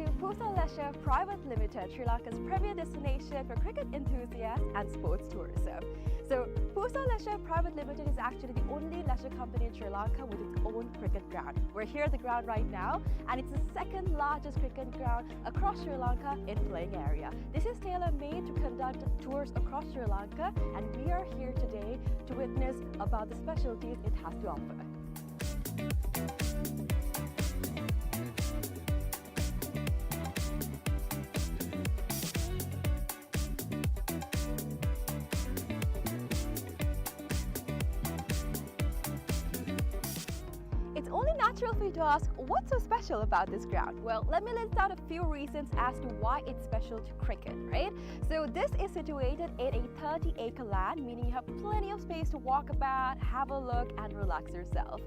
to PUSA Leisure Private Limited, Sri Lanka's premier destination for cricket enthusiasts and sports tourism. So PUSA Leisure Private Limited is actually the only leisure company in Sri Lanka with its own cricket ground. We're here at the ground right now, and it's the second largest cricket ground across Sri Lanka in playing area. This is tailor-made to conduct tours across Sri Lanka, and we are here today to witness about the specialties it has to offer. It's only natural for you to ask, what's so special about this ground? Well, let me list out a few reasons as to why it's special to cricket, right? So this is situated in a 30-acre land, meaning you have plenty of space to walk about, have a look, and relax yourself.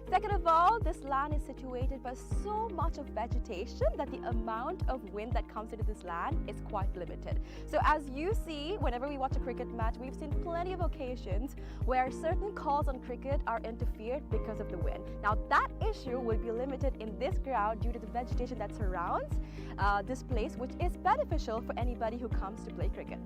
Second of all, this land is situated by so much of vegetation that the amount of wind that comes into this land is quite limited. So as you see, whenever we watch a cricket match, we've seen plenty of occasions where certain calls on cricket are interfered because of the wind. Now that issue will be limited in this ground due to the vegetation that surrounds this place, which is beneficial for anybody who comes to play cricket.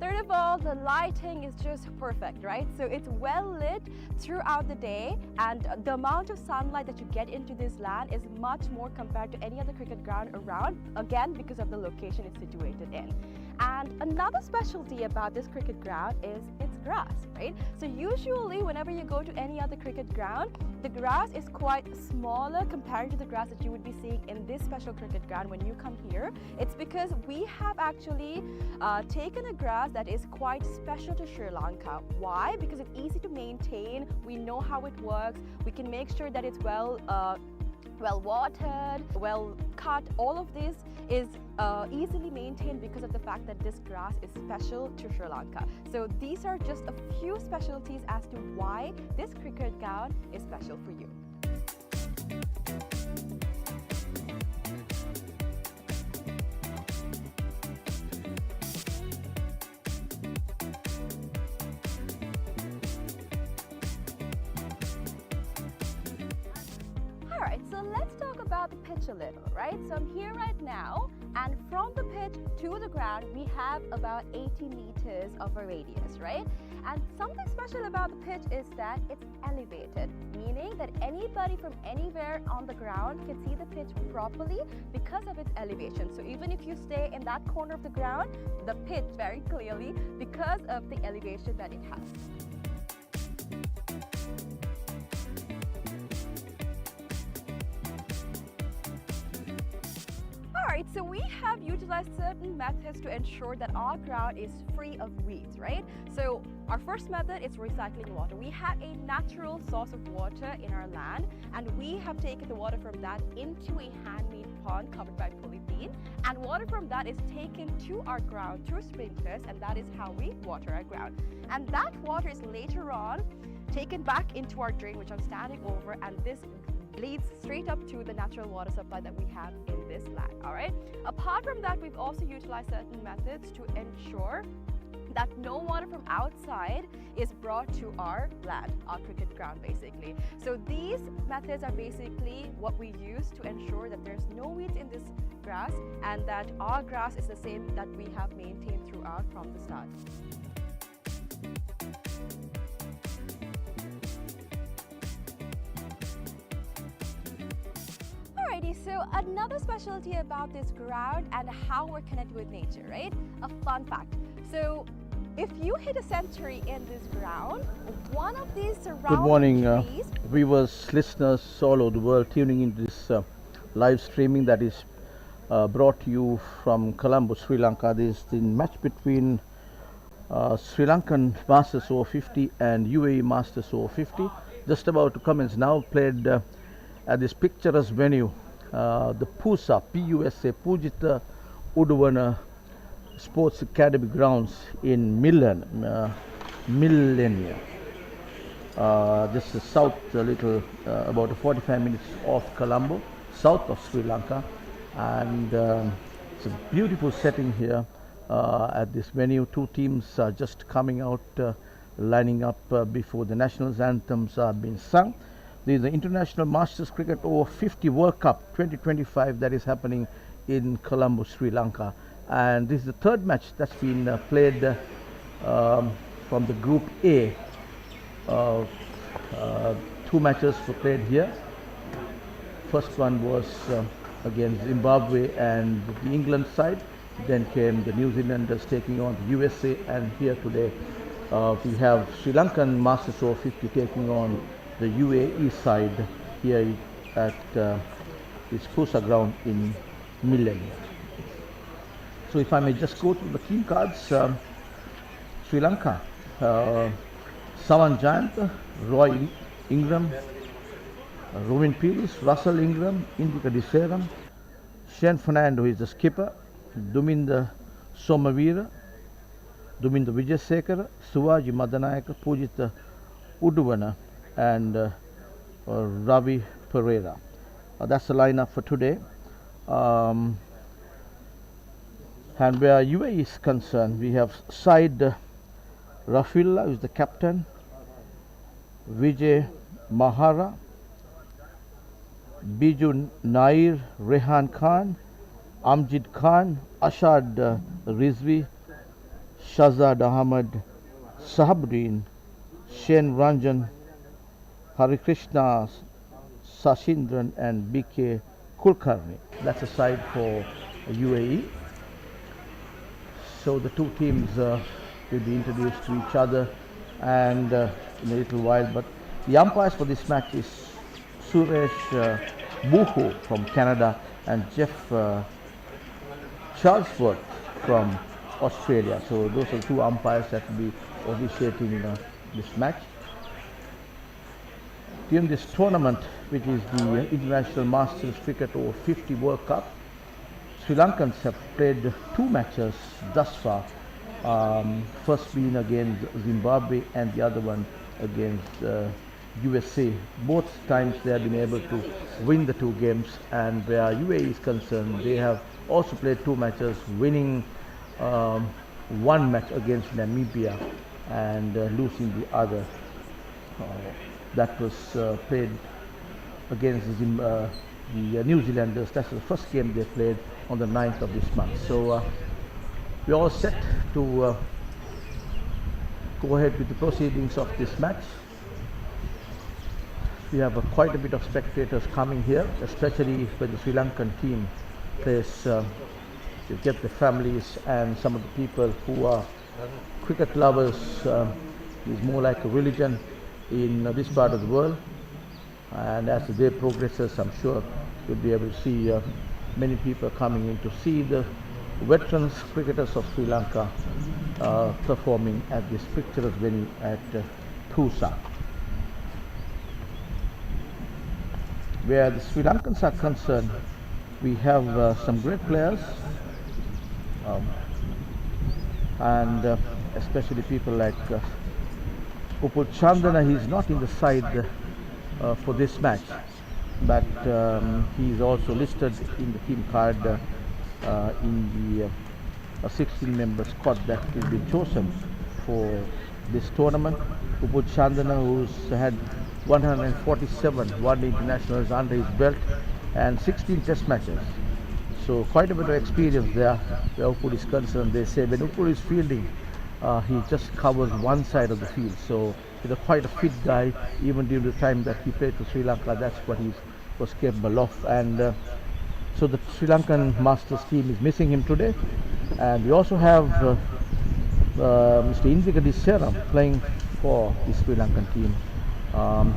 Third of all, the lighting is just perfect, right? So it's well lit throughout the day, and the amount of sunlight that you get into this land is much more compared to any other cricket ground around, again because of the location it's situated in. And another specialty about this cricket ground is its grass, right? So usually whenever you go to any other cricket ground, the grass is quite smaller compared to the grass that you would be seeing in this special cricket ground when you come here. It's because we have actually taken a grass that is quite special to Sri Lanka. Why? Because it's easy to maintain, we know how it works, we can make sure that it's well watered, well cut. All of this is easily maintained because of the fact that this grass is special to Sri Lanka. So these are just a few specialties as to why this cricket ground is special for you. Alright, so let's talk about the pitch a little, right? So I'm here right now, and from the pitch to the ground, we have about 80 meters of a radius, right? And something special about the pitch is that it's elevated, meaning that anybody from anywhere on the ground can see the pitch properly because of its elevation. So even if you stay in that corner of the ground, the pitch very clearly because of the elevation that it has. Alright, so we have utilized certain methods to ensure that our ground is free of weeds, right? So our first method is recycling water. We have a natural source of water in our land, and we have taken the water from that into a handmade pond covered by polythene, and water from that is taken to our ground through sprinklers, and that is how we water our ground. And that water is later on taken back into our drain, which I'm standing over, and this leads straight up to the natural water supply that we have in this land. All right. Apart from that, we've also utilized certain methods to ensure that no water from outside is brought to our land, our cricket ground basically. So these methods are basically what we use to ensure that there's no weeds in this grass and that our grass is the same that we have maintained throughout from the start. So another specialty about this ground and how we're connected with nature, right? A fun fact. So if you hit a century in this ground, one of these surrounding Good morning, trees... viewers, listeners all over the world tuning into this live streaming that is brought to you from Colombo, Sri Lanka. This is the match between Sri Lankan Masters Over-50 and UAE Masters Over-50. Just about to commence now, played at this picturesque venue, the PUSA, PUSA, Pujita Uduvana Sports Academy grounds in Millenia. This is south a little, about 45 minutes off Colombo, south of Sri Lanka, and it's a beautiful setting here at this venue. Two teams are just coming out, lining up before the national anthems are being sung. There is the International Masters Cricket Over-50 World Cup 2025 that is happening in Colombo, Sri Lanka, and this is the third match that's been played from the Group A. Two matches were played here. First one was against Zimbabwe and the England side. Then came the New Zealanders taking on the USA, and here today we have Sri Lankan Masters Over-50 taking on the UAE side here at this PUSA ground in Milan. So if I may just go to the team cards, Sri Lanka, Saman Jayant, Roy Ingram, Robin Peels, Russell Ingram, Indika Diseram, Shane Fernando is the skipper, Duminda Somavira, Duminda Vijayasekara, Suvaji Madanayaka, Pujita Uduvana, and Ravi Pereira. That's the lineup for today. And where UAE is concerned, we have Said Rafilla, who is the captain, Vijay Mahara, Biju Nair, Rehan Khan, Amjid Khan, Ashad Rizvi, Shazad Ahmad, Sahabdin, Shen Ranjan, Harikrishna Sashindran, and BK Kulkarni. That's a side for UAE. So the two teams will be introduced to each other and in a little while. But the umpires for this match is Suresh Buhu from Canada and Jeff Charlesworth from Australia. So those are the two umpires that will be officiating this match. During this tournament, which is the International Masters Cricket Over-50 World Cup, Sri Lankans have played two matches thus far. First being against Zimbabwe and the other one against USA. Both times they have been able to win the two games, and where UAE is concerned, they have also played two matches, winning one match against Namibia and losing the other. That was played against the New Zealanders. That's the first game they played on the 9th of this month. So we're all set to go ahead with the proceedings of this match. We have quite a bit of spectators coming here, especially when the Sri Lankan team plays. You get the families and some of the people who are cricket lovers. It's more like a religion in this part of the world, and as the day progresses, I'm sure you'll be able to see many people coming in to see the veterans cricketers of Sri Lanka performing at this picturesque venue at PUSA. Where the Sri Lankans are concerned, we have some great players, and especially people like Upul Chandana. He is not in the side for this match, but he is also listed in the team card in the 16-member squad that will be chosen for this tournament. Upul Chandana, who's had 147 one-day internationals under his belt and 16 test matches. So quite a bit of experience there where Upul is concerned. They say when Upul is fielding, he just covers one side of the field. So he's quite a fit guy. Even during the time that he played for Sri Lanka, that's what he was capable of. And so the Sri Lankan Masters team is missing him today. And we also have Mr. Indika Diseram playing for the Sri Lankan team.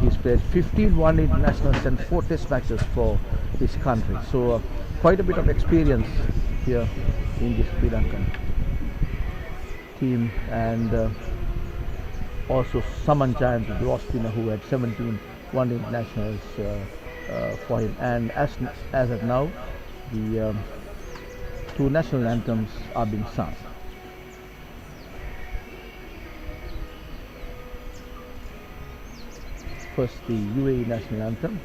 He's played 15 one-day internationals and 4 test matches for his country. So quite a bit of experience here in the Sri Lankan team. And also Saman Jayant, the draw spinner, who had 17 one-day internationals for him. And as of now, the two national anthems are being sung. First, the UAE national anthem.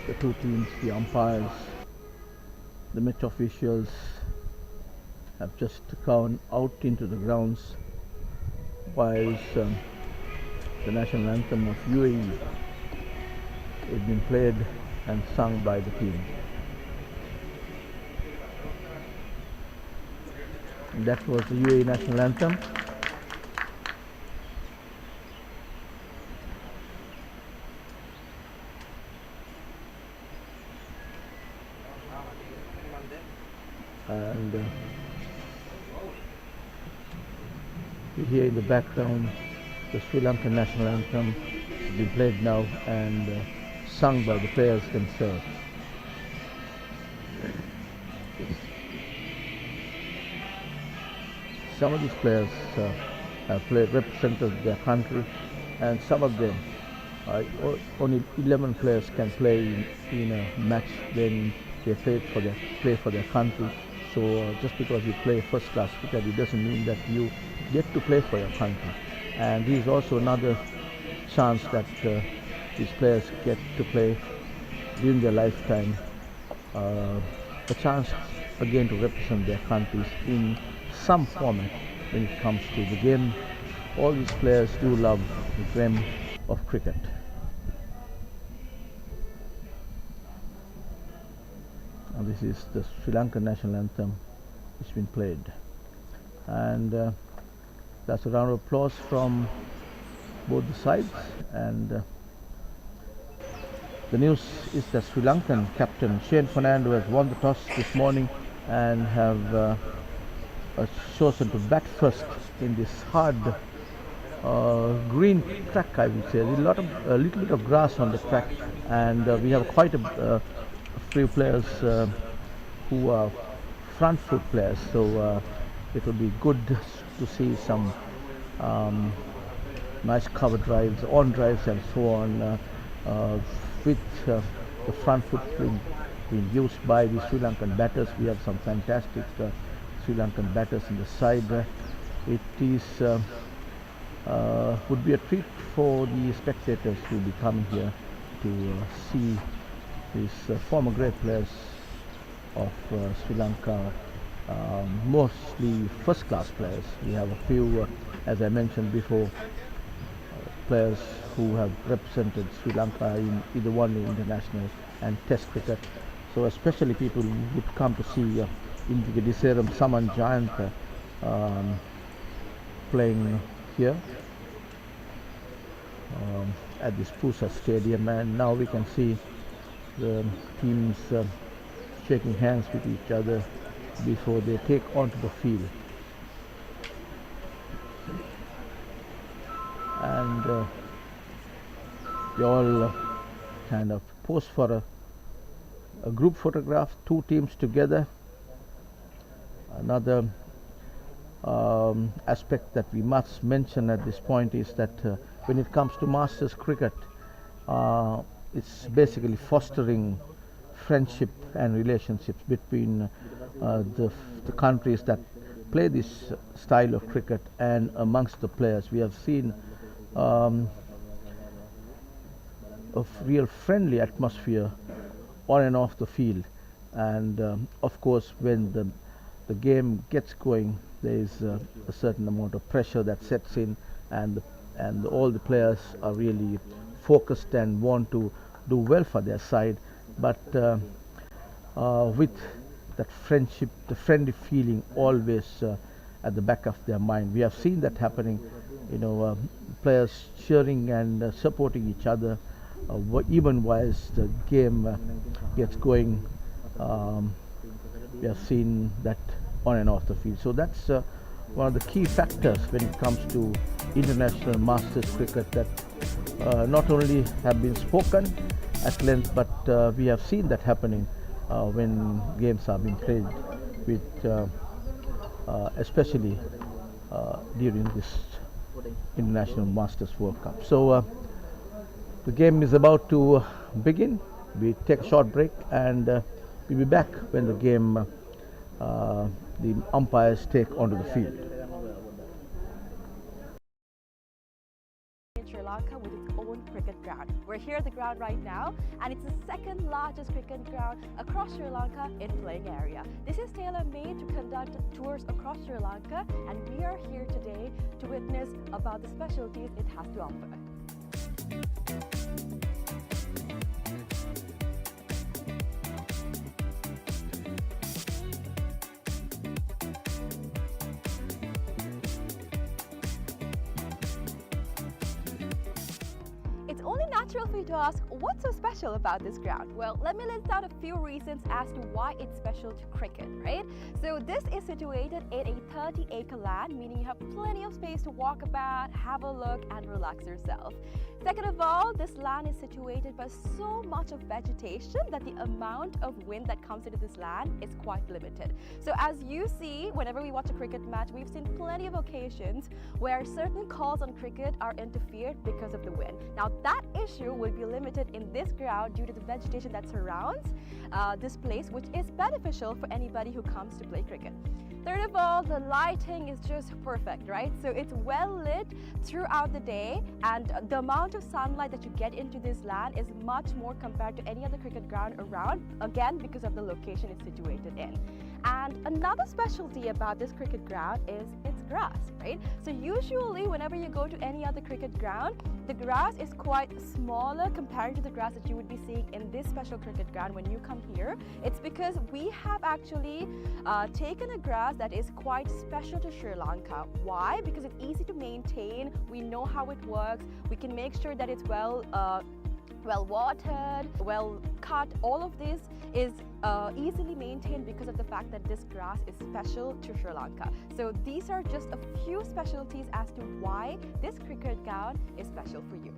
The two teams, the umpires, the match officials, have just gone out into the grounds whilst the national anthem of UAE is being played and sung by the team. And that was the UAE national anthem. And you hear in the background the Sri Lankan national anthem being played now and sung by the players themselves. Some of these players have represented their country, and some of them, only 11 players can play in a match when they play for their country. So just because you play first class cricket, it doesn't mean that you get to play for your country. And this is also another chance that these players get to play during their lifetime, a chance again to represent their countries in some format when it comes to the game. All these players do love the game of cricket. And this is the Sri Lankan national anthem which has been played, and that's a round of applause from both the sides. And the news is that Sri Lankan captain Shane Fernando has won the toss this morning and have chosen to bat first in this hard green track, I would say. There's a little bit of grass on the track, and we have quite a few players who are front foot players, so it will be good to see some nice cover drives, on drives and so on, with the front foot being used by the Sri Lankan batters. We have some fantastic Sri Lankan batters in the side. It is would be a treat for the spectators who will be coming here to see these former great players of Sri Lanka, mostly first class players. We have a few, as I mentioned before, players who have represented Sri Lanka in either one international and test cricket. So especially people would come to see Indika Diseram Saman Jayanta playing here at this PUSA stadium, and now we can see the teams shaking hands with each other before they take onto the field. And they all kind of pose for a group photograph, two teams together. Another aspect that we must mention at this point is that when it comes to Masters cricket, it's basically fostering friendship and relationships between the countries that play this style of cricket and amongst the players. We have seen a real friendly atmosphere on and off the field, and of course when the game gets going, there is a certain amount of pressure that sets in, and all the players are really focused and want to do well for their side, but with that friendship, the friendly feeling always at the back of their mind. We have seen that happening, players cheering and supporting each other even whilst the game gets going. We have seen that on and off the field. So that's one of the key factors when it comes to international Masters cricket that not only have been spoken at length, but we have seen that happening when games are being played, with especially during this International Masters World Cup. So the game is about to begin. We take a short break, and we'll be back when the game, the umpires take onto the field. Sri Lanka with its own cricket ground, where We're here at the ground right now, and it's the second largest cricket ground across Sri Lanka in playing area. This is tailor-made to conduct tours across Sri Lanka, and we are here today to witness about the specialties it has to offer. It's only natural for you to ask, what's so special about this ground? Well, let me list out a few reasons as to why it's special to cricket, right? So this is situated in a 30-acre land, meaning you have plenty of space to walk about, have a look and relax yourself. Second of all, this land is situated by so much of vegetation that the amount of wind that comes into this land is quite limited. So as you see, whenever we watch a cricket match, we've seen plenty of occasions where certain calls on cricket are interfered because of the wind. Now that issue will be limited in this ground due to the vegetation that surrounds this place, which is beneficial for anybody who comes to play cricket. Third of all, the lighting is just perfect, right? So it's well lit throughout the day, and the amount of sunlight that you get into this land is much more compared to any other cricket ground around, again because of the location it's situated in. And another specialty about this cricket ground is its grass, right? So usually whenever you go to any other cricket ground, the grass is quite smaller compared to the grass that you would be seeing in this special cricket ground when you come here. It's because we have actually taken a grass that is quite special to Sri Lanka. Why? Because it's easy to maintain, we know how it works, we can make sure that it's well watered, well cut. All of this is easily maintained because of the fact that this grass is special to Sri Lanka. So these are just a few specialties as to why this cricket ground is special for you.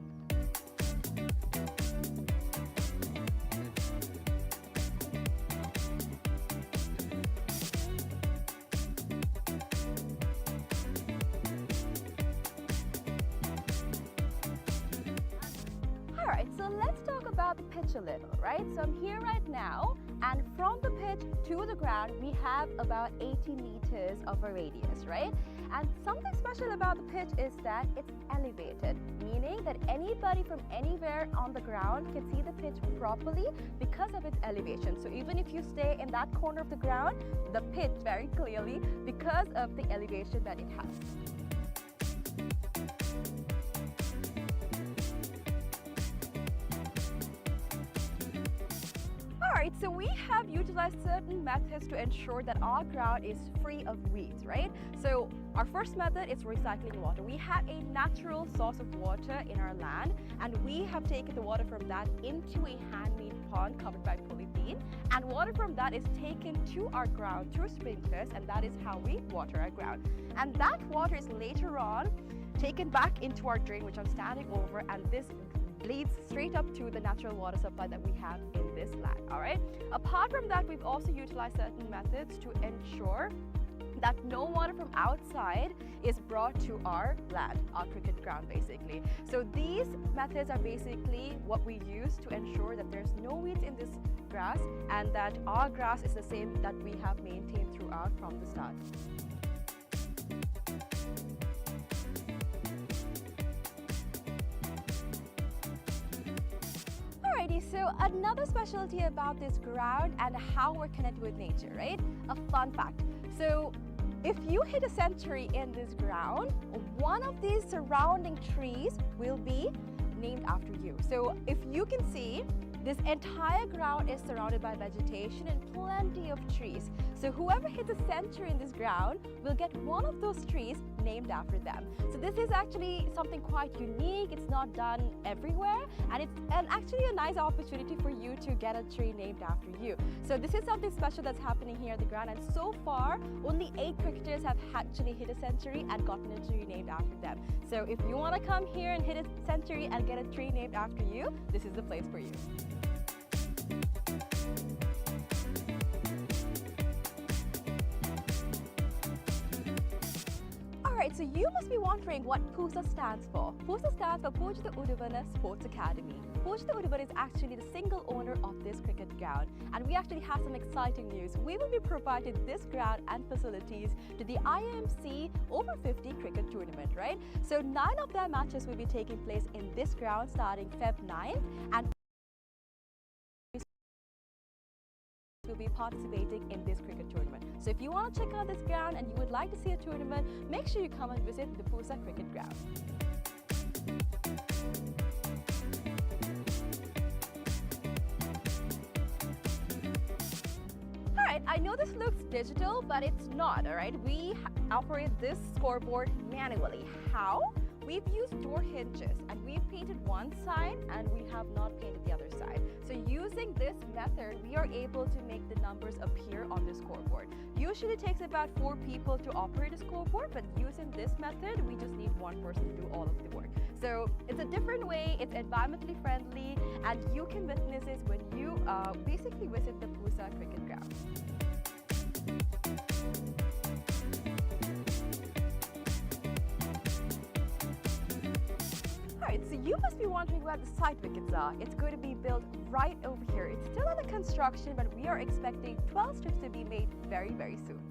Alright, so let's talk about the pitch a little, right? So I'm here right now, and from the pitch to the ground, we have about 80 meters of a radius, right? And something special about the pitch is that it's elevated, meaning that anybody from anywhere on the ground can see the pitch properly because of its elevation. So even if you stay in that corner of the ground, the pitch very clearly because of the elevation that it has. Alright, so we have utilized certain methods to ensure that our ground is free of weeds, right? So our first method is recycling water. We have a natural source of water in our land, and we have taken the water from that into a handmade pond covered by polythene, and water from that is taken to our ground through sprinklers, and that is how we water our ground. And that water is later on taken back into our drain, which I'm standing over, and this leads straight up to the natural water supply that we have in this land. All right. Apart from that, we've also utilized certain methods to ensure that no water from outside is brought to our land, our cricket ground basically. So these methods are basically what we use to ensure that there's no weeds in this grass and that our grass is the same that we have maintained throughout from the start. So another specialty about this ground and how we're connected with nature, right? A fun fact. So if you hit a century in this ground, one of these surrounding trees will be named after you. So if you can see, this entire ground is surrounded by vegetation and plenty of trees. So whoever hits a century in this ground will get one of those trees named after them. So this is actually something quite unique. It's not done everywhere, and it's actually a nice opportunity for you to get a tree named after you. So this is something special that's happening here at the ground, and so far only 8 cricketers have actually hit a century and gotten a tree named after them. So if you want to come here and hit a century and get a tree named after you, this is the place for you. Alright, so you must be wondering what PUSA stands for. PUSA stands for Pujitha Uduvana Sports Academy. Pujitha Uduvana is actually the single owner of this cricket ground, and we actually have some exciting news. We will be providing this ground and facilities to the IMC Over-50 cricket tournament, right? So 9 of their matches will be taking place in this ground starting Feb 9th, and will be participating in this cricket tournament. So if you want to check out this ground and you would like to see a tournament, make sure you come and visit the PUSA cricket ground. Alright, I know this looks digital, but it's not, alright? We operate this scoreboard manually. How? We've used door hinges and we've painted one side and we have not painted the other side. So using this method, we are able to make the numbers appear on the scoreboard. Usually it takes about 4 people to operate a scoreboard, but using this method, we just need one person to do all of the work. So it's a different way, it's environmentally friendly, and you can witness this when you basically visit the PUSA cricket ground. So you must be wondering where the side wickets are. It's going to be built right over here. It's still under construction, but we are expecting 12 strips to be made very, very soon.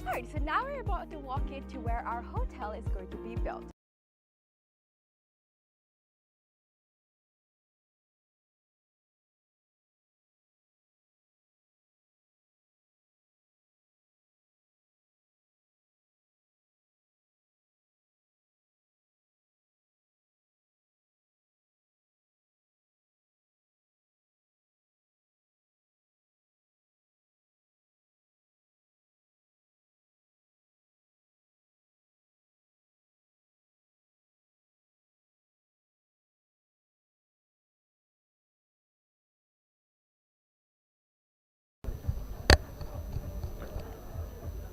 Alright, so now we're about to walk into where our hotel is going to be built.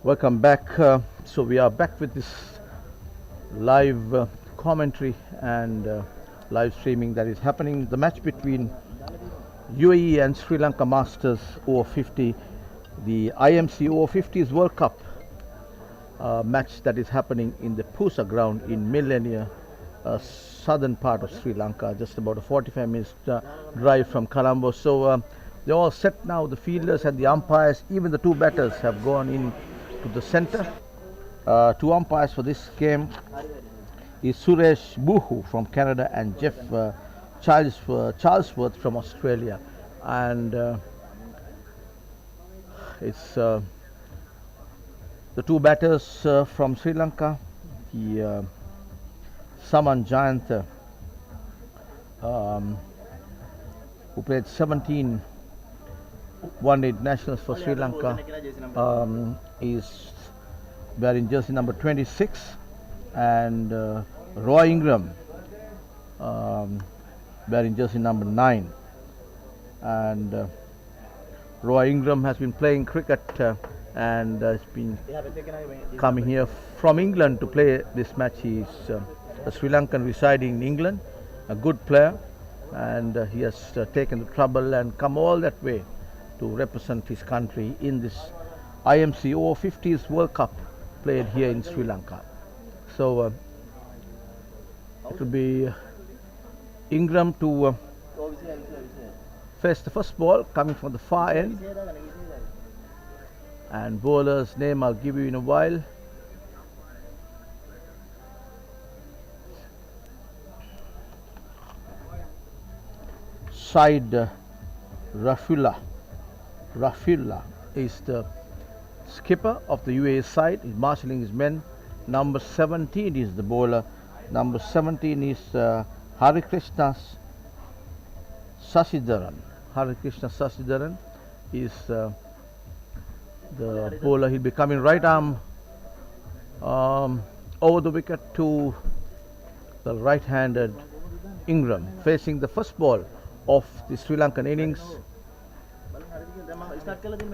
Welcome back. So we are back with this live commentary and live streaming that is happening. The match between UAE and Sri Lanka Masters Over-50, the IMC Over-50s World Cup match that is happening in the PUSA ground in Millennia, southern part of Sri Lanka, just about a 45 minutes drive from Colombo. So they're all set now, the fielders and the umpires, even the 2 batters have gone in to the center. 2 umpires for this game is Suresh Buhu from Canada and Jeff Charlesworth from Australia, and it's the 2 batters from Sri Lanka, the Saman Jayant, who played 17 one-day internationals for Sri Lanka, is wearing jersey number 26, and Roy Ingram wearing jersey number 9. And Roy Ingram has been playing cricket and has been coming here from England to play this match. He is a Sri Lankan residing in England, a good player, and he has taken the trouble and come all that way to represent his country in this IMC Over-50s World Cup played here in Sri Lanka. So it will be Ingram to face the first ball coming from the far end, and bowler's name I'll give you in a while. Side Rafilla is the skipper of the UAE side. He's marshalling his men. Number 17 is the bowler. Number 17 is Harikrishna Sasidharan. Harikrishna Sasidharan is the bowler. He'll be coming right arm over the wicket to the right-handed Ingram, facing the first ball of the Sri Lankan innings.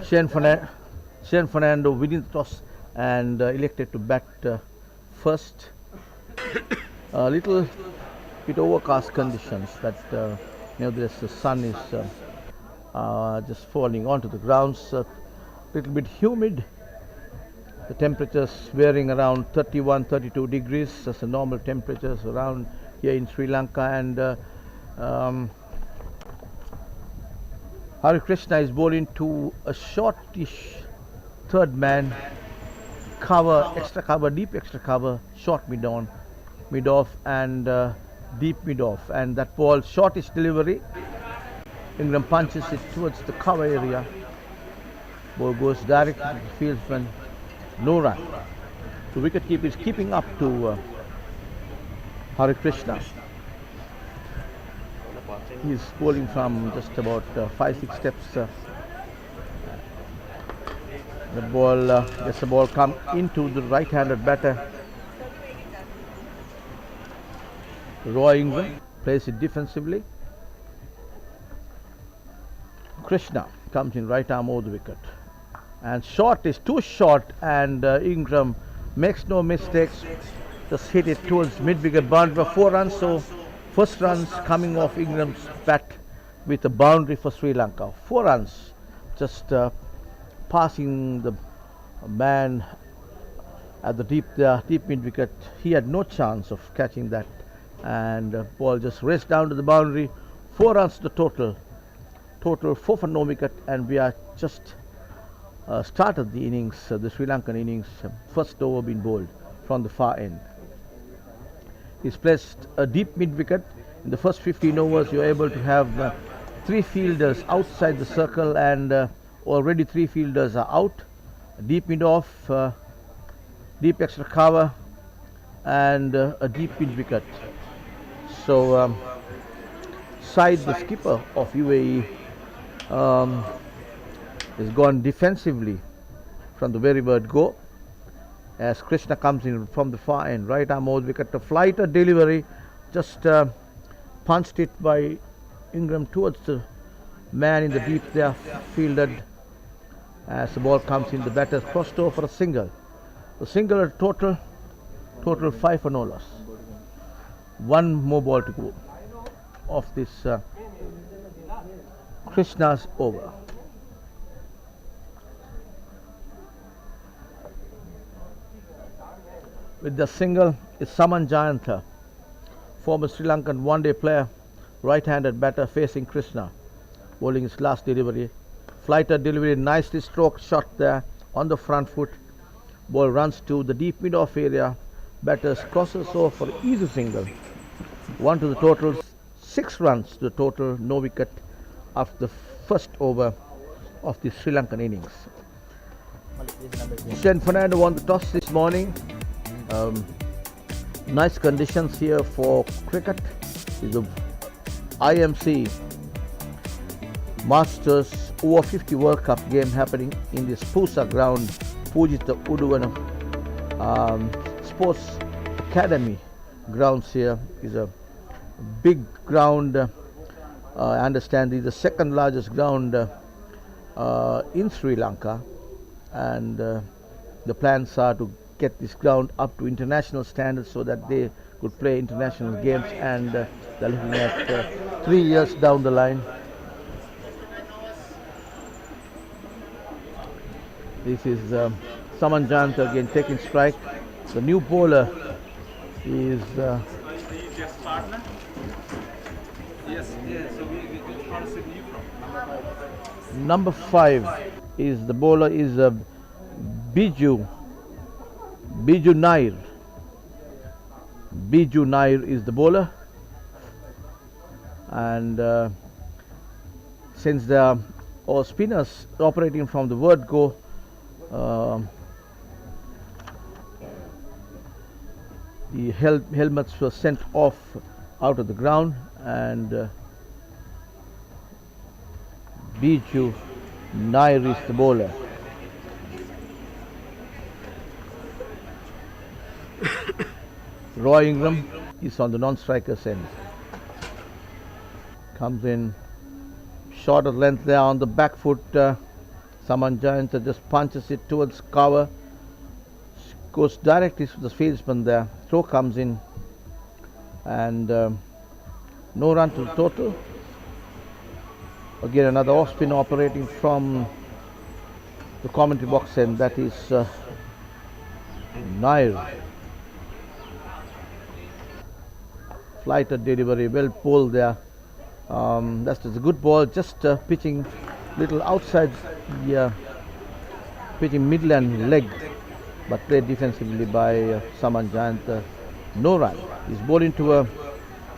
Shane Fernando winning the toss and elected to bat first. A little bit overcast conditions, but nevertheless the sun is just falling onto the grounds. A little bit humid. The temperatures varying around 31, 32 degrees. That's the normal temperatures around here in Sri Lanka. And Hari Krishna is bowling to a shortish third man, cover, extra cover, deep extra cover, short mid off and deep mid off. And that ball, shortish delivery. Ingram punches it towards the cover area. Ball goes direct to the fieldsman. No run. The wicketkeeper is keeping up to Hari Krishna. He's bowling from just about 5-6 steps. The ball, the ball come into the right-handed batter. Roy Ingram plays it defensively. Krishna comes in right arm over the wicket. And short is too short, and Ingram makes no mistakes. Just hit it towards mid-wicket boundary for 4 runs. So first runs coming off Ingram's bat with a boundary for Sri Lanka. 4 runs, just passing the man at the deep mid-wicket. He had no chance of catching that, and ball just raced down to the boundary. 4 runs to the total. Total 4 for no wicket, and we are just started the innings, the Sri Lankan innings. First over been bowled from the far end. He's placed a deep mid-wicket. In the first 15 overs, you're able to have 3 fielders outside the circle, and already 3 fielders are out. Deep mid-off, deep extra cover, and a deep mid-wicket. So, Said, the skipper of UAE, has gone defensively from the very word go, as Krishna comes in from the far end, right arm over the wicket. A flighter delivery, just punched it by Ingram towards the man in the deep there, fielded. As the ball comes in, the batters crossed over for a single. The single total 5 for no loss. 1 more ball to go of this Krishna's over. With the single is Saman Jayantha, former Sri Lankan one-day player, right-handed batter facing Krishna, bowling his last delivery. Flighter delivery, nicely stroked shot there on the front foot. Ball runs to the deep mid-off area. Batters crosses over for easy single. 1 to the total, 6 runs to the total, no wicket after the first over of the Sri Lankan innings. Shane Fernando won the toss this morning. Nice conditions here for cricket. It's the IMC Masters Over-50s World Cup game happening in this PUSA ground, Pujita Uduvana Sports Academy grounds. Here is a big ground. I understand it's the second largest ground in Sri Lanka, and the plans are to get this ground up to international standards so that they could play international games, and they're looking at 3 years down the line. This is Saman Jayantha again taking strike. The new bowler is number 5 is the bowler is Biju Nair. Biju Nair is the bowler, and since there are all spinners operating from the word go, the helmets were sent off out of the ground, and Biju Nair is the bowler. Roy Ingram is on the non-striker's end. Comes in shorter length there on the back foot. Saman Jayantha just punches it towards cover. Goes directly to the fieldsman there. Throw comes in, and no run to the total. Again, another off spin operating from the commentary box, and that is Nair. Flighter delivery, well pulled there. That's a good ball, just pitching little outside the pitching midland leg, but played defensively by Saman Giant. No run. He's bowled into a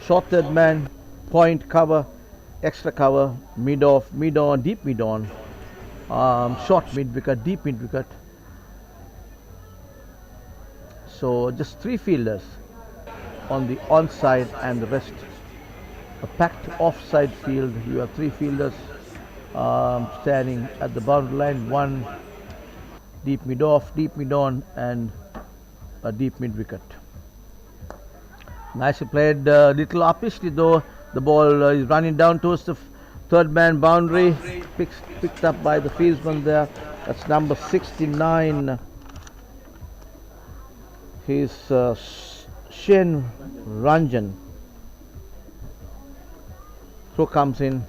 short third man, point cover, extra cover, mid off, mid on, deep mid on, short mid wicket, deep mid wicket. So just three fielders on the onside and the rest a packed offside field. You have three fielders standing at the boundary line, one deep mid off, deep mid on, and a deep mid wicket. Nicely played, little uppishly though. The ball is running down towards the third man boundary, picked up by the fieldsman there. That's number 69. He's Shen Ranjan. Throw comes in.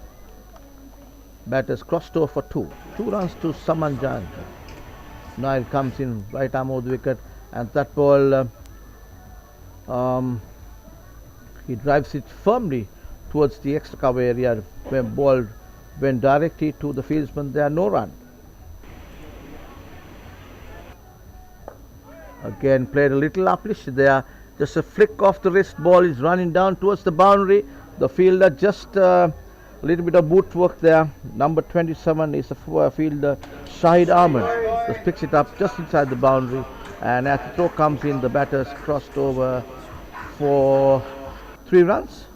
Batters crossed over for 2 runs to Saman Giant. Now it comes in, right arm of the wicket, and that ball he drives it firmly towards the extra cover area. When ball went directly to the fieldsman, there no run. Again played a little uplish there, just a flick off the wrist. Ball is running down towards the boundary. The fielder just a little bit of boot work there. Number 27 is the fielder Shahid Ahmed. Just picks it up just inside the boundary, and as the throw comes in, the batters crossed over for 3 runs.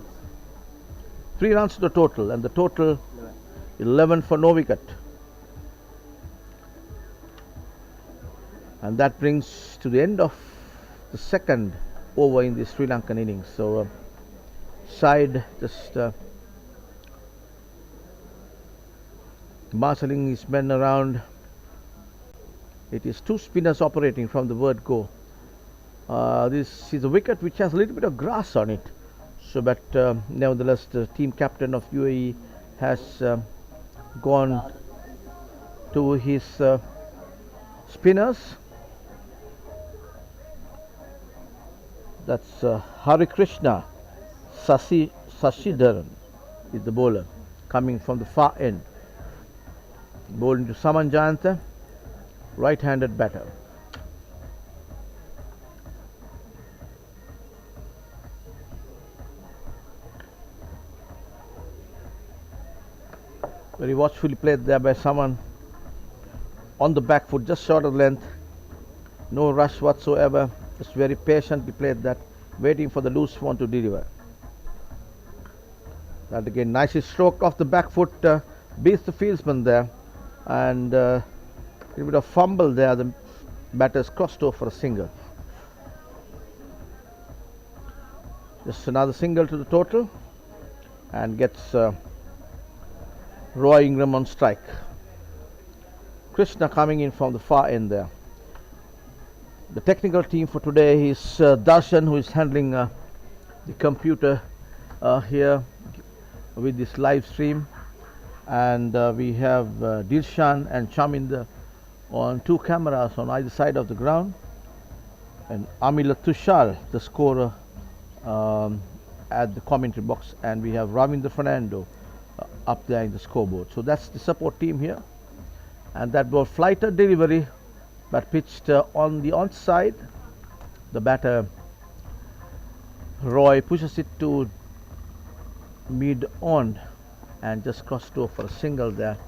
3 runs to the total, and the total 11 for no wicket. And that brings to the end of the second over in the Sri Lankan innings. So side just marshalling his men around. It is 2 spinners operating from the word go. This is a wicket which has a little bit of grass on it. So, but nevertheless, the team captain of UAE has gone to his spinners. That's Hari Krishna Sashidharan is the bowler, coming from the far end. Bowling to Saman Giant, right-handed batter. Very watchfully played there by Saman, on the back foot, just short of length. No rush whatsoever. Just very patiently played that, waiting for the loose one to deliver. That again, nicely stroke off the back foot, beats the fieldsman there, and a little bit of fumble there. The batters crossed over for a single. Just another single to the total, and gets Roy Ingram on strike. Krishna coming in from the far end there. The technical team for today is Darshan, who is handling the computer here with this live stream, and we have Dilshan and Chaminda on 2 cameras on either side of the ground, and Amila Tushal, the scorer, at the commentary box, and we have Ravinder Fernando up there in the scoreboard. So that's the support team here, and that ball flighter delivery, but pitched on the onside. The batter Roy pushes it to mid on and just crossed over for a single there.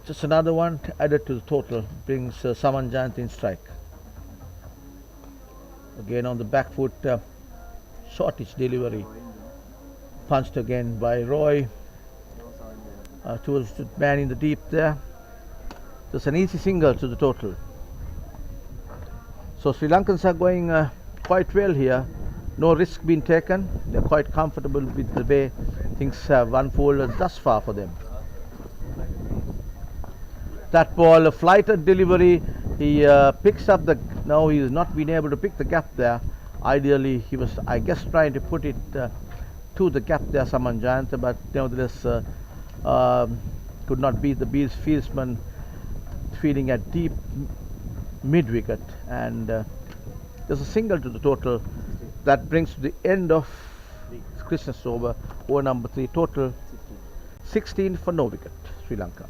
Just another one added to the total, brings Saman Giant in strike. Again on the back foot, shortish delivery, punched again by Roy towards the man in the deep there. Just an easy single to the total. So Sri Lankans are going quite well here. No risk being taken. They're quite comfortable with the way things have unfolded thus far for them. That ball, a flighter delivery. He picks up the. No, he has not been able to pick the gap there. Ideally, he was, I guess, trying to put it to the gap there, Saman Giant, but nevertheless, could not beat the fieldsman fielding at deep mid wicket, and there's a single to the total. That brings to the end of Krishna's over number 3, total 16 for no wicket, Sri Lanka.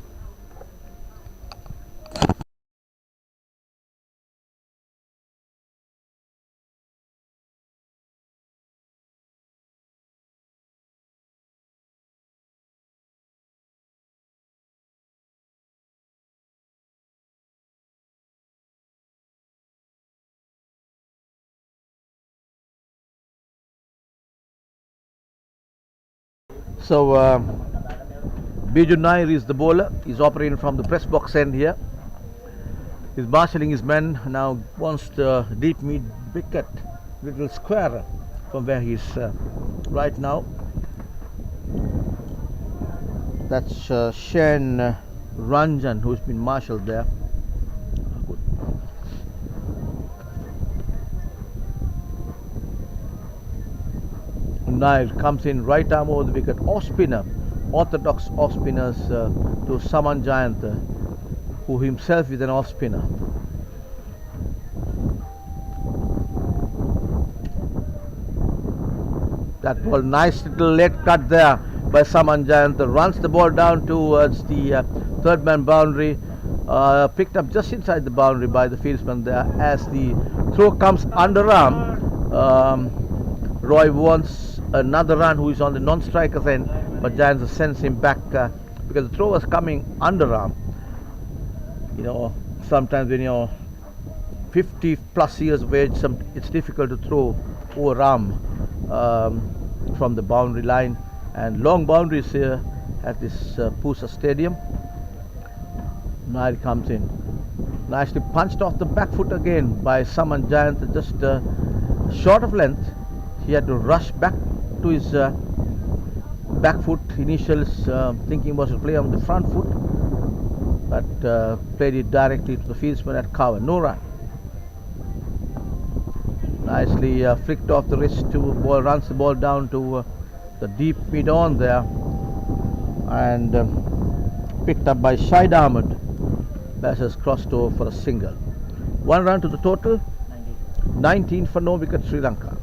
So Biju Nair is the bowler. He's operating from the press box end here. He's marshalling his men. Now wants the deep mid wicket, little square from where he's right now. That's Shen Ranjan who's been marshalled there. Good. Nair comes in, right arm over the wicket, off spinner, orthodox off spinners to Saman Jayant, who himself is an off spinner. That ball, nice little leg cut there by Saman Jayant, runs the ball down towards the third man boundary, picked up just inside the boundary by the fieldsman there. As the throw comes underarm, Roy wants another run, who is on the non-striker's end, but Jayant sends him back because the throw was coming underarm. You know, sometimes when you're 50 plus years of age, it's difficult to throw overarm from the boundary line, and long boundaries here at this PUSA stadium. Nair comes in, nicely punched off the back foot again by Saman Jayant, just short of length. He had to rush back to his back foot. Initials thinking was to play on the front foot, but played it directly to the fieldsman at cover. No run. Nicely flicked off the wrist to ball, runs the ball down to the deep mid on there, and picked up by Shahid Ahmed. Batters crossed over for a single. One run to the total, 19 for no wicket, Sri Lanka.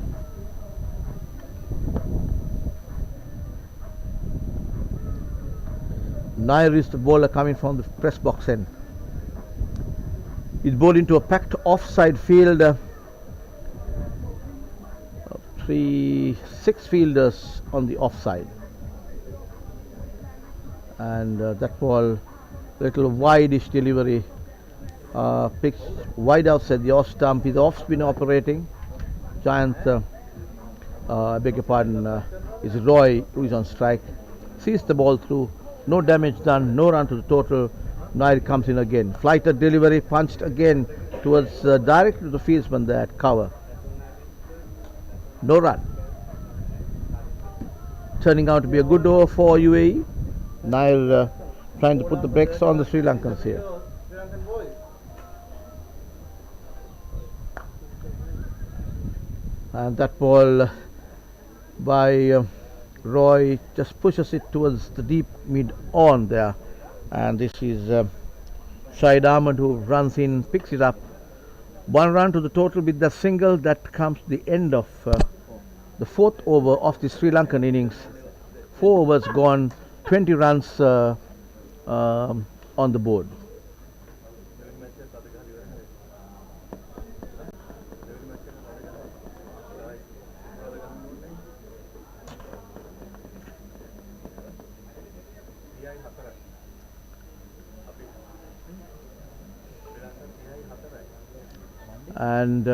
Nair is the bowler coming from the press box end. He's bowled into a packed offside field. 6 fielders on the offside, and that ball, little wide-ish delivery, pitched wide outside the off stump. His off spin operating. Jayant, I beg your pardon, is Roy, who is on strike. Sees the ball through. No damage done. No run to the total. Nair comes in again. Flighted delivery, punched again towards direct to the fieldsman there at cover. No run. Turning out to be a good over for UAE. Nair trying to put the brakes on the Sri Lankans here. And that ball by Roy just pushes it towards the deep mid on there. And this is Shahid Ahmed, who runs in, picks it up. One run to the total with the single. That comes to the end of the 4th over of the Sri Lankan innings. 4 overs gone, 20 runs on the board. And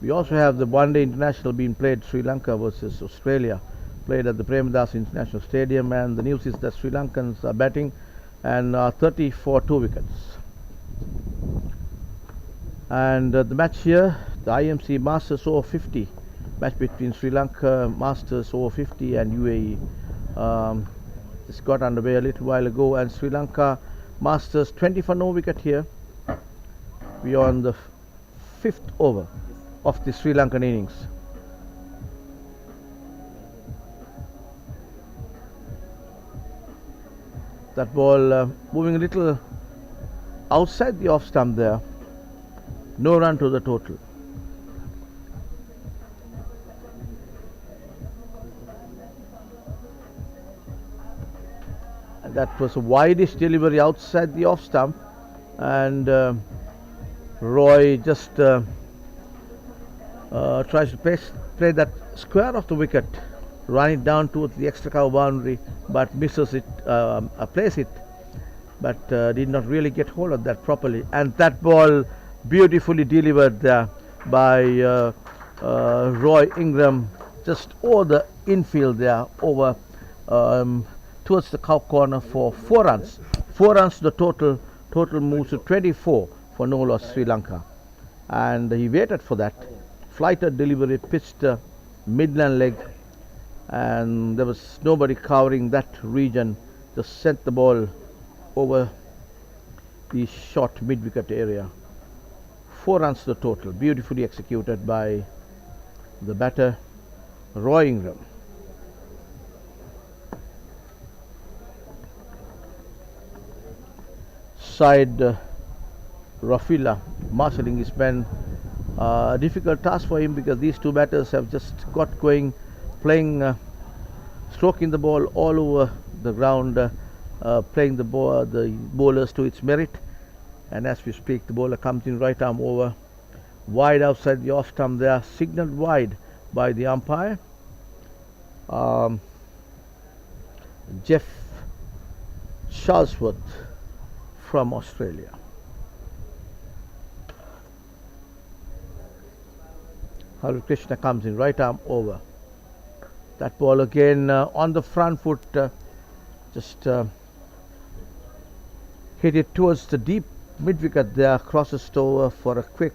we also have the one-day international being played, Sri Lanka versus Australia, played at the Premadas International Stadium, and the news is that Sri Lankans are batting and 30 for 2 wickets. And the match here, the IMC Masters Over-50 match between Sri Lanka Masters Over-50 and UAE. This got underway a little while ago, and Sri Lanka Masters 20 for no wicket here. We are on the 5th over of the Sri Lankan innings. That ball moving a little outside the off stump there. No run to the total. And that was a widest delivery outside the off stump, and Roy just tries to play that square of the wicket, run it down towards the extra cover boundary, but misses it, plays it, but did not really get hold of that properly. And that ball beautifully delivered there by Roy Ingram, just over the infield there, over towards the cow corner for 4 runs. 4 runs to the total. Total moves to 24 for no loss Sri Lanka. And he waited for that. Flighted delivery, pitched midland leg, and there was nobody covering that region. Just sent the ball over the short mid-wicket area. 4 runs to the total. Beautifully executed by the batter, Roy Ingram. Side Rafila marshalling his men. Difficult task for him because these two batters have just got going, playing, stroking the ball all over the ground, playing the bowlers to its merit. And as we speak, the bowler comes in right arm over, wide outside the off stump there, signalled wide by the umpire. Jeff Charlesworth from Australia. Hari Krishna comes in right arm over. That ball again on the front foot, just hit it towards the deep mid wicket there, crosses over for a quick,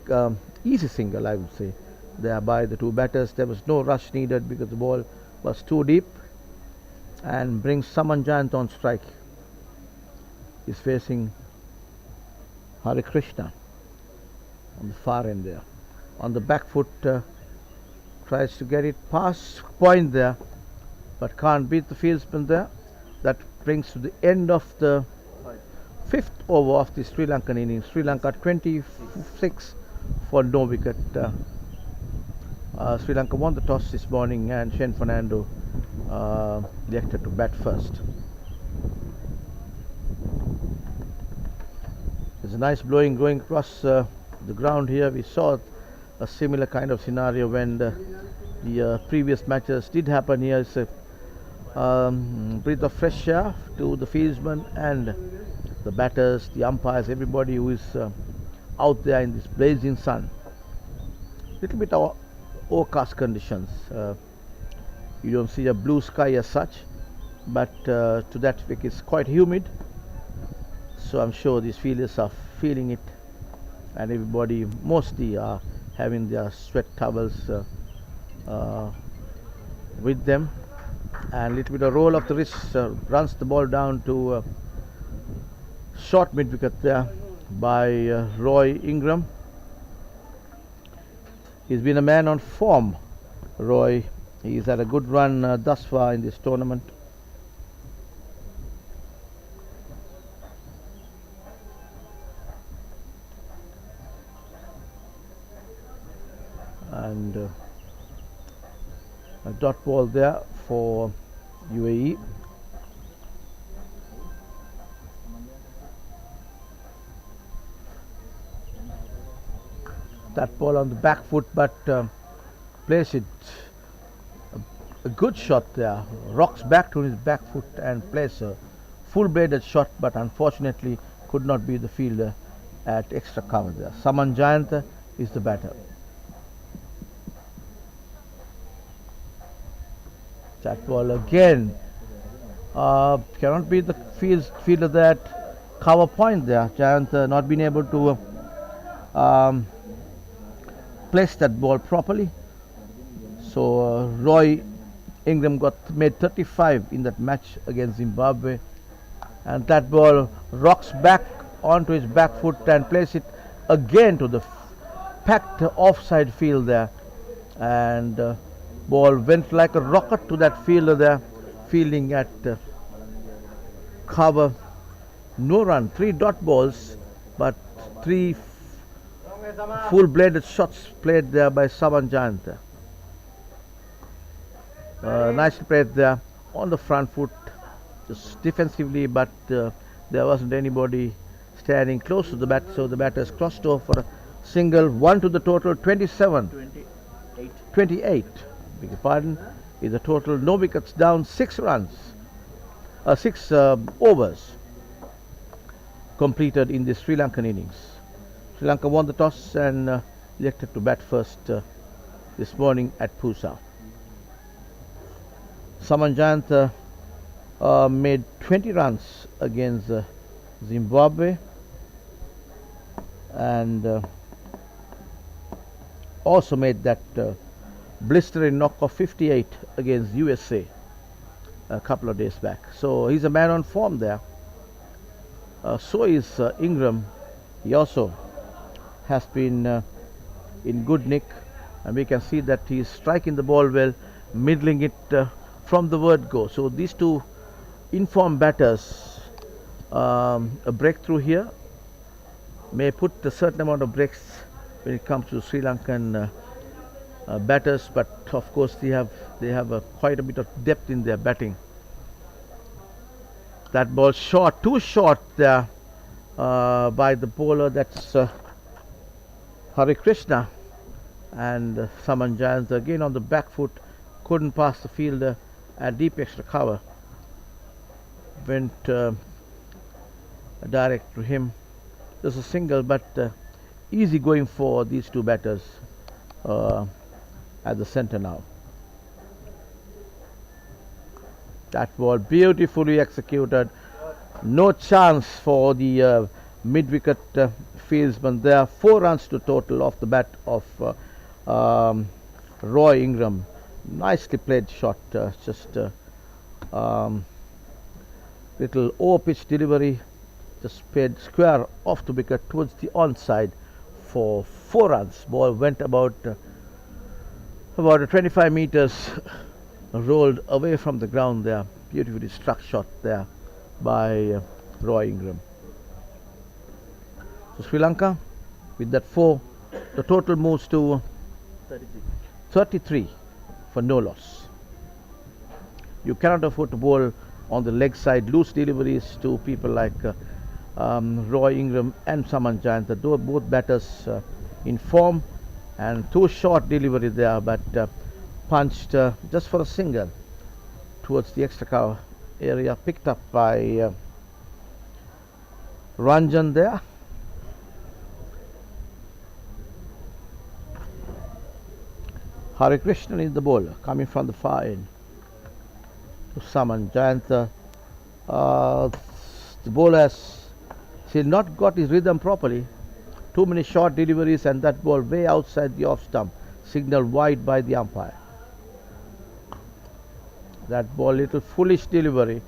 easy single, I would say, there by the two batters. There was no rush needed because the ball was too deep, and brings Saman Jayant on strike. He's facing Hari Krishna on the far end there. On the back foot, tries to get it past point there, but can't beat the fieldsman there. That brings to the end of the 5th over of the Sri Lankan innings. Sri Lanka 26 for no wicket. Sri Lanka won the toss this morning, and Shane Fernando elected to bat first. There's a nice blowing going across the ground here. We saw a similar kind of scenario when the previous matches did happen here. It's a breath of fresh air to the fieldsmen and the batters, the umpires, everybody who is out there in this blazing sun. Little bit of overcast conditions. You don't see a blue sky as such, but to that effect it's quite humid. So I'm sure these fielders are feeling it, and everybody mostly are having their sweat towels with them. And little bit of roll of the wrist, runs the ball down to short mid wicket there by Roy Ingram. He's been a man on form, Roy. He's had a good run thus far in this tournament. And a dot ball there for UAE. That ball on the back foot, but plays it a good shot there. Rocks back to his back foot and plays a full bladed shot, but unfortunately could not be the fielder at extra cover there. Saman Jayant is the batter. That ball again cannot be the fielder that cover point there. Jayant not been able to place that ball properly. So Roy Ingram made 35 in that match against Zimbabwe, and that ball rocks back onto his back foot and plays it again to the packed offside field there, and ball went like a rocket to that fielder there, fielding at cover no run, 3 dot balls, but 3 full-bladed shots played there by Saman Jayant. Nicely played there on the front foot, just defensively, but there wasn't anybody standing close to the bat, so the batters crossed over for a single, 1 to the total, 27. 28, beg your pardon, is the total. No wickets down, 6 runs, 6 overs completed in the Sri Lankan innings. Sri Lanka won the toss and elected to bat first this morning at PUSA. Saman Jayant made 20 runs against Zimbabwe and also made that blistering knock of 58 against USA a couple of days back. So he's a man on form there. So is Ingram. He also has been in good nick, and we can see that he's striking the ball well, middling it from the word go. So these two informed batters, a breakthrough here may put a certain amount of breaks when it comes to Sri Lankan batters, but of course they have quite a bit of depth in their batting. That ball short, too short there by the bowler. That's Hare Krishna, and Saman Jayant again on the back foot, couldn't pass the fielder at deep extra cover. Went direct to him. Just a single, but easy going for these two batters at the centre now. That ball beautifully executed. No chance for the mid-wicket fieldsman there. 4 runs to total off the bat of Roy Ingram. Nicely played shot. Just little over-pitch delivery. Just played square off the wicket towards the onside for 4 runs. Ball went about 25 meters, rolled away from the ground there. Beautifully struck shot there by Roy Ingram. So Sri Lanka with that 4, the total moves to 33 for no loss. You cannot afford to bowl on the leg side loose deliveries to people like Roy Ingram and Saman Jayant. Though both batters in form, and 2 short delivery there, but punched just for a single towards the extra cover area, picked up by Ranjan there. Hare Krishnan is the bowler, coming from the far end to Saman Jayant. The bowler has still not got his rhythm properly. Too many short deliveries, and that ball way outside the off stump, signaled wide by the umpire. That ball, little foolish delivery,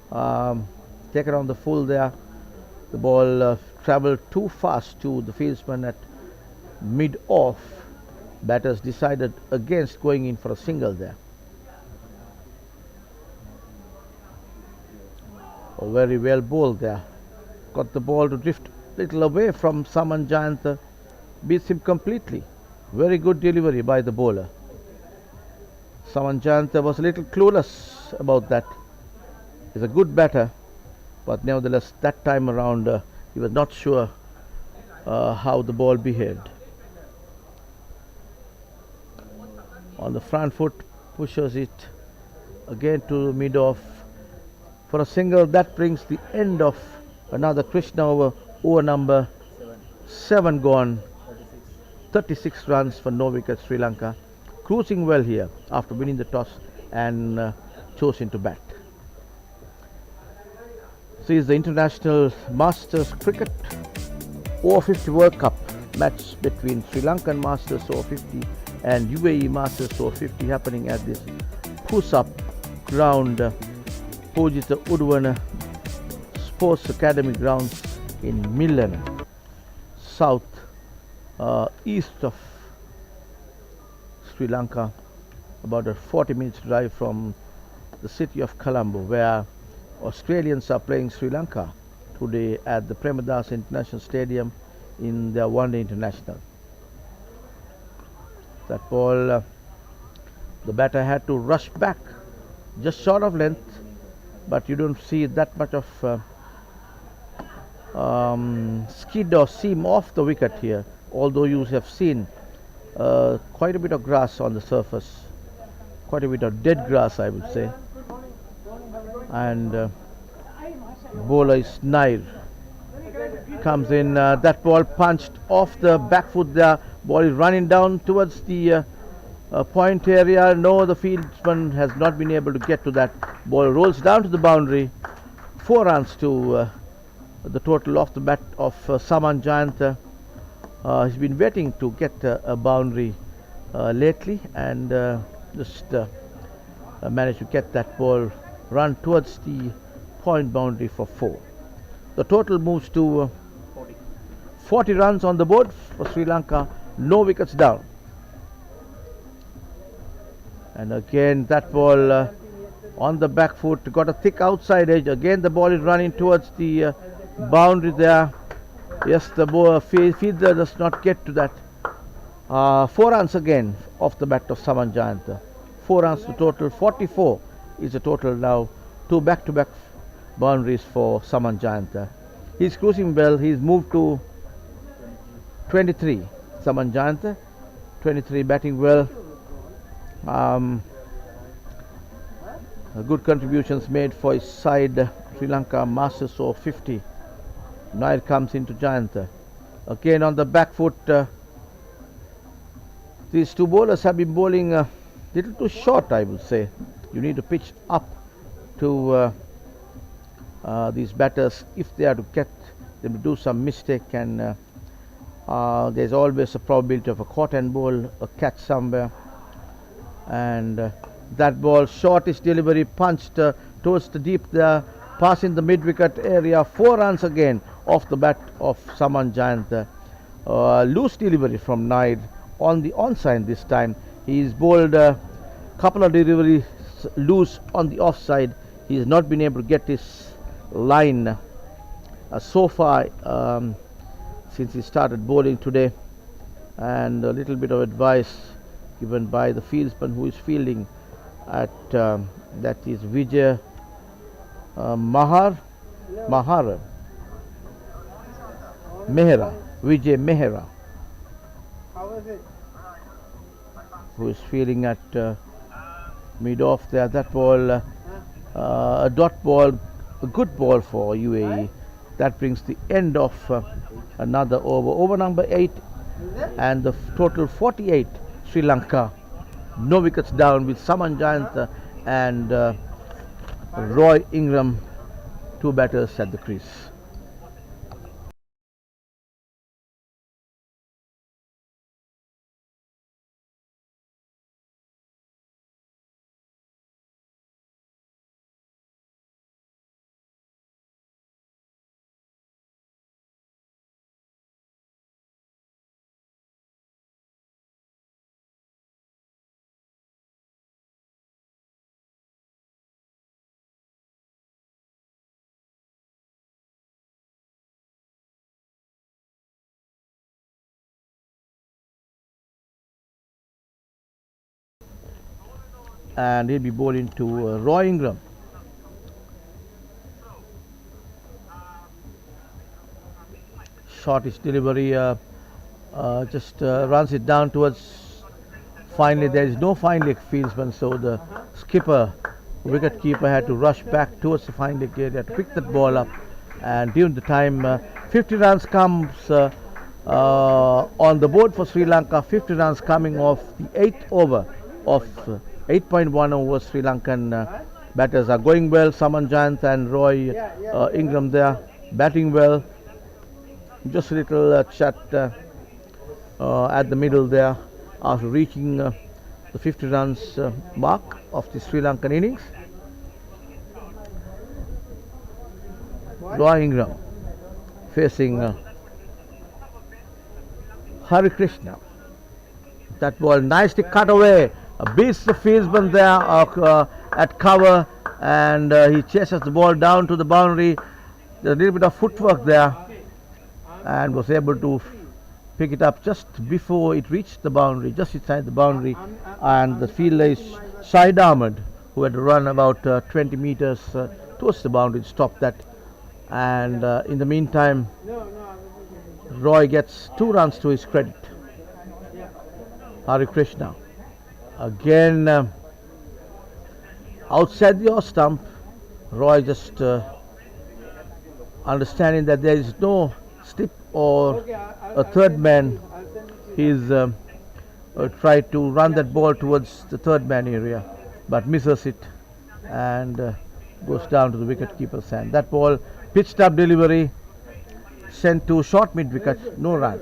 taken on the full there. The ball travelled too fast to the fieldsman at mid-off. Batters decided against going in for a single there. Oh, very well bowled there. Got the ball to drift little away from Saman Jayant, beats him completely. Very good delivery by the bowler. Saman Jayant was a little clueless about that. He's a good batter, but nevertheless that time around he was not sure how the ball behaved. On the front foot, pushes it again to mid-off for a single. That brings the end of another Krishna over number 7 gone. 36 runs for no wickets. Sri Lanka cruising well here after winning the toss and choosing to bat. So is the International Masters Cricket Over-50 World Cup match between Sri Lankan Masters Over-50 and UAE Masters Over-50 happening at this PUSA Ground, Pujita Udvana Sports Academy grounds in Milan, south east of Sri Lanka, about a 40 minutes drive from the city of Colombo, where Australians are playing Sri Lanka today at the Premadasa International Stadium in their one-day international. That ball, the batter had to rush back just short of length, but you don't see that much of skid or seam off the wicket here, although you have seen quite a bit of grass on the surface, quite a bit of dead grass, I would say. And bowler is Nair, comes in, that ball punched off the back foot there, ball is running down towards the point area. No, the fieldsman has not been able to get to that. Ball rolls down to the boundary. 4 runs to the total off the bat of Saman Jayant. He's been waiting to get a boundary lately, and just managed to get that ball run towards the point boundary for 4. The total moves to 40 runs on the board for Sri Lanka, no wickets down. And again that ball on the back foot, got a thick outside edge. Again the ball is running towards the boundary there. Yes, the fielder does not get to that. 4 runs again off the bat of Saman Jayant. 4 runs to total, 44 is the total now. 2 back-to-back boundaries for Saman Jayant. He's cruising well. He's moved to 23. Saman Jayant, 23, batting well. Good contributions made for his side. Sri Lanka Masters Over-50. Nair comes into Jayant. Again on the back foot. These two bowlers have been bowling a little too short, I would say. You need to pitch up to these batters if they are to get them to do some mistake, and there's always a probability of a caught and ball, a catch somewhere. And that ball, shortish delivery, punched towards the deep there, passing the mid-wicket area. 4 runs again off the bat of Saman Jayant. Loose delivery from Nair on the onside this time. He's bowled a couple of deliveries loose on the offside. He has not been able to get his line so far since he started bowling today, and a little bit of advice given by the fieldsman who is fielding at that is Vijay Mehra, Vijay Mehra, who is fielding at mid-off there. That ball, a dot ball, a good ball for UAE. That brings the end of another over number 8, and the total 48. Sri Lanka, no wickets down, with Saman Jayant and Roy Ingram, 2 batters at the crease. And he'll be bowling to Roy Ingram. Shortish delivery, just runs it down towards. Finally, there is no fine leg fieldsman, so the skipper, wicket keeper, had to rush back towards the fine leg area to pick that ball up. And during the time, 50 runs comes on the board for Sri Lanka. 50 runs coming off the 8th over of 8.1 overs. Sri Lankan batters are going well. Saman Jayant and Roy Ingram there batting well. Just a little chat at the middle there after reaching the 50 runs mark of the Sri Lankan innings. Roy Ingram facing Hari Krishna. That ball nicely cut away. Beats the fieldsman there at cover, and he chases the ball down to the boundary. There's a little bit of footwork there, and was able to pick it up just before it reached the boundary, just inside the boundary, and the fielder is Side Ahmed, who had to run about 20 meters towards the boundary to stop that. And in the meantime, Roy gets 2 runs to his credit. Hari Krishna again outside the off stump. Roy just understanding that there is no slip or a third man. He's tried to run that ball towards the third man area, but misses it and goes down to the wicket keeper's hand. That ball pitched up delivery, sent to short mid wicket, no run.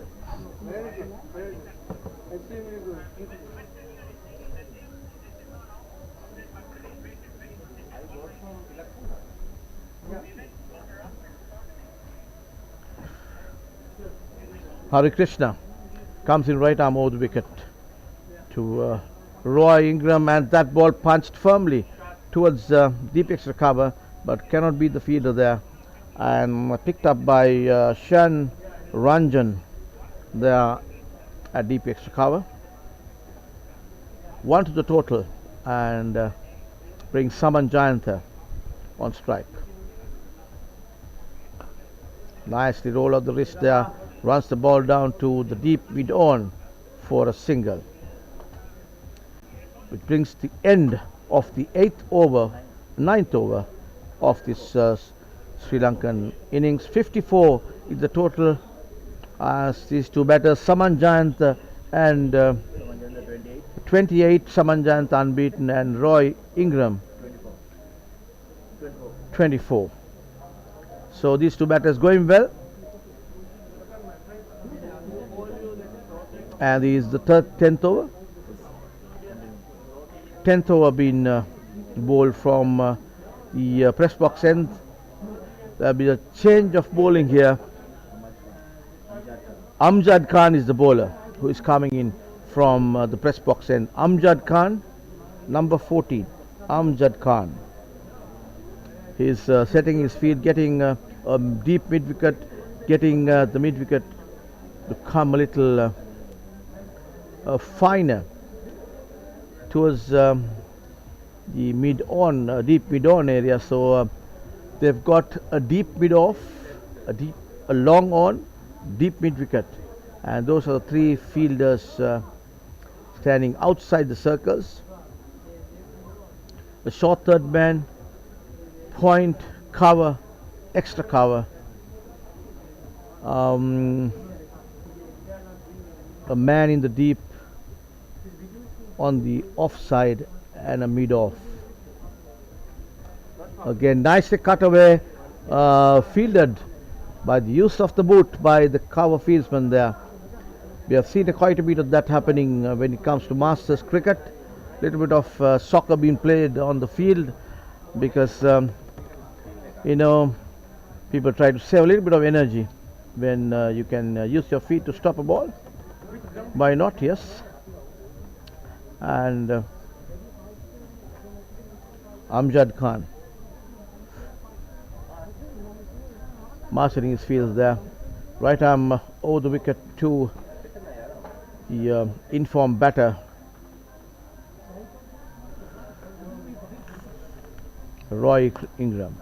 Hari Krishna comes in right arm over the wicket to Roy Ingram, and that ball punched firmly towards deep extra cover, but cannot beat the fielder there, and picked up by Shan Ranjan there at deep extra cover. 1 to the total, and brings Saman Jayantha on strike. Nicely roll of the wrist there, runs the ball down to the deep mid on for a single, which brings the end of the 9th over of this Sri Lankan innings. 54 is the total, as these two batters, Saman Jayantha and 28, Saman Jayantha unbeaten, and Roy Ingram 24. So these two batters going well, and this is the 10th over. 10th over been bowled from the press box end. There will be a change of bowling here. Amjad Khan is the bowler who is coming in from the press box end. Amjad Khan, number 14. Amjad Khan. He is setting his field, getting a deep mid wicket, getting the mid wicket to come a little finer towards the mid on, deep mid on area. So they've got a deep mid off, a long on, deep mid wicket, and those are the 3 fielders standing outside the circles. The short third man, point, cover, extra cover. A man in the deep on the offside, and a mid off. Again, nicely cut away, fielded by the use of the boot by the cover fieldsman there. We have seen quite a bit of that happening when it comes to Masters cricket. Little bit of soccer being played on the field, because people try to save a little bit of energy when you can use your feet to stop a ball. Why not? Yes. And Amjad Khan marshalling his fields there. Right arm over the wicket to the informed batter Roy Ingram.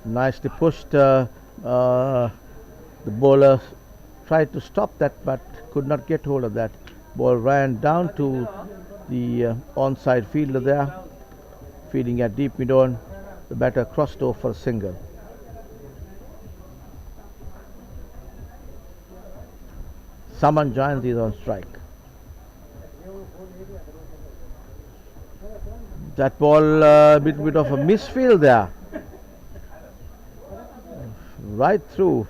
Nicely pushed. The bowler tried to stop that, but could not get hold of that. Ball ran down to the onside fielder there, feeding at deep mid on. The batter crossed over for a single. Saman Jayantha is on strike. That ball, a bit of a misfield there, right through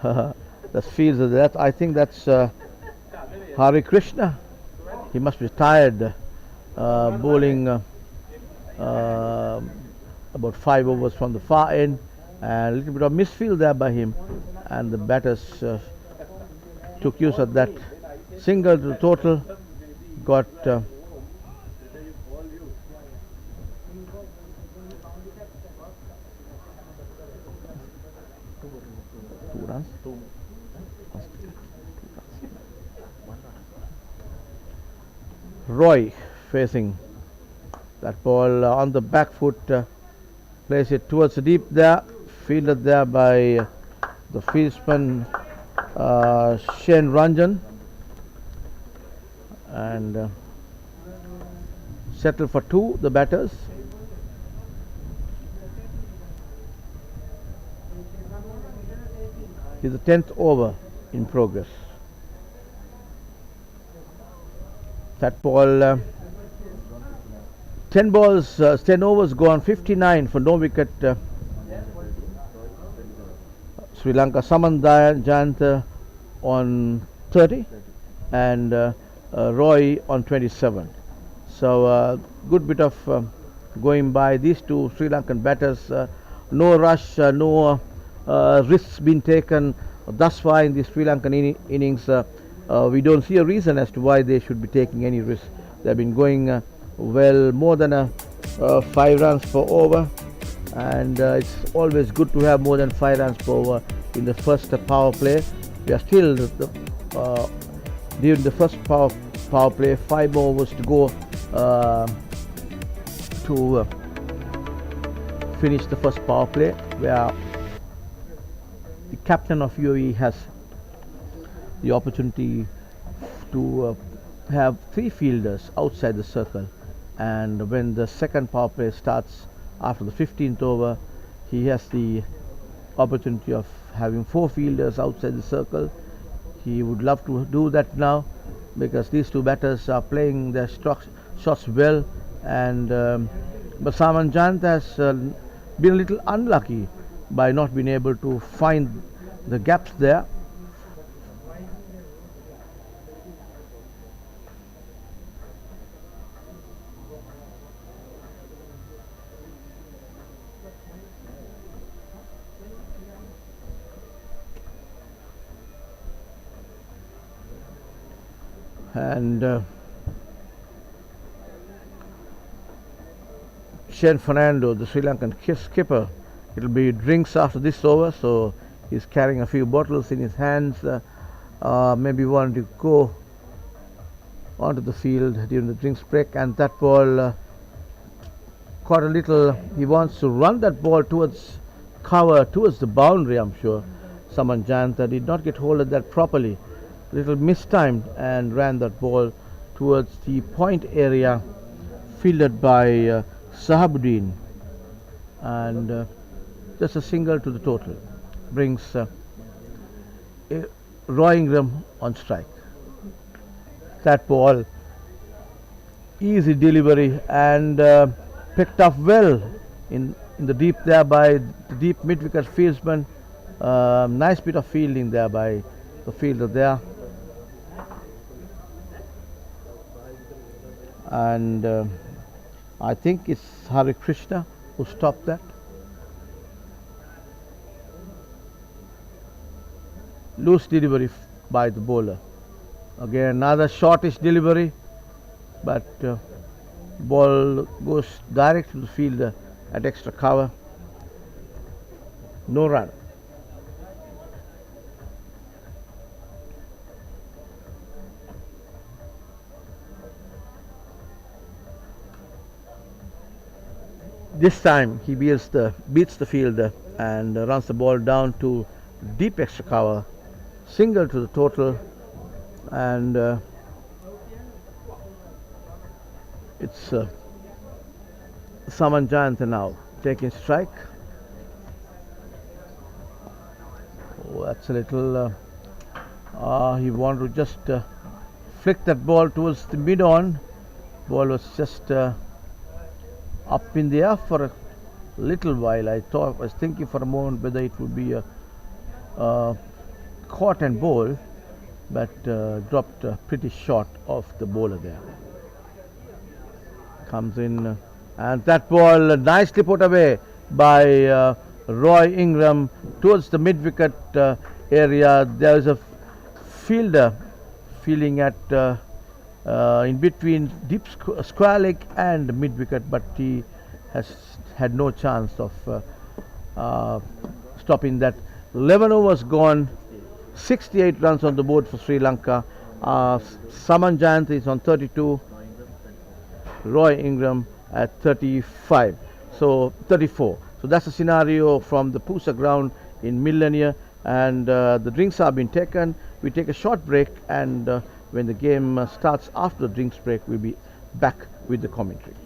the fields of that. I think that's Hari Krishna. He must be tired bowling about 5 overs from the far end, and a little bit of misfield there by him, and the batters took use of that. Single to the total, got Roy facing that ball on the back foot, plays it towards the deep there, fielded there by the fieldsman Shane Ranjan, and settle for two, the batters. Is the 10th over in progress. That ball, 10 balls, 10 overs gone, 59 for no wicket. Sri Lanka Saman Jayant on 30 and Roy on 27. So good bit of going by these two Sri Lankan batters. No rush, no risks been taken thus far in the Sri Lankan innings. We don't see a reason as to why they should be taking any risk. They've been going well, more than 5 runs per over, and it's always good to have more than 5 runs per over in the first power play. We are still during the first power play, 5 more overs to go to finish the first power play, where the captain of UAE has the opportunity to have 3 fielders outside the circle, and when the second power play starts after the 15th over, he has the opportunity of having 4 fielders outside the circle. He would love to do that now, because these two batters are playing their shots well, and but Saman Jayant has been a little unlucky by not being able to find the gaps there. And Shane Fernando, the Sri Lankan skipper, it will be drinks after this over, so he's carrying a few bottles in his hands, maybe wanting to go onto the field during the drinks break, and that ball caught a little. He wants to run that ball towards cover, towards the boundary. I'm sure Saman Jayant did not get hold of that properly, little mistimed, and ran that ball towards the point area, fielded by Sahabuddin, and just a single to the total brings Roy Ingram on strike. That ball, easy delivery, and picked up well in the deep there by the deep mid-wicket fieldsman. Nice bit of fielding there by the fielder there, and I think it's Hari Krishna who stopped that. Loose delivery by the bowler. Again another shortish delivery, but ball goes direct to the fielder at extra cover. No run. This time he beats the fielder and runs the ball down to deep extra cover, single to the total, and it's Saman Jayant now taking strike. Oh, that's a little. He wanted to just flick that ball towards the mid-on. Ball was just up in the air for a little while. I was thinking for a moment whether it would be a caught and bowl, but dropped pretty short of the bowler there. Comes in, and that ball nicely put away by Roy Ingram towards the mid-wicket area. There is a fielder fielding at in between deep square leg and mid-wicket, but he has had no chance of stopping that. 11 overs gone, 68 runs on the board for Sri Lanka. Saman Jayant is on 32, Roy Ingram at 35, so 34. So that's the scenario from the PUSA ground in Millennia, and the drinks have been taken. We take a short break, and when the game starts after the drinks break, we'll be back with the commentary.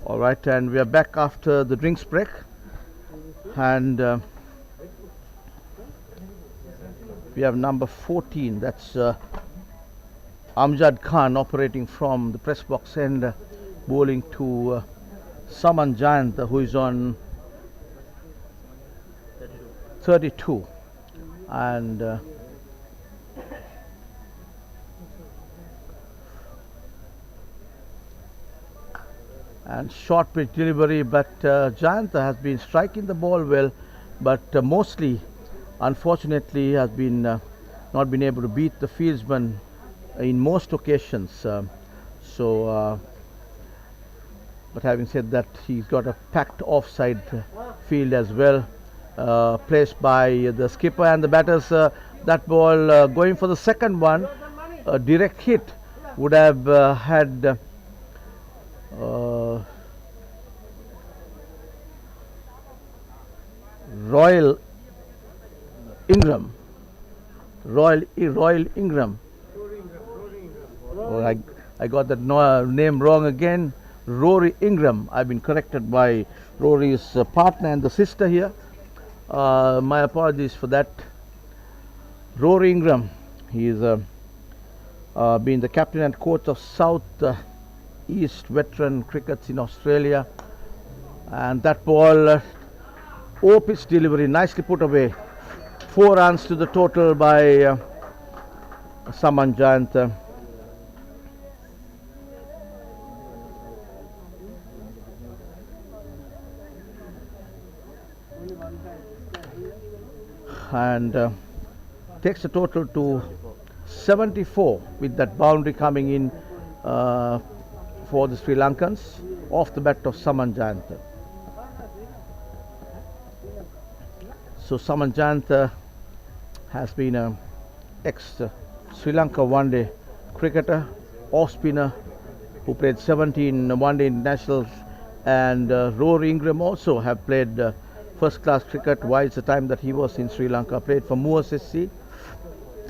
All right, and we are back after the drinks break, and we have number 14. That's Amjad Khan operating from the press box end, bowling to Saman Jayant, who is on 32, and short pitch delivery, but Jayant has been striking the ball well, but mostly, unfortunately, has been not been able to beat the fieldsman in most occasions. But having said that, he's got a packed offside field as well, placed by the skipper and the batters. That ball going for the second one, a direct hit would have had Royal Ingram. Royal Ingram. Oh, I got that name wrong again. Rory Ingram. I've been corrected by Rory's partner and the sister here. My apologies for that. Rory Ingram. He's been the captain and coach of South East veteran crickets in Australia. And that ball, pitch delivery, nicely put away. 4 runs to the total by Saman Jayant. And takes the total to 74 with that boundary coming in for the Sri Lankans off the bat of Saman Jayant. So Saman Jayant has been an ex-Sri Lanka one-day cricketer, off spinner who played 17 one-day internationals, and Rory Ingram also have played first-class cricket whilst the time that he was in Sri Lanka, played for Moores SC,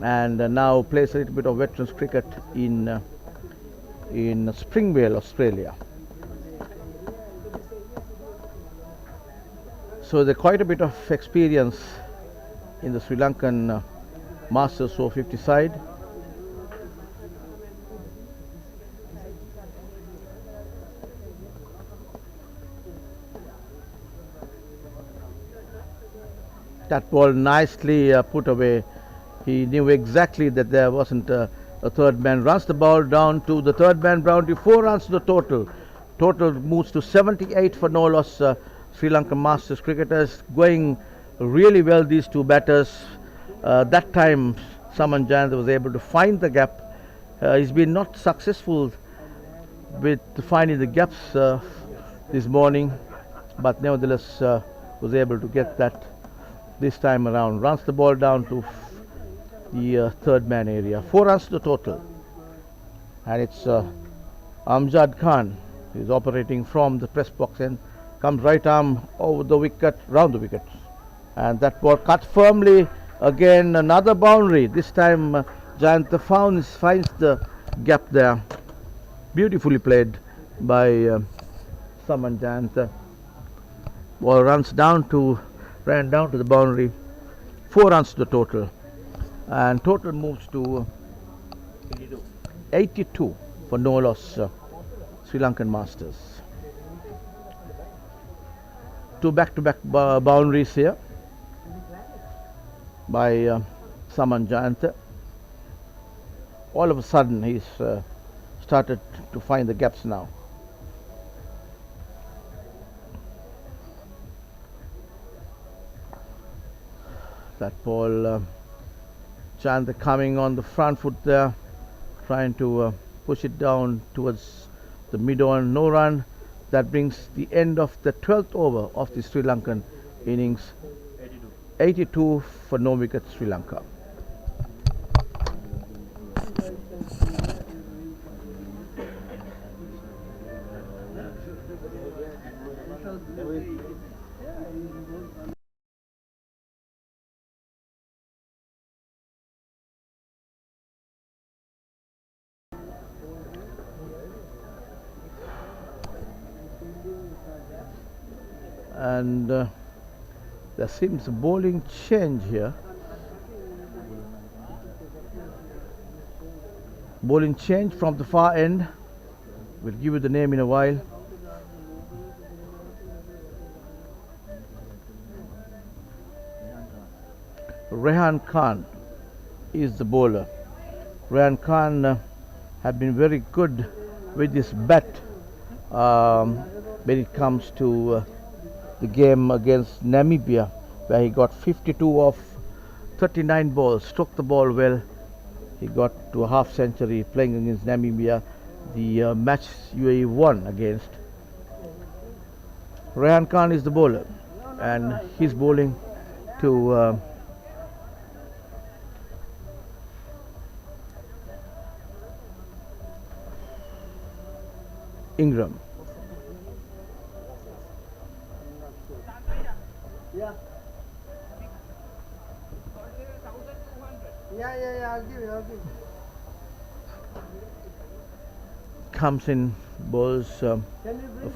and now plays a little bit of veterans cricket in Springvale, Australia. So there's quite a bit of experience in the Sri Lankan Masters Over-50 side. That ball nicely put away. He knew exactly that there wasn't a third man. Runs the ball down to the third man boundary. 4 runs to the total. Total moves to 78 for no loss. Sri Lankan Masters cricketers going really well, these two batters. That time Saman Jayant was able to find the gap. He's been not successful with finding the gaps this morning, but nevertheless was able to get that this time around. Runs the ball down to the third man area. 4 runs to the total, and it's Amjad Khan who's operating from the press box and comes right arm over the wicket, round the wicket, and that ball cut firmly. Again another boundary. This time Jayant finds the gap there. Beautifully played by Saman Jayant. Ball ran down to the boundary. 4 runs to the total, and total moves to 82 for no loss. Sri Lankan Masters. 2 back-to-back boundaries here by Saman Jayant. All of a sudden he's started to find the gaps now. That ball, Jayant coming on the front foot there, trying to push it down towards the mid-on. No run. That brings the end of the 12th over of the Sri Lankan innings. 82 for no wicket, Sri Lanka. and there seems a bowling change here. Bowling change from the far end. We'll give you the name in a while. Rehan Khan is the bowler. Rehan Khan have been very good with this bat when it comes to the game against Namibia, where he got 52 of 39 balls, struck the ball well. He got to a half century playing against Namibia, the match UAE won against. Rehan Khan is the bowler, and he's bowling to Ingram. Yeah, I'll give you. Comes in, bowls a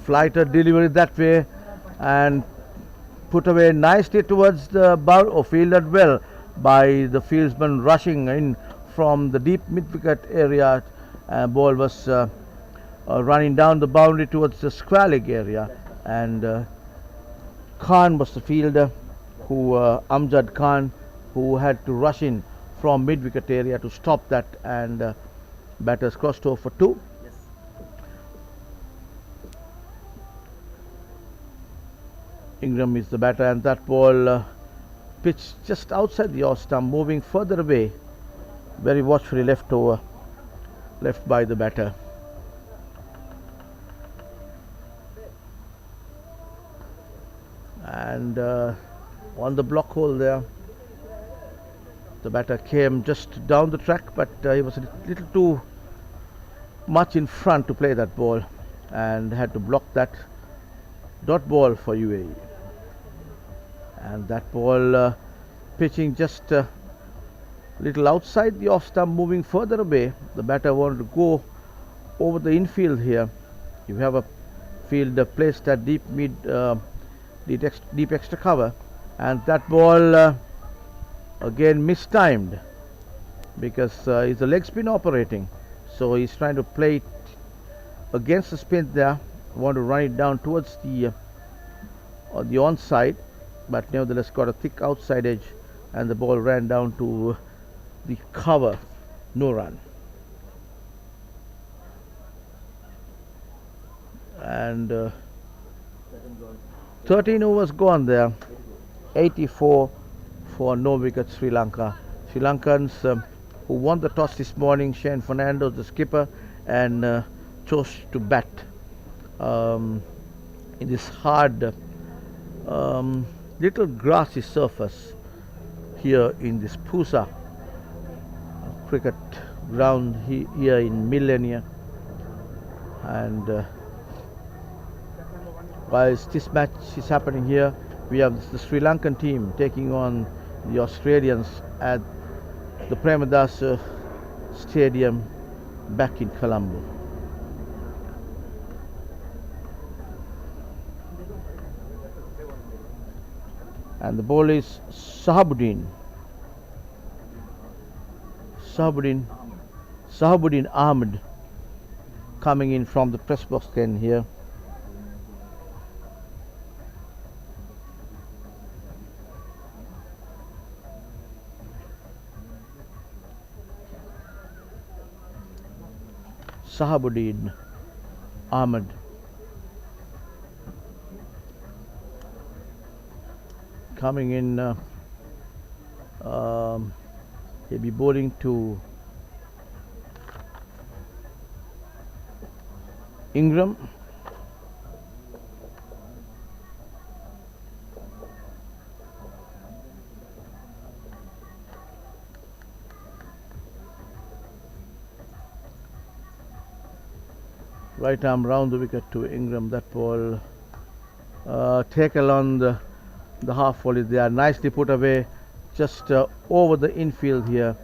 flighter delivery that way and put away nicely towards the bow, or fielded well by the fieldsman rushing in from the deep mid-wicket area. Ball was running down the boundary towards the square leg area, and Khan was the fielder, who Amjad Khan, who had to rush in from mid-wicket area to stop that, and batters crossed over for 2. Yes. Ingram is the batter, and that ball pitched just outside the off stump, moving further away, very watchfully left by the batter. And on the block hole there, the batter came just down the track, but he was a little too much in front to play that ball, and had to block that. Dot ball for UAE, and that ball pitching just a little outside the off stump, moving further away. The batter wanted to go over the infield here. You have a field placed at deep extra cover, and that ball again mistimed, because it's a leg spin operating, so he's trying to play it against the spin there. Want to run it down towards the onside, but nevertheless got a thick outside edge, and the ball ran down to the cover. No run. And 13 overs gone there. 84 for no wicket Sri Lanka. Sri Lankans who won the toss this morning, Shane Fernandez, the skipper, and chose to bat in this hard little grassy surface here in this PUSA cricket ground here in Millenia. And whilst this match is happening here, we have the Sri Lankan team taking on the Australians at the Premadasa Stadium back in Colombo. And the ball is Sahabuddin Ahmed coming in from the press box end here. Sahabuddin Ahmed. Coming in, he'll be bowling to Ingram. Right arm round the wicket to Ingram. That ball taken on the half volley. They are nicely put away, just over the infield here.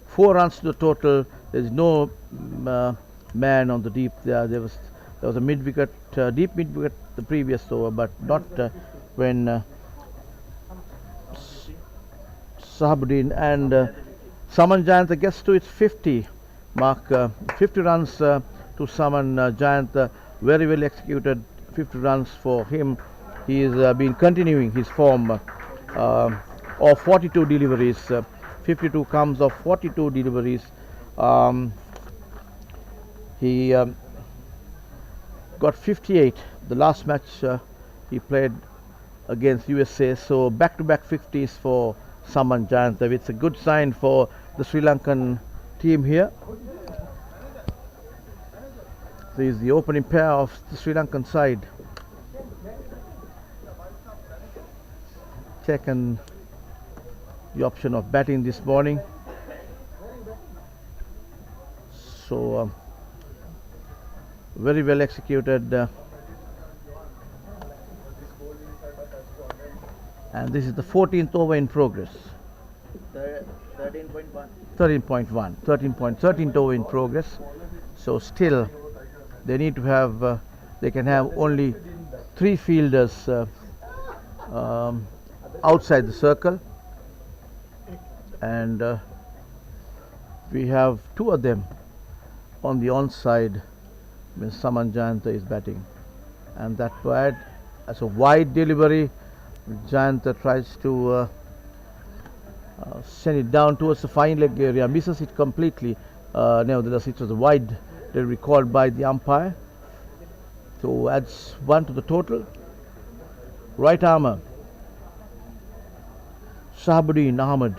4 runs to the total. There is no man on the deep there. There was a mid wicket, deep mid wicket the previous over, but not when Sahabuddin and Saman Jayant gets to its 50 mark. 50 runs to Saman Jayant, very well executed 50 runs for him. He has been continuing his form of 42 deliveries. 52 comes of 42 deliveries. He got 58 the last match he played against USA. So back-to-back 50s for Saman Jayant. It's a good sign for the Sri Lankan team here. This is the opening pair of the Sri Lankan side. Taken the option of batting this morning. So very well executed. And this is the 14th over in progress. 13.1. 13th over in progress. So still they need to have, they can have only 3 fielders outside the circle, and we have 2 of them on the onside when Saman Jayant is batting, and that wide as a wide delivery. Jayant tries to send it down towards the fine leg area, misses it completely. Nevertheless, it was a wide delivery called by the umpire, so adds 1 to the total. Right armer Shahabuddin Ahmed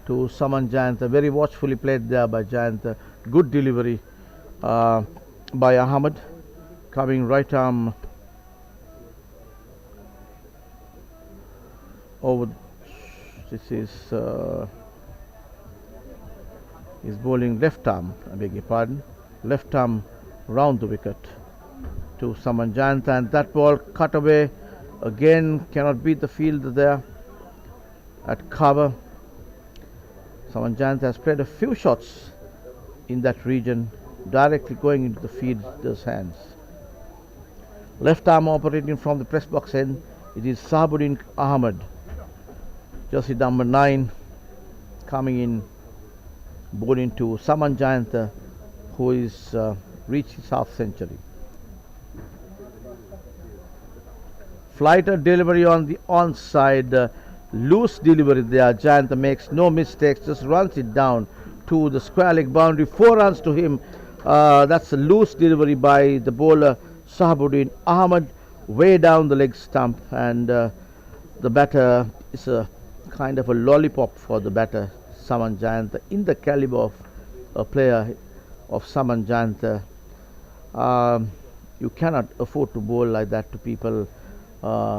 to Saman Jayant, very watchfully played there by Jayant. Good delivery by Ahmed, coming right arm over. This is he's bowling left arm, I beg your pardon, left arm round the wicket to Saman Jayant, and that ball cut away again, cannot beat the fielder there at cover. Saman Jayant has played a few shots in that region, directly going into the fielder's hands. Left arm operating from the press box end, it is Sahabuddin Ahmed, jersey number 9, coming in, bowling to Saman Jayant, who is reached his half century. Flighter delivery on the onside, loose delivery there. Jayant makes no mistakes, just runs it down to the square leg boundary. 4 runs to him. That's a loose delivery by the bowler Sahabuddin Ahmed, way down the leg stump, and the batter is a kind of a lollipop for the batter Saman Jayant. In the caliber of a player of Saman Jayant, you cannot afford to bowl like that to people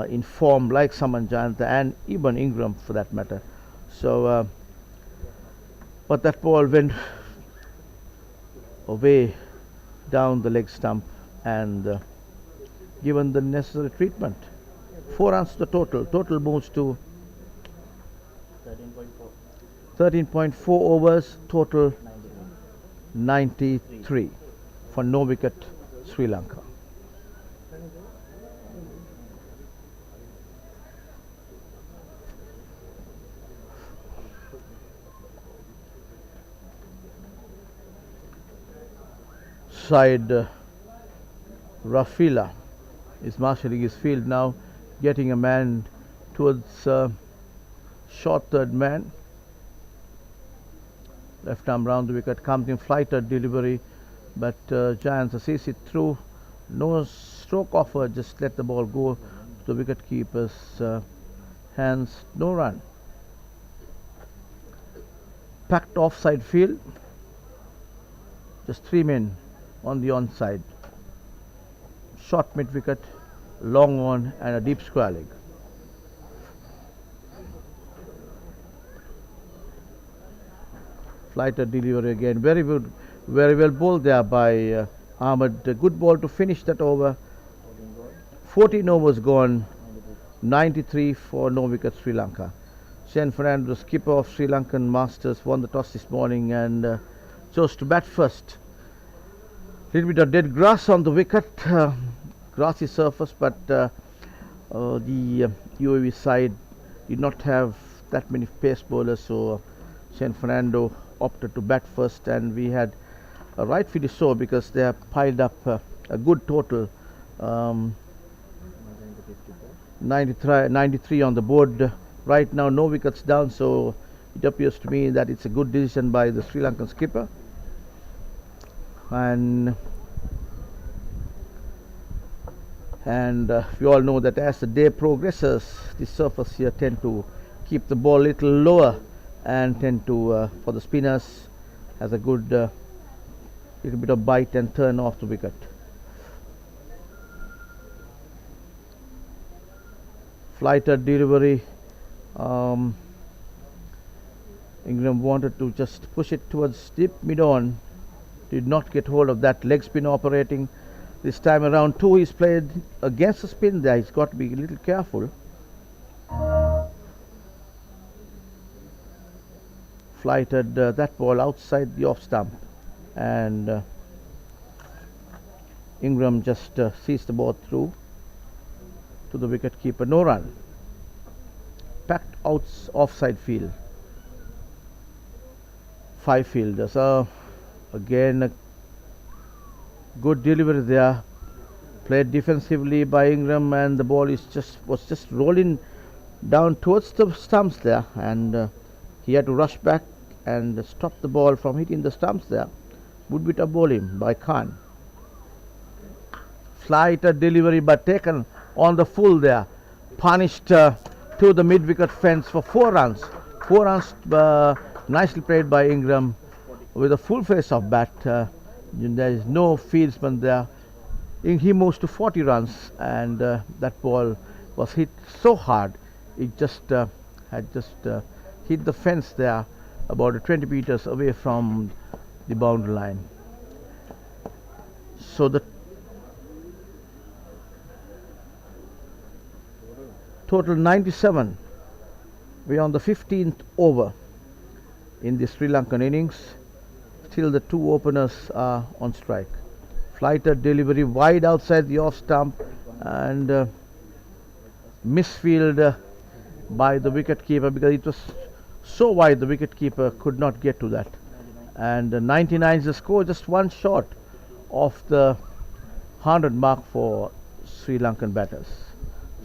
in form like Saman Jayant and even Ingram for that matter. So but that ball went away down the leg stump and given the necessary treatment. 4 runs to the total moves to 13.4 overs, total 93 for no wicket Sri Lanka. Side Rafila is marshalling his field now, getting a man towards short third man. Left arm round the wicket, comes in flighter delivery, but Jayant sees it through. No stroke offer, just let the ball go to the wicket keeper's hands. No run. Packed offside field, just 3 men on the onside. Short mid wicket, long on, and a deep square leg. Flighter delivery again, very good, very well bowled there by Ahmed. A good ball to finish that over. 14 overs gone, 93 for no wicket Sri Lanka. Shane Fernando, the skipper of Sri Lankan Masters, won the toss this morning and chose to bat first. Little bit of dead grass on the wicket, grassy surface, but The UAE side did not have that many pace bowlers, so San Fernando opted to bat first, and we had rightfully so because they have piled up a good total. Um, 93 on the board. Right now, no wickets down, so it appears to me that it's a good decision by the Sri Lankan skipper. And we all know that as the day progresses, the surface here tend to keep the ball a little lower and tend to, for the spinners, has a good little bit of bite and turn off the wicket. Flighted delivery. Ingram wanted to just push it towards deep mid-on. Did not get hold of that leg spin operating. This time around too, he's played against the spin there. He's got to be a little careful. Flighted that ball outside the off stump, and Ingram just sees the ball through to the wicket keeper. No run. Packed out offside field. 5 fielders. Again, a good delivery there. Played defensively by Ingram, and the ball was just rolling down towards the stumps there, and he had to rush back and stop the ball from hitting the stumps there. Good bit of bowling by Khan. Flighted delivery, but taken on the full there. Punished to the mid-wicket fence for 4 runs. 4 runs nicely played by Ingram with a full face of bat. There is no fieldsman there. He moves to 40 runs, and that ball was hit so hard it just had hit the fence there about 20 meters away from the boundary line. So the total 97. We are on the 15th over in the Sri Lankan innings. Still the 2 openers are on strike. Flighted delivery wide outside the off stump, and misfield by the wicket keeper because it was so wide the wicket keeper could not get to that. And 99 is the score, just 1 short of the 100 mark for Sri Lankan batters.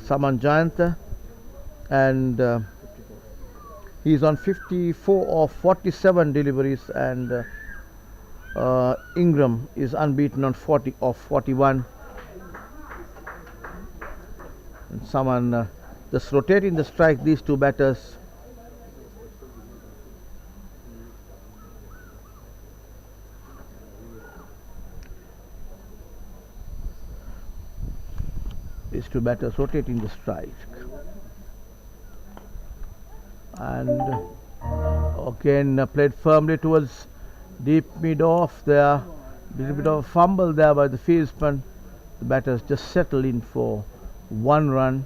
Saman Jayanta, and he's on 54 of 47 deliveries, and Ingram is unbeaten on 40 of 41. And Saman just rotating the strike, these 2 batters. These 2 batters rotating the strike. And again played firmly towards deep mid-off there. Little bit of a fumble there by the fieldsman. The batters just settle in for 1 run.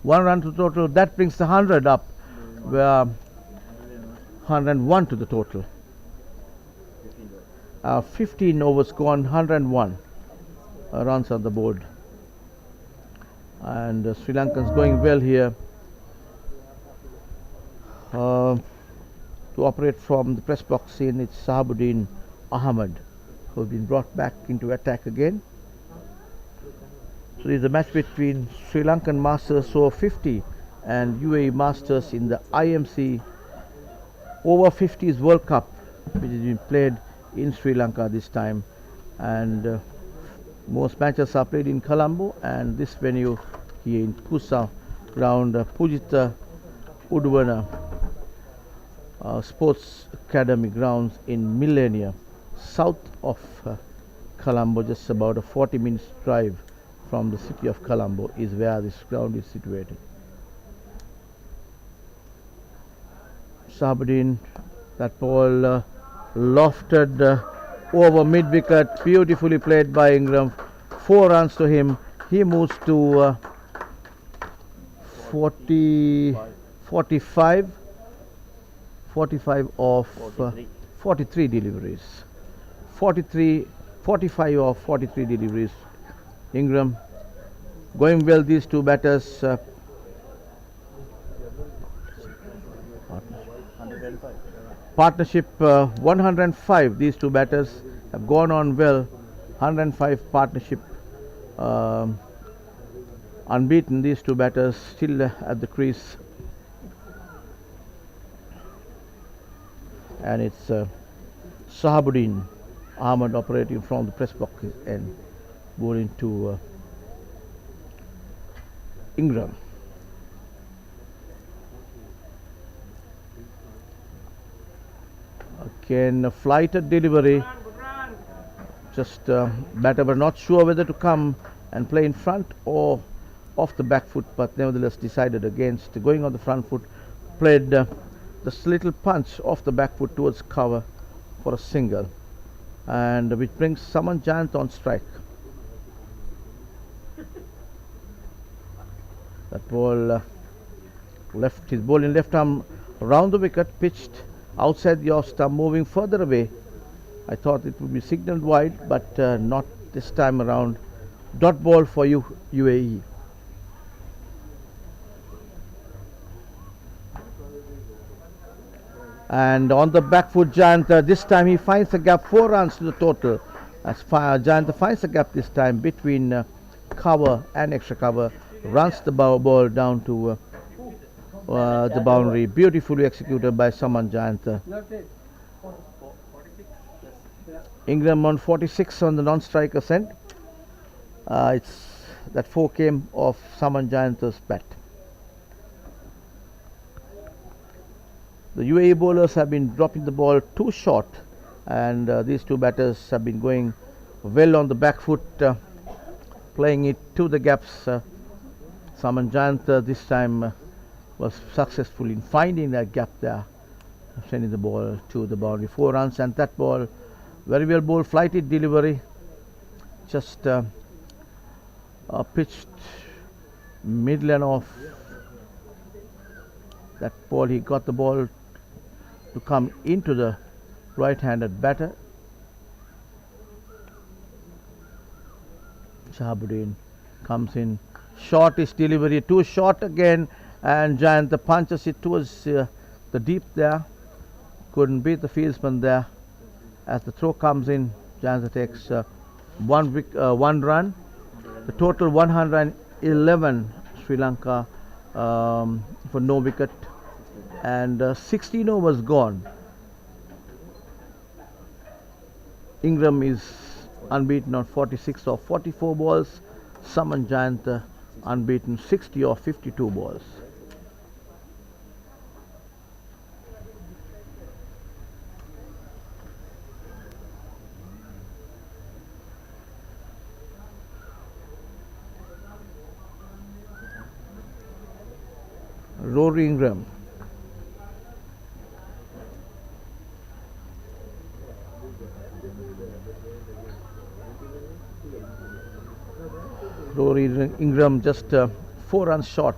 1 run to total. That brings the 100 up. Where 101 to the total. 15 overs gone, 101 runs on the board. And Sri Lankans going well here. To operate from the press box scene, it's Sahabuddin Ahmed, who has been brought back into attack again. So this is a match between Sri Lankan Masters Over-50 and UAE Masters in the IMC Over-50s World Cup, which has been played in Sri Lanka this time. And most matches are played in Colombo, and this venue here in PUSA Grounds, Pujita Udvana Sports Academy grounds in Millennia, south of Colombo, just about a 40 minutes drive from the city of Colombo is where this ground is situated. Sahabuddin, that ball lofted over mid-wicket, beautifully played by Ingram. 4 runs to him. He moves to 45 of 43 deliveries. 45 of 43 deliveries. Ingram Going well, these two batters. Partnership 105. These two batters have gone on well. 105 partnership. Unbeaten, these two batters still at the crease. And it's Sahabuddin Ahmed operating from the press box and bowling to Ingram. Again, a flighted delivery. Just batter were not sure whether to come and play in front or off the back foot, but nevertheless decided against going on the front foot. Played this little punch off the back foot towards cover for a single, and which brings Saman Jayant on strike. That ball left his ball in left arm round the wicket, pitched outside the off stump, moving further away. I thought it would be signalled wide, but not this time around. Dot ball for UAE. And on the back foot, Jayant, this time he finds a gap, 4 runs to the total. As Jayant finds a gap this time between cover and extra cover, runs the ball down to the boundary. Beautifully executed by Saman Jayant. Ingram on 46 on the non-striker end. It's that 4 came off Saman Jayant's bat. The UAE bowlers have been dropping the ball too short, and these two batters have been going well on the back foot, playing it to the gaps. Saman Jayant this time was successful in finding that gap there, sending the ball to the boundary. 4 runs, and that ball very well bowled, flighted delivery, just pitched middle and off. That ball, he got the ball to come into the right-handed batter. Shahabuddin comes in, shortish delivery, too short again, and Jayant punches it towards the deep there. Couldn't beat the fieldsman there. As the throw comes in, Jayant takes one run. The total 111 Sri Lanka for no wicket, and 16 overs gone. Ingram is unbeaten on 46 of 44 balls. Saman Jayant unbeaten 60 of 52 balls. Rory Ingram. Rory Ingram just 4 runs short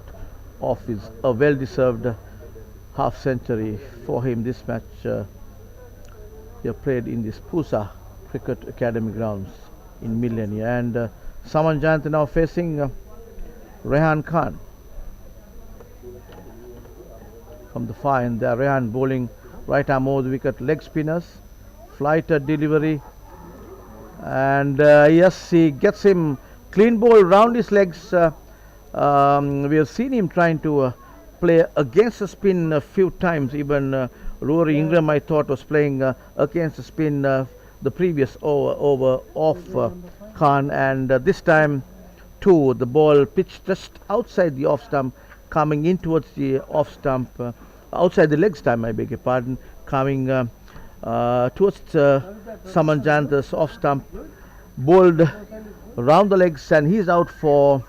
of his well-deserved half century for him. This match he played in this PUSA Cricket Academy grounds in Millennia, and Saman Jayant now facing Rehan Khan from the far end there. Rehan bowling right arm over the wicket, leg spinners, flighted delivery, and yes, he gets him clean ball round his legs. We have seen him trying to play against the spin a few times. Even Rory Ingram, I thought, was playing against the spin the previous over off Khan, and this time too the ball pitched just outside the off stump, coming in towards the off stump, outside the leg stump, I beg your pardon, coming towards Saman Jayant's off stump, bowled around the legs, and he's out for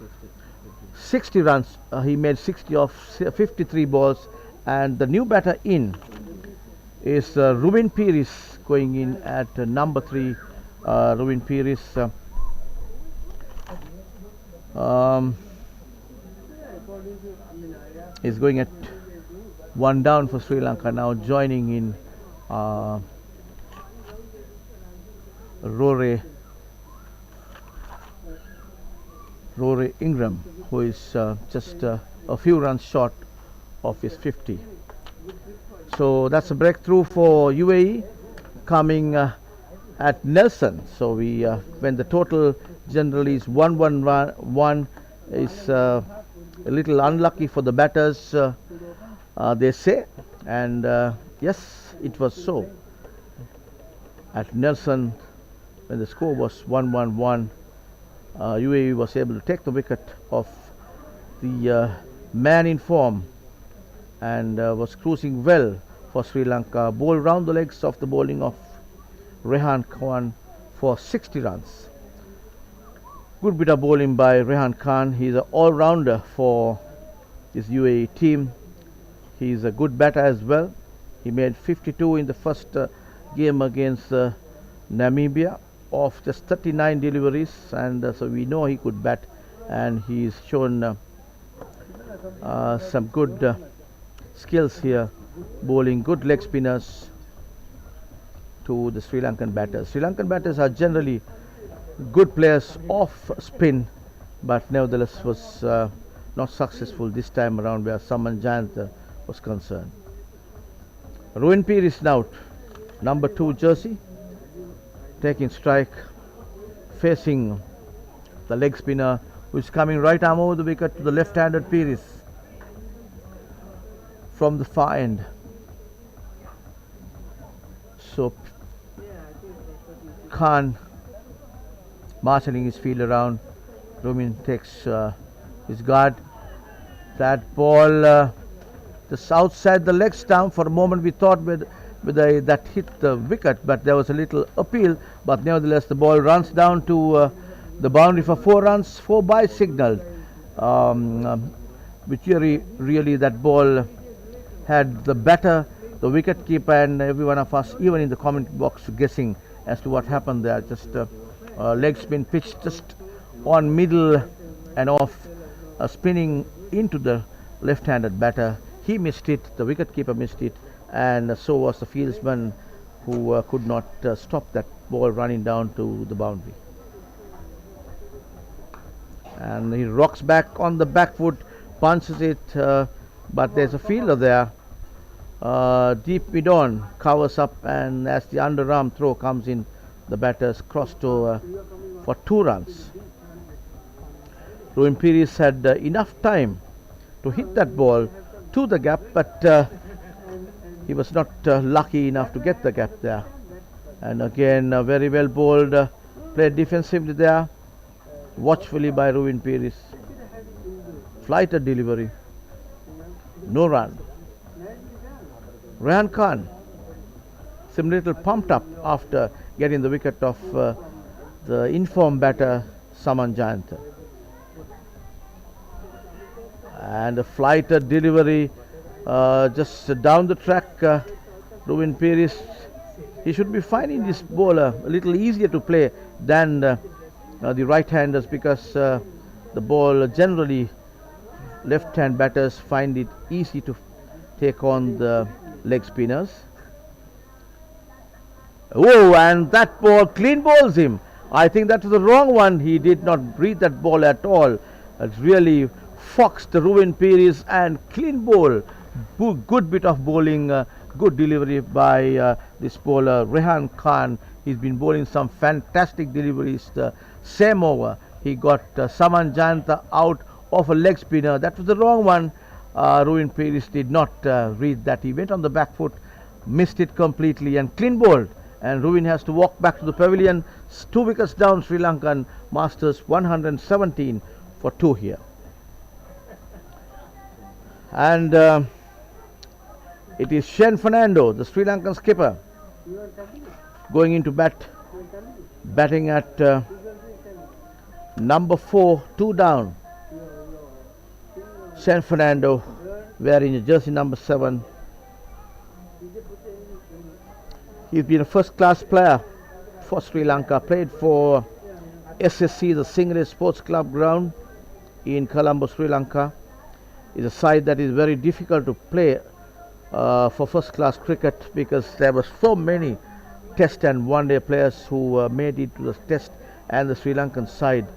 60 runs. He made 60 of 53 balls, and the new batter in is Rubin Piris going in at number 3. Rubin Piris is going at 1 down for Sri Lanka now, joining in Rory Ingram, who is just a few runs short of his 50. So that's a breakthrough for UAE coming at Nelson. So we when the total generally is 1-1-1 is a little unlucky for the batters, they say, and yes, it was so. At Nelson, when the score was 1-1-1, UAE was able to take the wicket of the man in form and was cruising well for Sri Lanka. Bowled round the legs of the bowling of Rehan Khan for 60 runs. Good bit of bowling by Rehan Khan. He's an all-rounder for this UAE team. He's a good batter as well. He made 52 in the first game against Namibia of just 39 deliveries, and so we know he could bat, and he's shown some good skills here, bowling good leg spinners to the Sri Lankan batters. Sri Lankan batters are generally good players off spin, but nevertheless was not successful this time around where Saman Jayant was concerned. Ruin Peer is now number 2 jersey, taking strike, facing the leg spinner who is coming right arm over the wicket to the left-handed Peeris from the far end. So Khan marshalling his field around. Rumin takes his guard. That ball just outside the leg stump. For a moment we thought whether that hit the wicket, but there was a little appeal, but nevertheless the ball runs down to the boundary for 4 runs, 4 by signaled, which really that ball had the batter, the wicket keeper, and every one of us, even in the comment box, guessing as to what happened there. Just leg spin pitch just on middle and off, spinning into the left-handed batter. He missed it, the wicket keeper missed it, and so was the fieldsman who could not stop that ball running down to the boundary. And he rocks back on the back foot, punches it, but there's a fielder there. Deep mid-on, covers up, and as the underarm throw comes in, the batter's crossed over for 2 runs. Ruin Peeris had enough time to hit that ball to the gap, but he was not lucky enough to get the gap there. And again, very well bowled, played defensively there, watchfully by Ruin Peeris. Flighted delivery, no run. Rehan Khan seemed a little pumped up after getting the wicket of the informed batter Saman Jayant. And a flighted delivery just down the track. Ruin Peeris, he should be finding this bowler a little easier to play than the right-handers, because the ball generally left-hand batters find it easy to take on the leg spinners. Oh, and that ball clean bowls him. I think that was the wrong one. He did not read that ball at all. It really foxed the Ruin Peeris and clean bowl. Good bit of bowling, good delivery by this bowler Rehan Khan. He's been bowling some fantastic deliveries. The same over, he got Saman Jayant out of a leg spinner. That was the wrong one. Ruin Peeris did not read that. He went on the back foot, missed it completely, and clean bowled. And Ruin has to walk back to the pavilion. 2 wickets down, Sri Lankan Masters 117 for 2 here. And it is Shane Fernando, the Sri Lankan skipper, going into batting at number 4, 2 down. Shane Fernando wearing jersey number 7. He's been a first-class player for Sri Lanka. Played for SSC, the Singray Sports Club ground in Colombo, Sri Lanka. It's a side that is very difficult to play for first-class cricket, because there were so many Test and One-Day players who made it to the Test and the Sri Lankan side.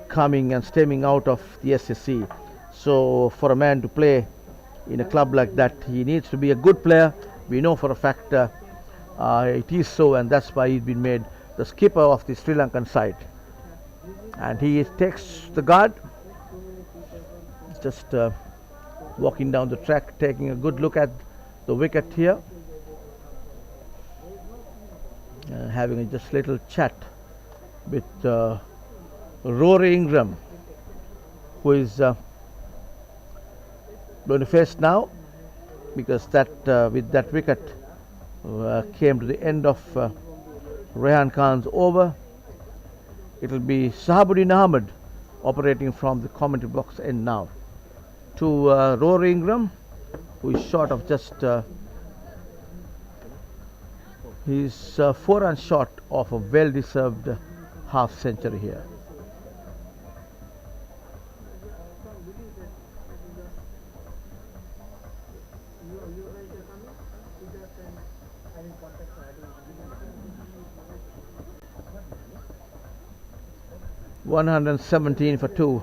coming and stemming out of the SSC. So for a man to play in a club like that, he needs to be a good player. We know for a fact it is so, and that's why he's been made the skipper of the Sri Lankan side. And he takes the guard, just walking down the track, taking a good look at the wicket here, having a just little chat with Rory Ingram, who is going to face now, because that with that wicket came to the end of Rehan Khan's over. It will be Sahabuddin Ahmed operating from the commentary box end now to Rory Ingram, who is short of just he's 4 runs short of a well-deserved half century here. $117 for 2.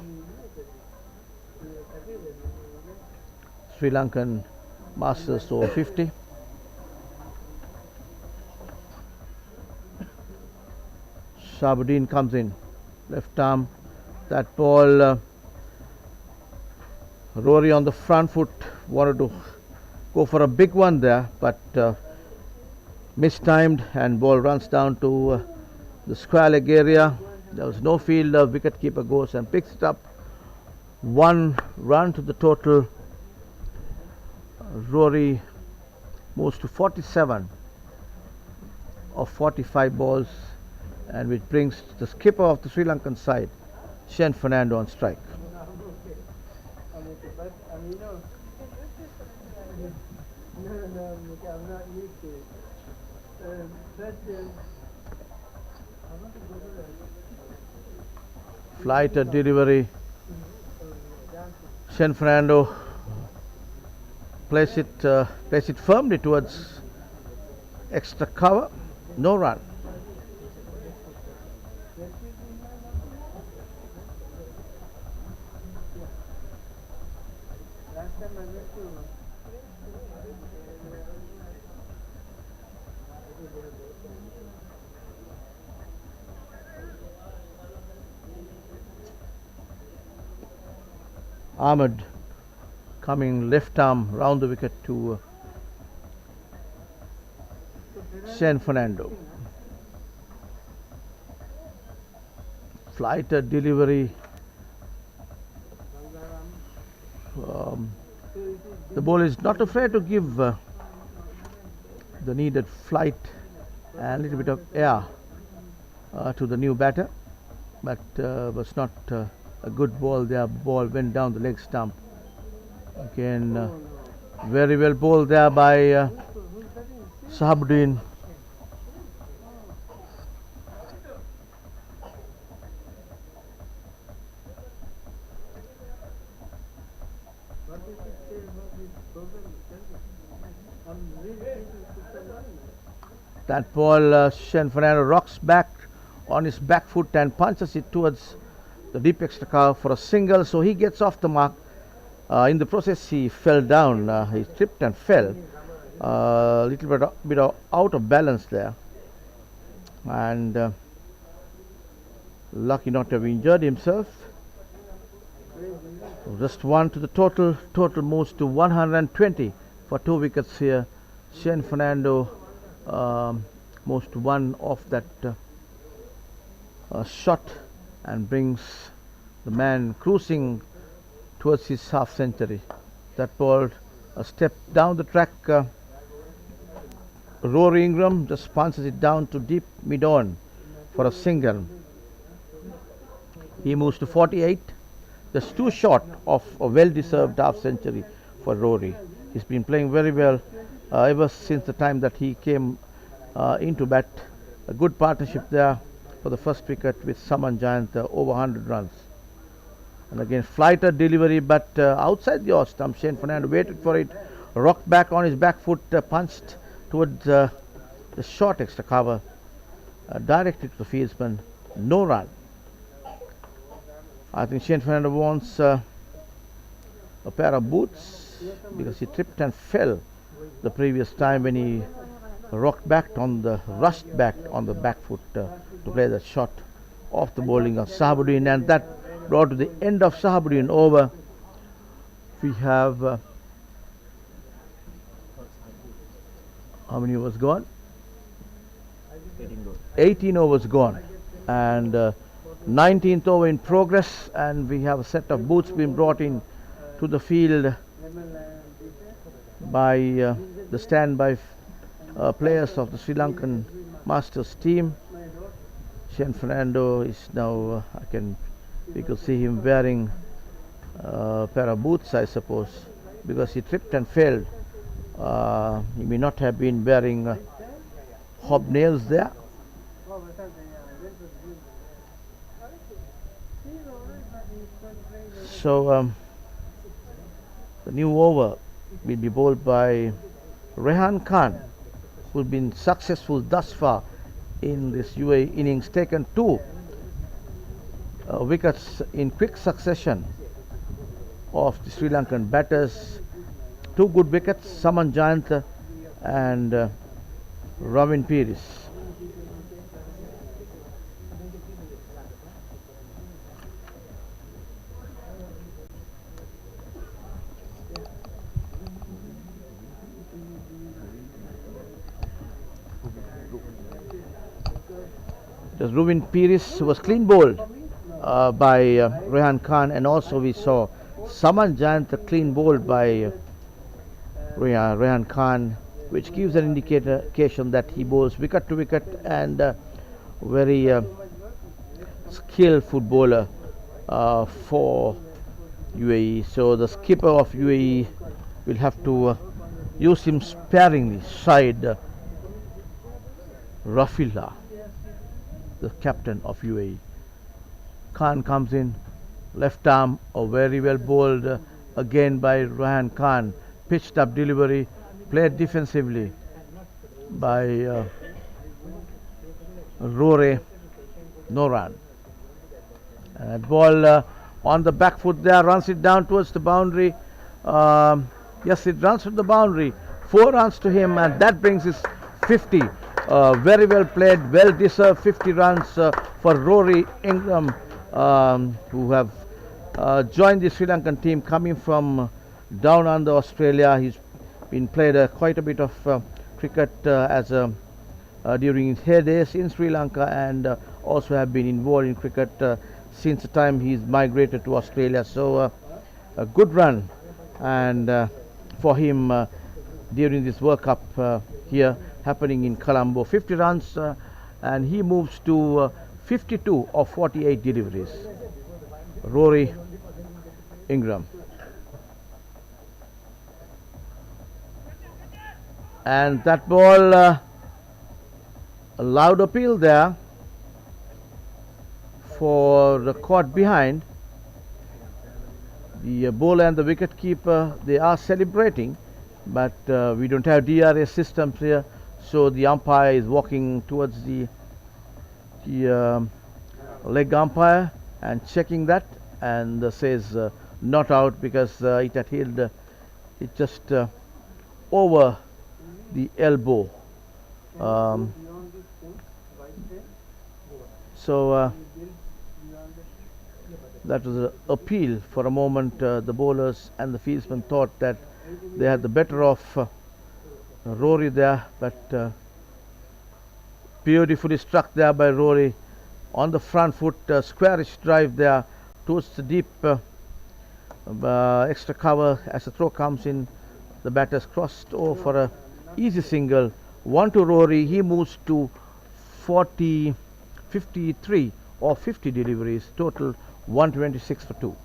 Sri Lankan Masters over 50. Sahabuddin comes in, left arm. That ball, Rory on the front foot wanted to go for a big one there, but mistimed, and ball runs down to the square leg area. There was no fielder. Wicket keeper goes and picks it up. 1 run to the total. Rory moves to 47 of 45 balls, and which brings the skipper of the Sri Lankan side, Shane Fernando, on strike. Flighter delivery. Shane Fernando place it firmly towards extra cover. No run. Ahmed coming left arm round the wicket to Shane Fernando. Flighter delivery. The ball is not afraid to give the needed flight and a little bit of air to the new batter, but was not a good ball there. Ball went down the leg stump. Again, very well bowled there by Sahabuddin. That ball, Shane Fernando rocks back on his back foot and punches it towards the deep extra cover for a single, so he gets off the mark. In the process, he fell down. He tripped and fell. A little bit of out of balance there, and lucky not to have injured himself. Just 1 to the total. Total moves to 120 for 2 wickets here. Shane Fernando moves to 1 off that shot and brings the man cruising towards his half century. That ball a step down the track. Rory Ingram just punches it down to deep mid on for a single. He moves to 48. Just 2 short of a well-deserved half century for Rory. He's been playing very well ever since the time that he came into bat. A good partnership there for the first wicket with Saman Giant, over 100 runs. And again, flighter delivery, but outside the off stump. Shane Fernando waited for it, rocked back on his back foot, punched towards the short extra cover, directed to the fieldsman. No run. I think Shane Fernando wants a pair of boots because he tripped and fell the previous time when he rushed back on the back foot to play that shot off the bowling of Sahabuddin, and that brought to the end of Sahabuddin over. We have how many overs gone? 18 overs gone, and 19th over in progress, and we have a set of boots being brought in to the field by the standby players of the Sri Lankan Masters team. Shane Fernando is now, we could see him wearing a pair of boots, I suppose, because he tripped and failed. He may not have been wearing hobnails there. So the new over will be bowled by Rehan Khan, who's been successful thus far in this UAE innings, taken 2 wickets in quick succession of the Sri Lankan batters. 2 good wickets, Saman Jayantha and Ravin Piris. Ravin Piris was clean bowled by Rehan Khan, and also we saw Saman Jayantha clean bowled by Rehan Khan, which gives an indication that he bowls wicket to wicket and very skillful bowler for UAE. So the skipper of UAE will have to use him sparingly. Side Rafilla, the captain of UAE. Khan comes in, left arm, very well bowled again by Rehan Khan. Pitched up delivery, played defensively by Rore Noran. Ball on the back foot there, runs it down towards the boundary. Yes, it runs to the boundary. 4 runs to him, and that brings his 50. Very well played, well deserved 50 runs for Rory Ingram, who have joined the Sri Lankan team coming from down under Australia. He's been played quite a bit of cricket during his heydays in Sri Lanka, and also have been involved in cricket since the time he's migrated to Australia. So a good run and for him during this World Cup here happening in Colombo. 50 runs and he moves to 52 of 48 deliveries. Rory Ingram. And that ball, a loud appeal there for the caught behind. The bowler and the wicket keeper, they are celebrating, but we don't have DRS systems here, so the umpire is walking towards the leg umpire and checking that, and says not out because it had hit it just over the elbow. So that was an appeal. For a moment the bowlers and the fieldsmen thought that they had the better of Rory there, but beautifully struck there by Rory on the front foot, squarish drive there towards the deep extra cover. As the throw comes in, the batters crossed over for a easy single. 1 to Rory. He moves to 53 or 50 deliveries, total 126 for 2.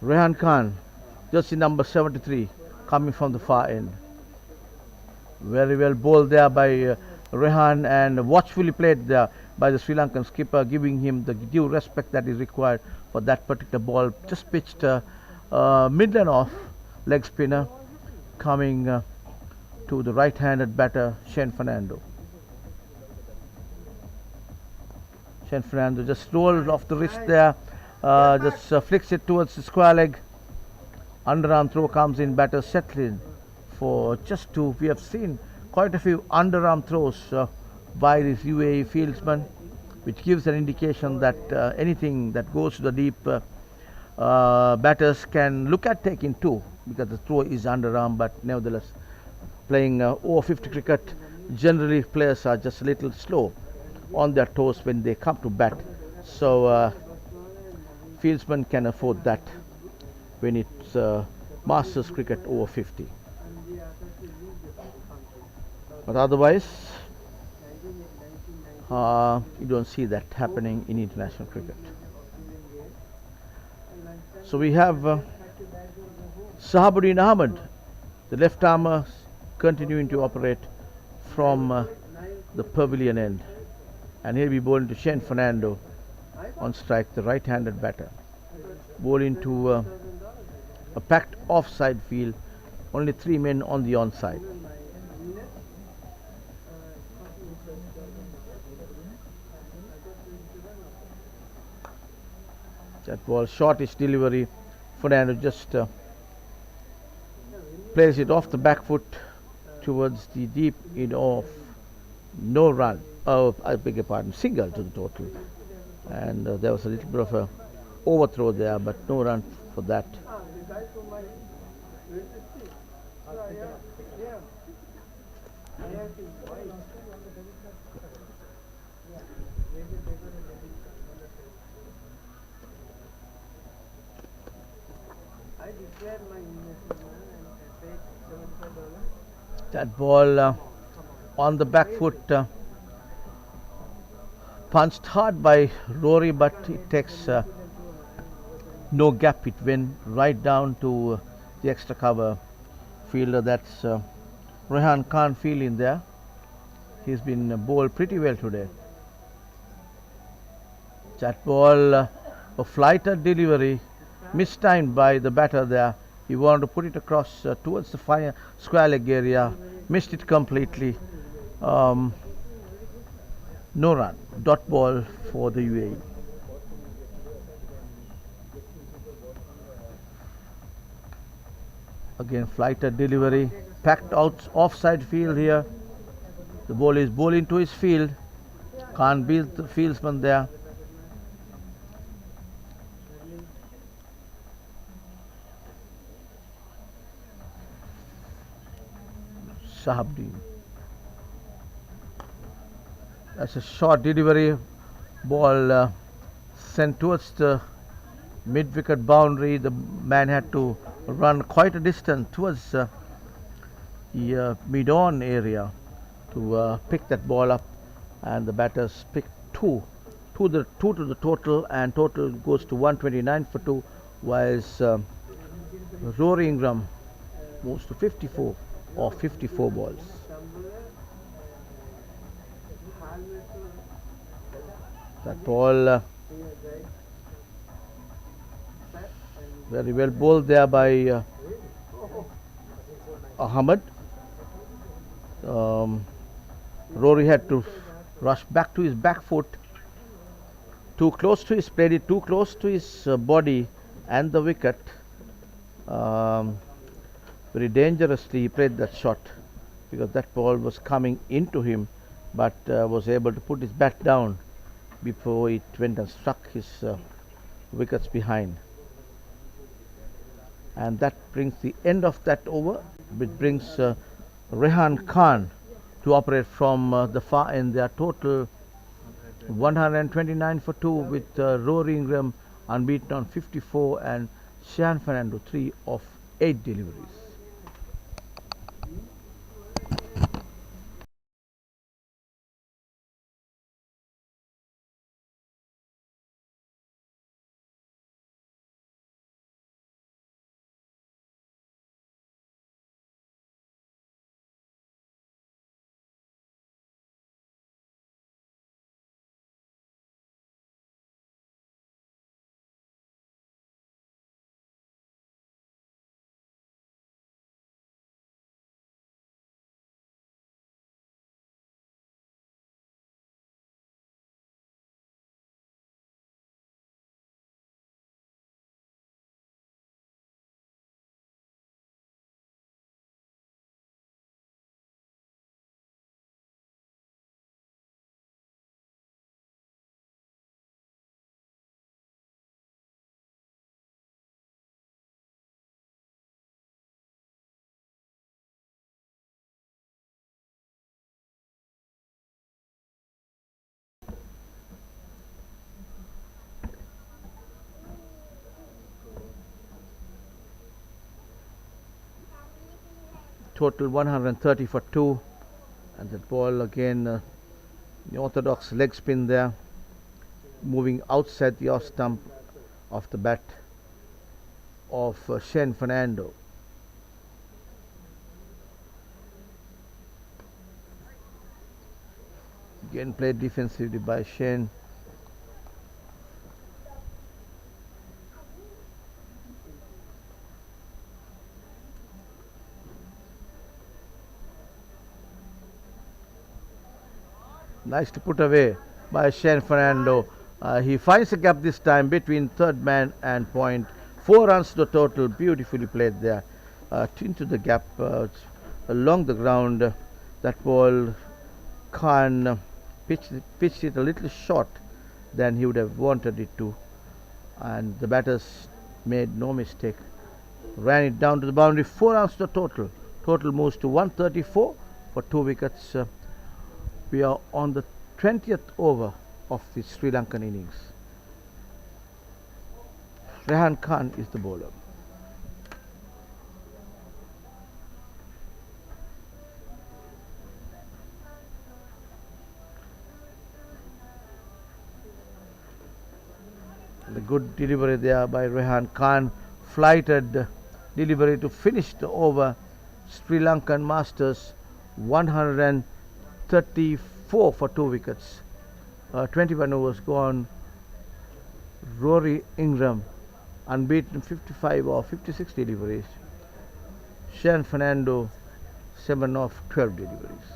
Rehan Khan, jersey number 73, coming from the far end. Very well bowled there by Rehan, and watchfully played there by the Sri Lankan skipper, giving him the due respect that is required for that particular ball. Just pitched mid and off, leg spinner coming to the right-handed batter Shane Fernando. Shane Fernando just rolled off the wrist there, just flicks it towards the square leg. Underarm throw comes in, batter settling for just two. We have seen quite a few underarm throws by this UAE fieldsman, which gives an indication that anything that goes to the deep, batters can look at taking two, because the throw is underarm. But nevertheless, playing over 50 cricket, generally players are just a little slow on their toes when they come to bat. So fieldsmen can afford that when it's Masters cricket over 50. But otherwise, you don't see that happening in international cricket. So we have Sahabuddin Ahmed, the left armer, continuing to operate from the pavilion end. And here we bowl into Shane Fernando on strike, the right-handed batter. Bowl into a packed offside field, only 3 men on the onside. That ball, shortish delivery. Fernando just plays it off the back foot towards the deep in off. No run. Oh, I beg your pardon, single to the total. And there was a little bit of a overthrow there, but no run for that. That ball on the back foot, punched hard by Rory, but it takes no gap. It went right down to the extra cover fielder. That's Rehan Khan field in there. He's been bowled pretty well today. That ball, a flighted delivery, mistimed by the batter there. He wanted to put it across towards the square leg area, missed it completely. No run, dot ball for the UAE. Again, flighted delivery, packed out offside field here. The ball is bowled into his field. Can't beat the fieldsman there. Sahabdeen. That's a short delivery. Ball sent towards the mid-wicket boundary. The man had to run quite a distance towards the mid-on area to pick that ball up, and the batters picked two to the total, and total goes to 129 for 2, whilst Rory Ingram moves to 54 or 54 balls. That ball very well bowled there by Ahmed. Rory had to rush back to his back foot, too close to his, played it too close to his body and the wicket. Very dangerously he played that shot, because that ball was coming into him, but was able to put his bat down before it went and struck his wickets behind. And that brings the end of that over, which brings Rehan Khan to operate from the far end. Their total 129 for 2, with Rory Ingram unbeaten on 54 and Shane Fernando 3 of 8 deliveries. total 130 for 2, and the ball again, the orthodox leg spin there, moving outside the off stump of the bat of Shane Fernando. Again played defensively by Shane. Nice to put away by Shane Fernando. He finds a gap this time between third man and point. 4 runs to the total. Beautifully played there. Into the gap along the ground. That ball, Khan pitched it a little short than he would have wanted it to. And the batters made no mistake. Ran it down to the boundary. 4 runs to the total. Total moves to 134 for 2 wickets. We are on the 20th over of the Sri Lankan innings. Rehan Khan is the bowler. The good delivery there by Rehan Khan, flighted delivery to finish the over. Sri Lankan Masters 134 for 2 wickets. 21 overs gone. Rory Ingram unbeaten 55 or 56 deliveries. Shane Fernando 7 of 12 deliveries.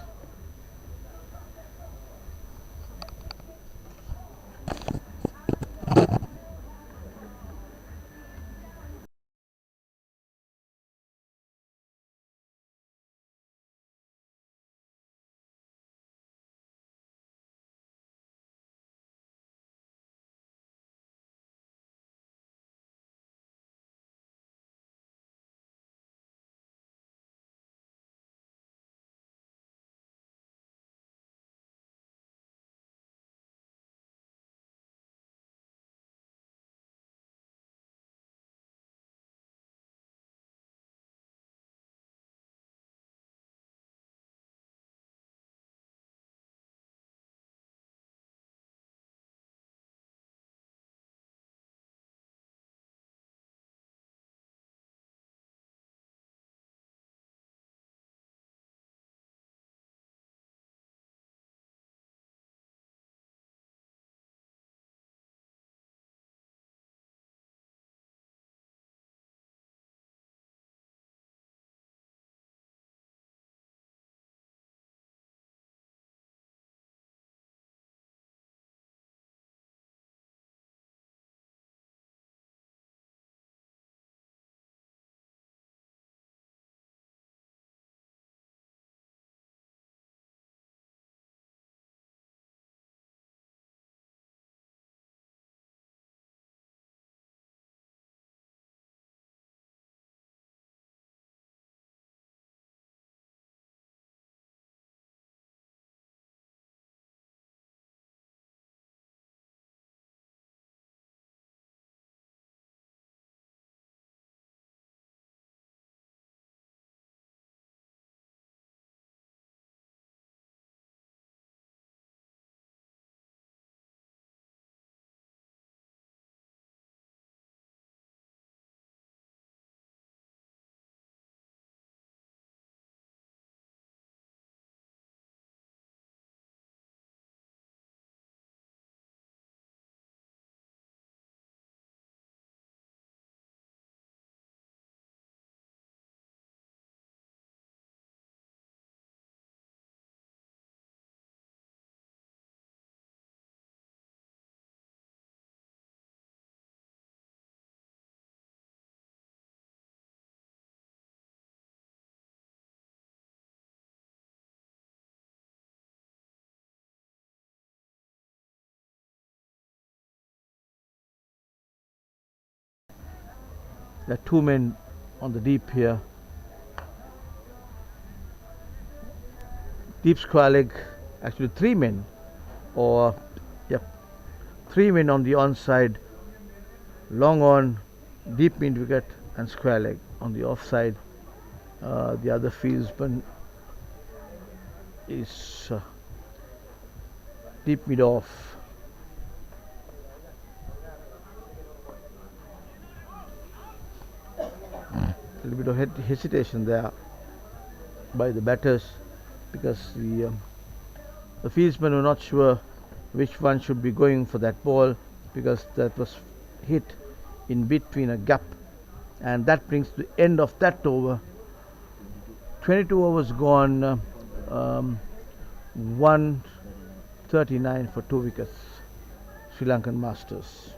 There are 2 men on the deep here. Deep square leg, actually 3 men, or yep, 3 men on the onside, long on, deep mid wicket and square leg on the offside. The other fieldsman is deep mid off. A little bit of hesitation there by the batters because the fieldsmen were not sure which one should be going for that ball because that was hit in between a gap, and that brings the end of that over. 22 overs gone, 139 for 2 wickets. Sri Lankan Masters.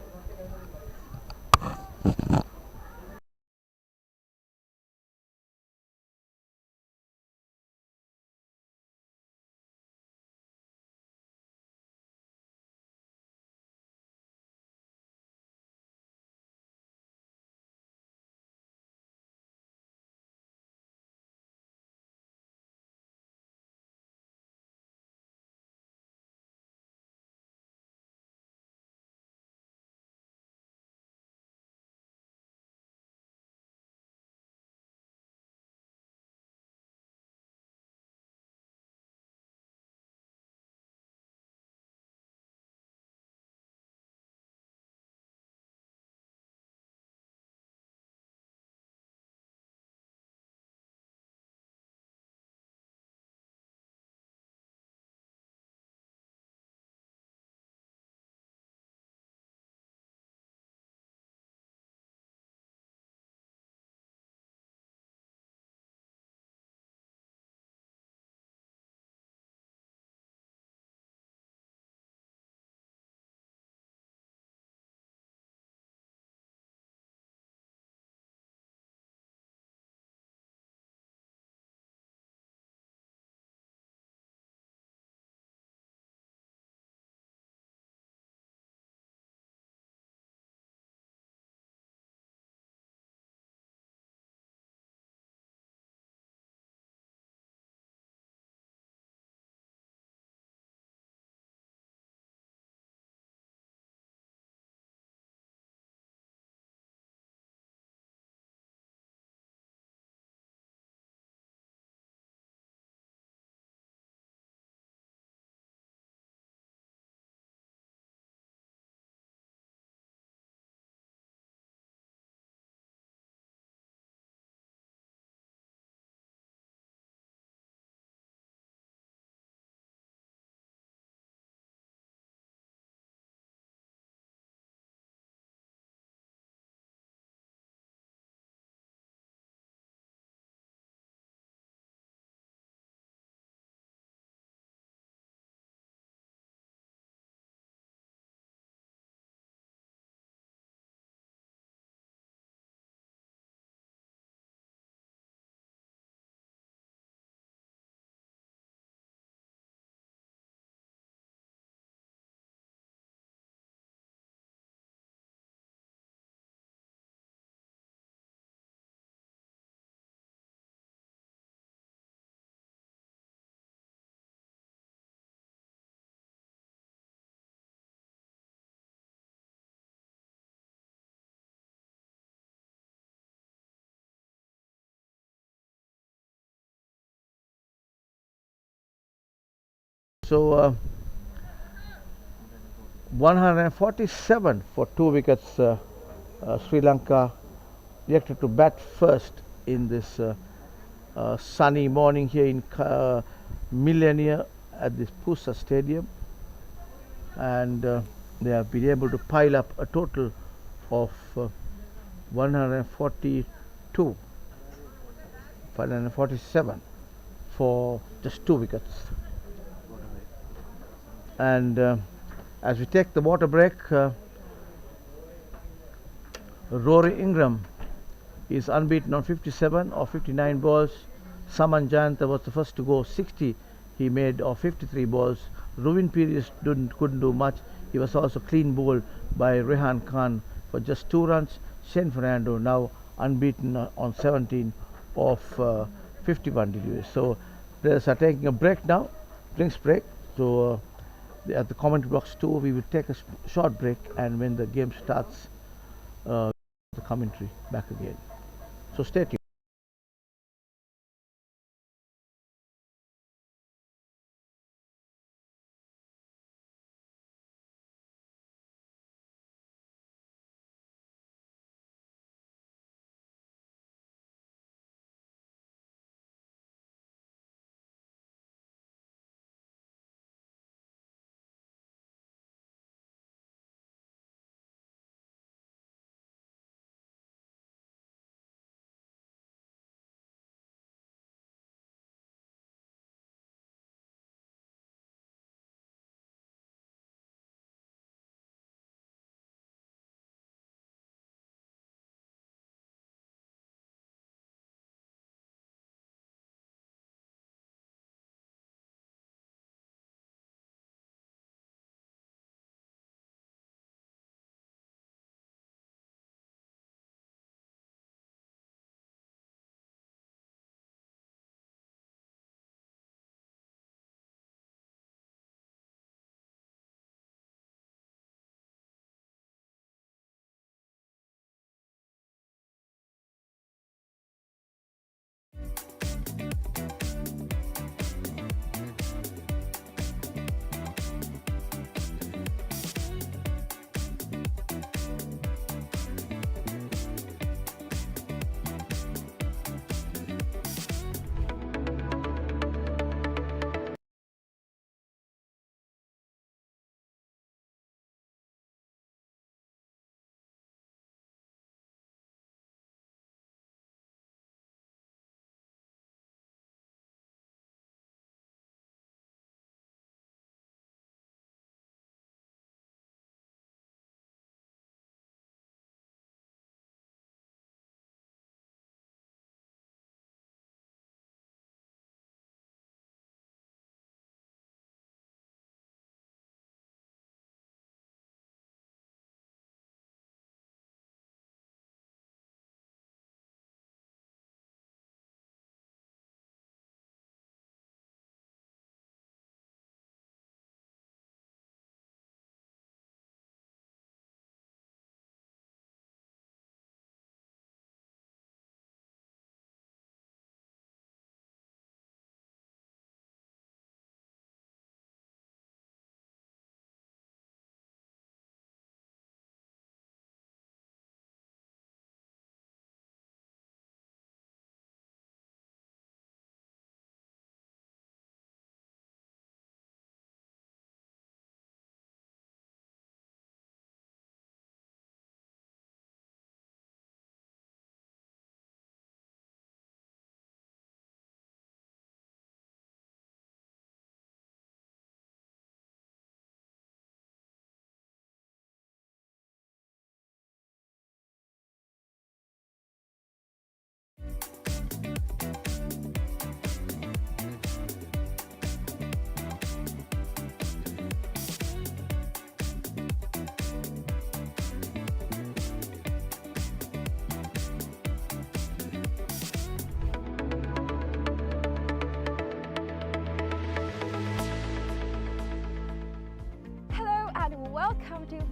So 147 for 2 wickets. Sri Lanka elected to bat first in this sunny morning here in Millennia at this PUSA Stadium, and they have been able to pile up a total of 142, 147 for just 2 wickets. And as we take the water break, Rory Ingram is unbeaten on 57 or 59 balls. Saman Jayanta was the first to go 60. He made of 53 balls. Ruvin Pires couldn't do much. He was also clean bowled by Rehan Khan for just 2 runs. Shane Fernando now unbeaten on 17 of 51 deliveries. So players are taking a break now, drinks break. So at the commentary box too, we will take a short break, and when the game starts, the commentary back again. So stay tuned.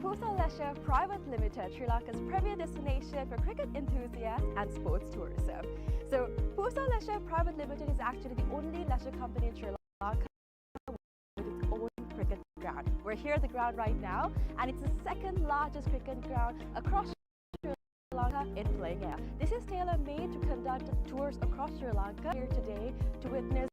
PUSA Leisure Private Limited, Sri Lanka's premier destination for cricket enthusiasts and sports tourism. So, PUSA Leisure Private Limited is actually the only leisure company in Sri Lanka with its own cricket ground. We're here at the ground right now, and it's the second largest cricket ground across Sri Lanka in playing area. This is tailor-made to conduct tours across Sri Lanka here today to witness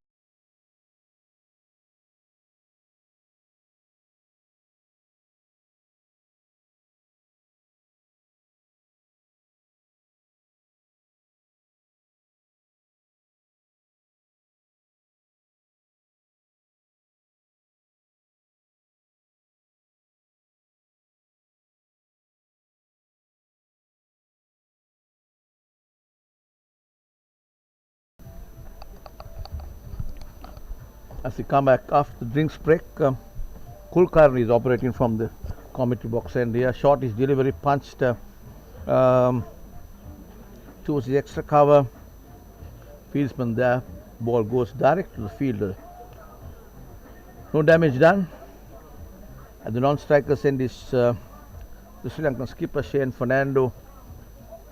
as we come back after the drinks break. Kulkarni is operating from the commentary box, and here shot is delivery punched towards the extra cover. Fieldsman there, ball goes direct to the fielder. No damage done. At the non-striker's end is the Sri Lankan skipper Shane Fernando,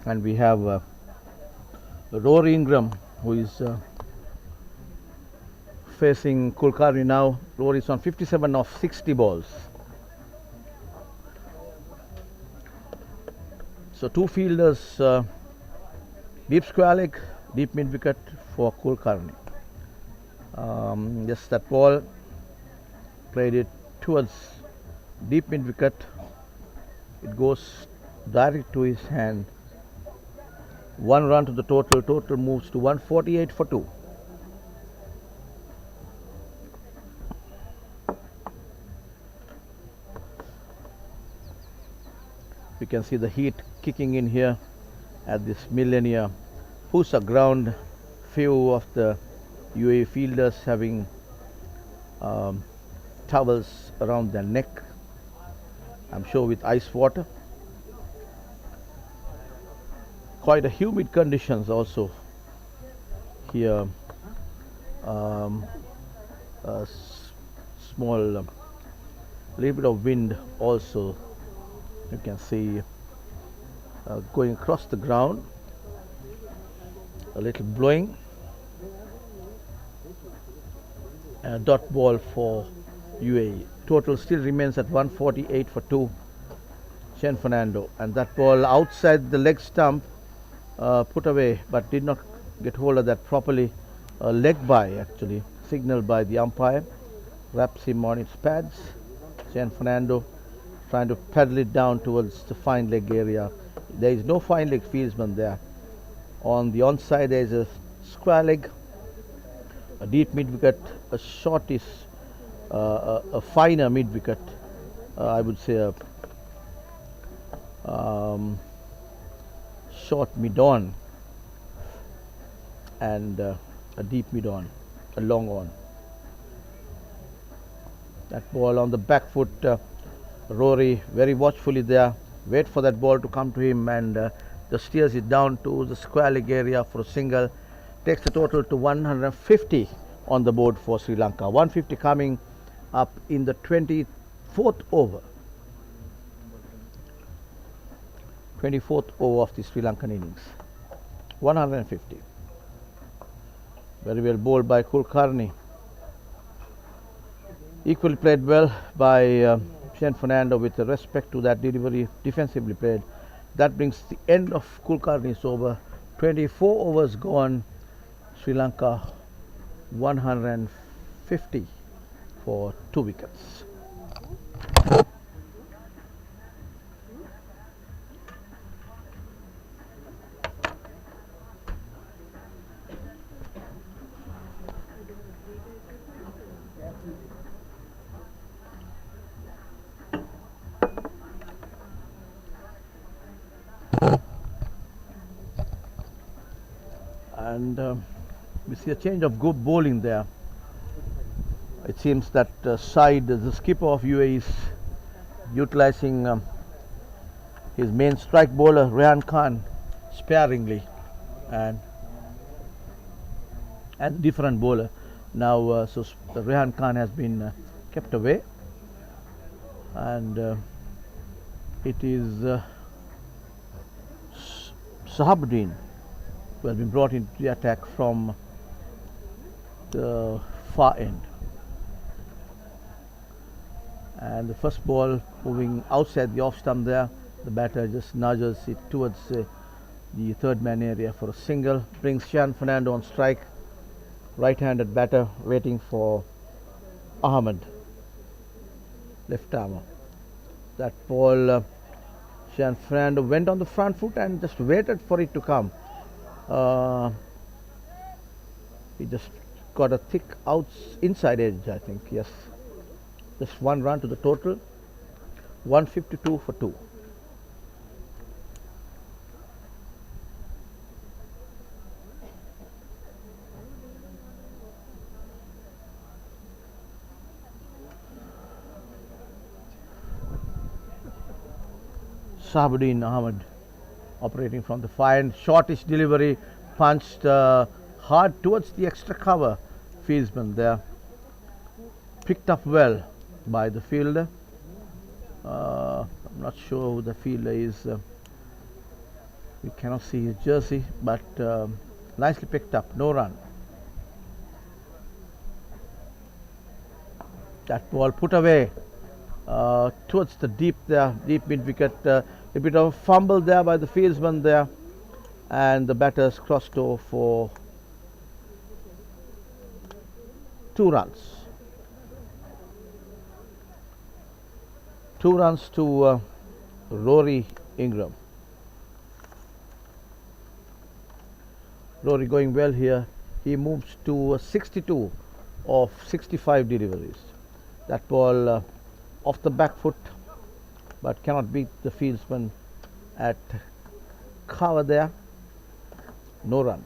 and we have Rory Ingram, who is facing Kulkarni now. Rory is on 57 of 60 balls. So two fielders, deep square leg, deep mid wicket for Kulkarni. Yes, that ball played it towards deep mid wicket. It goes direct to his hand. One run to the total. Total moves to 148 for 2. We can see the heat kicking in here at this Millennia PUSA ground. Few of the UAE fielders having towels around their neck, I'm sure with ice water. Quite a humid conditions also here. A small little bit of wind also. You can see going across the ground, a little blowing. A dot ball for UAE. Total still remains at 148 for 2. Shane Fernando, and that ball outside the leg stump, put away, but did not get hold of that properly. Leg by actually, signaled by the umpire. Wraps him on its pads. Shane Fernando trying to paddle it down towards the fine leg area. There is no fine leg fieldsman there. On the onside there is a square leg, a deep mid wicket, a short is a finer mid wicket. I would say a short mid on, and a deep mid on, a long on. That ball on the back foot. Rory very watchfully there, wait for that ball to come to him, and just steers it down to the square leg area for a single. Takes the total to 150 on the board for Sri Lanka. 150 coming up in the 24th over. 24th over of the Sri Lankan innings. 150. Very well bowled by Kulkarni. Equally played well by Shane Fernando with respect to that delivery, defensively played. That brings the end of Kulkarni's over. 24 overs gone. Sri Lanka 150 for 2 wickets. And we see a change of good bowling there. It seems that side, the skipper of UAE is utilizing his main strike bowler Rehan Khan sparingly, and different bowler. Now so Rehan Khan has been kept away, and It is Sahabuddin who has been brought into the attack from the far end. And the first ball moving outside the off stump there, the batter just nudges it towards the third man area for a single, brings Shan Fernando on strike, right-handed batter waiting for Ahmed, left armer. That ball, Shan Fernando went on the front foot and just waited for it to come. He just got a thick inside edge, I think, yes. Just one run to the total, 152 for 2. Sahabuddin Ahmed operating from the far end, shortish delivery, punched hard towards the extra cover fieldsman there. Picked up well by the fielder. I'm not sure who the fielder is. We cannot see his jersey, but nicely picked up, no run. That ball put away towards the deep mid wicket. A bit of a fumble there by the fieldsman there, and the batters crossed over for 2 runs. 2 runs to Rory Ingram. Rory going well here. He moves to 62 of 65 deliveries. That ball off the back foot, but cannot beat the fieldsman at cover there. No run.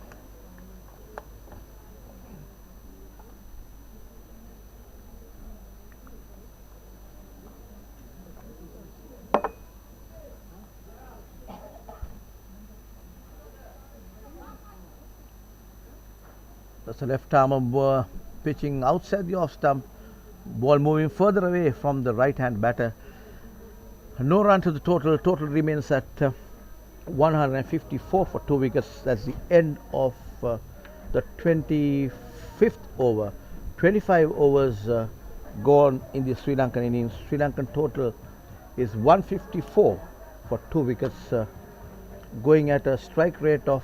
That's a left armer pitching outside the off stump. Ball moving further away from the right hand batter. No run to the total. Total remains at 154 for 2 wickets. That's the end of the 25th over. 25 overs gone in the Sri Lankan innings. Sri Lankan total is 154 for 2 wickets, going at a strike rate of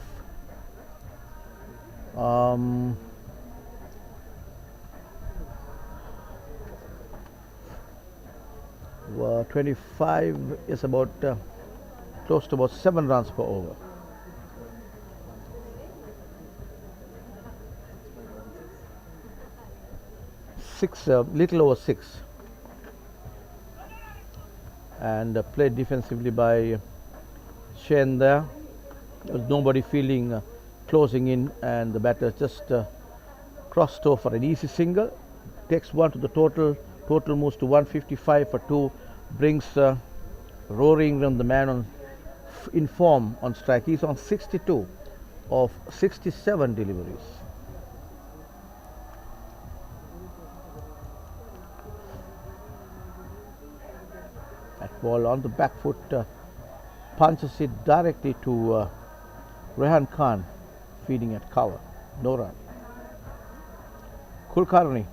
25 is about close to about 7 runs per over. Little over 6, and played defensively by Shen there. There was nobody feeling closing in, and the batter just crossed over for an easy single. Takes 1 to the total. Total moves to 155 for 2. Brings Rory Ingram, the man in form, on strike. He's on 62 of 67 deliveries. That ball on the back foot punches it directly to Rehan Khan, feeding at cover. No run. Kulkarni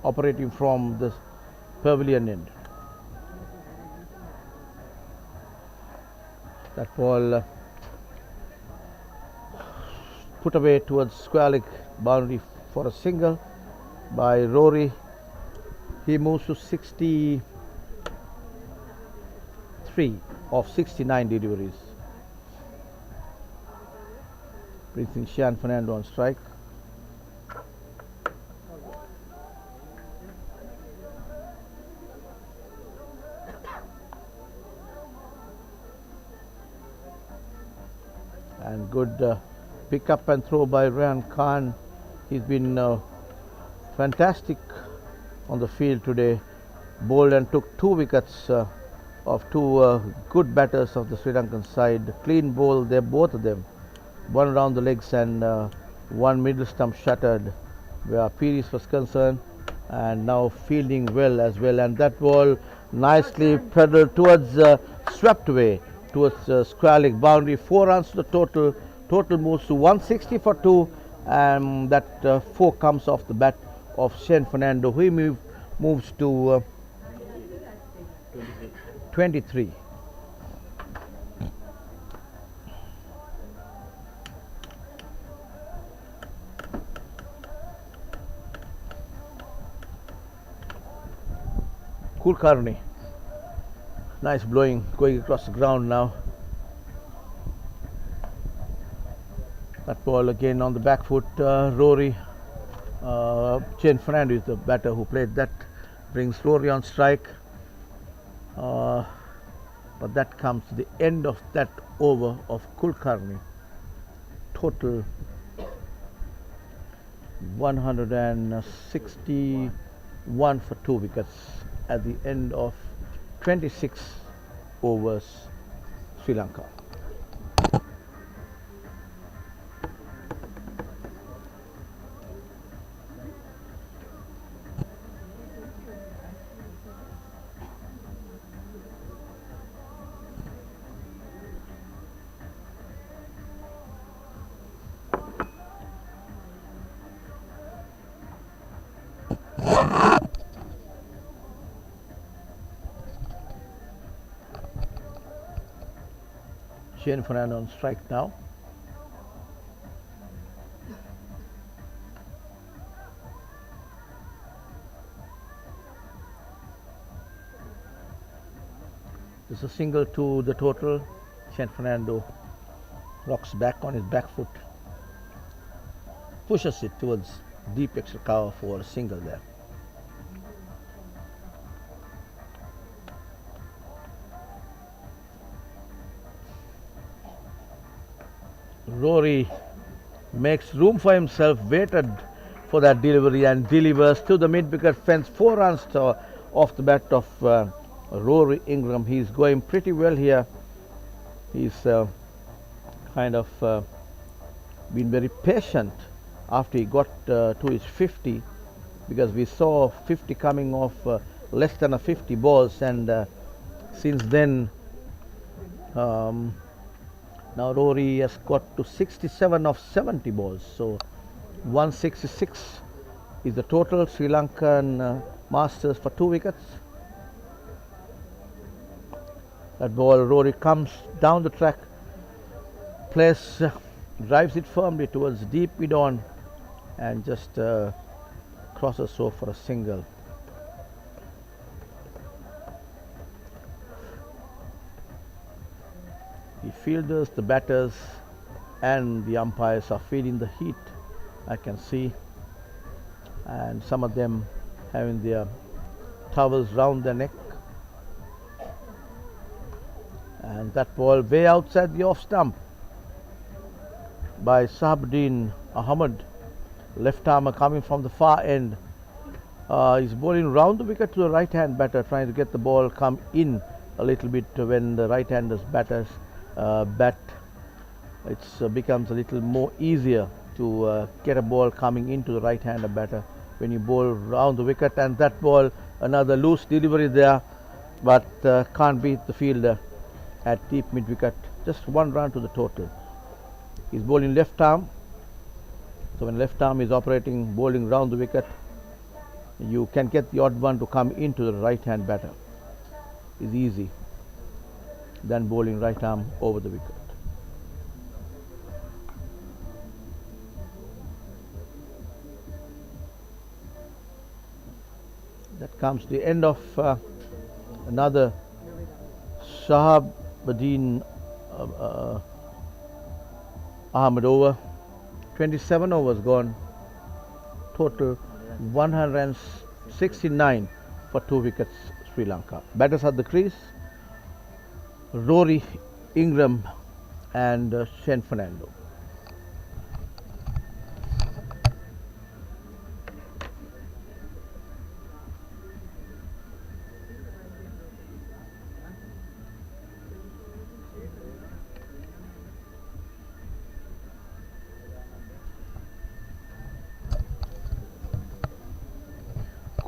operating from the pavilion end. That ball put away towards square leg boundary for a single by Rory. He moves to 63 of 69 deliveries. Brings in Shan Fernando on strike. And good pick up and throw by Rehan Khan. He's been fantastic on the field today. Bowled and took 2 wickets of 2 good batters of the Sri Lankan side. Clean bowl, they're both of them. 1 around the legs and 1 middle stump shattered where Pires was concerned, and now fielding well as well. And that ball nicely pedaled towards swept away towards square leg boundary. 4 runs to the total. Total moves to 160 for 2, and that 4 comes off the bat of Shane Fernando. He moves to 23. Kulkarni. Nice blowing going across the ground now. That ball again on the back foot. Rory. Shane Fernando is the batter who played that. Brings Rory on strike. But that comes to the end of that over of Kulkarni. Total 161 for 2 wickets at the end of 26 overs, Sri Lanka. Shane Fernando on strike now. It's a single to the total. Shane Fernando rocks back on his back foot, pushes it towards deep extra cover for a single there. Rory makes room for himself, waited for that delivery and delivers to the mid-wicket fence. 4 runs off the bat of Rory Ingram. He's going pretty well here. He's kind of been very patient after he got to his 50, because we saw 50 coming off less than a 50 balls, and since then now Rory has got to 67 of 70 balls, so 166 is the total. Sri Lankan Masters for 2 wickets. That ball, Rory comes down the track, plays, drives it firmly towards deep mid on, and just crosses over for a single. The fielders, the batters, and the umpires are feeling the heat, I can see, and some of them having their towels round their neck. And that ball way outside the off stump by Sahabuddin Ahmed, left armer coming from the far end. He's bowling round the wicket to the right hand batter, trying to get the ball come in a little bit when the right handers batters bat. It becomes a little more easier to get a ball coming into the right hander batter when you bowl round the wicket. And that ball, another loose delivery there, but can't beat the fielder at deep mid wicket. Just 1 run to the total. He's bowling left arm, so when left arm is operating, bowling round the wicket, you can get the odd one to come into the right hand batter. It's easy than bowling right arm over the wicket. That comes to the end of another Sahabuddin Ahmed over. 27 overs gone. Total 169 for 2 wickets, Sri Lanka. Batters at the crease: Rory Ingram and Shane Fernando.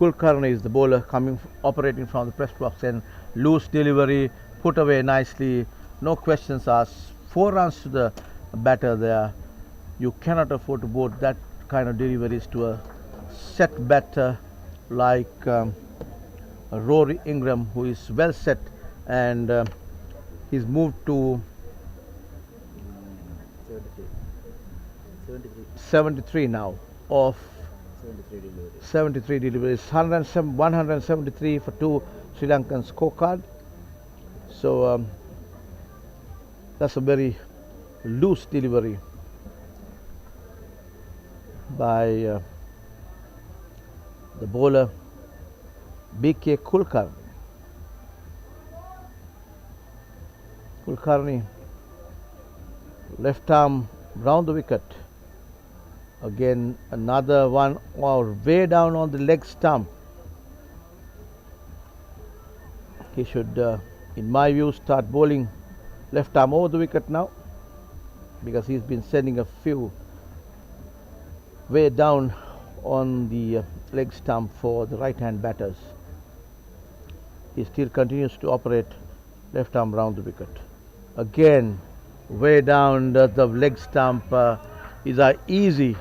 Kulkarni is the bowler coming, operating from the press box, and loose delivery, put away nicely, no questions asked. 4 runs to the batter there. You cannot afford to bowl that kind of deliveries to a set batter like Rory Ingram, who is well set, and he's moved to 73 now of 73 deliveries, 173 for 2 Sri Lankan scorecard. So that's a very loose delivery by the bowler BK Kulkarni. Kulkarni, left arm round the wicket. Again, another one way down on the leg stump. He should, in my view, start bowling left arm over the wicket now, because he's been sending a few way down on the leg stump for the right hand batters. He still continues to operate left arm round the wicket. Again, way down the leg stump. These are easy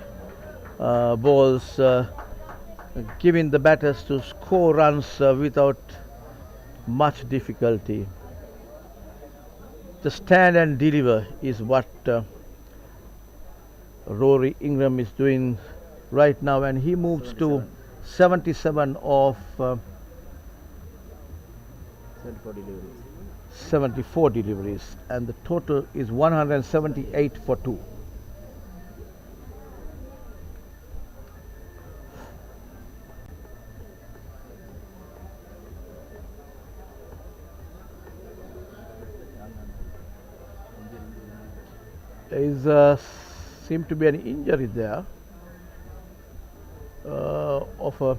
balls, giving the batters to score runs without much difficulty. The stand and deliver is what Rory Ingram is doing right now, and he moves to 77 of 74 deliveries, and the total is 178 for 2. There is seem to be an injury there of a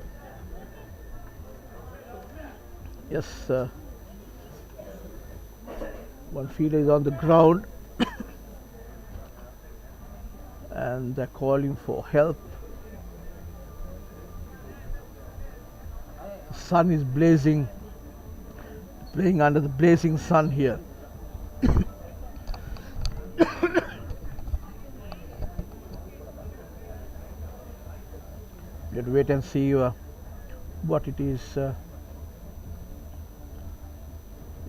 one fielder is on the ground and they're calling for help. The sun is blazing, playing under the blazing sun here. Let's wait and see what it is.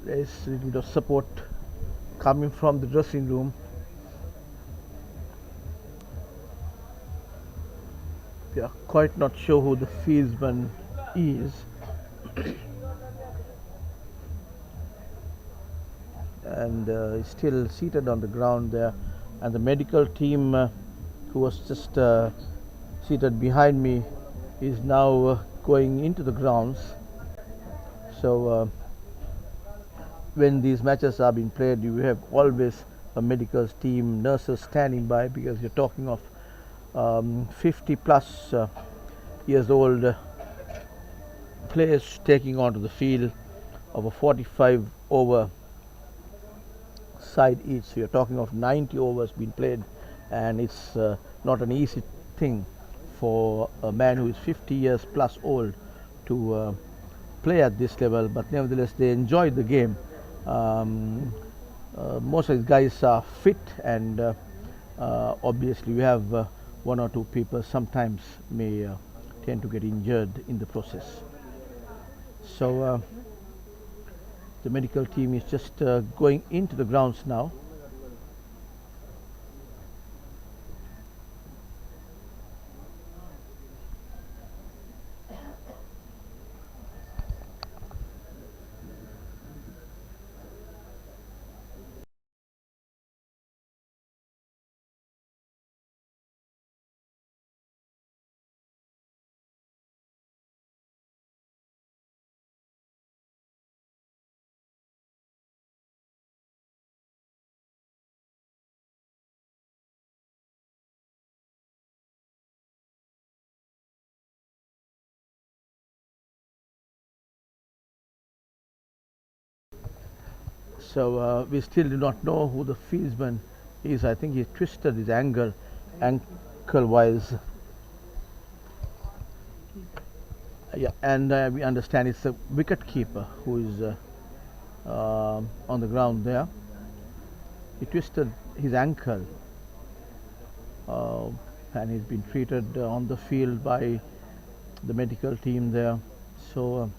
There's a little bit of support coming from the dressing room. We are quite not sure who the fieldsman is. And he's still seated on the ground there. And the medical team, who was just seated behind me, is now going into the grounds. So when these matches are being played, you have always a medical team, nurses standing by, because you're talking of 50 plus years old players taking onto the field of a 45 over side each. So you're talking of 90 overs being played, and it's not an easy thing for a man who is 50 years plus old to play at this level, but nevertheless they enjoy the game. Most of these guys are fit, and obviously we have one or two people sometimes may tend to get injured in the process. So the medical team is just going into the grounds now. So we still do not know who the fieldsman is. I think he twisted his ankle-wise, Yeah, and we understand it's a wicket keeper who is on the ground there. He twisted his ankle uh, and he's been treated on the field by the medical team there. So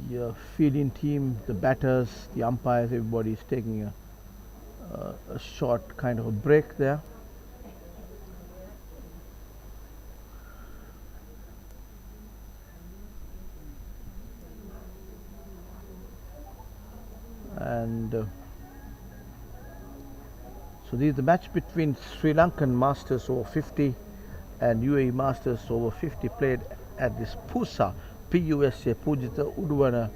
the fielding team, the batters, the umpires, everybody is taking a short kind of a break there. And so this is the match between Sri Lankan Masters over 50 and UAE Masters over 50 played at this PUSA, PUSA, Pujita Udwana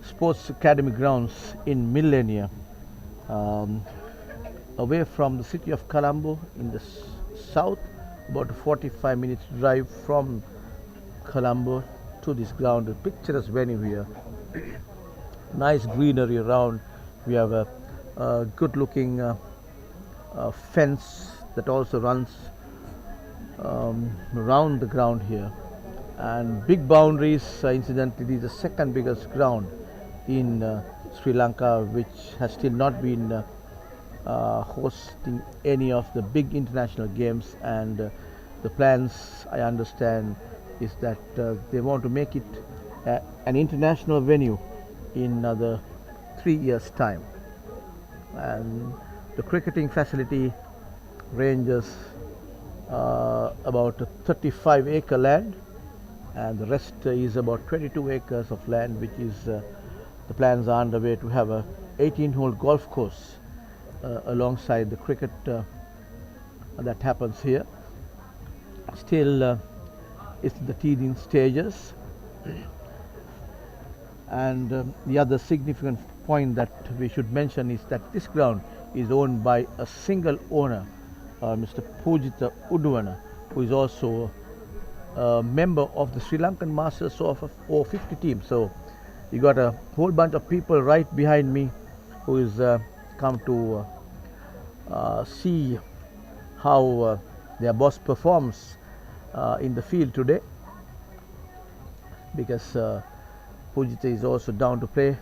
Sports Academy grounds in Millenia, away from the city of Colombo in the south, about a 45 minutes drive from Colombo to this ground. A picturesque venue here. Nice greenery around. We have a good looking fence that also runs around the ground here, and big boundaries. Incidentally, this is the second biggest ground in Sri Lanka, which has still not been hosting any of the big international games, and the plans, I understand, is that they want to make it an international venue in another 3 years' time. And the cricketing facility ranges about a 35-acre land, and the rest is about 22 acres of land, which is the plans are underway to have a 18-hole golf course alongside the cricket that happens here. Still, it's the teething stages. And the other significant point that we should mention is that this ground is owned by a single owner, Mr. Pujita Udwana, who is also a member of the Sri Lankan Masters over-50 team. So you got a whole bunch of people right behind me who is come to see how their boss performs in the field today, because Pujita is also down to play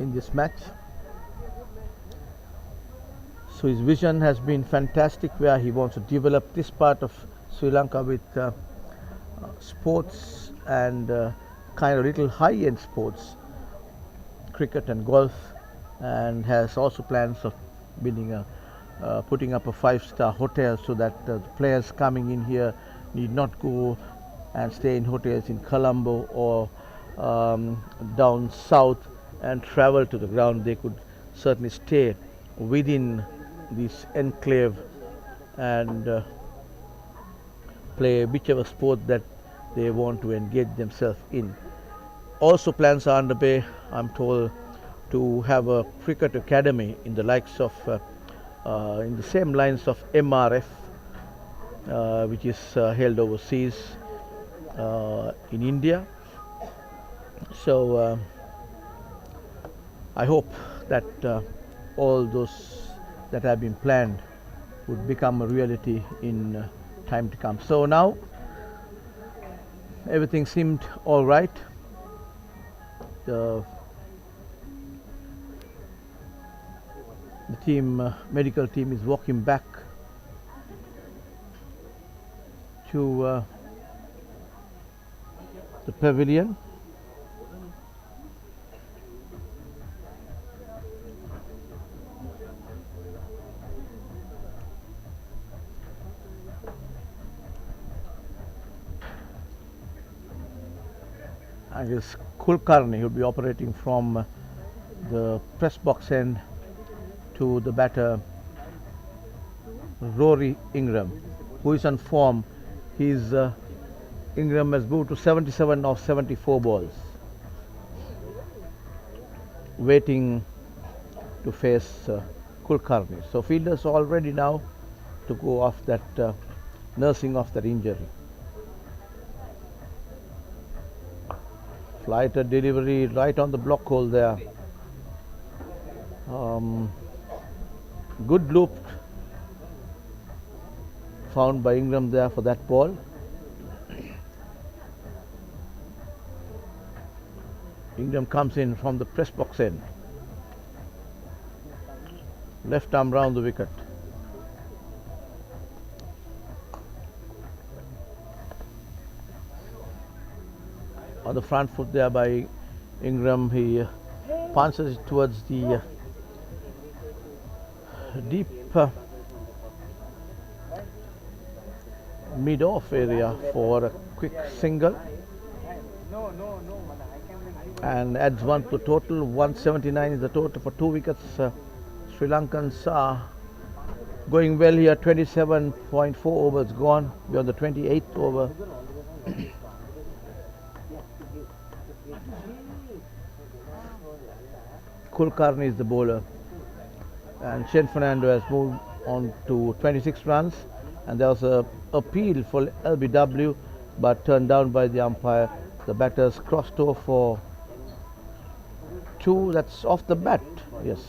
in this match. So his vision has been fantastic, where he wants to develop this part of Sri Lanka with sports and kind of little high-end sports, cricket and golf, and has also plans of building putting up a 5-star hotel, so that the players coming in here need not go and stay in hotels in Colombo or down south and travel to the ground. They could certainly stay within this enclave and play whichever sport that they want to engage themselves in. Also, plans are underway, I'm told, to have a cricket academy in the likes of in the same lines of MRF, which is held overseas in India. So I hope that all those that have been planned would become a reality in time to come. So now everything seemed all right. The team, medical team, is walking back to the pavilion. And this Kulkarni will be operating from the press box end to the batter Rory Ingram, who is on form. His Ingram has moved to 77 of 74 balls, waiting to face Kulkarni. So fielders are all ready now to go off that nursing off that injury. Flighter delivery right on the block hole there. Good loop found by Ingram there for that ball. Ingram comes in from the press box end. Left arm round the wicket. On the front foot there by Ingram, he punches it towards the deep mid-off area for a quick single and adds one to the total. 179 is the total for 2 wickets. Sri Lankans are going well here. 27.4 overs gone. We're on the 28th over. Kulkarni is the bowler, and Shane Fernando has moved on to 26 runs, and there was a appeal for LBW but turned down by the umpire. The batters crossed over for 2. That's off the bat. Yes,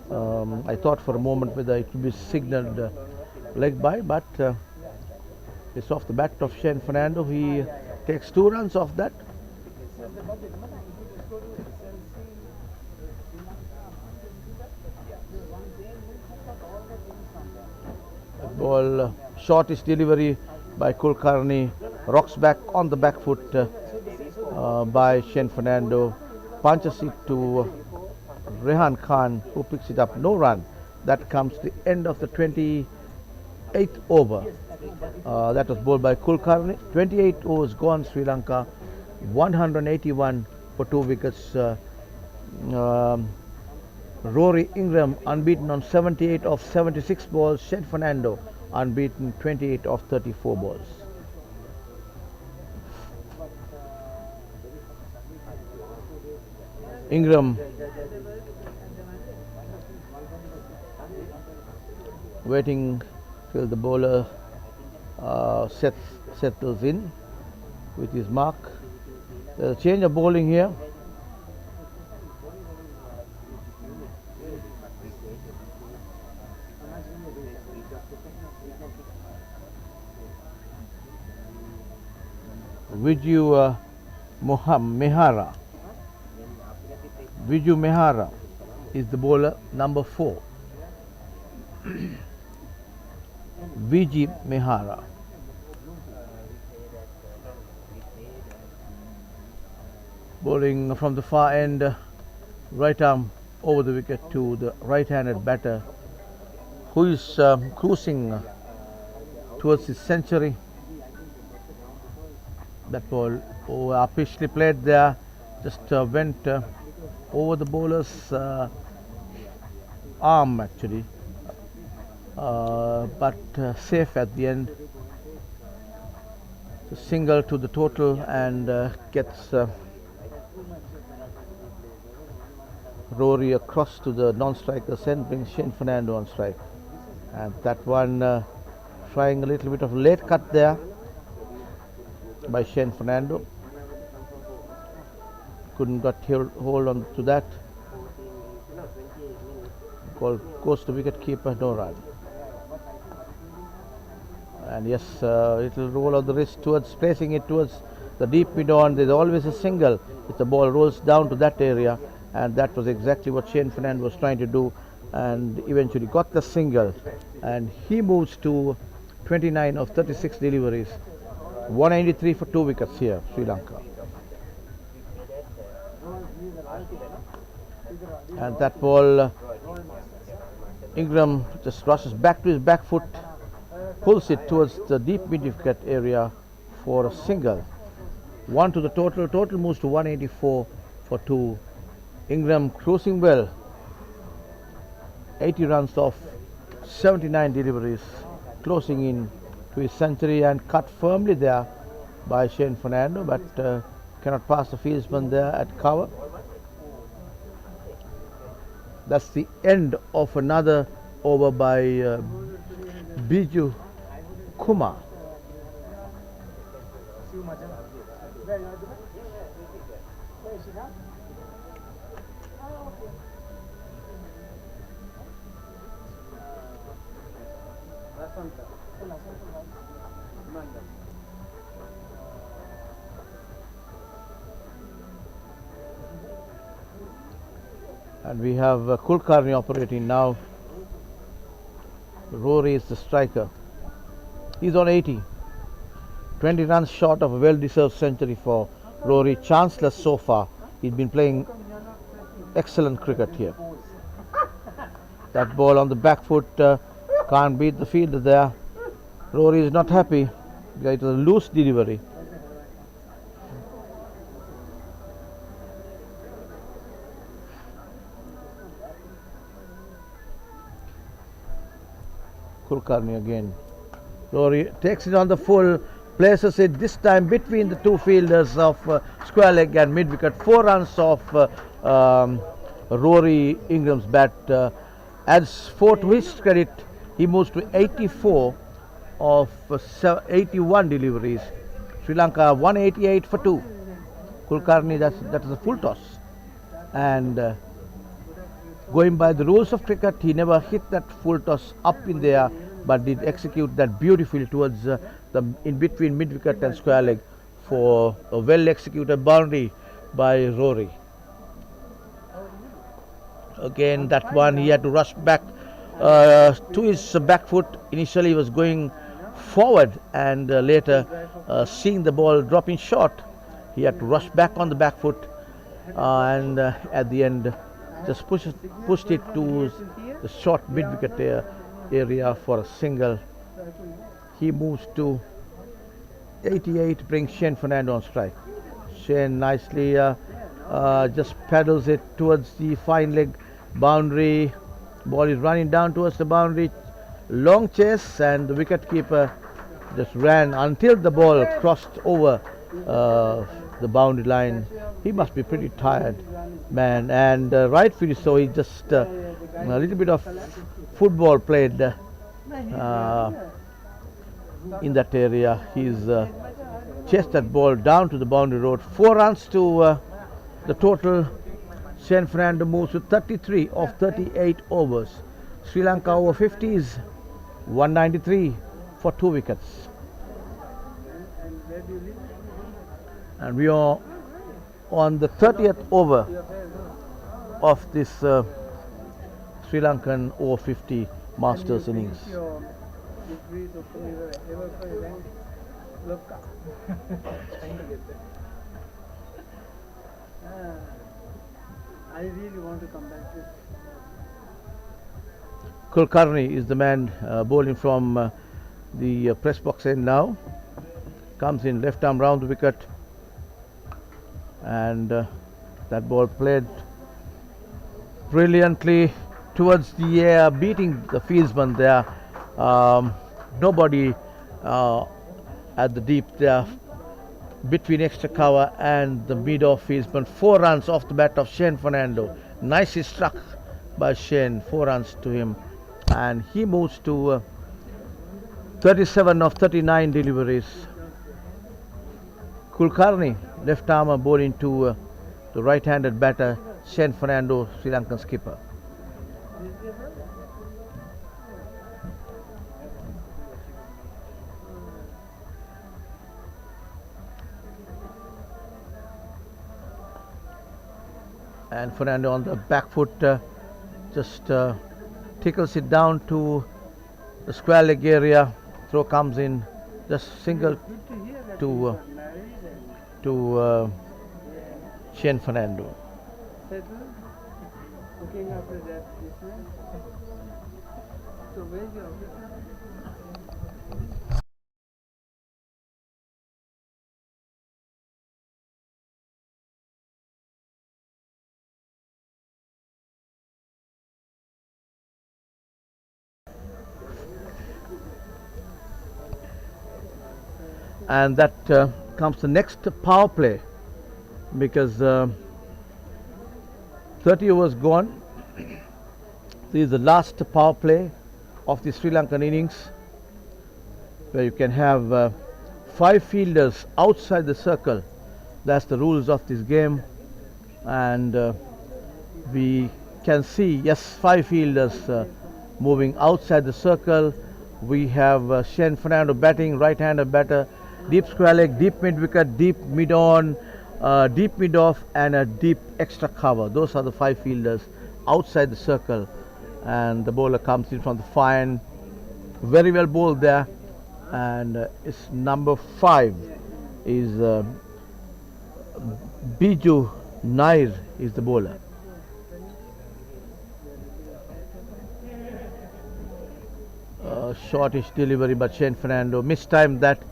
I thought for a moment whether it would be signalled leg by, but it's off the bat of Shane Fernando. He takes 2 runs off that. Ball, shortish delivery by Kulkarni, rocks back on the back foot by Shane Fernando, punches it to Rehan Khan, who picks it up. No run. That comes to the end of the 28th over. That was bowled by Kulkarni. 28 overs gone, Sri Lanka. 181 for 2 wickets. Rory Ingram unbeaten on 78 of 76 balls. Shane Fernando unbeaten 28 of 34 balls. Ingram waiting till the bowler settles in with his mark. There's a change of bowling here. Viju Mehara. Viju Mehara is the bowler, number 4. Viju Mehara. Bowling from the far end, right arm over the wicket to the right-handed batter, who is cruising towards his century. That ball officially played there, just went over the bowler's arm actually, but safe at the end. So single to the total and gets Rory across to the non-striker's end, brings Shane Fernando on strike. And that one trying a little bit of late cut there by Shane Fernando. Couldn't get hold on to that. Ball goes to wicket keeper, no run. And yes, little roll of the wrist towards placing it towards the deep mid on. There's always a single if the ball rolls down to that area, and that was exactly what Shane Fernando was trying to do, and eventually got the single. And he moves to 29 of 36 deliveries. 193 for 2 wickets here, Sri Lanka. And that ball, Ingram just rushes back to his back foot, pulls it towards the deep mid-wicket area for a single. 1 to the total. Total moves to 184 for 2. Ingram cruising well. 80 runs off 79 deliveries, closing in to his century, and cut firmly there by Shane Fernando, but cannot pass the fieldsman there at cover. That's the end of another over by Biju Kumar. And we have Kulkarni operating now. Rory is the striker. He's on 80. 20 runs short of a well-deserved century for Rory. Chanceless so far. He's been playing excellent cricket here. That ball on the back foot can't beat the fielder there. Rory is not happy. It was a loose delivery. Kulkarni again. Rory takes it on the full, places it this time between the two fielders of square leg and mid wicket. 4 runs off Rory Ingram's bat. Adds 4 to his credit. He moves to 84 of 81 deliveries. Sri Lanka 188 for 2. Kulkarni, that is a full toss. And going by the rules of cricket, he never hit that full toss up in the air, but did execute that beautifully towards the in between mid wicket and square leg for a well executed boundary by Rory. Again, that one he had to rush back to his back foot. Initially he was going forward, and later seeing the ball dropping short, he had to rush back on the back foot, and at the end just pushed it to the short mid wicket area for a single. He moves to 88, brings Shane Fernando on strike. Shane nicely just paddles it towards the fine leg boundary. Ball is running down towards the boundary. Long chase, and the wicket keeper just ran until the ball crossed over the boundary line. He must be pretty tired, man, and rightfully so. He just a little bit of football played in that area. He's chased that ball down to the boundary road. 4 runs to the total. Shane Fernando moves to 33 of 38 overs. Sri Lanka over 50s 193 for 2 wickets. And we are on the 30th over of this Sri Lankan over 50 Masters innings. I really want to come back to Kulkarni is the man bowling from the press box end now. Comes in left arm round the wicket, and that ball played brilliantly towards the air, beating the fieldsman there. Nobody at the deep there between extra cover and the mid-off fieldsman. 4 runs off the bat of Shane Fernando. Nicely struck by Shane. 4 runs to him, and he moves to 37 of 39 deliveries. Kulkarni, left armer, bowling to the right-handed batter Shane Fernando, Sri Lankan skipper. And Fernando on the back foot just tickles it down to the square leg area. Throw comes in, just single to Shane Fernando. looking after that business. So where's your office? And that comes the next power play, because 30 overs gone. This is the last power play of the Sri Lankan innings, where you can have 5 fielders outside the circle. That's the rules of this game, and we can see, yes, 5 fielders moving outside the circle. We have Shane Fernando batting, right-hander batter, deep square leg, deep mid-wicket, deep mid-on, deep mid-off, and a deep extra cover. Those are the 5 fielders outside the circle, and the bowler comes in from the fine, very well bowled there, and it's number 5 is Biju Nair is the bowler. Shortish delivery, but Shane Fernando mistimed that.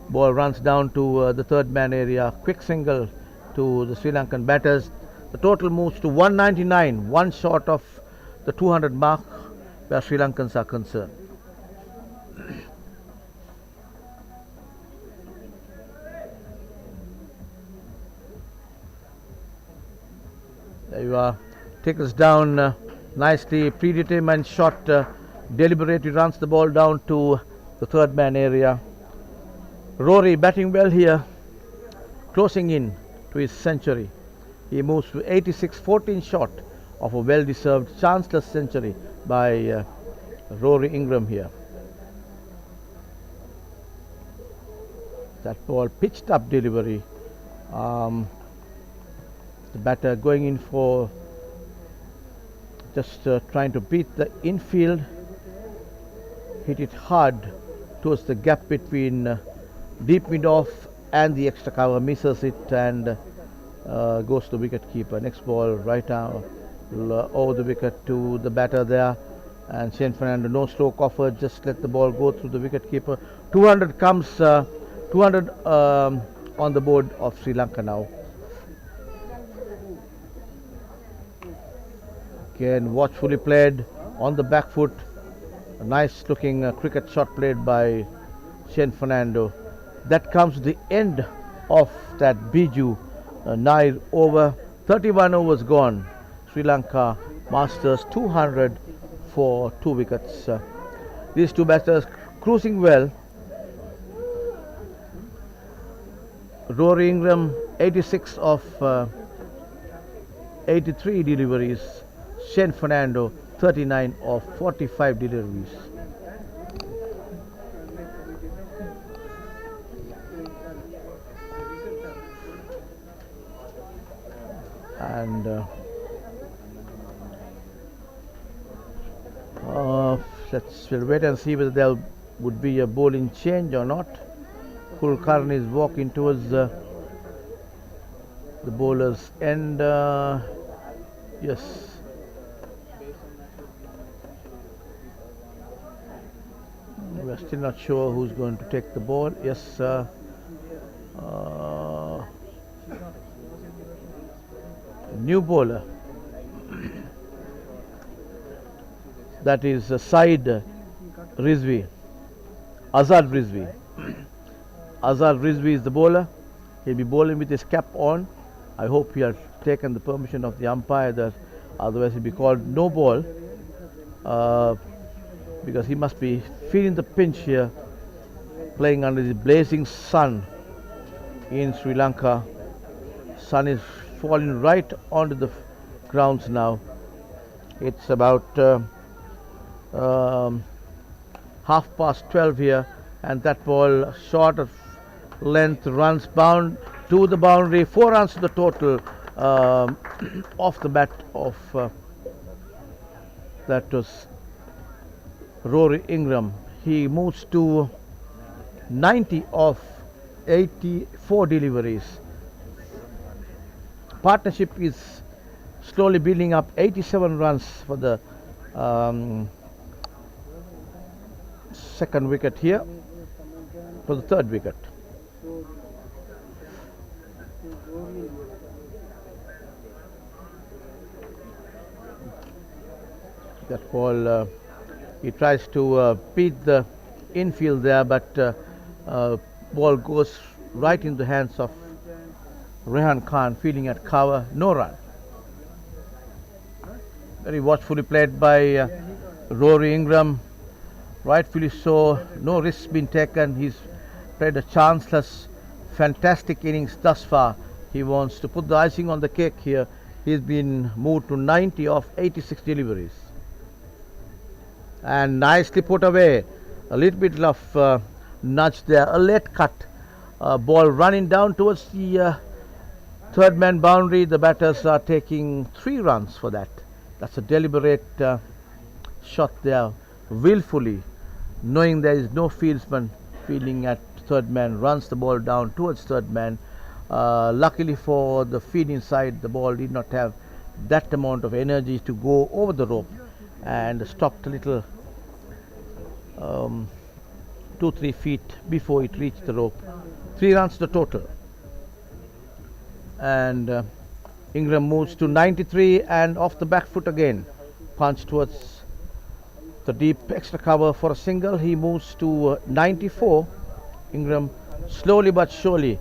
Ball runs down to the third man area. Quick single to the Sri Lankan batters. The total moves to 199, one short of the 200 mark where Sri Lankans are concerned. There you are. Tickles down nicely. Predetermined shot. Deliberately runs the ball down to the third man area. Rory batting well here, closing in to his century. He moves to 86, 14 short of a well-deserved chanceless century by Rory Ingram here. That ball pitched up delivery. The batter going in for just trying to beat the infield. Hit it hard towards the gap between deep mid-off and the extra cover, misses it and goes to wicket keeper. Next ball right down over the wicket to the batter there, and Shane Fernando no stroke offered, just let the ball go through the wicket keeper. 200 comes, 200 on the board of Sri Lanka now. Again watchfully played on the back foot. A nice looking cricket shot played by Shane Fernando. That comes to the end of that Biju Nair over. 31 overs gone. Sri Lanka masters 200 for 2 wickets. These two batters cruising well. Rory Ingram 86 of 83 deliveries. Shane Fernando 39 of 45 deliveries. And we'll wait and see whether there would be a bowling change or not. Kulkarni is walking towards the bowler's end. Yes. We're still not sure who's going to take the ball. Yes, new bowler. That is Said Rizvi, Azad Rizvi. Azad Rizvi is the bowler. He'll be bowling with his cap on. I hope he has taken the permission of the umpire, that otherwise he'll be called no ball, because he must be feeling the pinch here, playing under the blazing sun in Sri Lanka. Sun is falling right onto the grounds now. It's about 12:30 here, and that ball short of length runs bound to the boundary. 4 runs to the total off the bat of that was Rory Ingram. He moves to 90 of 84 deliveries. Partnership is slowly building up. 87 runs for the second wicket here, for the third wicket. That ball, he tries to beat the infield there, but ball goes right in the hands of Rehan Khan, fielding at cover, no run. Very watchfully played by Rory Ingram, rightfully so. No risks been taken. He's played a chanceless, fantastic innings thus far. He wants to put the icing on the cake here. He's been moved to 90 of 86 deliveries. And nicely put away. A little bit of nudge there, a late cut. Ball running down towards the third man boundary. The batters are taking 3 runs for that. That's a deliberate shot there, willfully, knowing there is no fieldsman fielding at third man, runs the ball down towards third man. Luckily for the fielding side, the ball did not have that amount of energy to go over the rope and stopped a little 2-3 feet before it reached the rope. 3 runs the total, and Ingram moves to 93 and off the back foot again, punch towards the deep extra cover for a single. He moves to 94. Ingram slowly but surely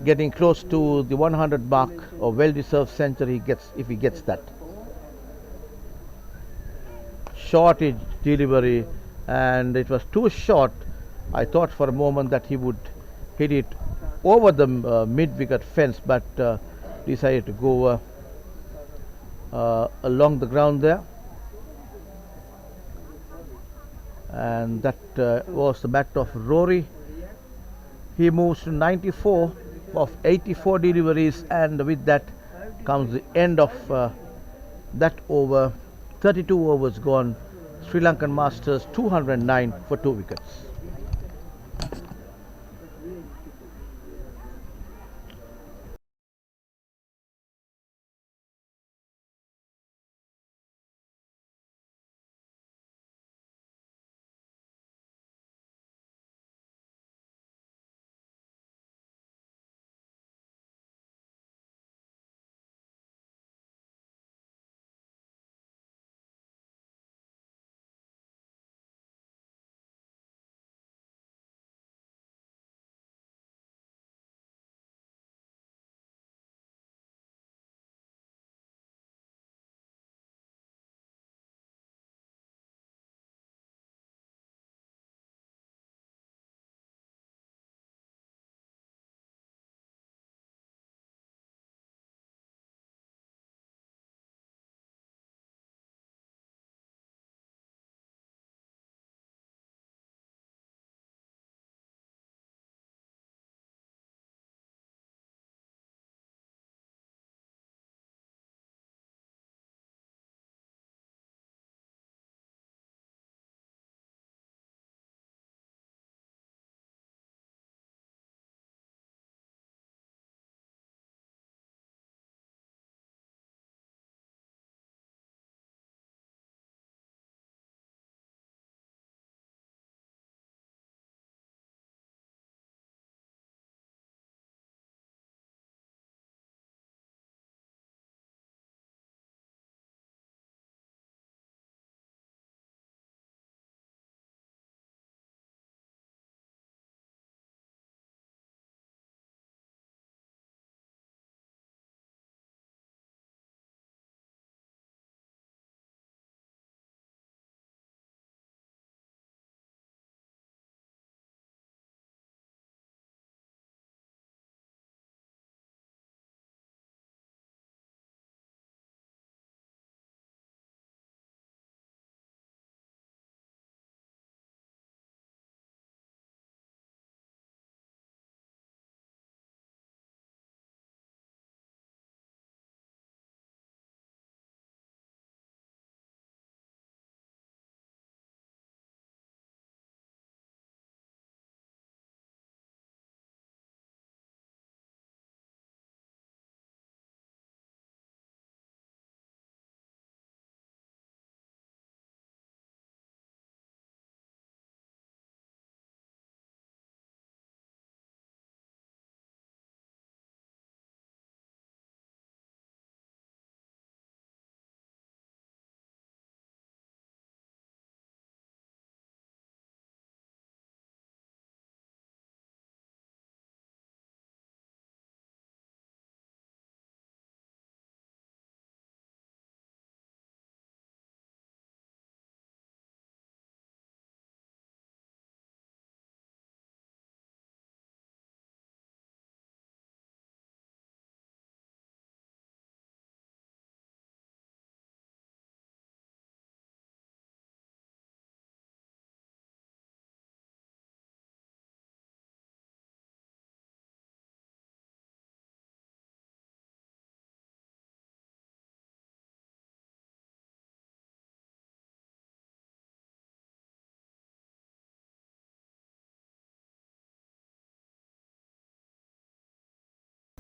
getting close to the 100 mark, a well-deserved century gets if he gets that. Short delivery, and it was too short. I thought for a moment that he would hit it over the mid-wicket fence, but decided to go along the ground there, and that was the bat of Rory. He moves to 94 of 84 deliveries, and with that comes the end of that over. 32 overs gone. Sri Lankan Masters 209 for 2 wickets.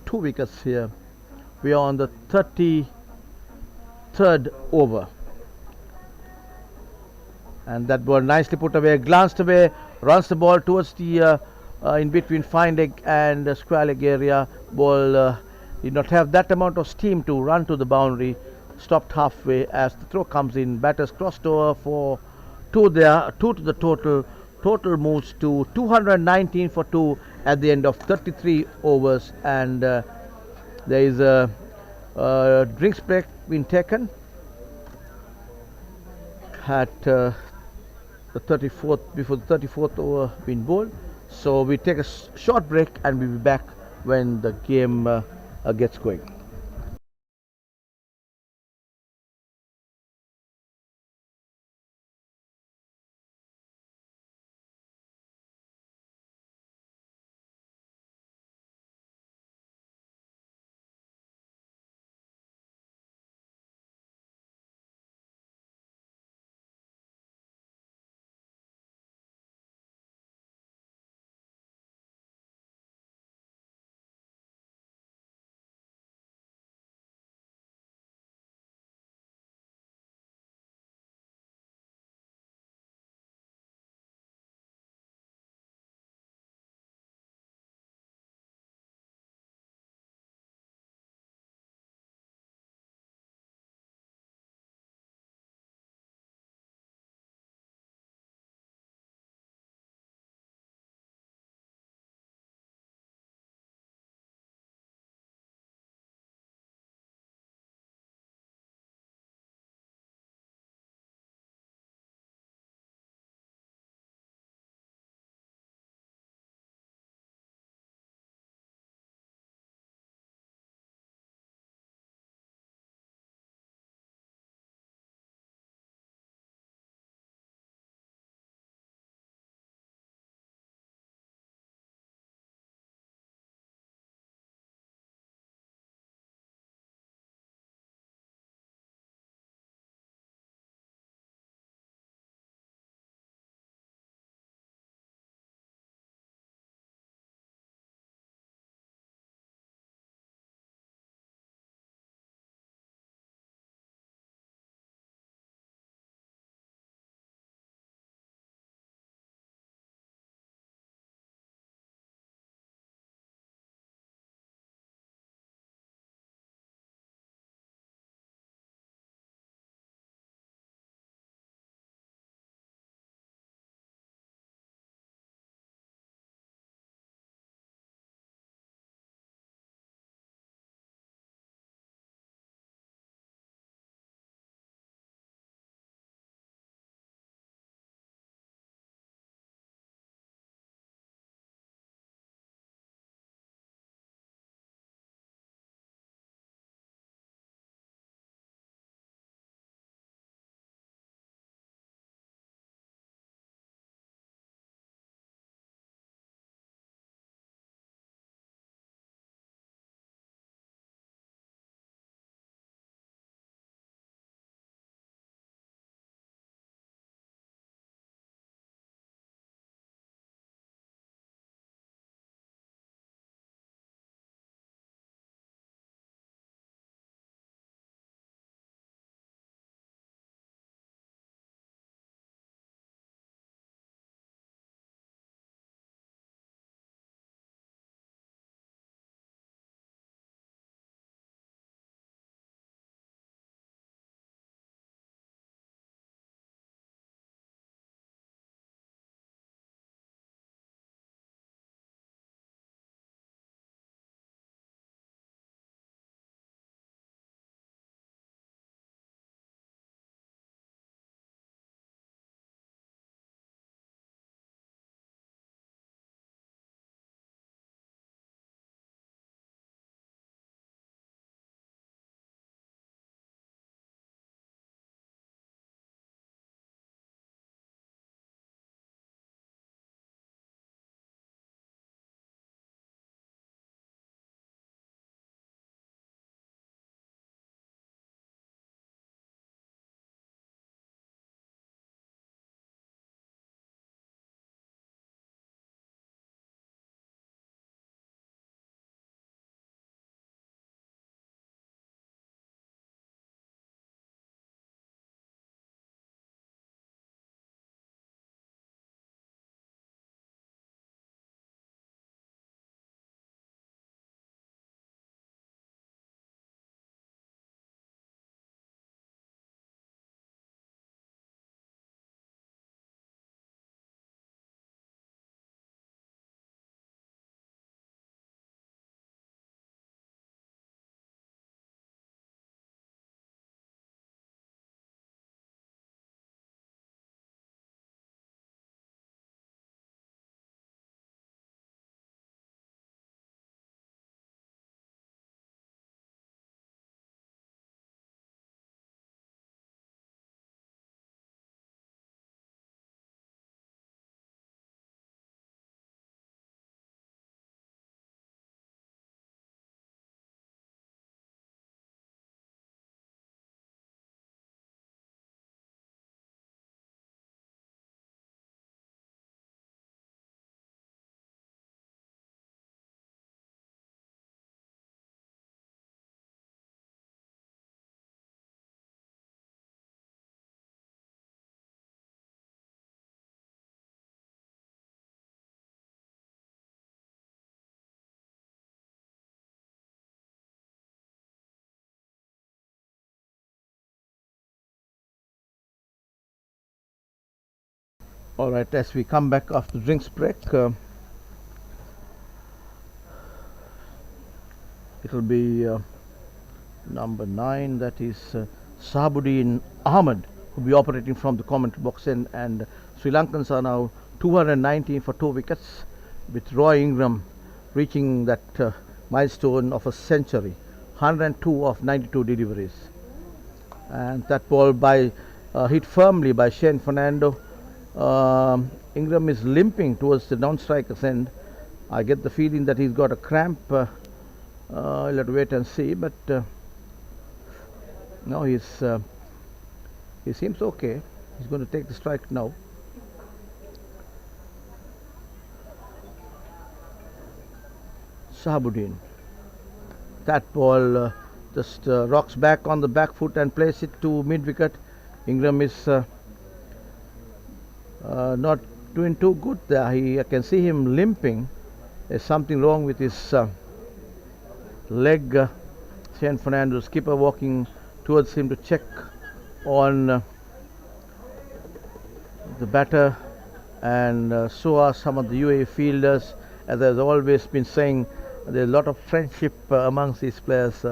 2 wickets here. We are on the 33rd over. And that ball nicely put away, glanced away, runs the ball towards the in between fine leg and square leg area. Ball did not have that amount of steam to run to the boundary, stopped halfway as the throw comes in. Batters crossed over for two there, two to the total. Total moves to 219 for 2 at the end of 33 overs, and there is a drinks break being taken at the 34th, before the 34th over being bowled. So we take a short break and we'll be back when the game gets going. All right, as we come back after drinks break, it will be number 9, that is Sahabuddin Ahmed, who will be operating from the commentary box, and Sri Lankans are now 219 for 2 wickets, with Roy Ingram reaching that milestone of a century, 102 of 92 deliveries. And that ball hit firmly by Shane Fernando. Ingram is limping towards the non-striker's end. I get the feeling that he's got a cramp. I'll have to wait and see, but no, he seems okay. He's going to take the strike now. Sahabuddin. That ball just rocks back on the back foot and plays it to mid-wicket. Ingram is not doing too good there. I can see him limping. There's something wrong with his leg. Shane Fernando, skipper, walking towards him to check on the batter, and so are some of the UAE fielders. As I've always been saying, there's a lot of friendship amongst these players.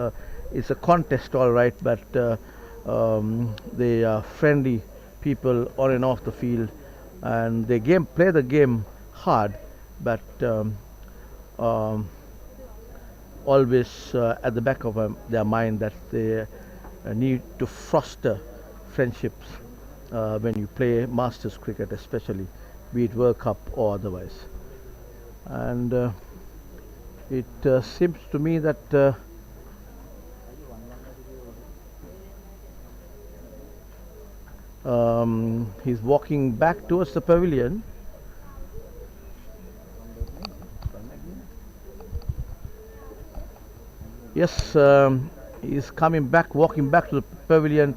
It's a contest, all right, but they are friendly people on and off the field, and they play the game hard, but always at the back of their mind that they need to foster friendships when you play Masters cricket, especially, be it World Cup or otherwise. And it seems to me that he's walking back towards the pavilion. Yes, he's coming back, walking back to the pavilion,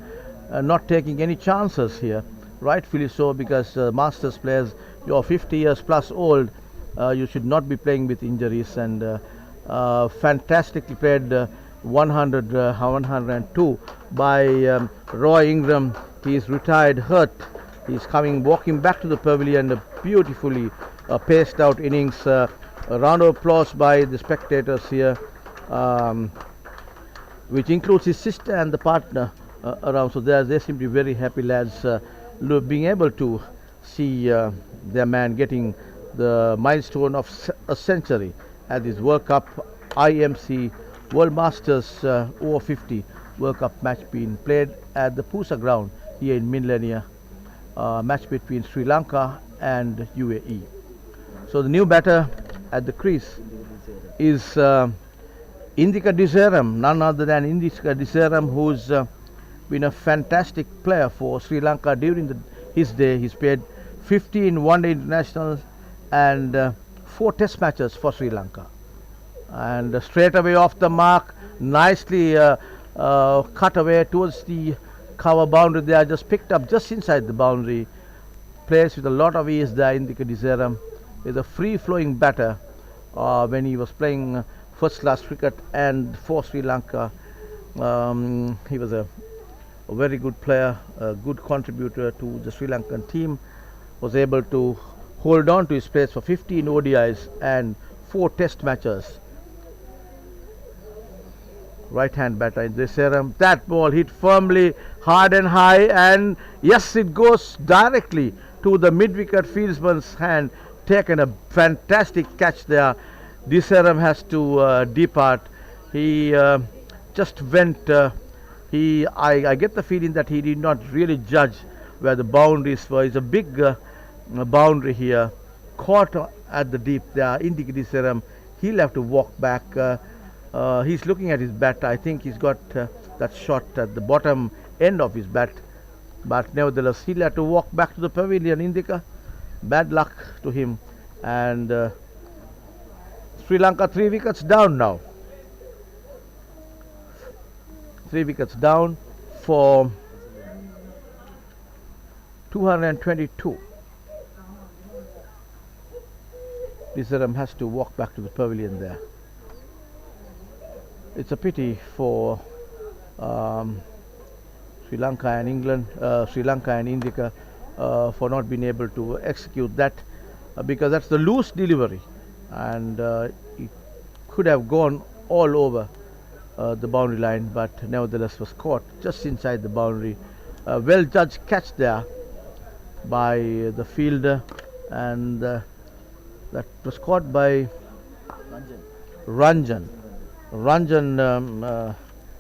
not taking any chances here. Rightfully so, because Masters players, you're 50 years plus old, you should not be playing with injuries, and fantastically played 102 by Roy Ingram. He's retired hurt. He's walking back to the pavilion, a beautifully paced out innings. A round of applause by the spectators here, which includes his sister and the partner around. So they seem to be very happy lads, being able to see their man getting the milestone of a century at this World Cup IMC World Masters Over-50 World Cup match being played at the PUSA Ground here in Millennia, match between Sri Lanka and UAE. So the new batter at the crease is Indika Diseram, none other than Indika Diseram, who's been a fantastic player for Sri Lanka during his day. He's played 15 one-day internationals and 4 test matches for Sri Lanka. And straight away off the mark, nicely cut away towards the cover boundary there, just picked up just inside the boundary. Plays with a lot of ease there. Indika Diseram is a free-flowing batter when he was playing first-class cricket and for Sri Lanka. He was a very good player, a good contributor to the Sri Lankan team. Was able to hold on to his place for 15 ODIs and 4 test matches. Right-hand batter in Diseram. That ball hit firmly, hard and high, and yes, it goes directly to the mid-wicket fieldsman's hand. Taken a fantastic catch there. Diseram has to depart. He just went. I get the feeling that he did not really judge where the boundaries were. It's a big boundary here. Caught at the deep there. Indika Diseram. He'll have to walk back. He's looking at his bat. I think he's got that shot at the bottom end of his bat. But nevertheless, he'll have to walk back to the pavilion. Indika, bad luck to him. And Sri Lanka 3 wickets down now. 3 wickets down for 222. Diseram has to walk back to the pavilion there. It's a pity for Sri Lanka and England, Sri Lanka and Indika. for not being able to execute that because that's the loose delivery, and it could have gone all over the boundary line, but nevertheless was caught just inside the boundary. Well judged catch there by the fielder, and that was caught by Ranjan. Ranjan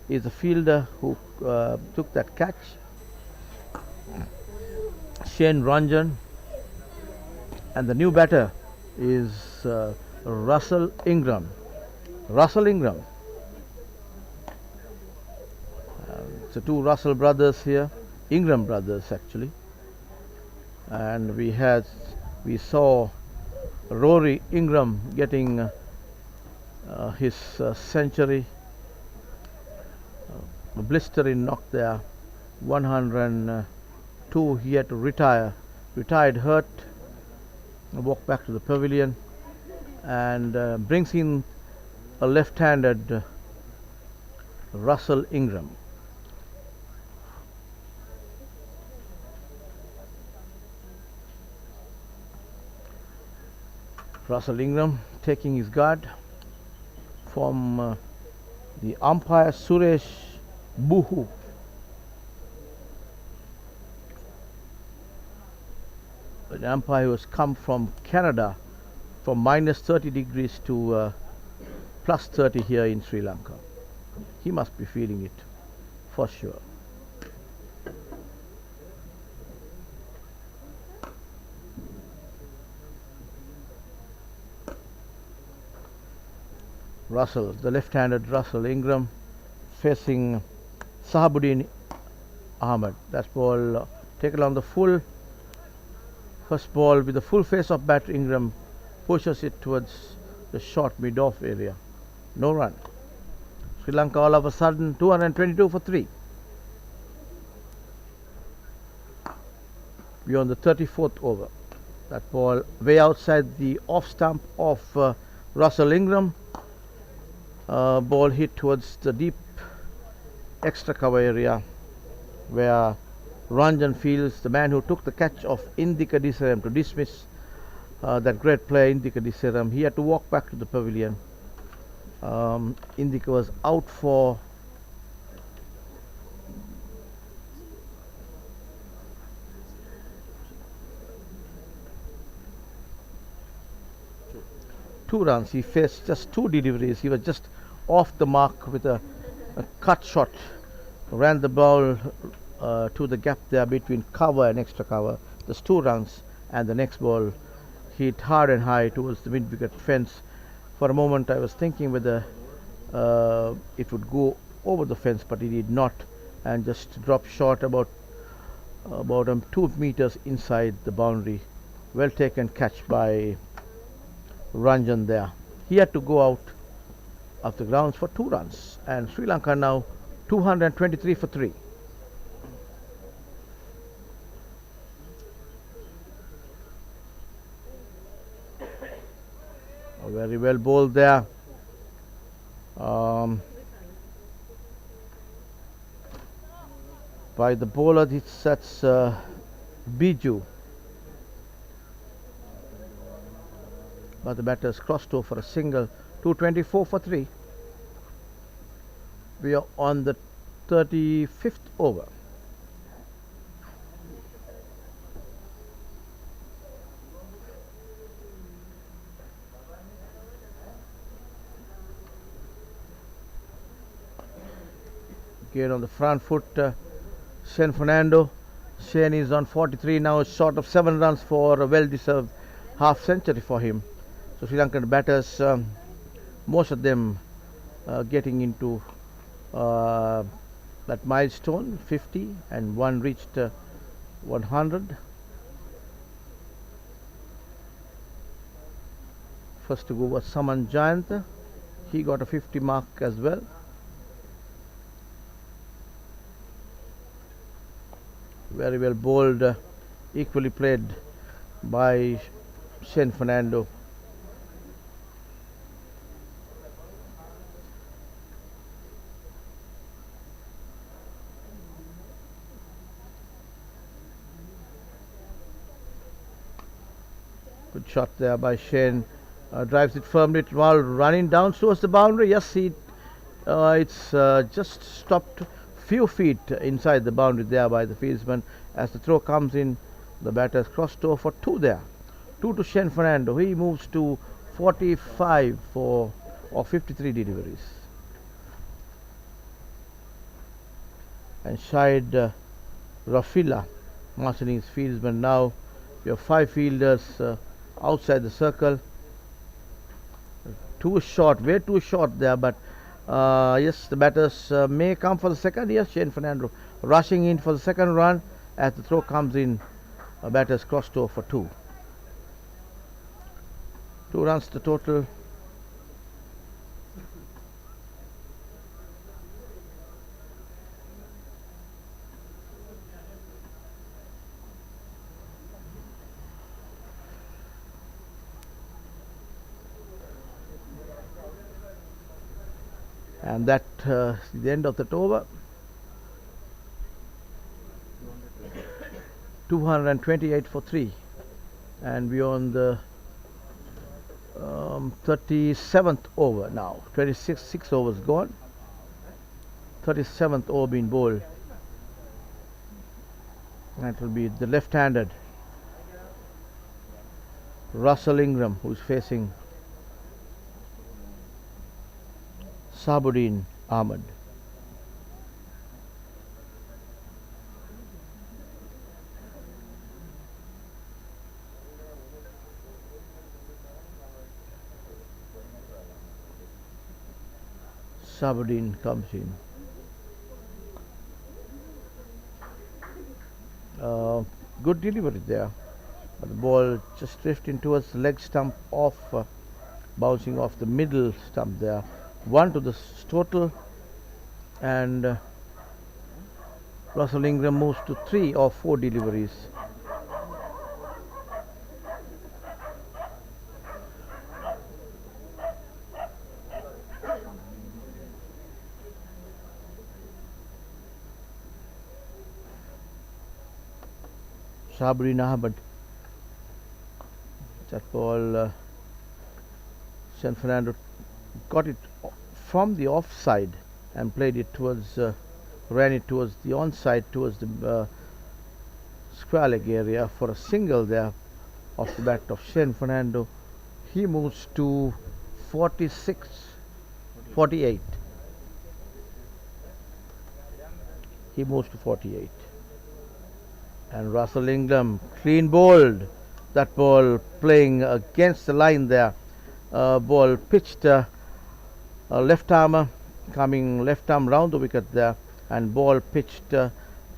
is the fielder who took that catch. Shane Ranjan, and the new batter is Russell Ingram. Russell Ingram. So two Russell brothers here, Ingram brothers actually, and we saw Rory Ingram getting his century, a blistering knock there, 102. He had to retired hurt, walk back to the pavilion, and brings in a left-handed Russell Ingram. Russell Ingram taking his guard from the umpire Suresh Buhu. The umpire who has come from Canada from minus 30 degrees to plus 30 here in Sri Lanka. He must be feeling it for sure. Russell, the left-handed Russell Ingram facing Sahabuddin Ahmed. That ball taken on the full. First ball with the full face-off bat. Ingram pushes it towards the short mid-off area. No run. Sri Lanka all of a sudden 222 for 3. We are on the 34th over. That ball way outside the off stump of Russell Ingram. Ball hit towards the deep extra cover area where Ranjan feels, the man who took the catch of Indika Disaram to dismiss that great player Indika Disaram. He had to walk back to the pavilion. Indika was out for two runs. He faced just two deliveries. He was just off the mark with a cut shot. Ran the ball to the gap there between cover and extra cover. Just 2 runs, and the next ball hit hard and high towards the mid-wicket fence. For a moment I was thinking whether it would go over the fence, but it did not, and just dropped short about 2 meters inside the boundary. Well taken catch by Ranjan there. He had to go out of the grounds for 2 runs, and Sri Lanka now 223 for 3. Very well bowled there. By the bowler, that's Biju. But the batters crossed over for a single. 224 for 3. We are on the 35th over. Again on the front foot, Shane Fernando. Shane is on 43 now, short of 7 runs for a well-deserved half century for him. So Sri Lankan batters, most of them getting into that milestone 50, and one reached 100. First to go was Saman Jayant. He got a 50 mark as well. Very well bowled, equally played by Shane Fernando. Good shot there by Shane. Drives it firmly while running down towards the boundary. Yes, it's just stopped few feet inside the boundary there by the fieldsman. As the throw comes in, the batter's crossed over for 2 there. 2 to Shane Fernando. He moves to 45 for 53 deliveries. And Shahid Rafila, Martinez fieldsman. Now you have 5 fielders outside the circle. Too short, way too short there, but yes, the batters may come for the second. Yes, Shane Fernando rushing in for the second run. As the throw comes in, batters crossed over for 2. 2 runs the total. And that is the end of that over. 228 for 3, and we are on the 37th over now. 6 overs gone. 37th over being bowled. That will be the left-handed Russell Ingram, who is facing Sabuddin Ahmed. Sabuddin comes in. Good delivery there, but the ball just drifting towards the leg stump off, bouncing off the middle stump there. 1 to the total, and Russell Ingram moves to 3 or 4 deliveries. Sabuddin Ahmed, that ball, San Fernando got it from the offside and played it towards, ran it towards the onside, towards the square leg area for a single there off the bat of Shane Fernando. He moves to 48. He moves to 48. And Russell Ingram clean bowled. That ball playing against the line there. Ball pitched left arm, coming left arm round the wicket there, and ball pitched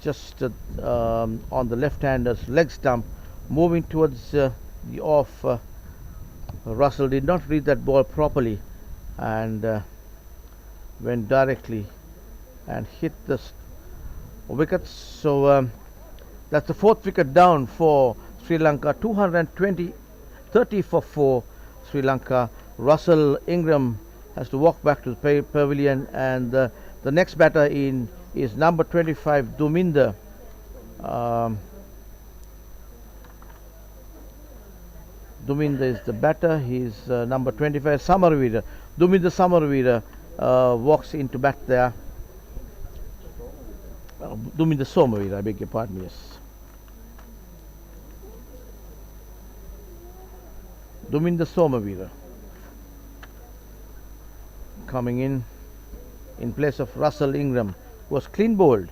just on the left-hander's leg stump, moving towards the off. Russell did not read that ball properly and went directly and hit the wicket. So that's the 4th wicket down for Sri Lanka. 30 for 4 Sri Lanka. Russell Ingram has to walk back to the pavilion, and the next batter in is number 25 Duminder. Duminder is the batter. He's number 25 Samarveera. Duminder Samarveera walks into bat there. Duminder Somaveera, I beg your pardon, yes. Duminder Somaveera coming in place of Russell Ingram, who was clean bowled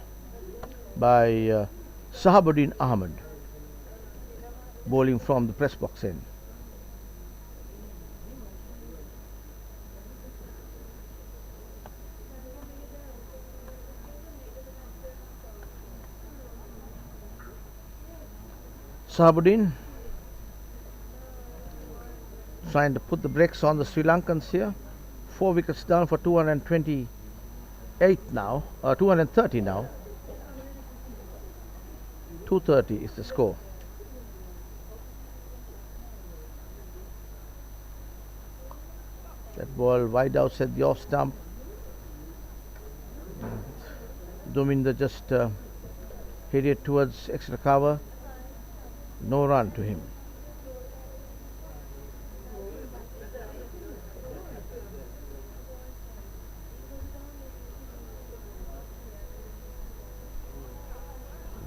by Sahabuddin Ahmed, bowling from the press box end. Sahabuddin trying to put the brakes on the Sri Lankans here. 4 wickets down for 228 now, 230 now. 230 is the score. That ball wide outside the off stump. Duminder just hit it towards extra cover. No run to him.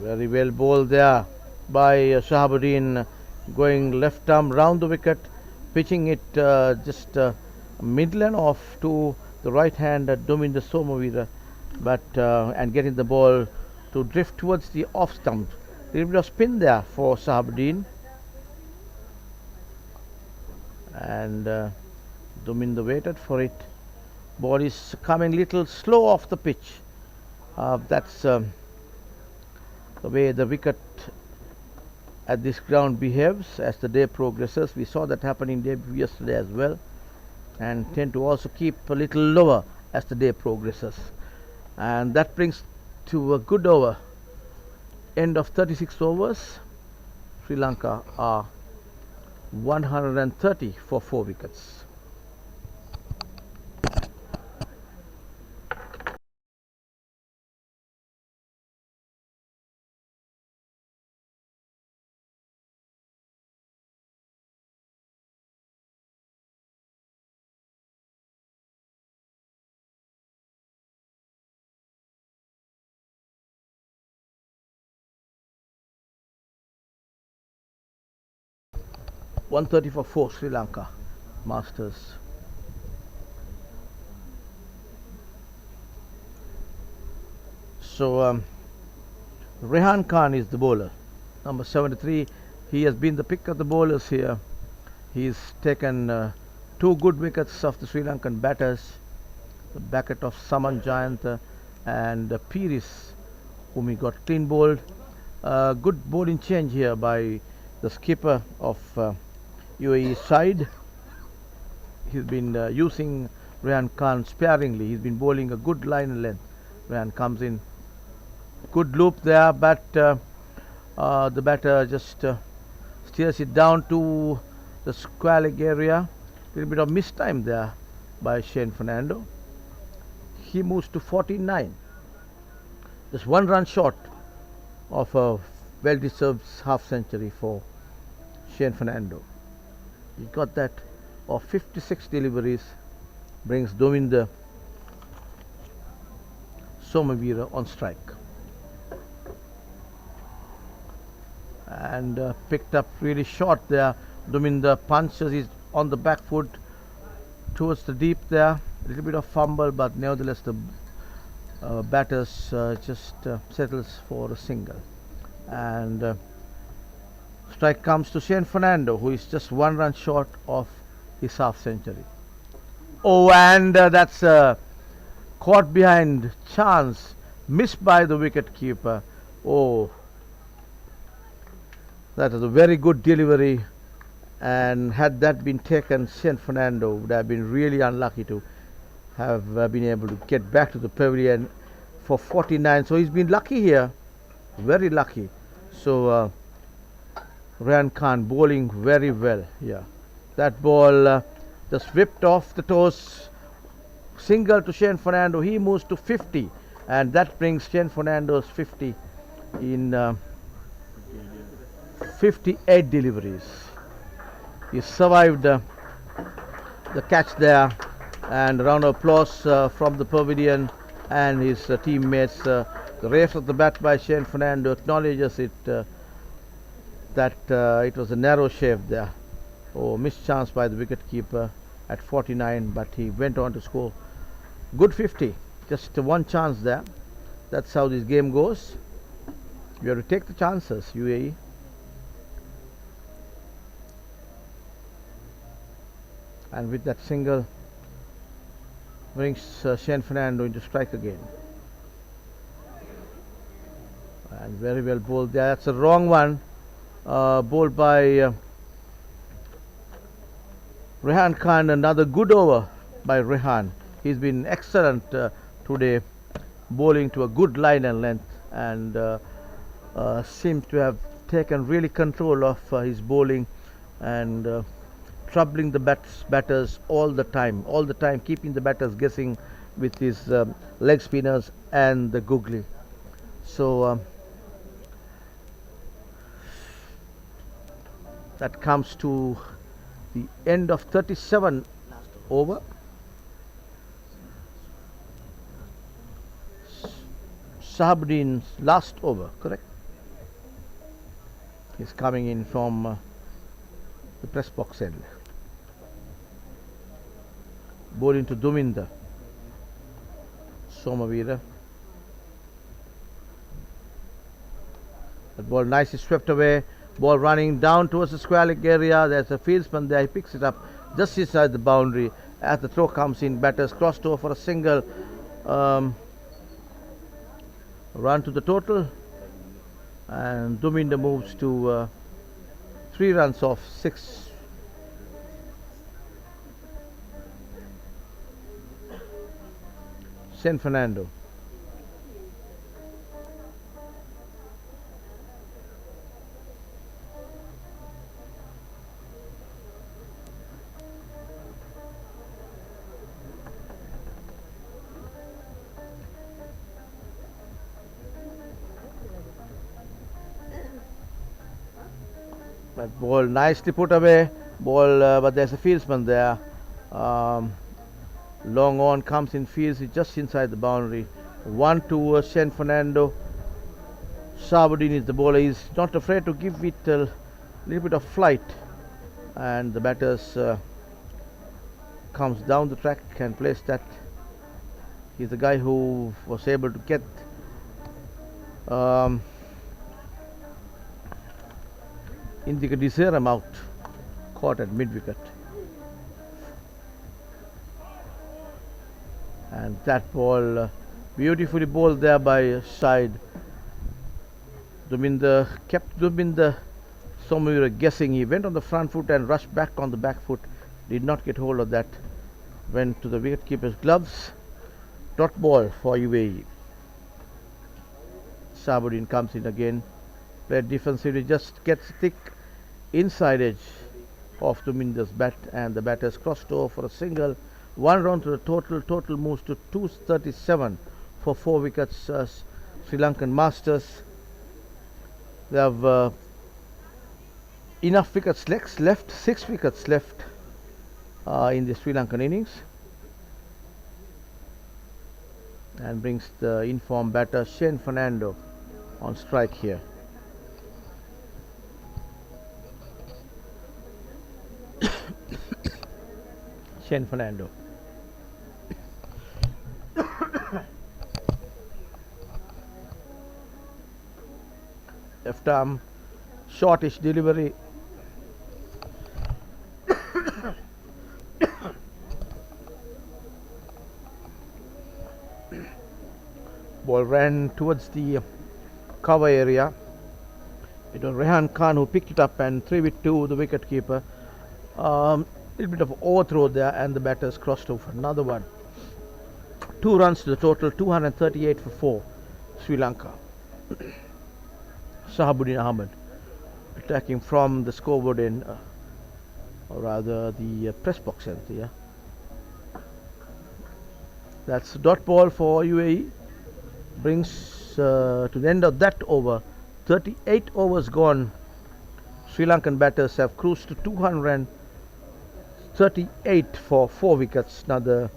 Very well bowled there by Shahabuddin, going left arm round the wicket, pitching it just midland off to the right hand Dominda Somavira, but and getting the ball to drift towards the off stump. A little bit of spin there for Shahabuddin, and Dominda waited for it. Ball is coming little slow off the pitch. That's the way the wicket at this ground behaves as the day progresses. We saw that happening day yesterday as well, and tend to also keep a little lower as the day progresses. And that brings to a good over. End of 36 overs. Sri Lanka are 130 for 4 wickets. .130 for 4 Sri Lanka Masters. So Rehan Khan is the bowler, number 73. He has been the pick of the bowlers here. He's taken 2 good wickets of the Sri Lankan batters, the Beckett of Saman Jayant and Piris, whom he got clean bowled. Good bowling change here by the skipper of UAE side. He's been using Rehan Khan sparingly. He's been bowling a good line and length. Rehan comes in, good loop there, but the batter just steers it down to the square leg area. A little bit of mistime there by Shane Fernando. He moves to 49, just 1 run short of a well-deserved half century for Shane Fernando. He got that of 56 deliveries, brings Dominda Somavira on strike, and picked up really short there. Dominda punches it on the back foot towards the deep there. A little bit of fumble, but nevertheless the batters just settles for a single, and strike comes to Shane Fernando, who is just 1 run short of his half century. Oh, and that's caught behind chance, missed by the wicket keeper. Oh, that is a very good delivery, and had that been taken, Shane Fernando would have been really unlucky to have been able to get back to the pavilion for 49. So he's been lucky here, very lucky. So Rehan Khan bowling very well here. That ball just whipped off the toes, single to Shane Fernando. He moves to 50, and that brings Shane Fernando's 50 in 58 deliveries. He survived the catch there, and a round of applause from the pavilion and his teammates. The race of the bat by Shane Fernando acknowledges it, that it was a narrow shave there. Oh, missed chance by the wicket keeper at 49, but he went on to score good 50. Just 1 chance there. That's how this game goes. You have to take the chances, UAE. And with that single, brings Shane Fernando into strike again. And very well bowled there. That's a wrong one, bowled by Rehan Khan. Another good over by Rehan. He's been excellent today, bowling to a good line and length, and seems to have taken really control of his bowling, and troubling the batters all the time, keeping the batters guessing with his leg spinners and the googly. So that comes to the end of 37 over. Shahabuddin's last over, correct? He's coming in from the press box end. Bowling to Duminda. Somavira. The ball nicely swept away. Ball running down towards the square leg area. There's a fieldsman there. He picks it up just inside the boundary. As the throw comes in, batters crossed over for a single. Run to the total. And Duminda moves to 3 runs off 6. San Fernando. That ball nicely put away. Ball, but there's a fieldsman there. Long on comes in, fields it just inside the boundary. 1 to San Fernando. Sabudin is the bowler. He's not afraid to give it a little bit of flight, and the batters comes down the track and plays that. He's the guy who was able to get Indika Diseram out, caught at mid wicket. And that ball beautifully bowled there by side. Duminda kept Somavira guessing. He went on the front foot and rushed back on the back foot. Did not get hold of that. Went to the wicketkeeper's gloves. Dot ball for UAE. Sabudin comes in again. Played defensively, just gets thick inside edge of Duminda's bat, and the batters crossed over for a single. 1 run to the total. Total moves to 237 for 4 wickets. Sri Lankan Masters. They have enough wickets left. 6 wickets left in the Sri Lankan innings, and brings the informed batter Shane Fernando on strike here. Shane Fernando. Left arm, shortish delivery. Ball ran towards the cover area. It was Rehan Khan who picked it up and threw it to the wicket keeper. Little bit of overthrow there, and the batters crossed over. Another one. 2 runs to the total. 238 for 4. Sri Lanka. Sahabuddin Ahmed attacking from the scoreboard end, or rather the press box end. Yeah, that's dot ball for UAE. Brings to the end of that over. 38 overs gone. Sri Lankan batters have cruised to 238 for 4 wickets. Another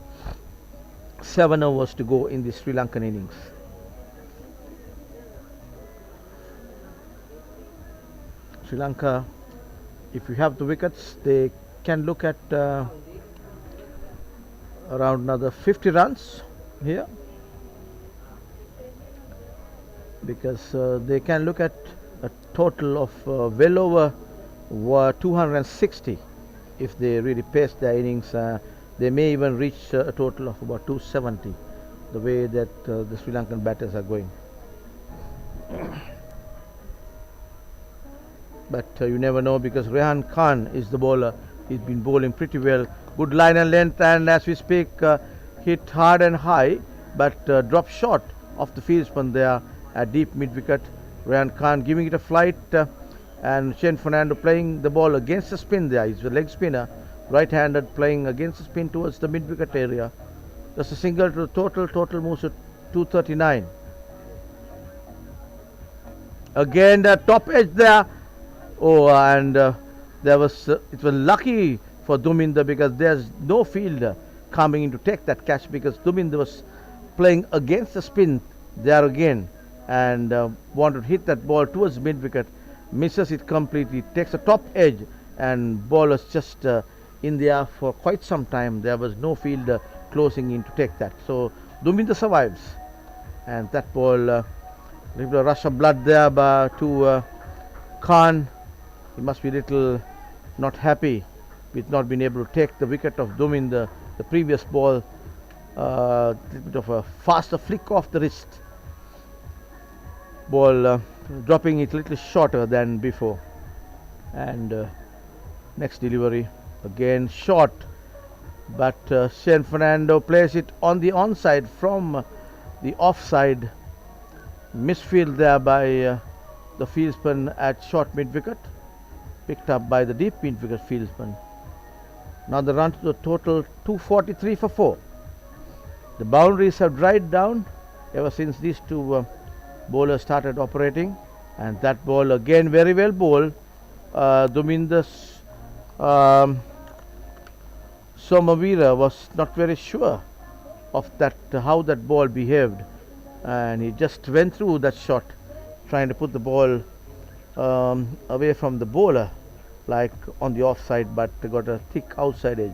7 overs to go in the Sri Lankan innings. Sri Lanka, if you have the wickets, they can look at around another 50 runs here, because they can look at a total of well over 260 if they really pace their innings. They may even reach a total of about 270, the way that the Sri Lankan batters are going. But you never know, because Rehan Khan is the bowler. He's been bowling pretty well. Good line and length, and as we speak, hit hard and high, but dropped short of the fieldsman there at deep mid wicket. Rehan Khan giving it a flight, and Shane Fernando playing the ball against the spin there. He's a leg spinner, right-handed, playing against the spin towards the mid wicket area. Just a single to the total. Total moves to 239. Again the top edge there. Oh, and there was it was lucky for Duminda, because there's no fielder coming in to take that catch, because Duminda was playing against the spin there again, and wanted to hit that ball towards mid wicket, misses it completely, takes the top edge, and ball was just in the air for quite some time. There was no fielder closing in to take that. So Duminda survives, and that ball, little rush of blood there to Khan. He must be little not happy with not being able to take the wicket of Duminda. The previous ball, a little bit of a faster flick off the wrist. Ball dropping it a little shorter than before, and next delivery again short, but Shane Fernando plays it on the onside from the offside. Misfield there by the fieldsman at short mid wicket, picked up by the deep mid wicket fieldsman. Now the run to the total 243 for 4. The boundaries have dried down ever since these two bowlers started operating, and that ball again very well bowled. Duminda's Somavira was not very sure of that how that ball behaved, and he just went through that shot trying to put the ball away from the bowler, like on the offside, but got a thick outside edge.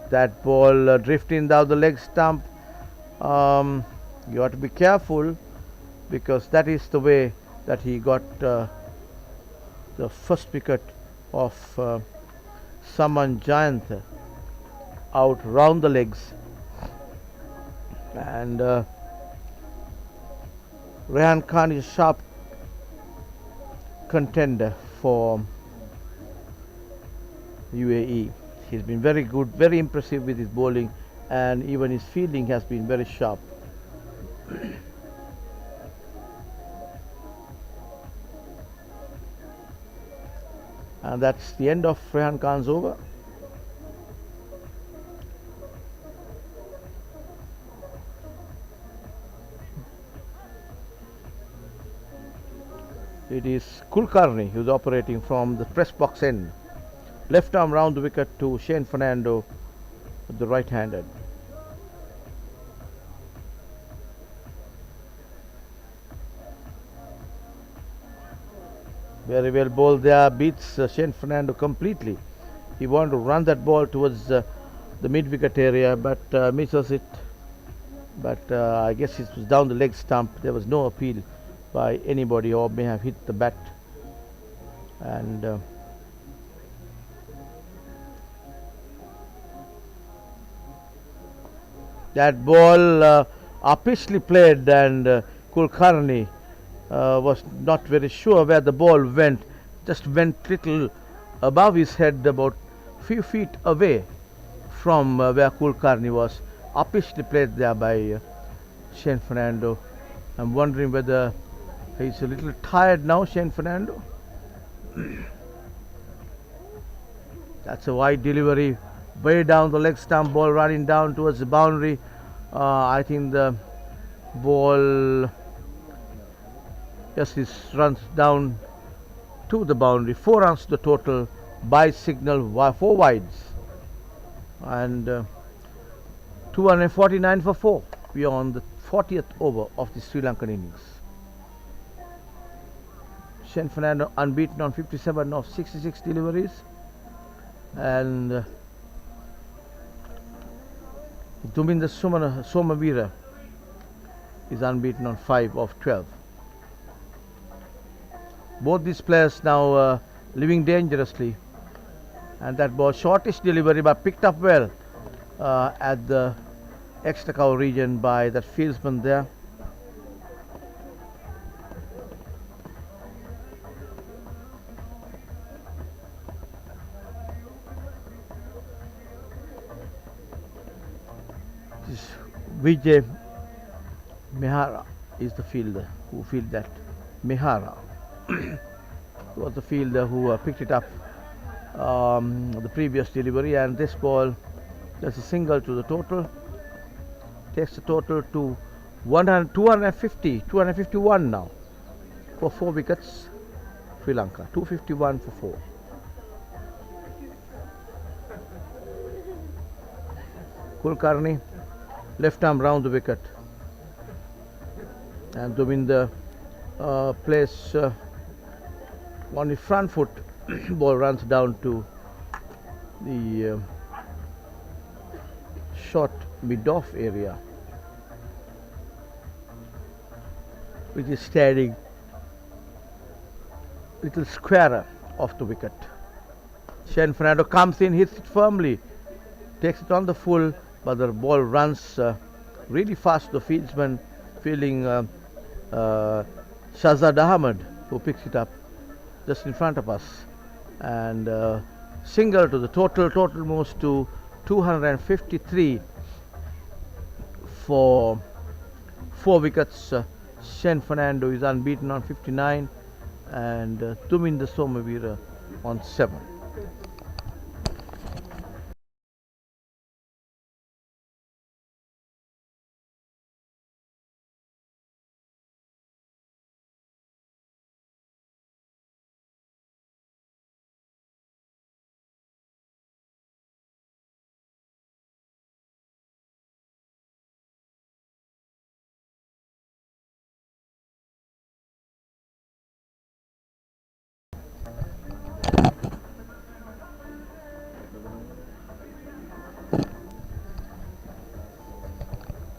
That ball drifting down the leg stump. You have to be careful, because that is the way that he got the first wicket of Saman Giant out round the legs, and Rehan Khan is a sharp contender for UAE. He's been very good, very impressive with his bowling, and even his fielding has been very sharp. And that's the end of Rehan Khan's over. It is Kulkarni who's operating from the press box end. Left arm round the wicket to Shane Fernando, the right-handed. Very well bowled there, beats Shane Fernando completely. He wanted to run that ball towards the mid-wicket area, but misses it. But I guess it was down the leg stump. There was no appeal by anybody, or may have hit the bat. And that ball uppishly played, and Kulkarni was not very sure where the ball went. Just went little above his head, about few feet away from where Kulkarni was. Uppishly played there by Shane Fernando. I'm wondering whether he's a little tired now, Shane Fernando. That's a wide delivery, way down the leg stump, ball running down towards the boundary. I think the ball, yes, it runs down to the boundary. 4 runs to the total by signal, 4 wides, and 249 for 4. We are on the 40th over of the Sri Lankan innings. Shane Fernando unbeaten on 57 of 66 deliveries, and Duminda Somavira is unbeaten on 5 of 12. Both these players now living dangerously, and that ball shortish delivery, but picked up well at the extra cover region by that fieldsman there. Vijay Mehara is the fielder who fielded that. Mehara was the fielder who picked it up the previous delivery, and this ball, there's a single to the total, takes the total to 251 now for 4 wickets. Sri Lanka 251 for 4. Kulkarni left arm round the wicket, and Duminda plays on his front foot. Ball runs down to the short mid-off area, which is standing little squarer off the wicket. Shane Fernando comes in, hits it firmly, takes it on the full, but the ball runs really fast. The fieldsman fielding Shazad Ahmed, who picks it up just in front of us, and single to the total moves to 253 for 4 wickets. Shane Fernando is unbeaten on 59 and Tuminda Somavira on 7.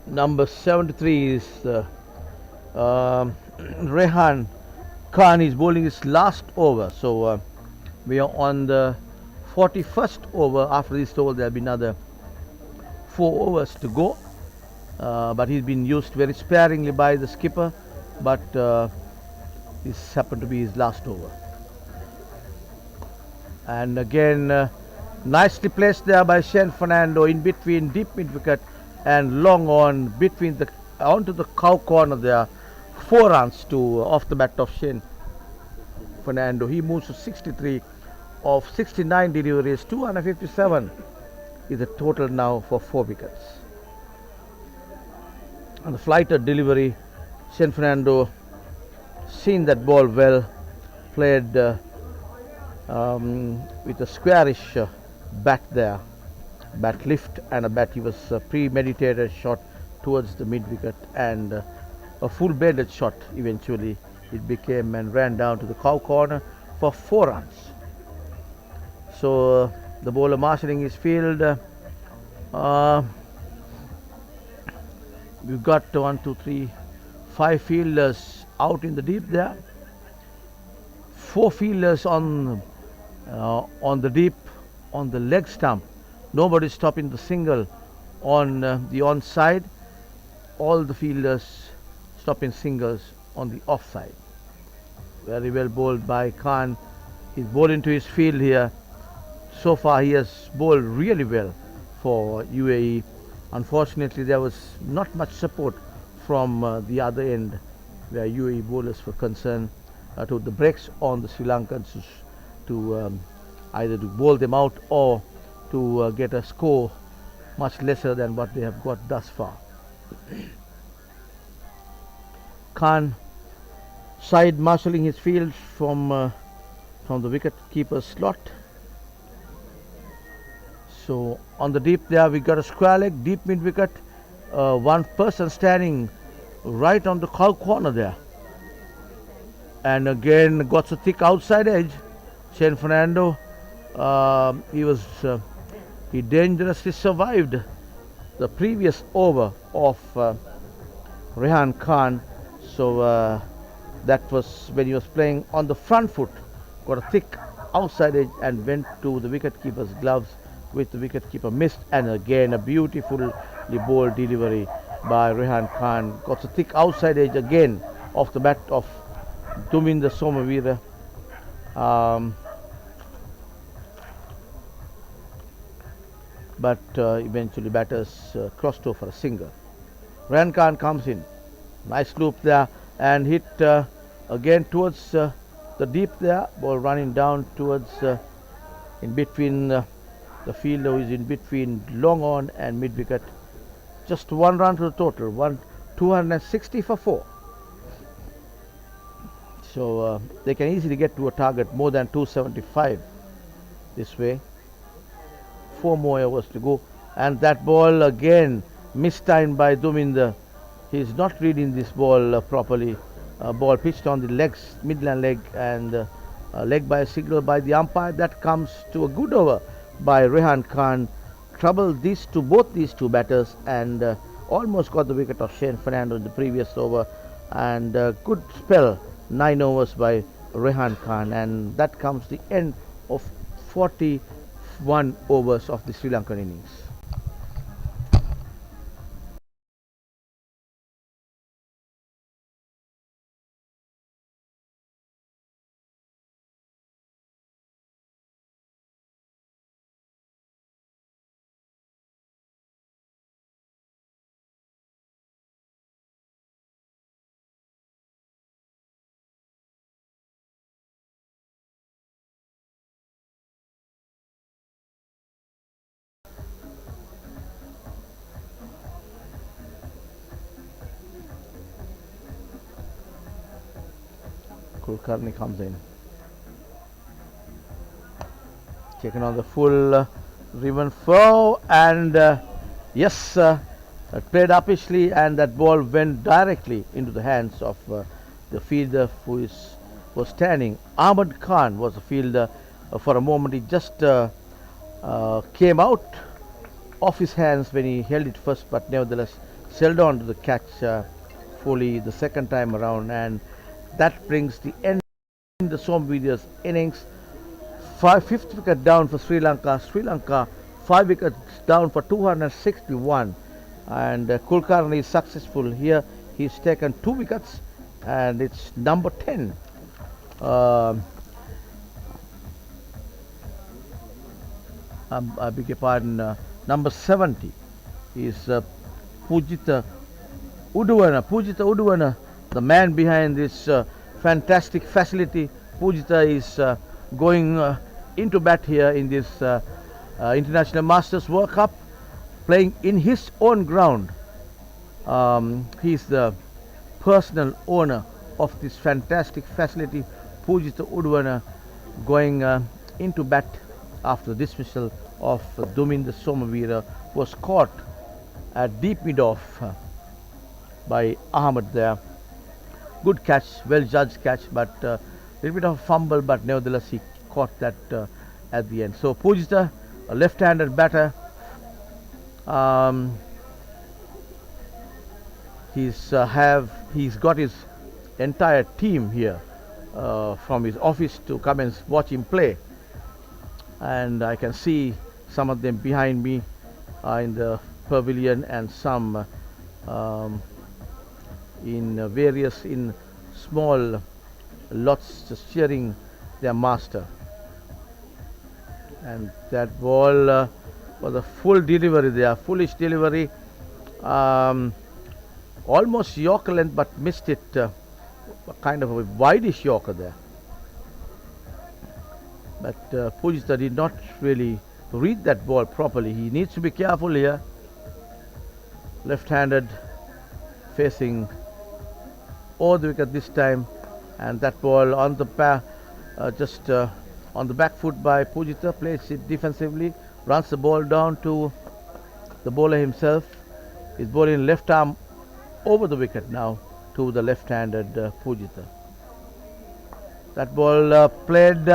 Number 73 is Rehan Khan is bowling his last over. So we are on the 41st over. After this over, there will be another 4 overs to go. But he's been used very sparingly by the skipper. But this happened to be his last over. And again, nicely placed there by Shane Fernando in between deep mid wicket and long on between the onto the cow corner there. 4 runs to off the bat of Shane Fernando. He moves to 63 of 69 deliveries. 257 is the total now for 4 wickets. On the flighted delivery, Shane Fernando seen that ball well, played with a squarish bat there, bat lift and a bat. He was premeditated shot towards the mid wicket and a full bedded shot eventually it became, and ran down to the cow corner for 4 runs. So the bowler marshalling his field. We've got 1, 2, 3, 5 fielders out in the deep there. 4 fielders on the deep on the leg stump. Nobody stopping the single on the onside. All the fielders stopping singles on the offside. Very well bowled by Khan. He's bowled into his field here. So far he has bowled really well for UAE. Unfortunately there was not much support from the other end where UAE bowlers were concerned to the breaks on the Sri Lankans to either to bowl them out or to get a score much lesser than what they have got thus far. Khan side marshalling his field from the wicket keeper's slot. So on the deep there we got a square leg, deep mid wicket, 1 person standing right on the cow corner there, and again got a thick outside edge. Shane Fernando, he dangerously survived the previous over of Rehan Khan. So that was when he was playing on the front foot, got a thick outside edge and went to the wicket keeper's gloves, which the wicket keeper missed. And again a beautifully bowled delivery by Rehan Khan, got a thick outside edge again off the bat of Tuminda Somavira. But eventually batters crossed over a single. Rehan Khan comes in, nice loop there and hit again towards the deep there, ball running down towards in between the fielder who is in between long on and mid wicket. Just 1 run to the total, 260 for 4. So they can easily get to a target more than 275 this way. 4 more overs to go, and that ball again mistimed by Tuminda. He is not reading this ball properly. Ball pitched on the legs, midland leg, and leg by a signal by the umpire. That comes to a good over by Rehan Khan. Troubled both these two batters, and almost got the wicket of Shane Fernando in the previous over. And good spell, 9 overs by Rehan Khan, and that comes the end of 41 overs of the Sri Lankan innings. Kulkarni comes in, taken on the full ribbon foul, and yes, played uppishly, and that ball went directly into the hands of the fielder who was standing. Ahmad Khan was the fielder. For a moment, he just came out of his hands when he held it first, but nevertheless held on to the catch fully the second time around, and that brings the end in the Somvidya's innings. Fifth wicket down for Sri Lanka. Sri Lanka 5 wickets down for 261, and Kulkarni is successful here. He's taken 2 wickets, and it's number 10. I beg your pardon, number 70 is Pujitha Uduvana, the man behind this fantastic facility. Pujitha is going into bat here in this International Masters World Cup, playing in his own ground. He's the personal owner of this fantastic facility. Pujitha Uduvana going into bat after dismissal of Duminda Somavira, was caught at deep mid-off by Ahmed there. Good catch, well judged catch, but a little bit of a fumble, but nevertheless he caught that at the end. So Pujitha, a left-handed batter, he's got his entire team here from his office to come and watch him play, and I can see some of them behind me in the pavilion, and some in small lots just cheering their master. And that ball was a full delivery there, foolish delivery, almost Yorker length, but missed it, kind of a wideish Yorker there. But Pujitha did not really read that ball properly. He needs to be careful here. Left-handed, facing over the wicket this time, and that ball on the on the back foot by Pujitha, plays it defensively, runs the ball down to the bowler himself. He's bowling left arm over the wicket now to the left-handed Pujitha. That ball played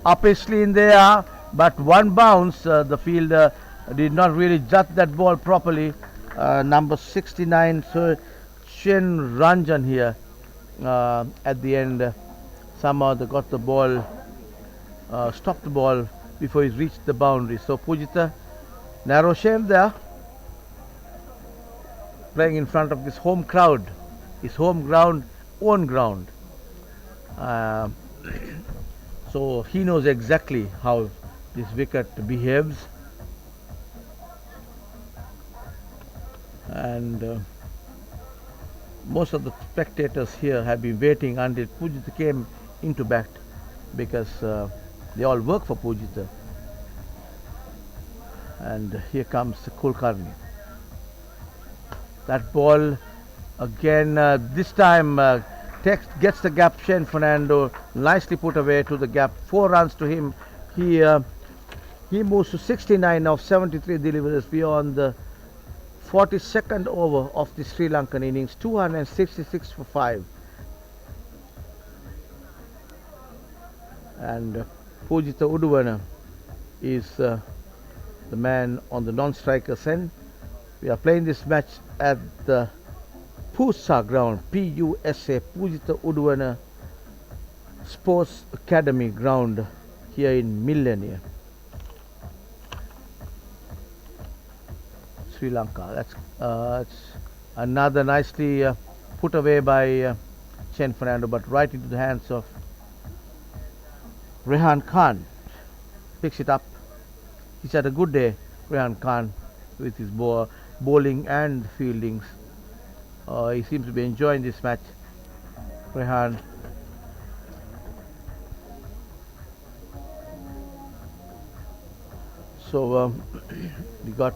uppishly in the air, but one bounce. The fielder did not really judge that ball properly. Number 69, so Shin Ranjan here at the end. Somehow they got the ball, stopped the ball before he reached the boundary. So Pujitha, narrow shave there, playing in front of this home crowd, his home ground, own ground. So he knows exactly how this wicket behaves, and most of the spectators here have been waiting until Pujitha came into bat, because they all work for Pujitha. And here comes Kulkarni. That ball again, this time gets the gap. Shane Fernando nicely put away to the gap. 4 runs to him. He moves to 69 of 73 deliveries beyond the 42nd over of the Sri Lankan innings. 266 for 5. and Pujitha Uduvana is the man on the non-striker's end. We are playing this match at the PUSA Ground, PUSA, Pujitha Uduvana Sports Academy ground here in Millenia, Sri Lanka. That's another nicely put away by Chen Fernando, but right into the hands of Rehan Khan. Picks it up. He's had a good day, Rehan Khan, with his bowling and fieldings. He seems to be enjoying this match. Rehan. So we got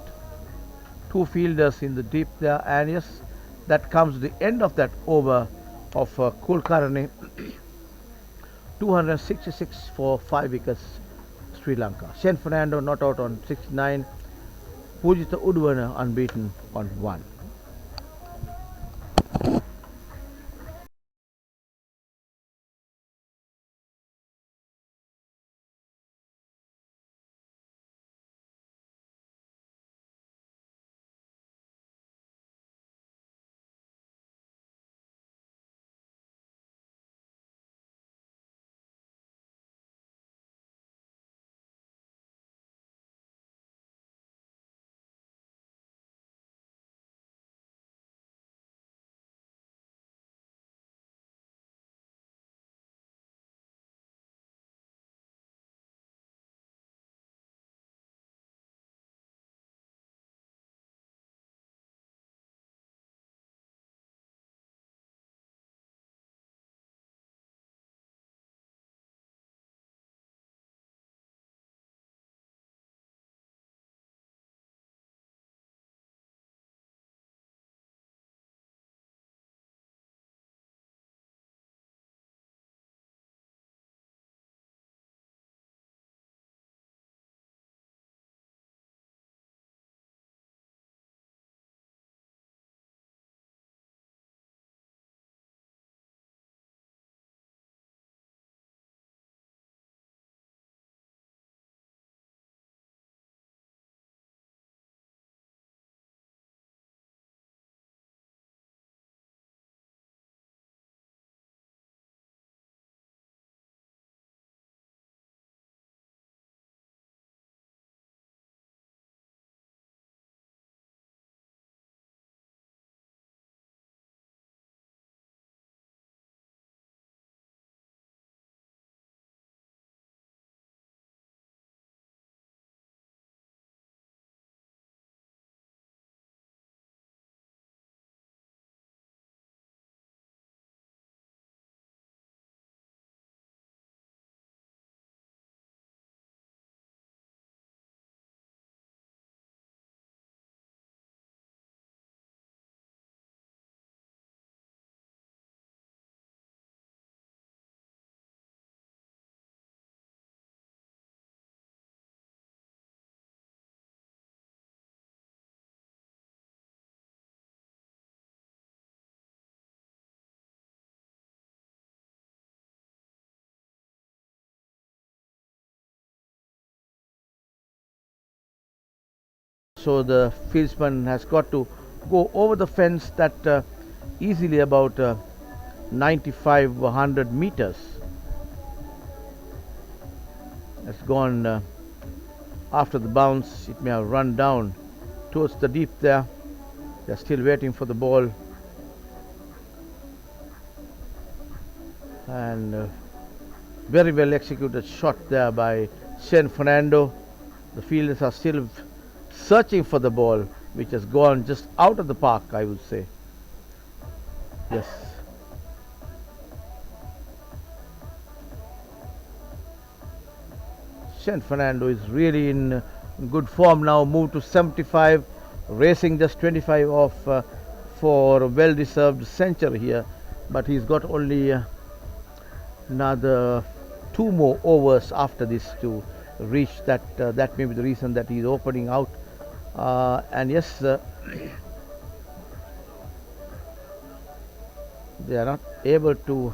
two fielders in the deep there, and yes, that comes to the end of that over of Kulkarni. 266 for 5 wickets, Sri Lanka. Chen Fernando not out on 69. Pujitha Uduvana unbeaten on 1. So the fieldsman has got to go over the fence that easily about 95 100 meters. It's gone after the bounce. It may have run down towards the deep there. They're still waiting for the ball, and very well executed shot there by Chen Fernando. The fielders are still searching for the ball, which has gone just out of the park, I would say. Yes. Chen Fernando is really in good form now, moved to 75, racing just 25 off for a well-deserved century here, but he's got only another 2 more overs after this to reach that. That may be the reason that he's opening out. And yes, they are not able to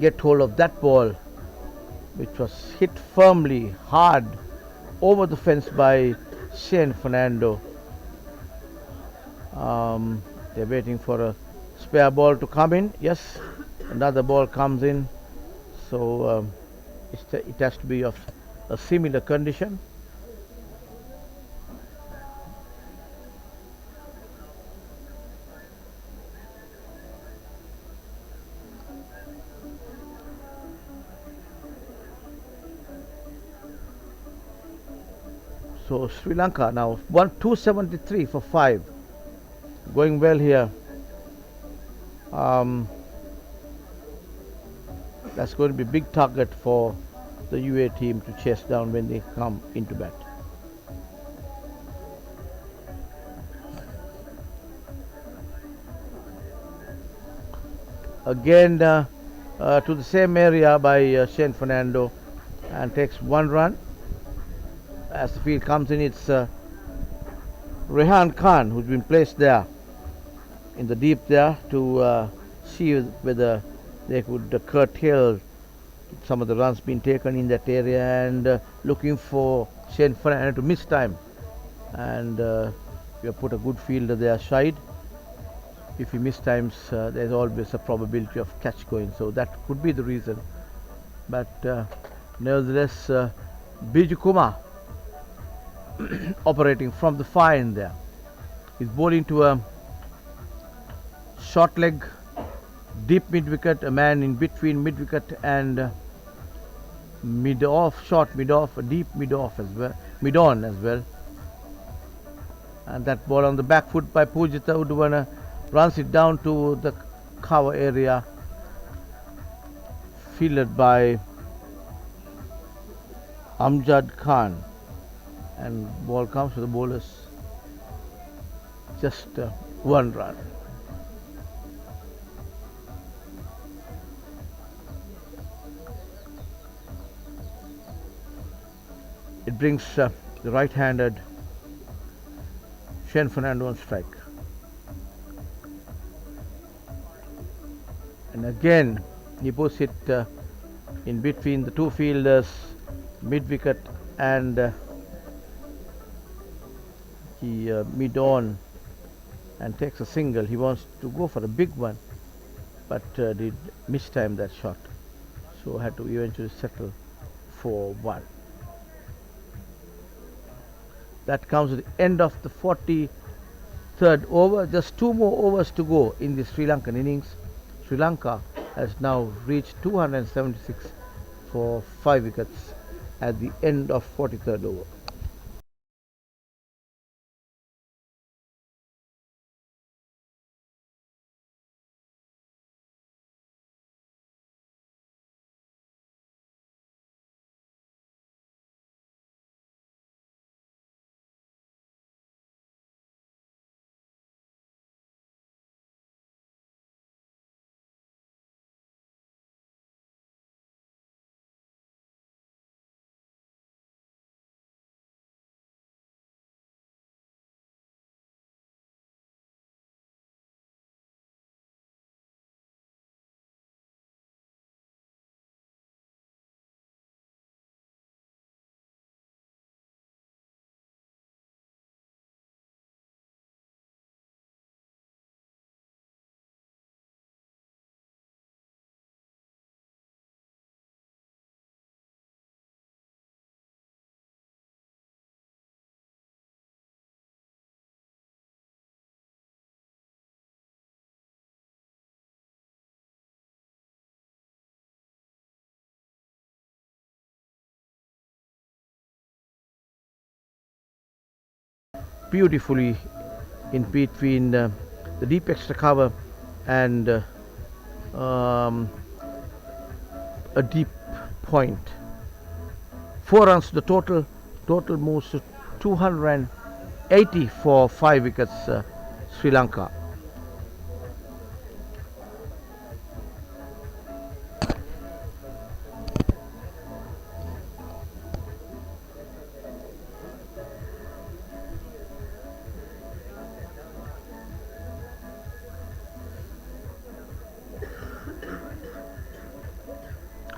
get hold of that ball, which was hit firmly, hard, over the fence by Shane Fernando. They're waiting for a spare ball to come in. Yes, another ball comes in. So it has to be of a similar condition. So Sri Lanka now 273 for 5, going well here. That's going to be a big target for the UAE team to chase down when they come into bat. Again to the same area by Shane Fernando, and takes 1 run. As the field comes in, it's Rehan Khan who's been placed there in the deep there to see whether they could curtail some of the runs being taken in that area, and looking for Shane Fernando to miss time. And we have put a good fielder there side. If he miss times, there's always a probability of catch going, so that could be the reason. But nevertheless, Biju Kumar operating from the far end there. He's bowling to a short leg, deep mid wicket, a man in between mid wicket and mid off, short mid off, a deep mid off as well, mid on as well. And that ball on the back foot by Pujita Uduvana runs it down to the cover area, fielded by Amjad Khan, and ball comes to the bowlers. Just 1 run. It brings the right-handed Shane Fernando on strike. And again he puts it in between the two fielders, mid wicket, and he mid on, and takes a single. He wants to go for a big one, but did mistime that shot, so had to eventually settle for 1. That comes at the end of the 43rd over. Just 2 more overs to go in the Sri Lankan innings. Sri Lanka has now reached 276 for 5 wickets at the end of 43rd over. Beautifully in between the deep extra cover and a deep point. 4 runs to the total. Total moves to 280 for 5 wickets, Sri Lanka.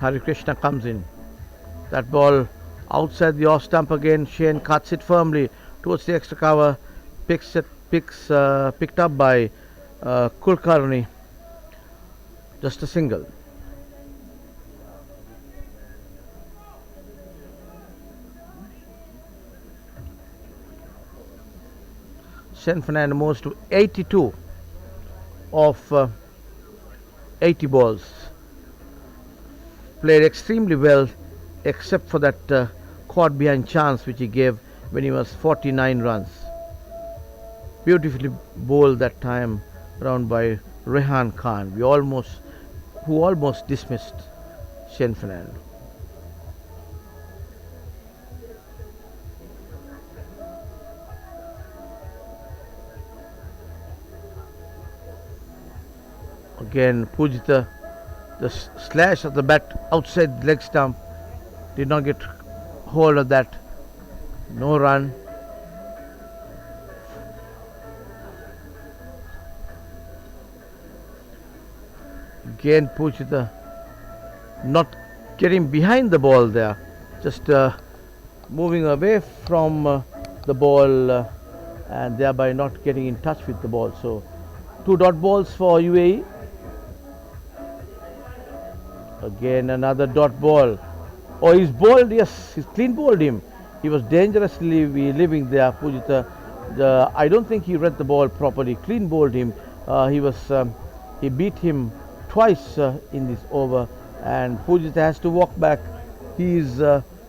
Hari Krishna comes in. That ball outside the off stump again. Shane cuts it firmly towards the extra cover. Picked up by Kulkarni. Just a single. Shane Fernando moves to 82 of 80 balls. Played extremely well, except for that caught behind chance which he gave when he was 49 runs. Beautifully bowled that time around by Rehan Khan, who almost dismissed Shane Fernando. Again, Pujita, the slash of the bat outside the leg stump, did not get hold of that. No run. Again, Pujita not getting behind the ball there, just moving away from the ball and thereby not getting in touch with the ball. So, 2 dot balls for UAE. Again another dot ball. Oh, he's bowled, yes, he's clean bowled him. He was dangerously living there, Pujita. I don't think he read the ball properly. Clean bowled him. He beat him twice in this over, and Pujita has to walk back. He is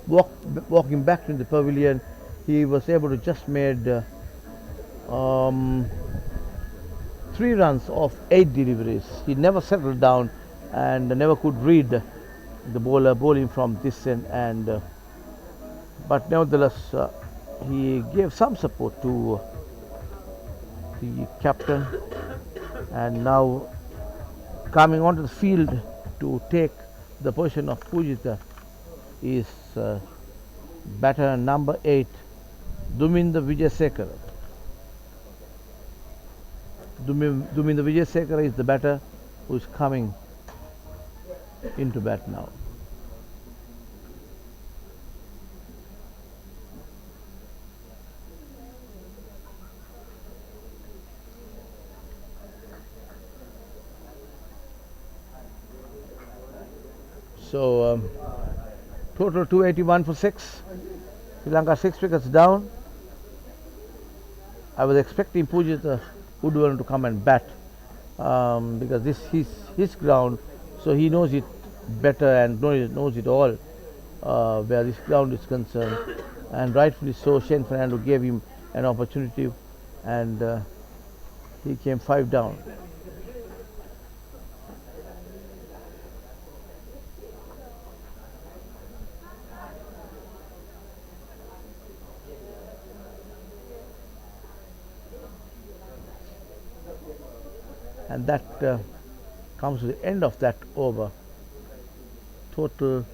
walking back to the pavilion. He was able to just made 3 runs of 8 deliveries. He never settled down and never could read the bowler bowling from this end, and but nevertheless he gave some support to the captain, and now coming onto the field to take the position of Pujita is batter number 8, Duminda Vijayasekara. Duminda Vijayasekara is the batter who is coming into bat now. So total 281 for 6. Sri Lanka 6 wickets down. I was expecting Pujita Udwan to come and bat because this is his ground, so he knows it better and knows it all where this ground is concerned, and rightfully so. Shane Fernando gave him an opportunity, and he came 5 down. And that comes to the end of that over. Total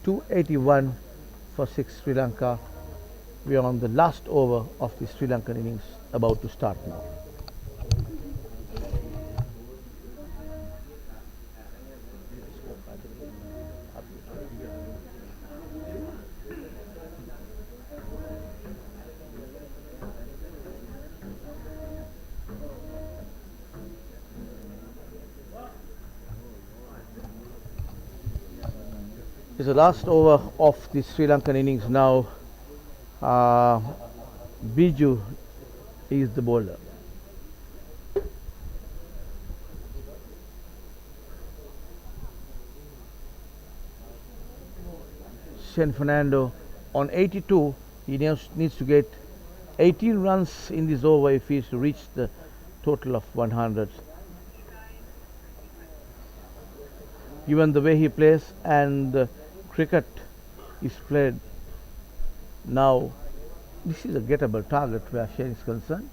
281 for 6 Sri Lanka. We are on the last over of the Sri Lankan innings, about to start now. It's the last over of the Sri Lankan innings now. Biju is the bowler. Shane Fernando on 82, he needs to get 18 runs in this over if he is to reach the total of 100. Given the way he plays and cricket is played now, this is a gettable target where Shane is concerned.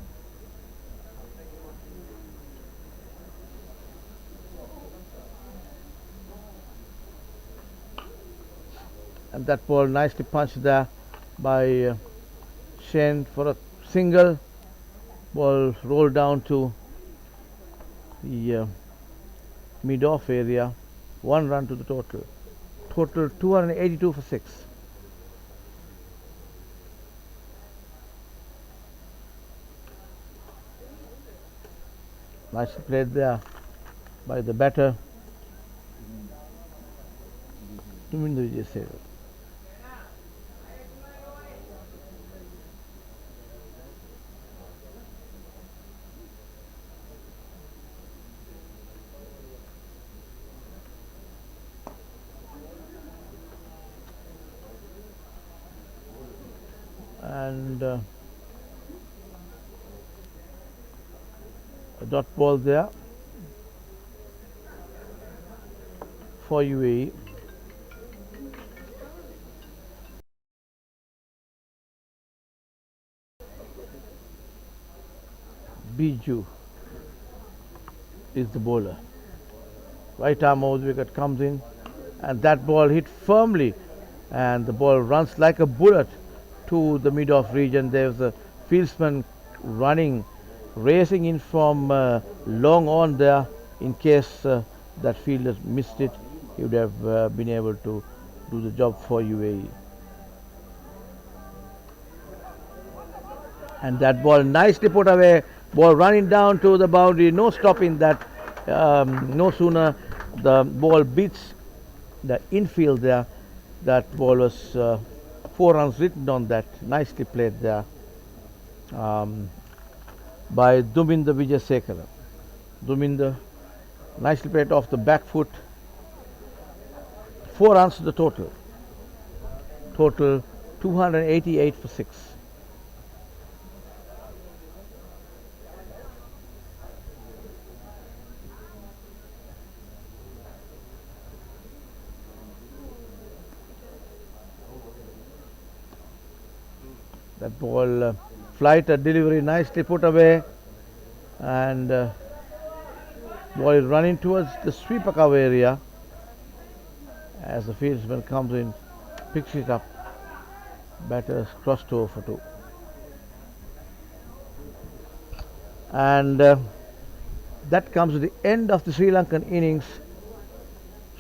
And that ball nicely punched there by Shane for a single. Ball rolled down to the mid-off area, 1 run to the total. Total 282 for 6. Nicely played there by the batter to win the Vijay Sekhar. And a dot ball there for UAE. Biju is the bowler. Right arm over the wicket comes in, and that ball hit firmly, and the ball runs like a bullet to the mid-off region. There's a fieldsman running, racing in from long on there. In case that fielder missed it, he would have been able to do the job for UAE. And that ball nicely put away, ball running down to the boundary, no stopping that. No sooner the ball beats the infield there, that ball was 4 runs written on that. Nicely played there by Duminder Vijay Sekhar. Duminder nicely played off the back foot. 4 runs to the total. Total 288 for 6. That ball flight delivery nicely put away, and ball is running towards the sweeper cover area as the fieldsman comes in, picks it up. Batters crossed over for 2. And that comes to the end of the Sri Lankan innings.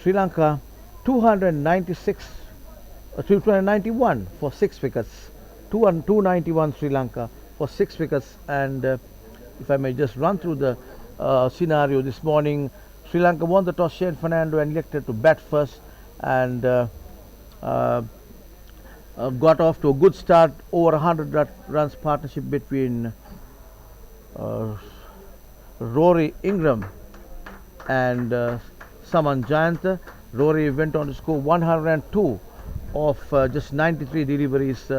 Sri Lanka 291 for 6 wickets. 291 Sri Lanka for 6 wickets. And if I may just run through the scenario this morning, Sri Lanka won the toss. Shane Fernando and elected to bat first, and got off to a good start. Over 100 runs partnership between Rory Ingram and Saman Jayanta. Rory went on to score 102 of just 93 deliveries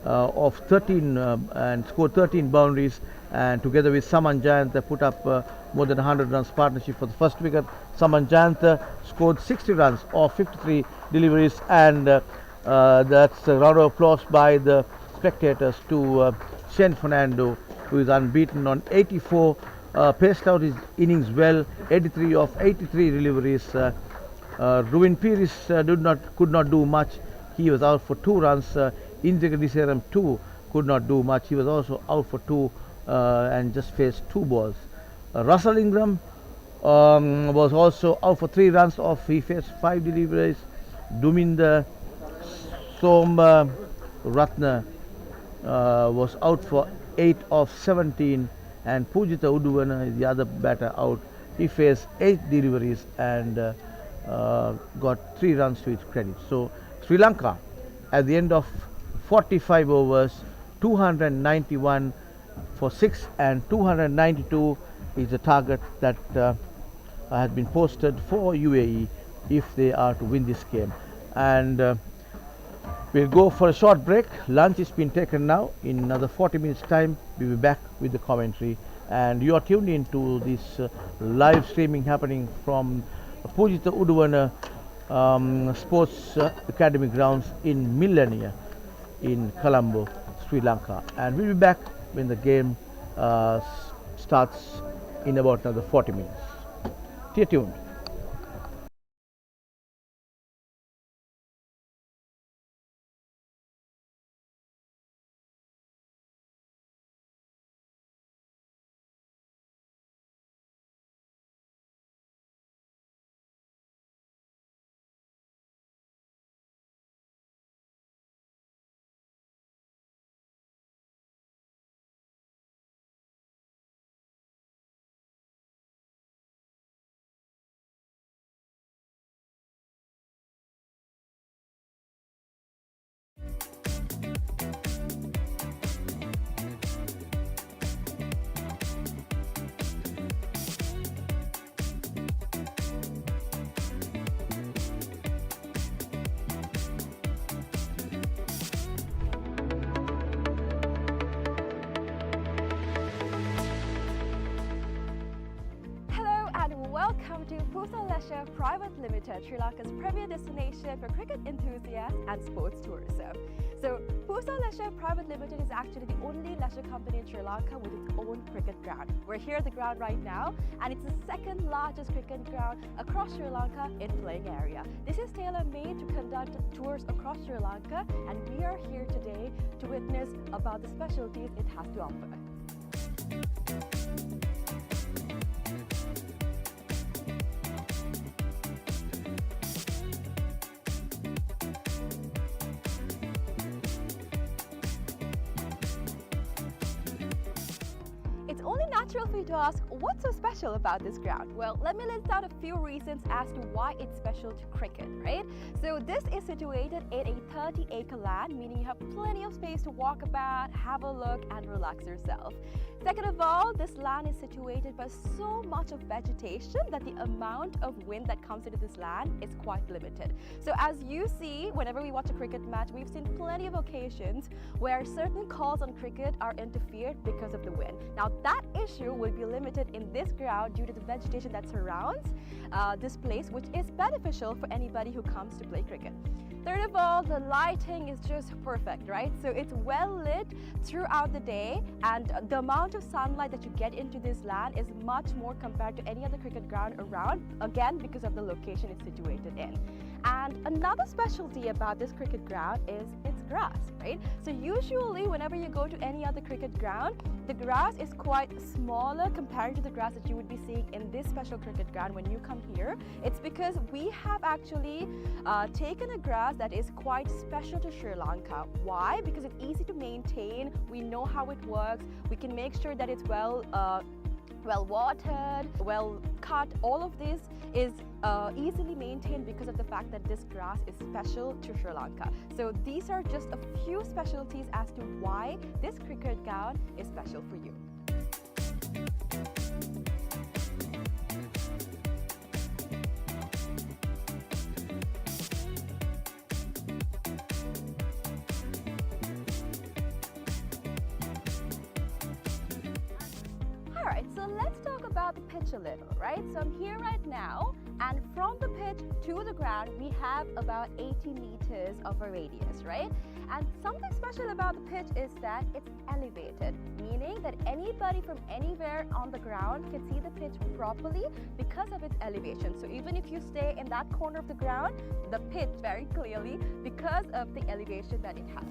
of 13 and scored 13 boundaries, and together with Saman Jayanta put up more than 100 runs partnership for the first wicket. Saman Jayanta scored 60 runs of 53 deliveries, and that's a round of applause by the spectators to Shane Fernando, who is unbeaten on 84, paced out his innings well, 83 of 83 deliveries. Ruin Pires could not do much. He was out for 2 runs. Injaka Diseram 2 could not do much. He was also out for 2 and just faced 2 balls. Russell Ingram was also out for 3 runs off. He faced 5 deliveries. Duminder Som Ratna was out for 8 of 17, and Pujitha Uduvana is the other batter out. He faced 8 deliveries and got 3 runs to his credit. So Sri Lanka at the end of 45 overs, 291 for 6 and 292 is the target that has been posted for UAE if they are to win this game. And we'll go for a short break. Lunch is been taken now. In another 40 minutes time, we'll be back with the commentary. And you are tuned in to this live streaming happening from Pujitha Uduvana Sports Academy grounds in Millennia in Colombo, Sri Lanka. And we'll be back when the game starts in about another 40 minutes. Stay tuned. Leisure Private Limited, Sri Lanka's premier destination for cricket enthusiasts and sports tourism. So PUSA Leisure Private Limited is actually the only leisure company in Sri Lanka with its own cricket ground. We're here at the ground right now, and it's the second largest cricket ground across Sri Lanka in playing area. This is tailor-made to conduct tours across Sri Lanka, and we are here today to witness about the specialties it has to offer. It's only natural for you to ask, what's so special about this ground? Well, let me list out a few reasons as to why it's special to cricket, right? So this is situated in a 30-acre land, meaning you have plenty of space to walk about, have a look, and relax yourself. Second of all, this land is situated by so much of vegetation that the amount of wind that comes into this land is quite limited. So as you see, whenever we watch a cricket match, we've seen plenty of occasions where certain calls on cricket are interfered because of the wind. Now that issue will be limited in this ground due to the vegetation that surrounds this place, which is beneficial for anybody who comes to play cricket. Third of all, the lighting is just perfect, right? So it's well lit throughout the day, and the amount of sunlight that you get into this land is much more compared to any other cricket ground around, again because of the location it's situated in. And another specialty about this cricket ground is its grass, right? So usually whenever you go to any other cricket ground, the grass is quite smaller compared to the grass that you would be seeing in this special cricket ground when you come here. It's because we have actually taken a grass that is quite special to Sri Lanka. Why? Because it's easy to maintain, we know how it works, we can make sure that it's well watered, well cut. All of this is easily maintained because of the fact that this grass is special to Sri Lanka. So these are just a few specialties as to why this cricket ground is special for you. Alright, so let's talk about the pitch a little, right? So I'm here right now, and from the pitch to the ground, we have about 80 meters of a radius, right? And something special about the pitch is that it's elevated, meaning that anybody from anywhere on the ground can see the pitch properly because of its elevation. So even if you stay in that corner of the ground, the pitch very clearly because of the elevation that it has.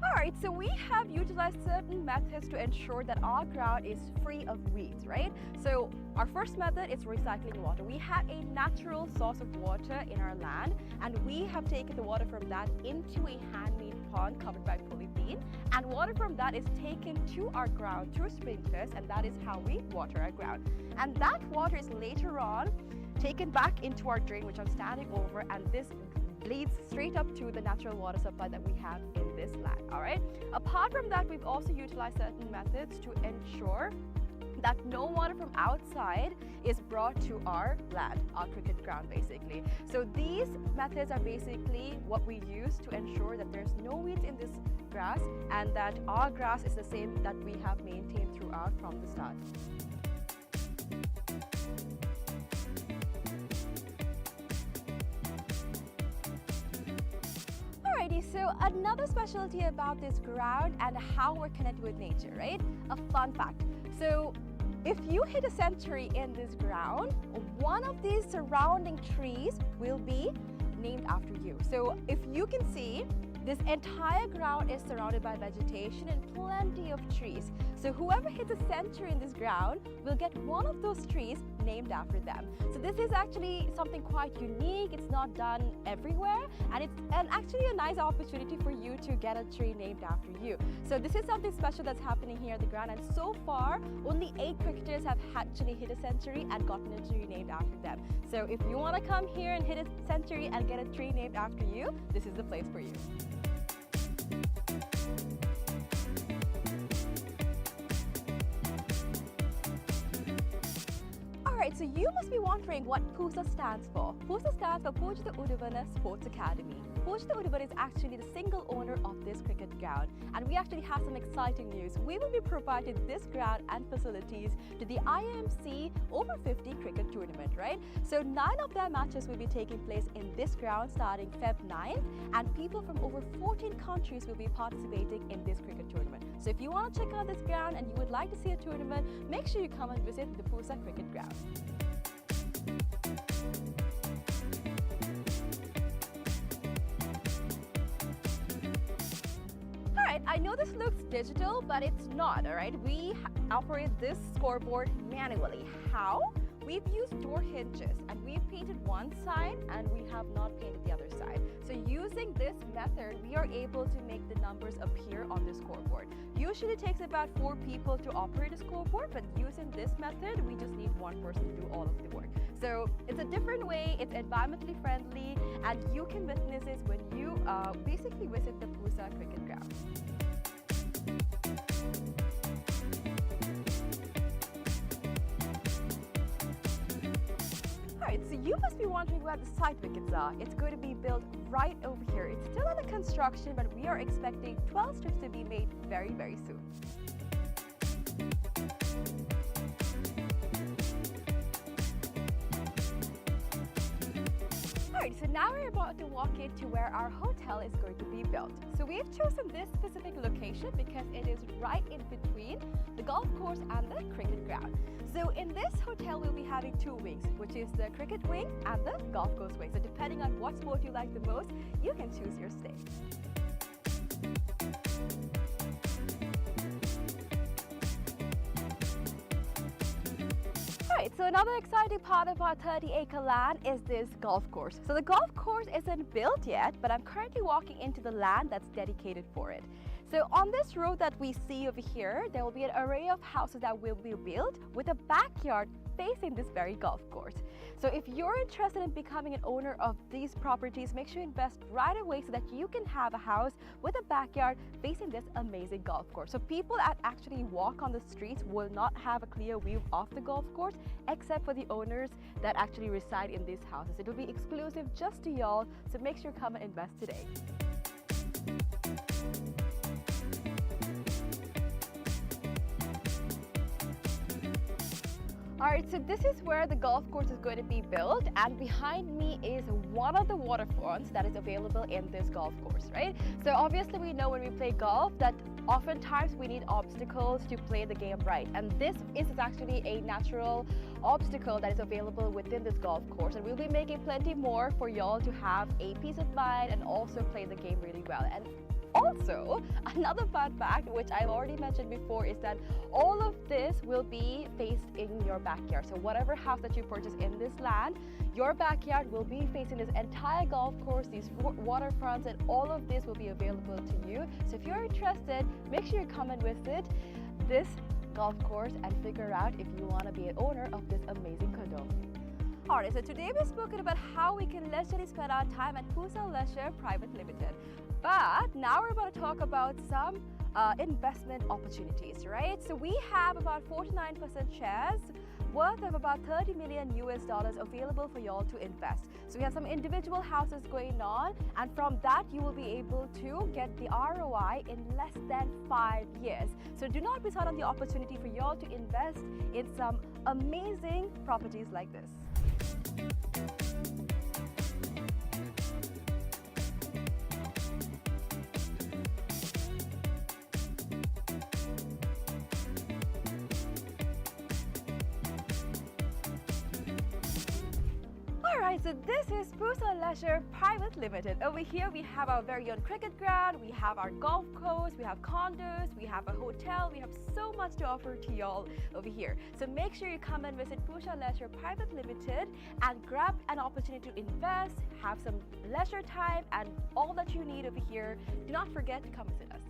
Alright, so we have utilized certain methods to ensure that our ground is free of weeds, right? So our first method is recycling water. We have a natural source of water in our land, and we have taken the water from that into a handmade pond covered by polythene, and water from that is taken to our ground through sprinklers, and that is how we water our ground. And that water is later on taken back into our drain, which I'm standing over, and this leads straight up to the natural water supply that we have in this land. All right. Apart from that, we've also utilized certain methods to ensure that no water from outside is brought to our land, our cricket ground basically. So these methods are basically what we use to ensure that there's no weeds in this grass and that our grass is the same that we have maintained throughout from the start. Alrighty, so another specialty about this ground and how we're connected with nature, right? A fun fact. So if you hit a century in this ground, one of these surrounding trees will be named after you. So if you can see, this entire ground is surrounded by vegetation and plenty of trees. So whoever hits a century in this ground will get one of those trees named after them. So this is actually something quite unique. It's not done everywhere, and it's actually a nice opportunity for you to get a tree named after you. So this is something special that's happening here at the ground, and so far only 8 cricketers have actually hit a century and gotten a tree named after them. So if you want to come here and hit a century and get a tree named after you, this is the place for you. Alright, Alright, so you must be wondering what PUSA stands for. PUSA stands for Pujita Udavana Sports Academy. Pujita Udavana is actually the single owner of this cricket ground, and we actually have some exciting news. We will be providing this ground and facilities to the IMC Over-50 cricket tournament, right? So 9 of their matches will be taking place in this ground starting Feb 9th, and people from over 14 countries will be participating in this cricket tournament. So if you want to check out this ground and you would like to see a tournament, make sure you come and visit the PUSA cricket ground. Alright, I know this looks digital, but it's not, alright? We operate this scoreboard manually. How? We've used door hinges and we've painted one side and we have not painted the other side. So using this method, we are able to make the numbers appear on the scoreboard. Usually it takes about 4 people to operate a scoreboard, but using this method, we just need one person to do all of the work. So it's a different way, it's environmentally friendly, and you can witness this when you basically visit the PUSA cricket ground. Alright, so you must be wondering where the side wickets are. It's going to be built right over here. It's still under construction, but we are expecting 12 strips to be made very, very soon. Alright, so now we're about to walk into where our hotel is going to be built. So we've chosen this specific location because it is right in between the golf course and the cricket ground. So in this hotel, we'll be having 2 wings, which is the cricket wing and the golf course wing. So depending on what sport you like the most, you can choose your stay. Alright, so another exciting part of our 30-acre land is this golf course. So the golf course isn't built yet, but I'm currently walking into the land that's dedicated for it. So on this road that we see over here, there will be an array of houses that will be built with a backyard facing this very golf course. So if you're interested in becoming an owner of these properties, make sure you invest right away so that you can have a house with a backyard facing this amazing golf course. So people that actually walk on the streets will not have a clear view of the golf course except for the owners that actually reside in these houses. It will be exclusive just to y'all, so make sure you come and invest today. Alright, so this is where the golf course is going to be built, and behind me is one of the waterfronts that is available in this golf course, right? So obviously we know when we play golf that oftentimes we need obstacles to play the game right, and this is actually a natural obstacle that is available within this golf course, and we'll be making plenty more for y'all to have a peace of mind and also play the game really well. And also, another fun fact, which I've already mentioned before, is that all of this will be faced in your backyard. So whatever house that you purchase in this land, your backyard will be facing this entire golf course, these waterfronts, and all of this will be available to you. So if you're interested, make sure you come and visit this golf course and figure out if you want to be an owner of this amazing condo. Alright, so today we've spoken about how we can leisurely spend our time at PUSA Leisure Private Limited. But now we're about to talk about some investment opportunities, right? So we have about 49% shares worth of about $30 million available for y'all to invest. So we have some individual houses going on, and from that you will be able to get the ROI in less than 5 years. So do not miss out on the opportunity for y'all to invest in some amazing properties like this. Alright, so this is PUSA Leisure Private Limited. Over here we have our very own cricket ground, we have our golf course, we have condos, we have a hotel, we have so much to offer to y'all over here. So make sure you come and visit PUSA Leisure Private Limited and grab an opportunity to invest, have some leisure time, and all that you need over here. Do not forget to come visit us.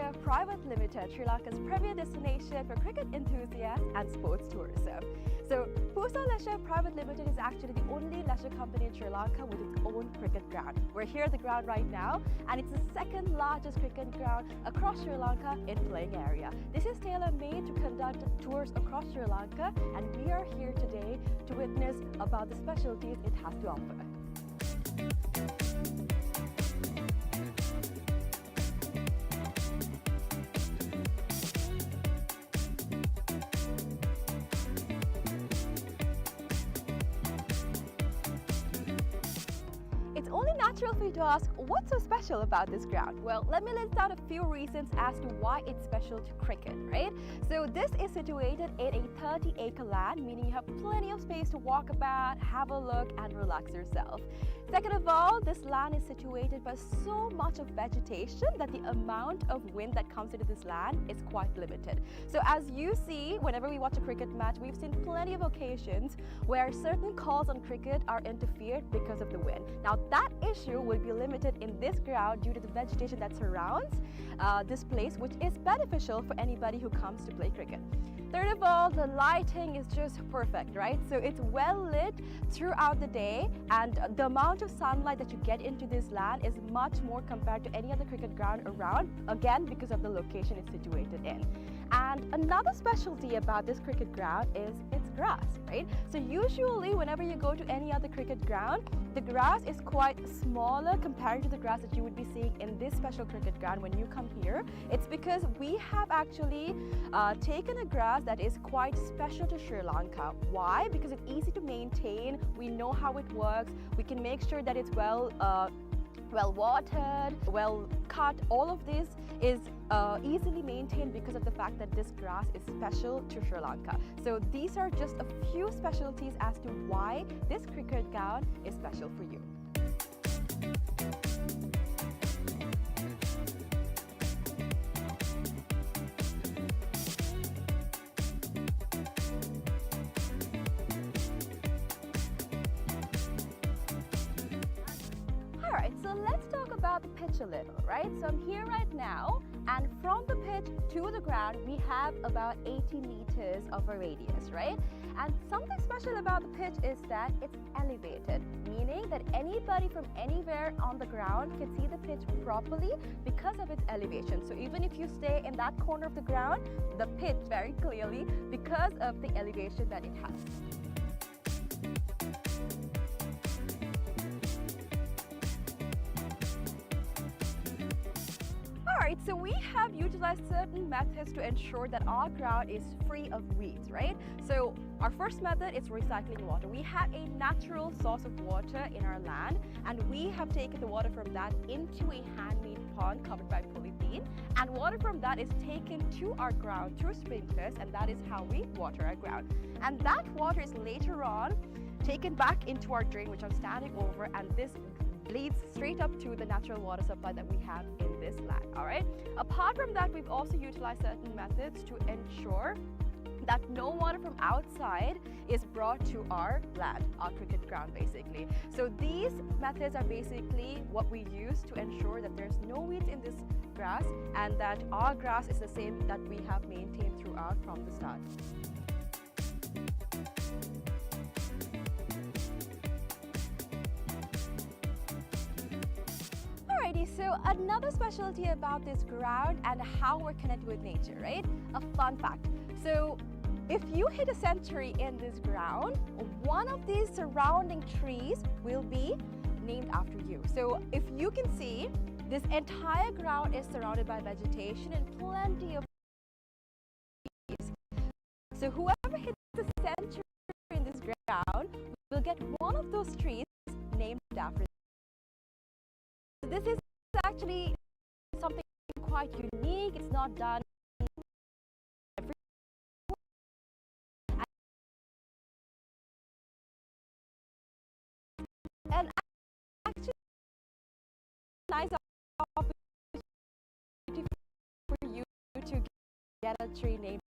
Leisure Private Limited, Sri Lanka's premier destination for cricket enthusiasts and sports tourism. So PUSA Leisure Private Limited is actually the only leisure company in Sri Lanka with its own cricket ground. We're here at the ground right now, and it's the second largest cricket ground across Sri Lanka in playing area. This is tailor-made to conduct tours across Sri Lanka, and we are here today to witness about the specialties it has to offer. It's only natural for you to ask, what's so special about this ground? Well, let me list out a few reasons as to why it's special to cricket, right? So this is situated in a 30-acre land, meaning you have plenty of space to walk about, have a look, and relax yourself. Second of all, this land is situated by so much of vegetation that the amount of wind that comes into this land is quite limited. So as you see, whenever we watch a cricket match, we've seen plenty of occasions where certain calls on cricket are interfered because of the wind. Now that issue will be limited in this ground due to the vegetation that surrounds this place, which is beneficial for anybody who comes to play cricket. Third of all, the lighting is just perfect, right? So it's well lit throughout the day, and the amount of sunlight that you get into this land is much more compared to any other cricket ground around, again because of the location it's situated in. And another specialty about this cricket ground is its grass, right? So usually whenever you go to any other cricket ground, the grass is quite smaller compared to the grass that you would be seeing in this special cricket ground when you come here. It's because we have actually taken a grass that is quite special to Sri Lanka. Why? Because it's easy to maintain, we know how it works, we can make sure that it's well watered, well cut. All of this is easily maintained because of the fact that this grass is special to Sri Lanka. So these are just a few specialties as to why this cricket ground is special for you. Alright, so let's talk about the pitch a little, right? So I'm here right now, and from the pitch to the ground, we have about 80 meters of a radius, right? And something special about the pitch is that it's elevated, meaning that anybody from anywhere on the ground can see the pitch properly because of its elevation. So even if you stay in that corner of the ground, the pitch very clearly because of the elevation that it has. Alright, so we have utilized certain methods to ensure that our ground is free of weeds, right? So our first method is recycling water. We have a natural source of water in our land, and we have taken the water from that into a handmade pond covered by polythene, and water from that is taken to our ground through sprinklers, and that is how we water our ground. And that water is later on taken back into our drain, which I'm standing over, and this leads straight up to the natural water supply that we have in this land. All right. Apart from that, we've also utilized certain methods to ensure that no water from outside is brought to our land, our cricket ground basically. So these methods are basically what we use to ensure that there's no weeds in this grass and that our grass is the same that we have maintained throughout from the start. Alrighty, so another specialty about this ground and how we're connected with nature, right? A fun fact. So if you hit a century in this ground, one of these surrounding trees will be named after you. So if you can see, this entire ground is surrounded by vegetation and plenty of trees. So whoever hits the century in this ground will get one of those trees named after them. This is actually something quite unique. It's not done every and actually nice opportunity for you to get a tree named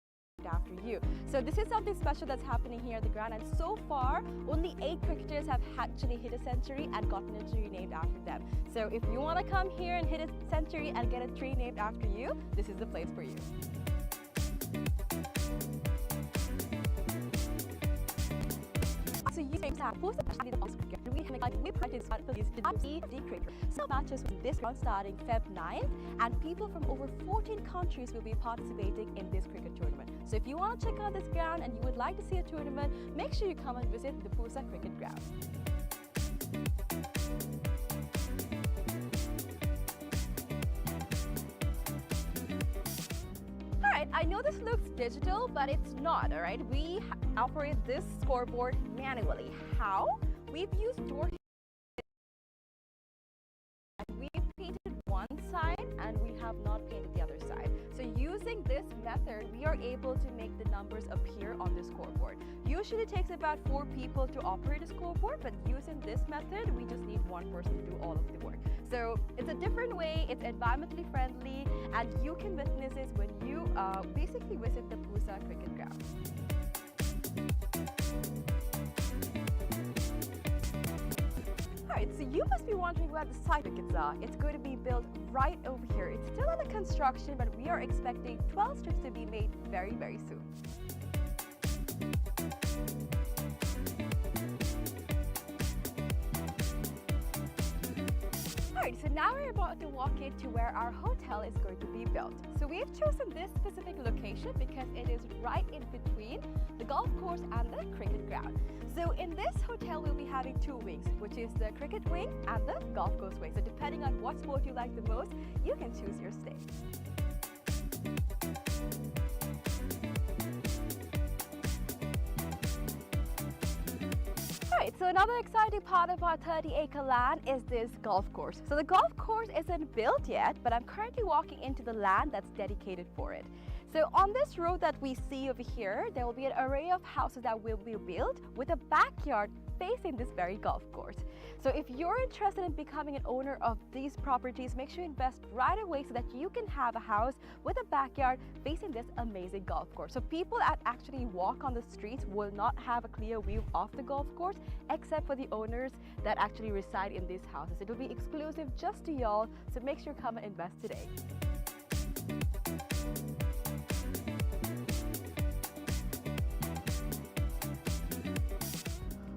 after you. So this is something special that's happening here at the ground, and so far only 8 cricketers have actually hit a century and gotten a tree named after them. So if you want to come here and hit a century and get a tree named after you, this is the place for you. So you have PUSA we practice for these cricket. So matches with this round starting Feb 9th, and people from over 14 countries will be participating in this cricket tournament. So if you want to check out this ground and you would like to see a tournament, make sure you come and visit the PUSA cricket ground. Alright, I know this looks digital, but it's not, alright? We operate this scoreboard manually. How? We've used door. We've painted one side and we have not painted the other side. So using this method, we are able to make the numbers appear on the scoreboard. Usually it takes about 4 people to operate a scoreboard, but using this method, we just need one person to do all of the work. So it's a different way, it's environmentally friendly, and you can witness this when you basically visit the PUSA cricket ground. Alright, so you must be wondering where the site crickets are. It's going to be built right over here. It's still under construction, but we are expecting 12 strips to be made very, very soon. Alright, so now we're about to walk into where our hotel is going to be built. So we've chosen this specific location because it is right in between the golf course and the cricket ground. So in this hotel, we'll be having 2 wings, which is the cricket wing and the golf course wing. So depending on what sport you like the most, you can choose your stay. Alright, so another exciting part of our 30-acre land is this golf course. So the golf course isn't built yet, but I'm currently walking into the land that's dedicated for it. So on this road that we see over here, there will be an array of houses that will be built with a backyard facing this very golf course. So if you're interested in becoming an owner of these properties, make sure you invest right away so that you can have a house with a backyard facing this amazing golf course. So people that actually walk on the streets will not have a clear view of the golf course, except for the owners that actually reside in these houses. It will be exclusive just to y'all, so make sure you come and invest today.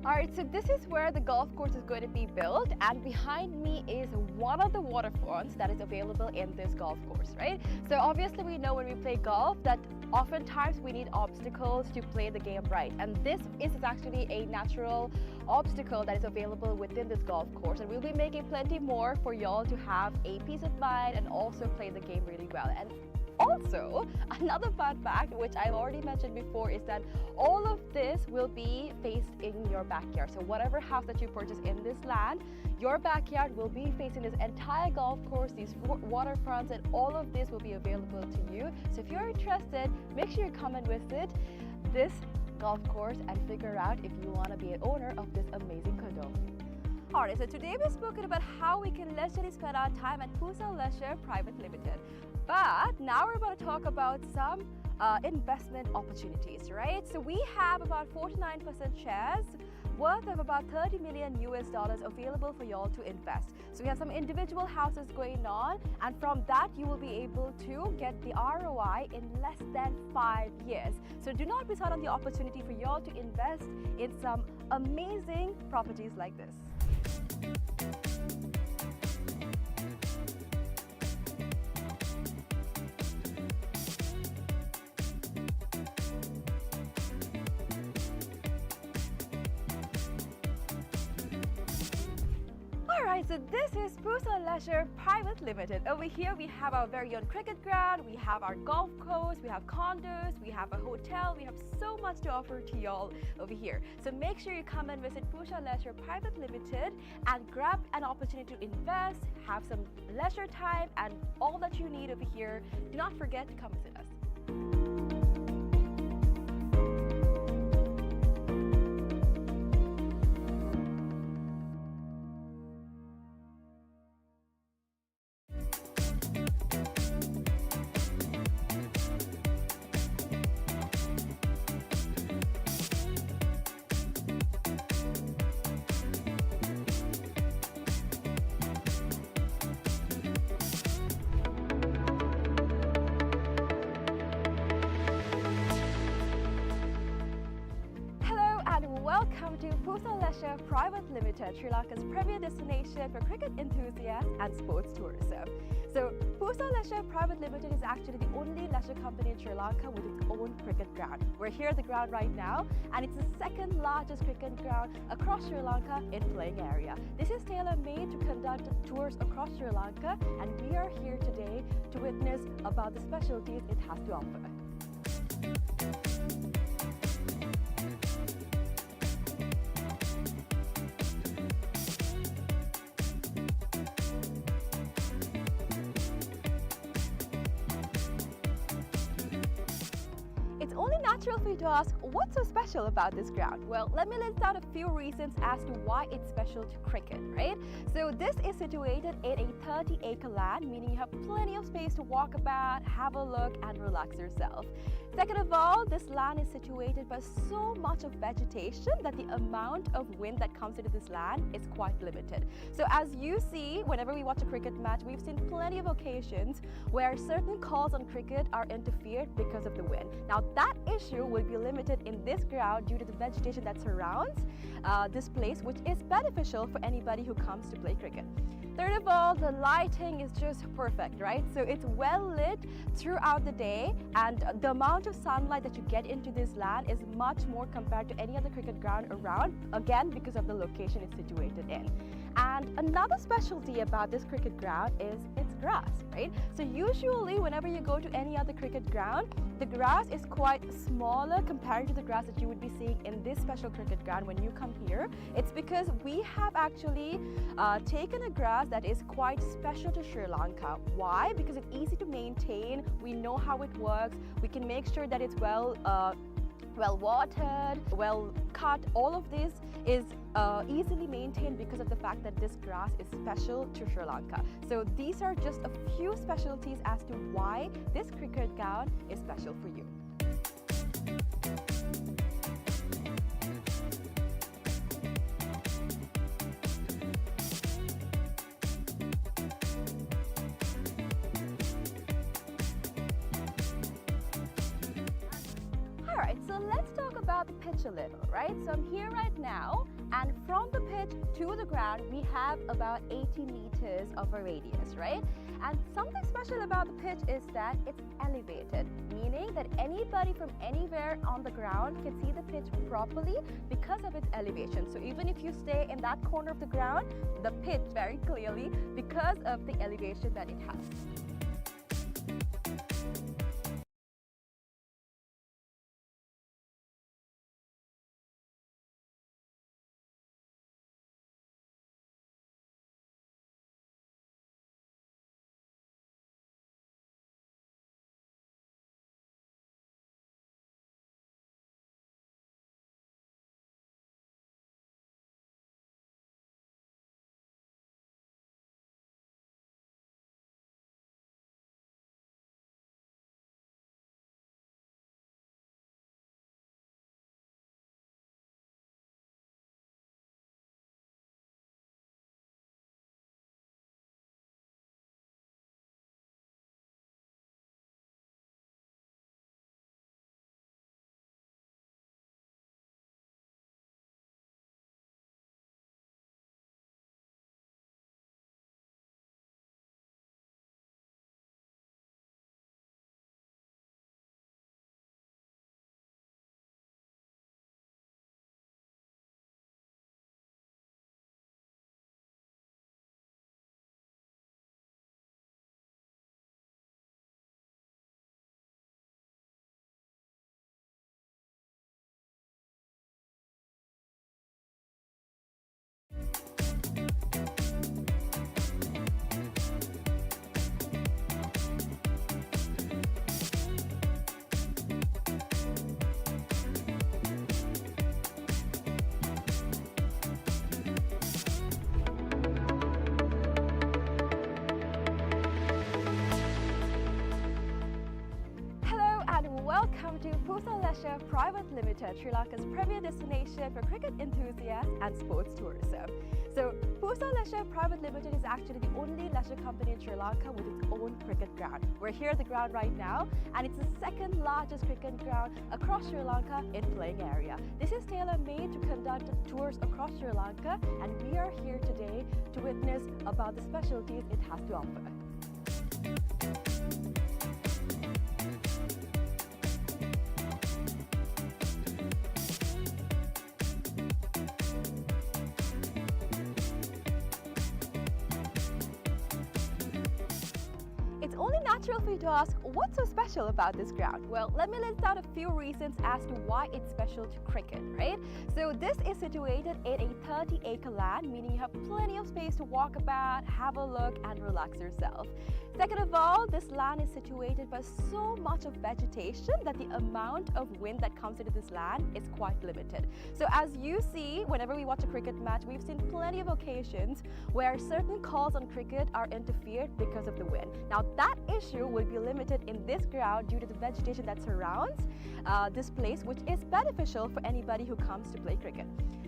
Alright, so this is where the golf course is going to be built, and behind me is one of the waterfronts that is available in this golf course, right? So obviously we know when we play golf that oftentimes we need obstacles to play the game right, and this is actually a natural obstacle that is available within this golf course, and we'll be making plenty more for y'all to have a peace of mind and also play the game really well. And also, another fun fact, which I've already mentioned before, is that all of this will be faced in your backyard. So whatever house that you purchase in this land, your backyard will be facing this entire golf course, these waterfronts, and all of this will be available to you. So if you're interested, make sure you come and visit this golf course and figure out if you want to be an owner of this amazing condo. Alright, so today we've spoken about how we can leisurely spend our time at PUSA Leisure Private Limited. But now we're about to talk about some investment opportunities, right? So we have about 49% shares worth of about $30 million available for y'all to invest. So we have some individual houses going on, and from that you will be able to get the ROI in less than 5 years. So do not miss out on the opportunity for y'all to invest in some amazing properties like this. Alright, so this is PUSA Leisure Private Limited. Over here we have our very own cricket ground, we have our golf course, we have condos, we have a hotel, we have so much to offer to y'all over here. So make sure you come and visit PUSA Leisure Private Limited and grab an opportunity to invest, have some leisure time, and all that you need over here. Do not forget to come visit us. PUSA Leisure Private Limited, Sri Lanka's premier destination for cricket enthusiasts and sports tourism. So, PUSA Leisure Private Limited is actually the only leisure company in Sri Lanka with its own cricket ground. We're here at the ground right now, and it's the second largest cricket ground across Sri Lanka in playing area. This is tailor-made to conduct tours across Sri Lanka, and we are here today to witness about the specialties it has to offer. It's only natural for you to ask, what's so special about this ground? Well, let me list out a few reasons as to why it's special to cricket, right? So this is situated in a 30-acre land, meaning you have plenty of space to walk about, have a look, and relax yourself. Second of all, this land is situated by so much of vegetation that the amount of wind that comes into this land is quite limited. So as you see, whenever we watch a cricket match, we've seen plenty of occasions where certain calls on cricket are interfered because of the wind. Now that issue will be limited in this ground due to the vegetation that surrounds this place, which is beneficial for anybody who comes to play cricket. Third of all, the lighting is just perfect, right? So it's well lit throughout the day, and the amount of sunlight that you get into this land is much more compared to any other cricket ground around, again because of the location it's situated in. And another specialty about this cricket ground is its grass, right? So usually whenever you go to any other cricket ground, the grass is quite smaller compared to the grass that you would be seeing in this special cricket ground when you come here. It's because we have actually taken a grass that is quite special to Sri Lanka. Why? Because it's easy to maintain, we know how it works, we can make sure that it's well watered, well cut. All of this is easily maintained because of the fact that this grass is special to Sri Lanka. So these are just a few specialties as to why this cricket ground is special for you. Alright, so let's talk about the pitch a little, right? So I'm here right now, and from the pitch to the ground, we have about 80 meters of a radius, right? And something special about the pitch is that it's elevated, meaning that anybody from anywhere on the ground can see the pitch properly because of its elevation. So even if you stay in that corner of the ground, the pitch very clearly because of the elevation that it has. welcome to PUSA Leisure Private Limited, Sri Lanka's premier destination for cricket enthusiasts and sports tourism. So PUSA Leisure Private Limited is actually the only leisure company in Sri Lanka with its own cricket ground. We're here at the ground right now, and it's the second largest cricket ground across Sri Lanka in playing area. This is tailor-made to conduct tours across Sri Lanka, and we are here today to witness about the specialties it has to offer. It's only natural for you to ask, what's so special about this ground? Well, let me list out a few reasons as to why it's special to cricket, right? So this is situated in a 30-acre land, meaning you have plenty of space to walk about, have a look, and relax yourself. Second of all, this land is situated by so much of vegetation that the amount of wind that comes into this land is quite limited. So as you see, whenever we watch a cricket match, we've seen plenty of occasions where certain calls on cricket are interfered because of the wind. Now that issue will be limited in this ground due to the vegetation that surrounds this place, which is beneficial for anybody who comes to play cricket.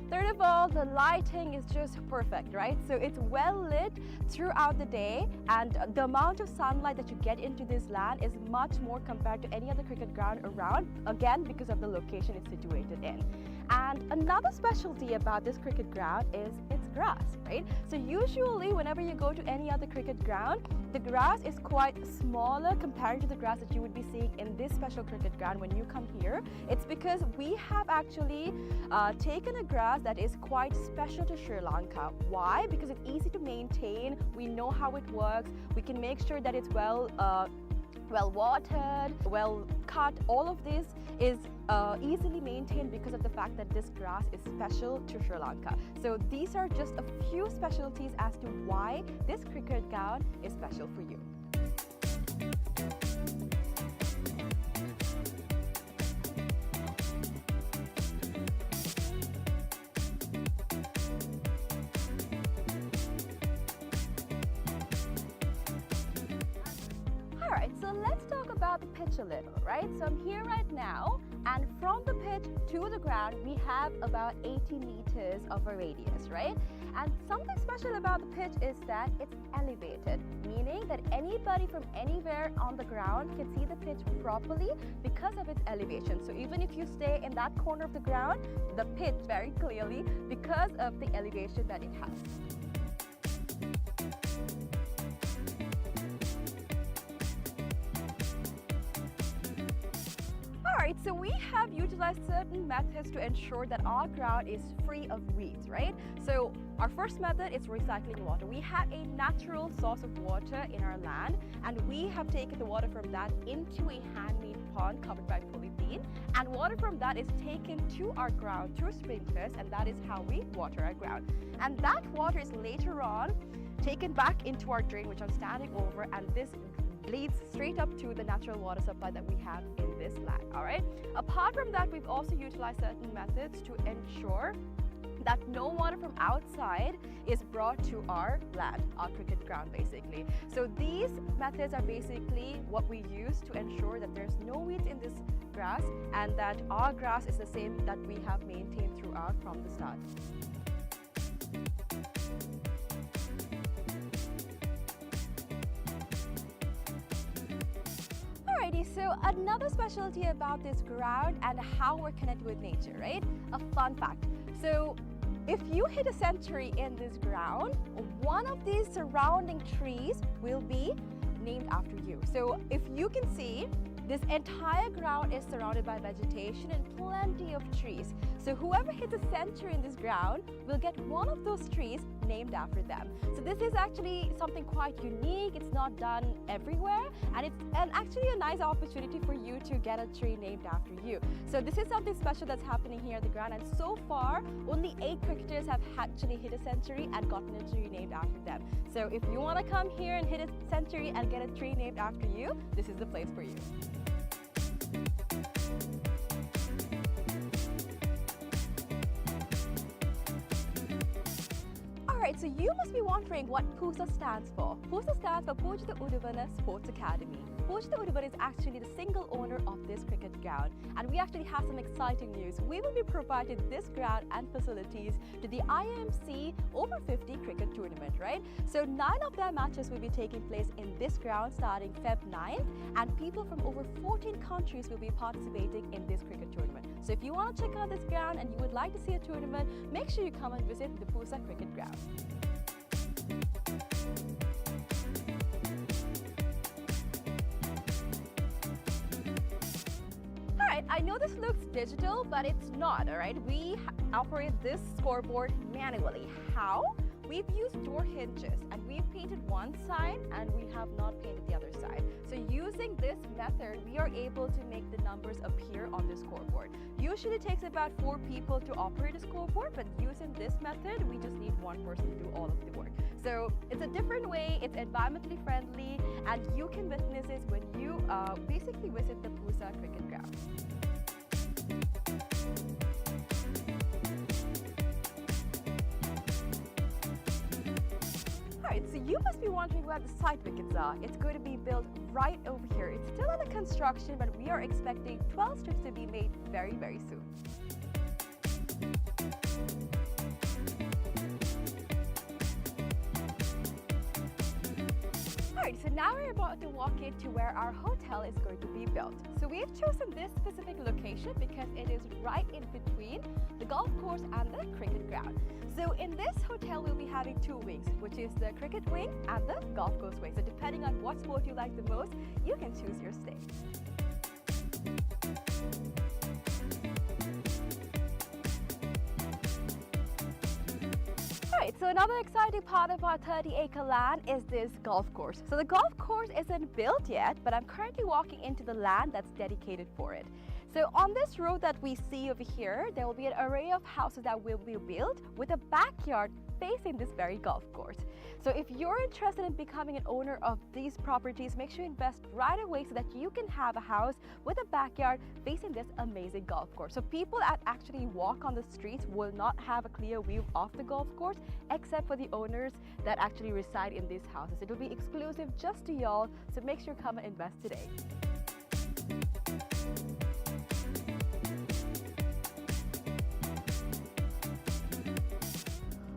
Third of all, the lighting is just perfect, right? So it's well lit throughout the day, and the amount of sunlight that you get into this land is much more compared to any other cricket ground around, again because of the location it's situated in. And another specialty about this cricket ground is its grass, right? So usually whenever you go to any other cricket ground, the grass is quite smaller compared to the grass that you would be seeing in this special cricket ground when you come here. It's because we have actually taken a grass that is quite special to Sri Lanka. Why? Because it's easy to maintain, we know how it works, we can make sure that it's well watered, well cut. All of this is easily maintained because of the fact that this grass is special to Sri Lanka. So these are just a few specialties as to why this cricket ground is special for you. Alright, so let's talk about the pitch a little, right? So I'm here right now, and from the pitch to the ground, we have about 80 meters of a radius, right? And something special about the pitch is that it's elevated, meaning that anybody from anywhere on the ground can see the pitch properly because of its elevation. So even if you stay in that corner of the ground, the pitch very clearly because of the elevation that it has. Alright, so we have utilized certain methods to ensure that our ground is free of weeds, right? So our first method is recycling water. We have a natural source of water in our land, and we have taken the water from that into a handmade pond covered by polythene, and water from that is taken to our ground through sprinklers, and that is how we water our ground. And that water is later on taken back into our drain, which I'm standing over, and this leads straight up to the natural water supply that we have in this land. All right. Apart from that, we've also utilized certain methods to ensure that no water from outside is brought to our land, our cricket ground basically. So these methods are basically what we use to ensure that there's no weeds in this grass and that our grass is the same that we have maintained throughout from the start. Alrighty, so another specialty about this ground and how we're connected with nature, right? A fun fact. So if you hit a century in this ground, one of these surrounding trees will be named after you. So if you can see, this entire ground is surrounded by vegetation and plenty of trees. So whoever hits a century in this ground will get one of those trees named after them. So this is actually something quite unique. It's not done everywhere, and it's actually a nice opportunity for you to get a tree named after you. So this is something special that's happening here at the ground, and so far only 8 cricketers have actually hit a century and gotten a tree named after them. So if you want to come here and hit a century and get a tree named after you, this is the place for you. Alright, so you must be wondering what PUSA stands for. PUSA stands for Pujita Udavana Sports Academy. Pujita Udavana is actually the single owner of this cricket ground. ground. And we actually have some exciting news. We will be providing this ground and facilities to the IMC Over-50 cricket tournament, right? So 9 of their matches will be taking place in this ground starting Feb 9th, and people from over 14 countries will be participating in this cricket tournament. So if you want to check out this ground and you would like to see a tournament, make sure you come and visit the PUSA cricket ground. Alright, I know this looks digital, but it's not, alright? We operate this scoreboard manually. How? We've used door hinges and we've painted one side and we have not painted the other side. So using this method, we are able to make the numbers appear on the scoreboard. Usually it takes about 4 people to operate a scoreboard, but using this method, we just need one person to do all of the work. So it's a different way, it's environmentally friendly, and you can witness this when you basically visit the PUSA cricket ground. Alright, so you must be wondering where the side wickets are. It's going to be built right over here. It's still under construction, but we are expecting 12 strips to be made very, very soon. Alright, so now we're about to walk into where our hotel is going to be built. So we've chosen this specific location because it is right in between the golf course and the cricket ground. So in this hotel, we'll be having 2 wings, which is the cricket wing and the golf course wing. So depending on what sport you like the most, you can choose your stay. Alright, so another exciting part of our 30-acre land is this golf course. So the golf course isn't built yet, but I'm currently walking into the land that's dedicated for it. So on this road that we see over here, there will be an array of houses that will be built with a backyard facing this very golf course. So if you're interested in becoming an owner of these properties, make sure you invest right away so that you can have a house with a backyard facing this amazing golf course. So people that actually walk on the streets will not have a clear view of the golf course except for the owners that actually reside in these houses. It will be exclusive just to y'all, so make sure you come and invest today.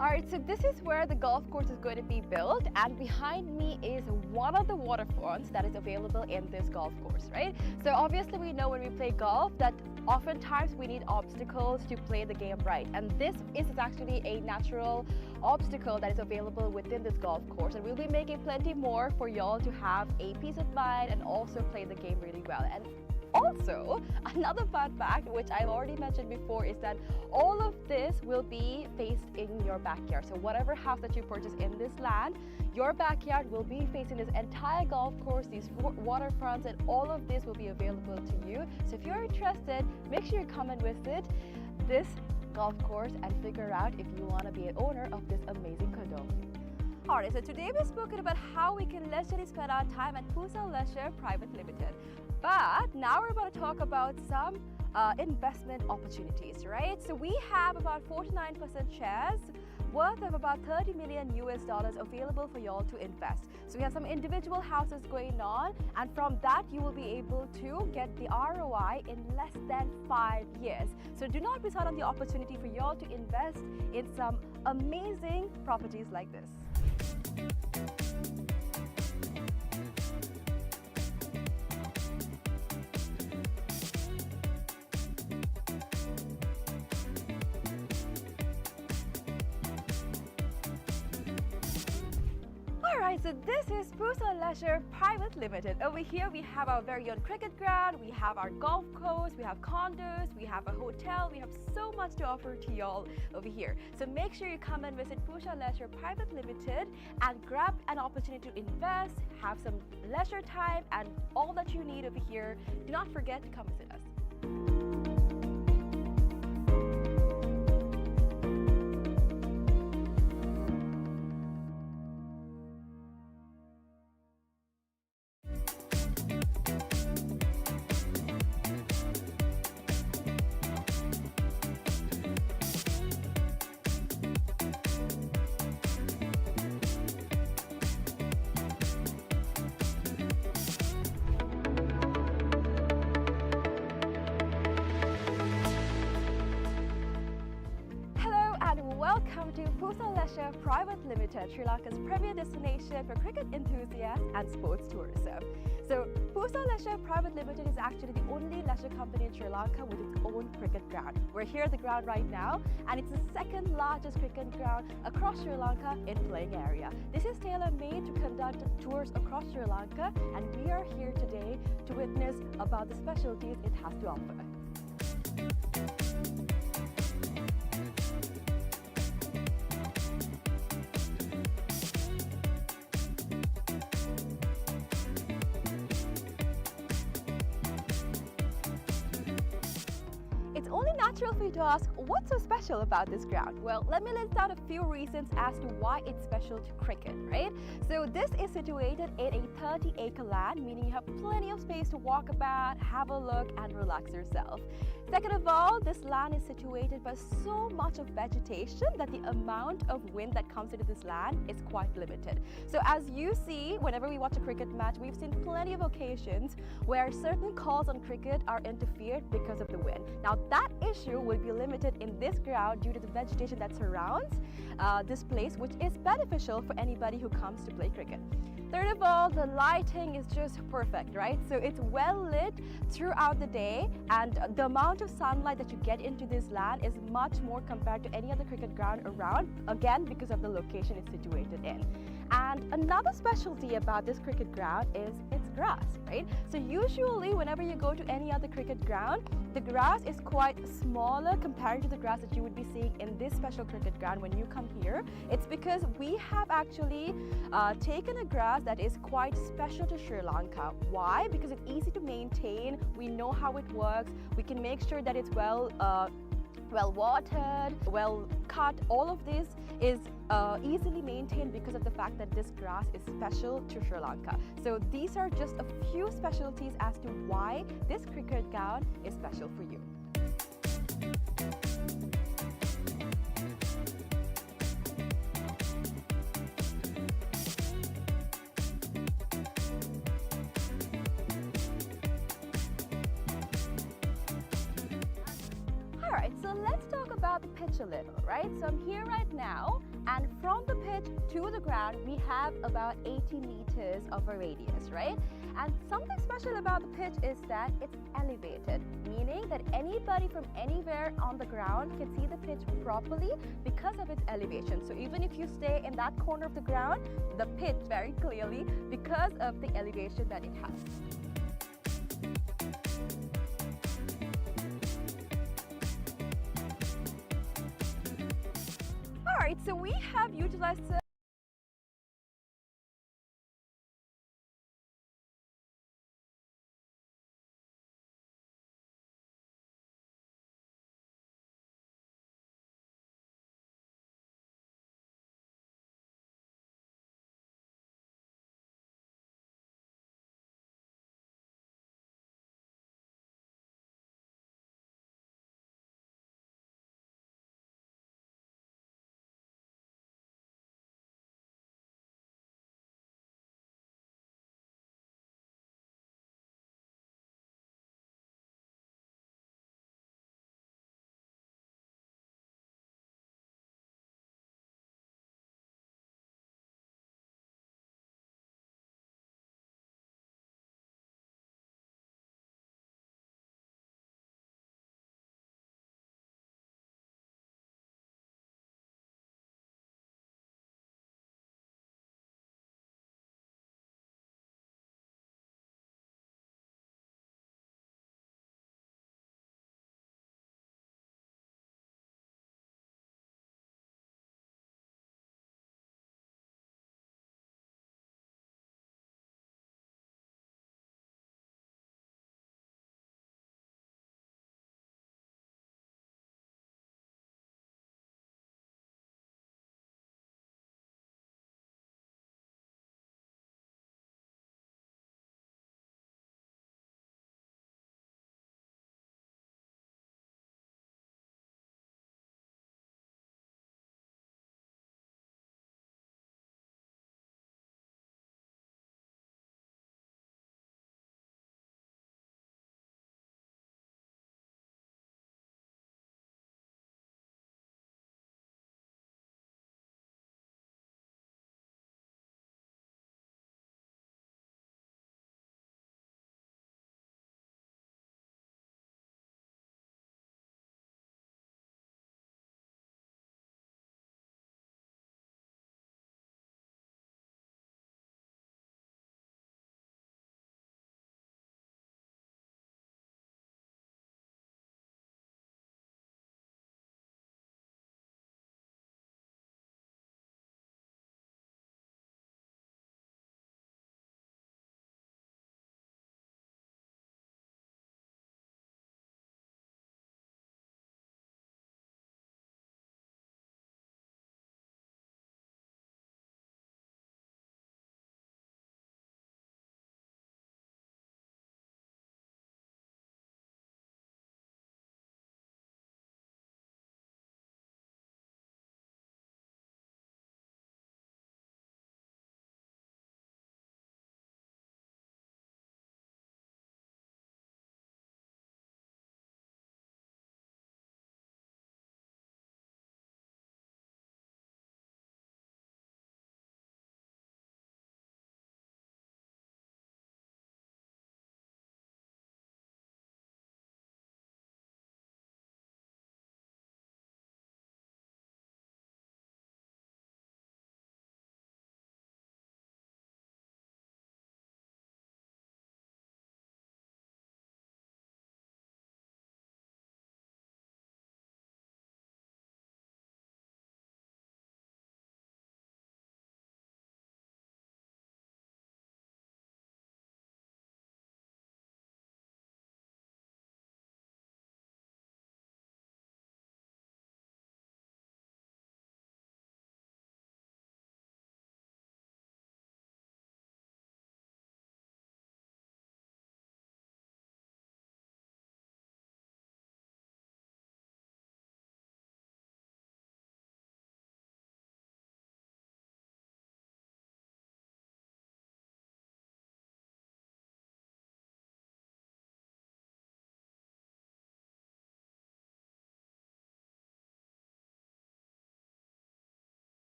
Alright, so this is where the golf course is going to be built, and behind me is one of the waterfronts that is available in this golf course, right? So obviously we know when we play golf that oftentimes we need obstacles to play the game right, and this is actually a natural obstacle that is available within this golf course, and we'll be making plenty more for y'all to have a peace of mind and also play the game really well. And also, another fun fact, which I've already mentioned before, is that all of this will be faced in your backyard. So whatever house that you purchase in this land, your backyard will be facing this entire golf course, these waterfronts, and all of this will be available to you. So if you're interested, make sure you come and visit this golf course and figure out if you want to be an owner of this amazing condo. Alright, so today we've spoken about how we can leisurely spend our time at PUSA Leisure Private Limited. But now we're about to talk about some investment opportunities, right? So we have about 49% shares worth of about $30 million available for y'all to invest. So we have some individual houses going on, and from that you will be able to get the ROI in less than 5 years. So do not miss out on the opportunity for y'all to invest in some amazing properties like this. Alright, so this is PUSA Leisure Private Limited. Over here we have our very own cricket ground, we have our golf course, we have condos, we have a hotel, we have so much to offer to y'all over here. So make sure you come and visit PUSA Leisure Private Limited and grab an opportunity to invest, have some leisure time, and all that you need over here. Do not forget to come visit us. PUSA Leisure Private Limited, Sri Lanka's premier destination for cricket enthusiasts and sports tourism. So PUSA Leisure Private Limited is actually the only leisure company in Sri Lanka with its own cricket ground. We're here at the ground right now, and it's the second largest cricket ground across Sri Lanka in playing area. This is tailor-made to conduct tours across Sri Lanka, and we are here today to witness about the specialties it has to offer. It's only natural for you to ask, what's so special about this ground? Well, let me list out a few reasons as to why it's special to cricket, right? So this is situated in a 30-acre land, meaning you have plenty of space to walk about, have a look, and relax yourself. Second of all, this land is situated by so much of vegetation that the amount of wind that comes into this land is quite limited. So as you see, whenever we watch a cricket match, we've seen plenty of occasions where certain calls on cricket are interfered because of the wind. Now that issue will be limited in this ground due to the vegetation that surrounds this place, which is beneficial for anybody who comes to play cricket. Third of all, the lighting is just perfect, right? So it's well lit throughout the day, and the amount of sunlight that you get into this land is much more compared to any other cricket ground around, again because of the location it's situated in. And another specialty about this cricket ground is its grass, right? So usually whenever you go to any other cricket ground, the grass is quite smaller compared to the grass that you would be seeing in this special cricket ground when you come here. It's because we have actually taken a grass that is quite special to Sri Lanka. Why? Because it's easy to maintain, we know how it works, we can make sure that it's well watered, well cut. All of this is easily maintained because of the fact that this grass is special to Sri Lanka. So these are just a few specialties as to why this cricket ground is special for you. Alright, so let's talk about the pitch a little, right? So I'm here right now, and from the pitch to the ground, we have about 80 meters of a radius, right? And something special about the pitch is that it's elevated, meaning that anybody from anywhere on the ground can see the pitch properly because of its elevation. So even if you stay in that corner of the ground, the pitch very clearly because of the elevation that it has. Alright, so we have utilized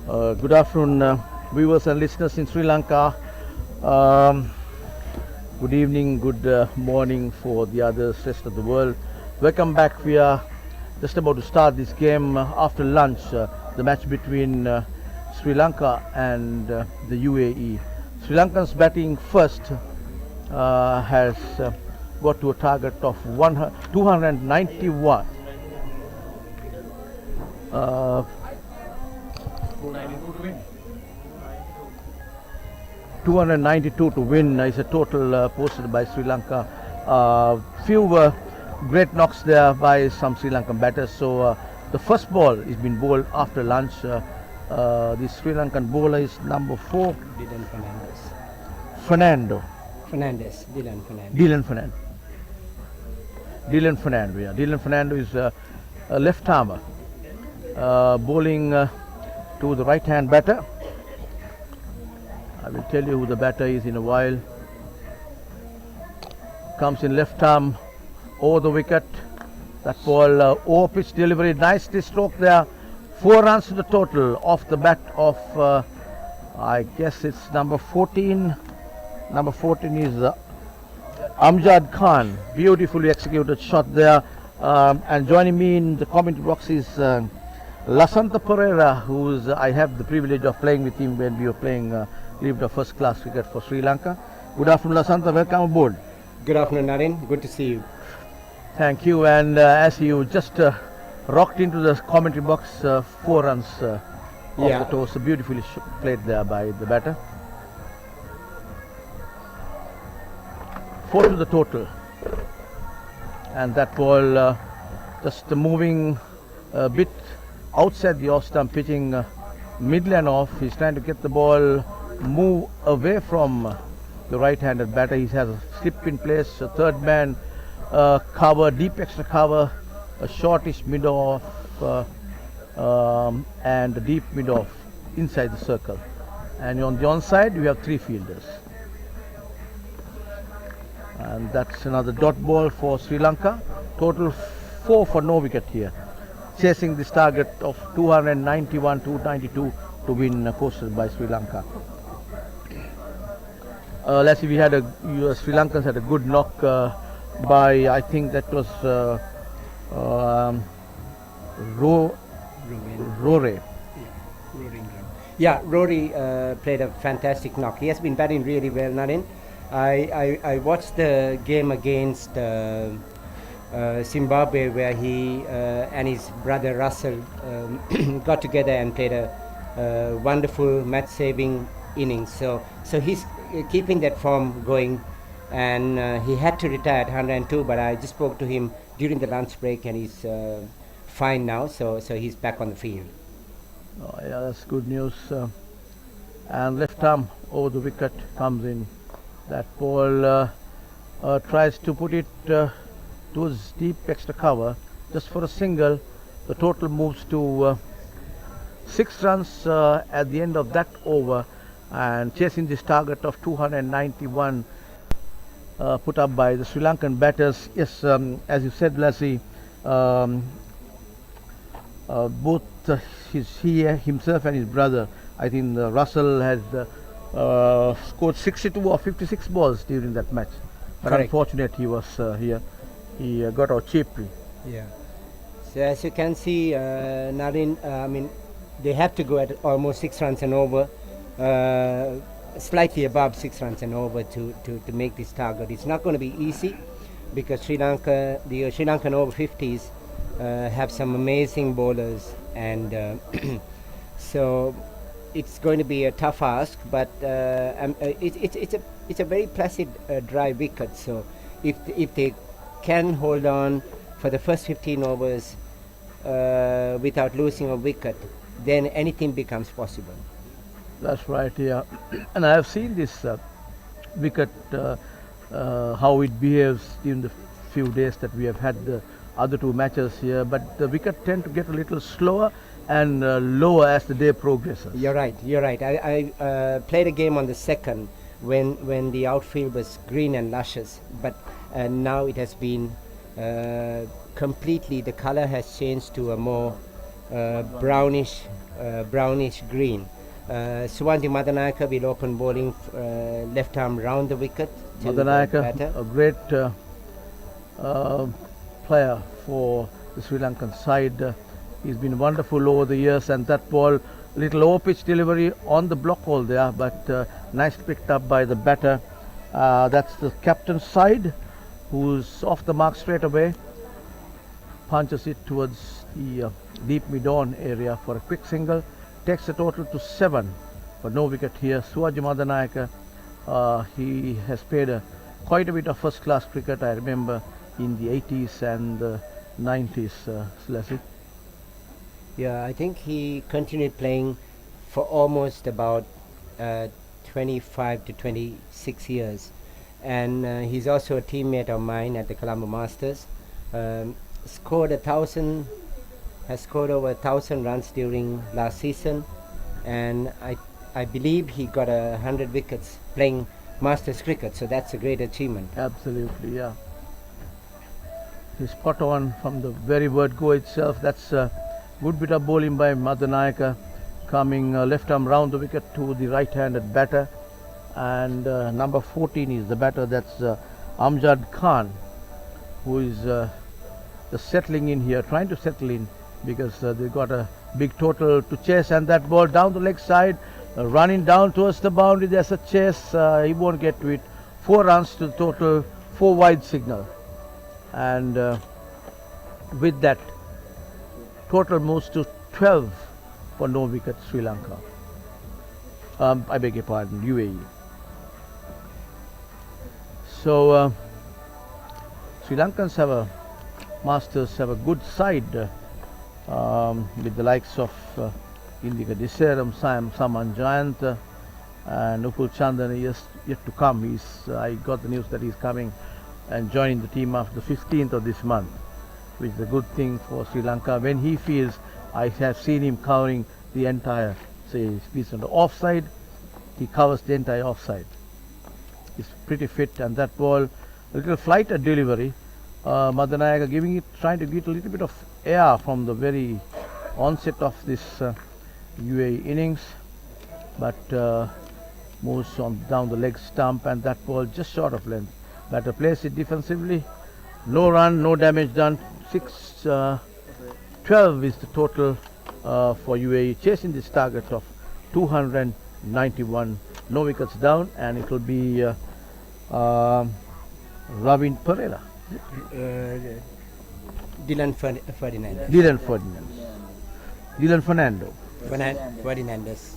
Good afternoon, viewers and listeners in Sri Lanka. Um, Good evening, good morning for the others, rest of the world. Welcome back. We are just about to start this game after lunch, the match between Sri Lanka and the UAE. Sri Lanka's batting first has got to a target of 291. 292 to win is a total posted by Sri Lanka. Few great knocks there by some Sri Lankan batters. So the first ball is been bowled after lunch. The Sri Lankan bowler is number 4, Dylan Fernandez. Dylan Fernando. Yeah, Dylan Fernando is a left armer, bowling to the right hand batter. I will tell you who the batter is in a while. Comes in left arm over the wicket. That ball over pitch delivery, nicely stroked there. 4 runs to the total off the bat of I guess it's number 14. Number 14 is Amjad Khan. Beautifully executed shot there. And joining me in the commentary box is Lasantha Pereira, who's I have the privilege of playing with him when we were playing the first class cricket for Sri Lanka. Good afternoon, Lasantha. Welcome aboard. Good afternoon, Naren. Good to see you. Thank you. And as you just rocked into the commentary box, 4 runs off the toes, beautifully played there by the batter. 4 to the total. And that ball just moving a bit outside the off stump, pitching midland off. He's trying to get the ball move away from the right-handed batter. He has a slip in place, a third man cover, deep extra cover, a shortish mid-off and a deep mid-off inside the circle. And on the onside we have 3 fielders. And that's another dot ball for Sri Lanka. Total 4 for no wicket here. Chasing this target of 291, 292 to win posted by Sri Lanka. Let's see, we had Sri Lankans had a good knock by, I think that was Rory. Yeah, Rory played a fantastic knock. He has been batting really well, Naren. I watched the game against Zimbabwe where he and his brother Russell got together and played a wonderful match-saving innings. So he's keeping that form going, and he had to retire at 102, but I just spoke to him during the lunch break and he's fine now, so he's back on the field. Oh, yeah, that's good news. And left arm over the wicket comes in. That ball tries to put it towards deep extra cover just for a single. The total moves to 6 runs at the end of that over, and chasing this target of 291 put up by the Sri Lankan batters. Yes, as you said, Lassie, both he himself and his brother, I think Russell has scored 62 or 56 balls during that match. But correct. Unfortunate he was here. He got out cheaply. Yeah. So as you can see, Naren, I mean, they have to go at almost 6 runs and over, slightly above 6 runs and over to make this target. It's not going to be easy because the Sri Lankan Over-50s have some amazing bowlers, and so it's going to be a tough ask. But it's a very placid dry wicket. So if they can hold on for the first 15 overs without losing a wicket, then anything becomes possible. That's right, yeah. And I have seen this wicket, how it behaves in the few days that we have had the other 2 matches here, but the wicket tend to get a little slower and lower as the day progresses. You're right. I played a game on the 2nd when the outfield was green and luscious, but now it has been completely, the color has changed to a more brownish green. Suwanti Madanayaka will open bowling left arm round the wicket. Madanayaka, a great player for the Sri Lankan side. He's been wonderful over the years, and that ball, little over pitch delivery on the block hole there, but nice picked up by the batter. That's the captain's side, who's off the mark straight away, punches it towards the deep mid-on area for a quick single, takes the total to 7 for no wicket here. Suwaji Madanayaka, he has played quite a bit of first-class cricket, I remember, in the 80s and 90s, Slesi. Yeah, I think he continued playing for almost about 25 to 26 years. And he's also a teammate of mine at the Colombo Masters. Scored has scored over 1,000 runs during last season. And I believe he got 100 wickets playing Masters cricket, so that's a great achievement. Absolutely, yeah. He's spot on from the very word go itself. That's a good bit of bowling by Madanayaka, coming left arm round the wicket to the right-handed batter. And number 14 is the batter, that's Amjad Khan, who is just settling in here, trying to settle in, because they've got a big total to chase, and that ball down the leg side, running down towards the boundary. There's a chase, he won't get to it. 4 runs to the total, 4 wide signal, and with that, total moves to 12 for no wicket Sri Lanka. I beg your pardon, UAE. So Sri Lankans Masters have a good side with the likes of Indika Diseram, Saman Jayant, and Upul Chandan is yet to come. I got the news that he's coming and joining the team after the 15th of this month, which is a good thing for Sri Lanka. When he feels, I have seen him covering the entire, say, if he's on the offside, he covers the entire offside. He's pretty fit, and that ball, a little flight at delivery. Madanayaka trying to get a little bit of air from the very onset of this UAE innings, but moves on down the leg stump, and that ball just short of length. Batter plays it defensively. No run, no damage done. 12 is the total for UAE, chasing this target of 291. No wickets down, and it will be Ravin Pereira. Dylan Ferdinand. Dylan Fernando. Ferdinandez.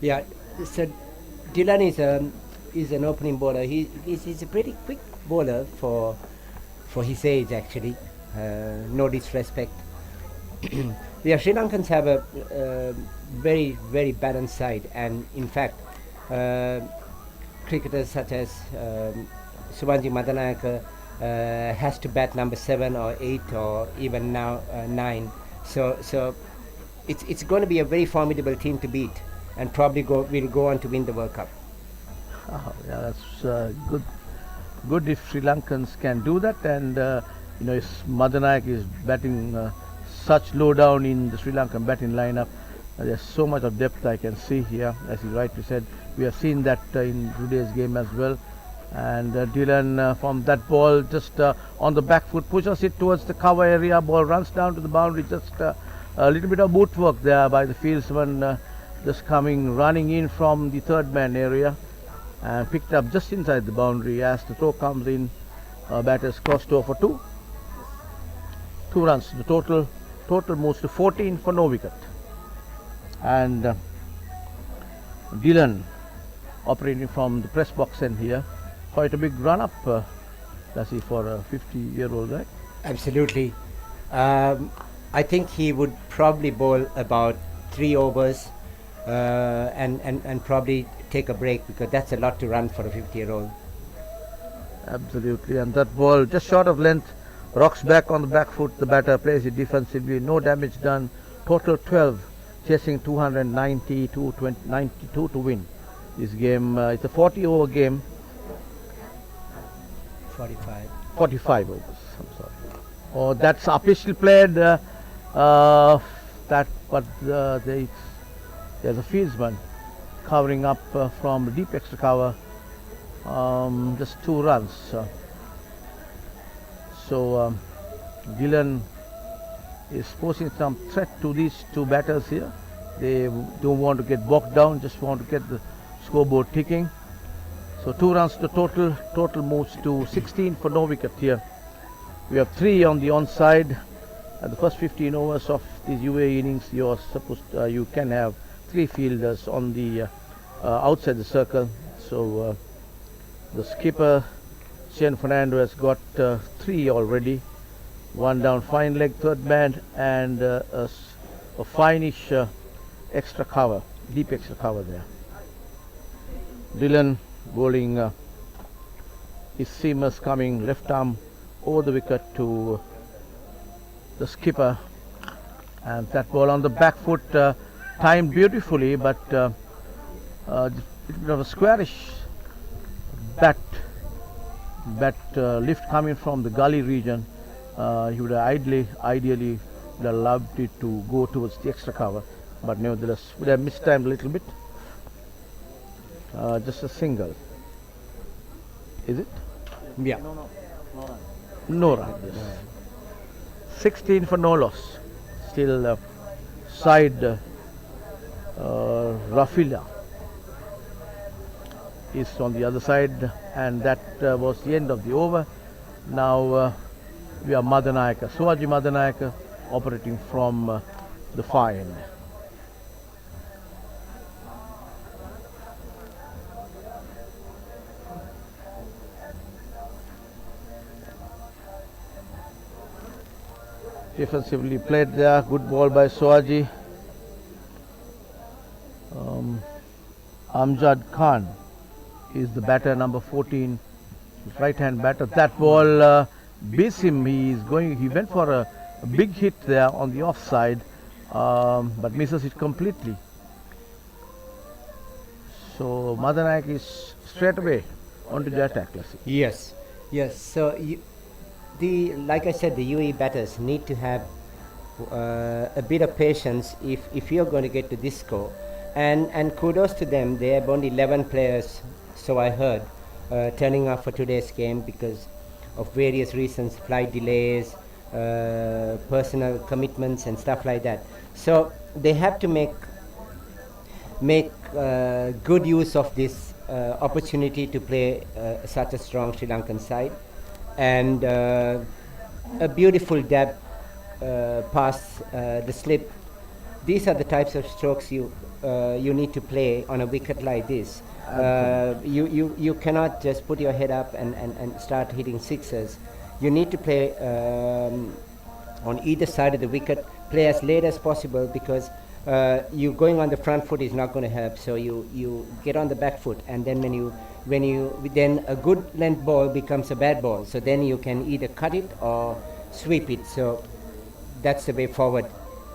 Yeah, so Dylan is an opening bowler. He's a pretty quick bowler for his age, actually. No disrespect. The Sri Lankans have a very, very balanced side, and in fact, cricketers such as Suwanti Madanayaka has to bat number 7 or 8 or even now 9. So it's going to be a very formidable team to beat, and probably will go on to win the World Cup. Oh, yeah, that's good. Good if Sri Lankans can do that, and Madanayak is batting such low down in the Sri Lankan batting lineup. There's so much of depth I can see here, as you rightly said. We have seen that in today's game as well. And Dylan from that ball just on the back foot pushes it towards the cover area. Ball runs down to the boundary. Just a little bit of boot work there by the fieldsman, just running in from the third man area, and picked up just inside the boundary. As the throw comes in, batters crossed over for 2 runs. The total moves to 14 for no wicket. And Dylan operating from the press box end here. Quite a big run up, does he, for a 50-year-old guy? Absolutely. I think he would probably bowl about 3 overs and probably take a break, because that's a lot to run for a 50-year-old. Absolutely, and that ball just short of length, rocks back on the back foot. The batter plays it defensively, no damage done. Total 12, chasing 292 to win this game. It's a 40-over game. 45 overs, I'm sorry. Oh, that's officially played there's a fieldsman covering up from the deep extra cover, just 2 runs. So Dylan is posing some threat to these 2 batters here. They don't want to get bogged down, just want to get the scoreboard ticking. So 2 runs to total. Total moves to 16 for no wicket here. We have 3 on the onside. At the first 15 overs of these UAE innings, you can have 3 fielders on the outside the circle. So the skipper Shane Fernando has got 3 already. 1 down, fine leg, 3rd man, and a fine-ish extra cover, deep extra cover there. Dylan bowling his seamers coming left arm over the wicket to the skipper, and that ball on the back foot timed beautifully, but a bit of a squarish bat lift coming from the gully region. He would have ideally would have loved it to go towards the extra cover, but nevertheless would have mistimed a little bit. Just a single. Is it? Yeah. No run. Yes. 16 for no loss. Still side Rafila is on the other side, and that was the end of the over. Now we are Madanayaka, Suwaji Madanayaka, operating from the far end. Defensively played there, good ball by Suwaji. Amjad Khan is the batter, number 14, right hand batter. That ball beats him. He went for a big hit there on the offside, but misses it completely. So Madanayak is straight away onto the attack. Yes. So like I said, the UAE batters need to have a bit of patience if you're going to get to this score. And kudos to them. They have only 11 players, so I heard, turning up for today's game because of various reasons, flight delays, personal commitments and stuff like that. So they have to make good use of this opportunity to play such a strong Sri Lankan side. And a beautiful dab past the slip. These are the types of strokes you need to play on a wicket like this. You cannot just put your head up and start hitting sixes. You need to play on either side of the wicket, play as late as possible, because you going on the front foot is not going to help. So you get on the back foot, and then then a good length ball becomes a bad ball. So then you can either cut it or sweep it. So that's the way forward.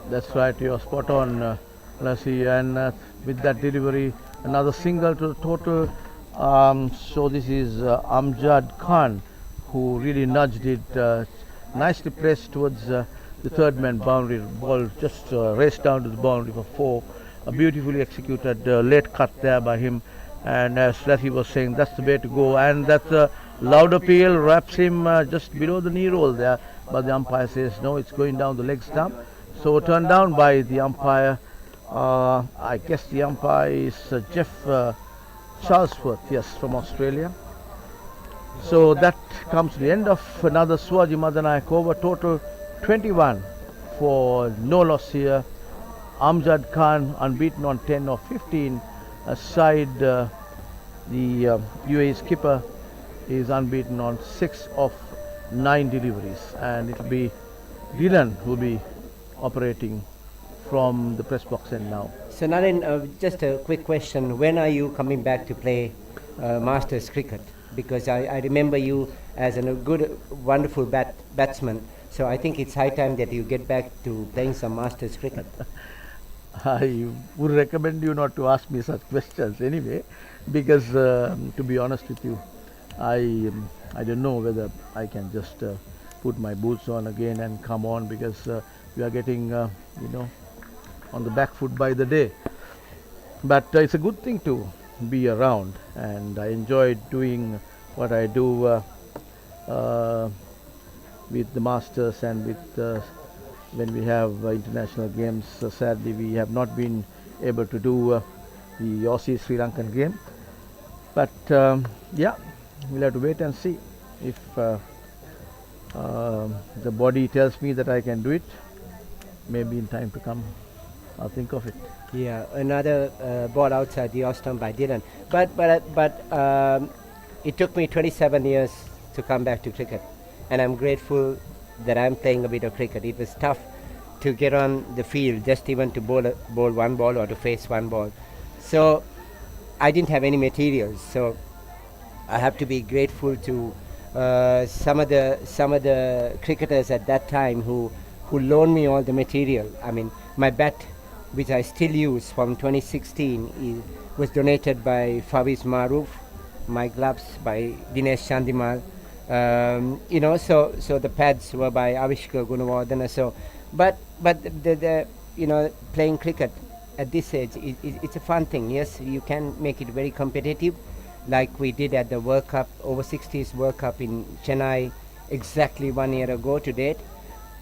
That's right, you're spot on, Lassie. And with that delivery, another single to the total. So this is Amjad Khan, who really nudged it, nicely placed towards the 3rd man boundary. Ball just raced down to the boundary for 4. A beautifully executed late cut there by him. And as Lassie was saying, that's the way to go. And that's a loud appeal, wraps him just below the knee roll there. But the umpire says no, it's going down the leg stump. So turned down by the umpire. I guess the umpire is Jeff Charlesworth, yes, from Australia. So that comes to the end of another Suwaji Madanayak over. Total 21 for no loss here. Amjad Khan unbeaten on 10 of 15. Aside the UAE skipper is unbeaten on 6 of 9 deliveries, and it will be Dylan who will be operating from the press box end now. So Naren, just a quick question. When are you coming back to play Masters cricket? Because I remember you as a good, wonderful batsman. So I think it's high time that you get back to playing some Masters cricket. I would recommend you not to ask me such questions anyway, because to be honest with you, I don't know whether I can just put my boots on again and come on, because we are getting on the back foot by the day. But it's a good thing to be around, and I enjoy doing what I do with the Masters and with when we have international games. Sadly, we have not been able to do the Aussie Sri Lankan game, but yeah, we'll have to wait and see if the body tells me that I can do it. Maybe in time to come I'll think of it. Yeah, another ball outside the off stump by Dylan. But it took me 27 years to come back to cricket, and I'm grateful that I'm playing a bit of cricket. It was tough to get on the field, just even to bowl one ball or to face one ball. So I didn't have any materials. So I have to be grateful to some of the cricketers at that time who loaned me all the material. I mean, my bat, which I still use from 2016, was donated by Faviz Maroof. My gloves by Dinesh Chandimal. So the pads were by Avishka Gunawardana. So, but the playing cricket at this age, it's a fun thing. Yes, you can make it very competitive, like we did at the World Cup, Over-50s World Cup in Chennai exactly 1 year ago to date.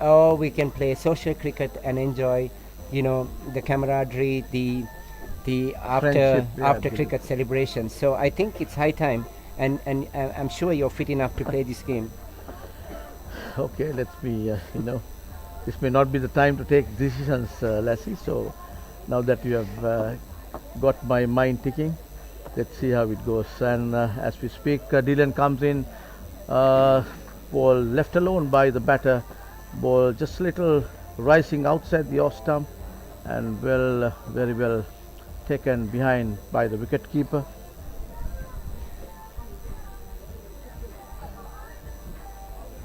Or we can play social cricket and enjoy, the camaraderie, the after cricket celebrations. So I think it's high time, and I'm sure you're fit enough to play this game. Okay, let's be, this may not be the time to take decisions, Lassie. So now that you have got my mind ticking, let's see how it goes. And as we speak, Dylan comes in, ball left alone by the batter, ball just a little rising outside the off stump, and very well taken behind by the wicket keeper.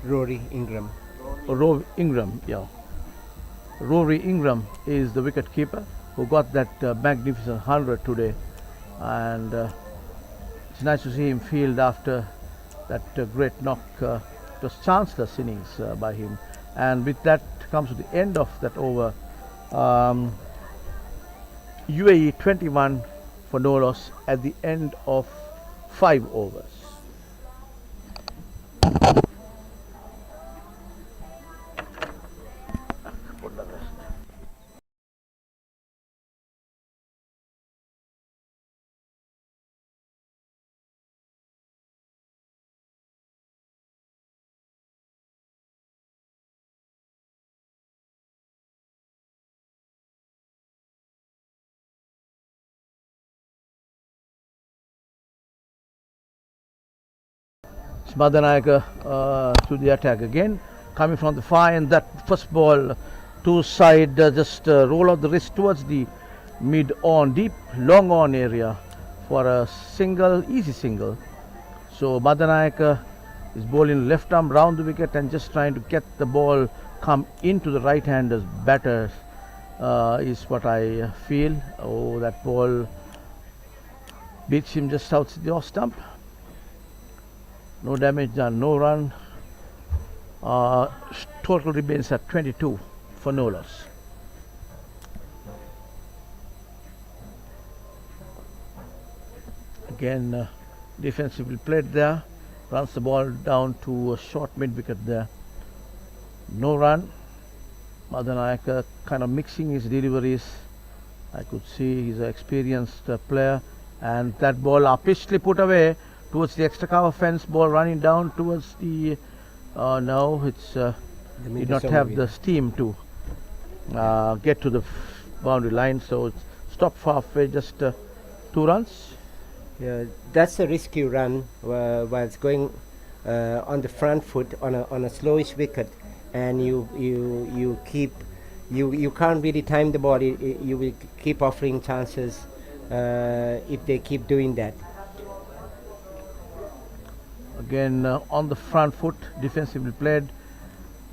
Rory Ingram. Yeah. Rory Ingram is the wicket keeper who got that magnificent 100 today, and it's nice to see him field after that great knock. It was chanceless innings by him, and with that comes to the end of that over. UAE 21 for no loss at the end of 5 overs. Bandaragama to the attack again, coming from the far, and that first ball to side, just roll out the wrist towards the mid on, deep long on area for a single, easy single. So Bandaragama is bowling left arm round the wicket and just trying to get the ball come into the right-hander's batter is what I feel. Oh, that ball beats him just outside the off stump. No damage done, no run. Total remains at 22 for no loss. Again, defensively played there. Runs the ball down to a short mid wicket there. No run. Bandaragama kind of mixing his deliveries. I could see he's an experienced player. And that ball upishly put away towards the extra cover fence, ball running down towards the now it's did not have the steam to get to the boundary line, so it's stopped halfway, just 2 runs. Yeah, that's a risky run while it's going on the front foot on a slowish wicket, and you can't really time the ball. You will keep offering chances if they keep doing that. Again on the front foot, defensively played,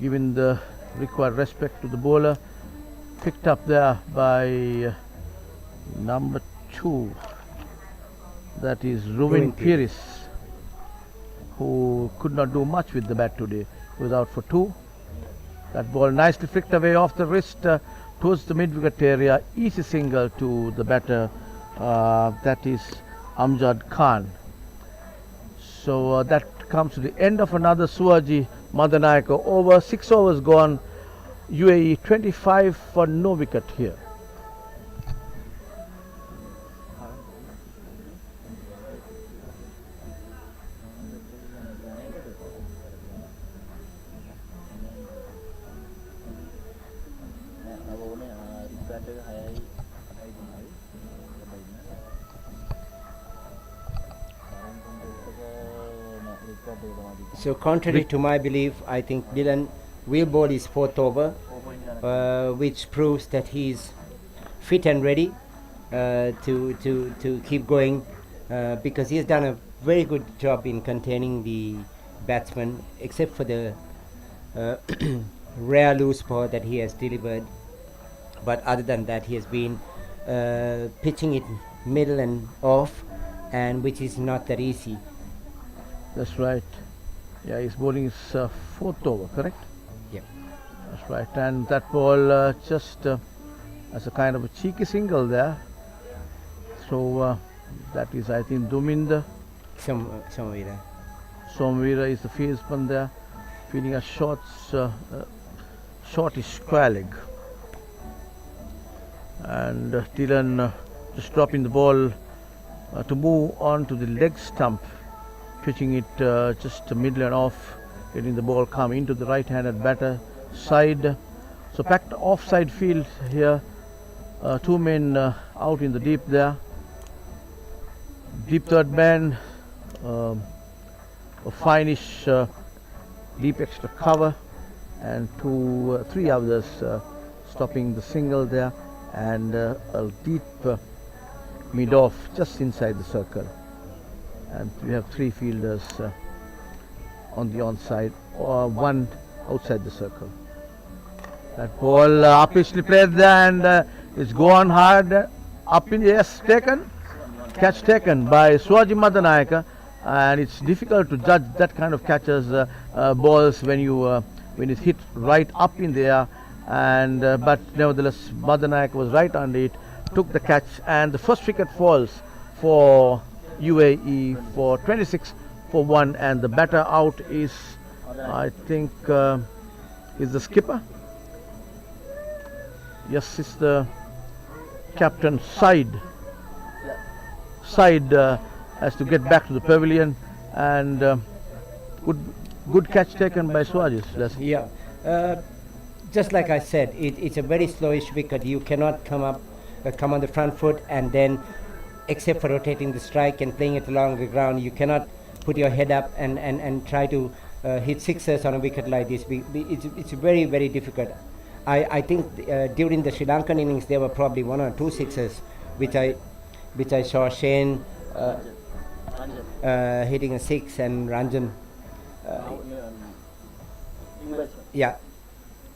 giving the required respect to the bowler. Picked up there by number 2, that is Ruin Pires, who could not do much with the bat today. He was out for 2. That ball nicely flicked away off the wrist towards the mid-wicket area, easy single to the batter, that is Amjad Khan. So that comes to the end of another Suaji Madanayaka over. 6 overs gone, UAE 25 for no wicket here. So contrary to my belief, I think Dylan will bowl his 4th over, which proves that he's fit and ready to keep going, because he has done a very good job in containing the batsman, except for the rare loose ball that he has delivered. But other than that, he has been pitching it middle and off, and which is not that easy. That's right. Yeah, he's bowling his 4th over, correct? Yeah. That's right. And that ball just as a kind of a cheeky single there. So that is, I think, Duminder. Somavira. Somavira is the fieldsman there, feeling a shortish square leg. And Dylan just dropping the ball to move on to the leg stump, pitching it just middle and off, letting the ball come into the right-handed batter side. So packed offside field here, 2 men out in the deep there. Deep third man, a finish deep extra cover, and 3 others stopping the single there, and a deep mid-off just inside the circle. And we have 3 fielders on the onside, or 1 outside the circle. That ball uppishly played there, and it's gone hard up in, yes, taken, catch taken by Suaji Madanayaka, and it's difficult to judge that kind of catches balls when it's hit right up in the air, and but nevertheless Madanayaka was right under it, took the catch, and the first wicket falls for UAE for 26 for 1, and the batter out is, I think, is the skipper. Yes, it's the captain. Side has to get back to the pavilion, and good catch taken by Suarez. Yeah, just like I said, it's a very slowish wicket. You cannot come on the front foot, and then, except for rotating the strike and playing it along the ground, you cannot put your head up and try to hit sixes on a wicket like this. It's very, very difficult. I think during the Sri Lankan innings there were probably 1 or 2 sixes, which I saw Shane hitting a 6, and Ranjan. Yeah,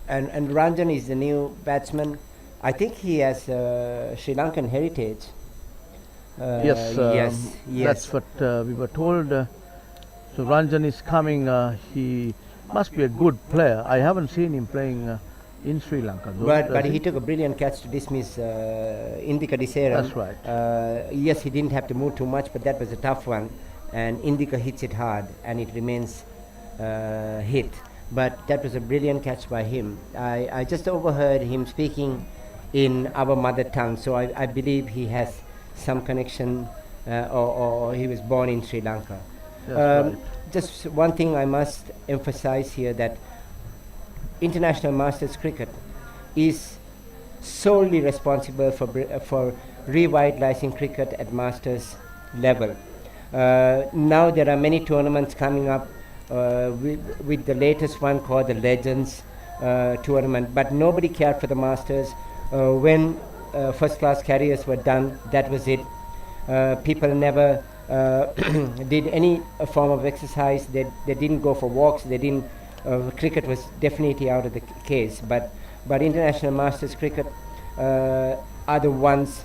and Ranjan is the new batsman. I think he has Sri Lankan heritage. Yes, that's what we were told. So Ranjan is coming. He must be a good player. I haven't seen him playing in Sri Lanka, though. But he took a brilliant catch to dismiss Indika Diseran. That's right. Yes, he didn't have to move too much, but that was a tough one. And Indika hits it hard, and it remains hit. But that was a brilliant catch by him. I just overheard him speaking in our mother tongue, so I believe he has some connection, or he was born in Sri Lanka. Right. Just one thing I must emphasize here, that International Masters Cricket is solely responsible for revitalizing cricket at Masters level. Now there are many tournaments coming up, with the latest one called the Legends tournament, but nobody cared for the Masters. When first class carriers were done, that was it. People never did any form of exercise. They didn't go for walks. They didn't. Cricket was definitely out of the case. But International Masters Cricket are the ones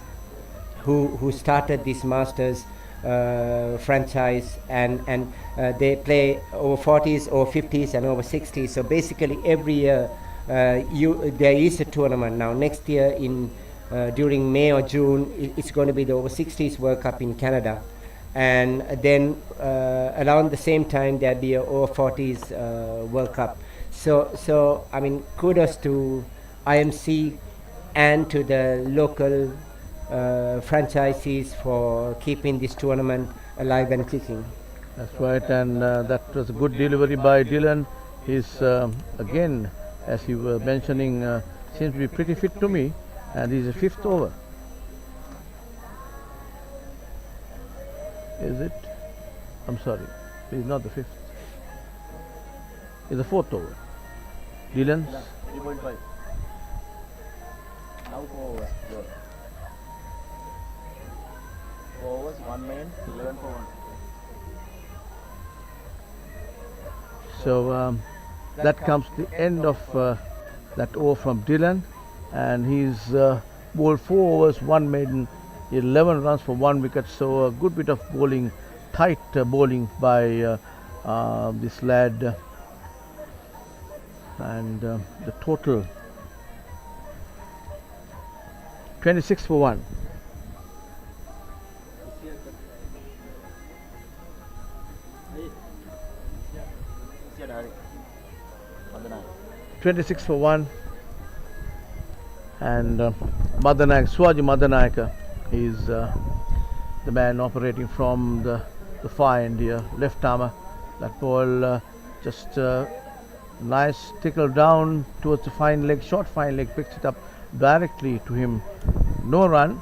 who started this Masters franchise, and they play over 40s, over 50s, and over 60s. So basically every year there is a tournament now next year in during May or June. It's going to be the Over-50s World Cup in Canada, and then around the same time there'll be a Over-40s World Cup. So I mean, kudos to IMC and to the local franchisees for keeping this tournament alive and kicking. That's right, and that was a good delivery by Dylan. He's again, as you were mentioning, seems to be pretty fit to me, and he's a fifth over. Is it? I'm sorry, he's not the fifth. He's the fourth over. Dylan's 3.5. Now 4 overs. Good. 4 overs, 1 main, 11 for 1. So that comes the end of that over from Dylan, and he's bowled 4 overs, 1 maiden, 11 runs for 1 wicket. So a good bit of bowling, tight bowling by this lad, and the total 26 for 1. 26 for 1, and Swaji Madanayaka is the man operating from the far end here, left armour. That ball just nice tickle down towards the fine leg, short fine leg, picks it up directly to him. No run.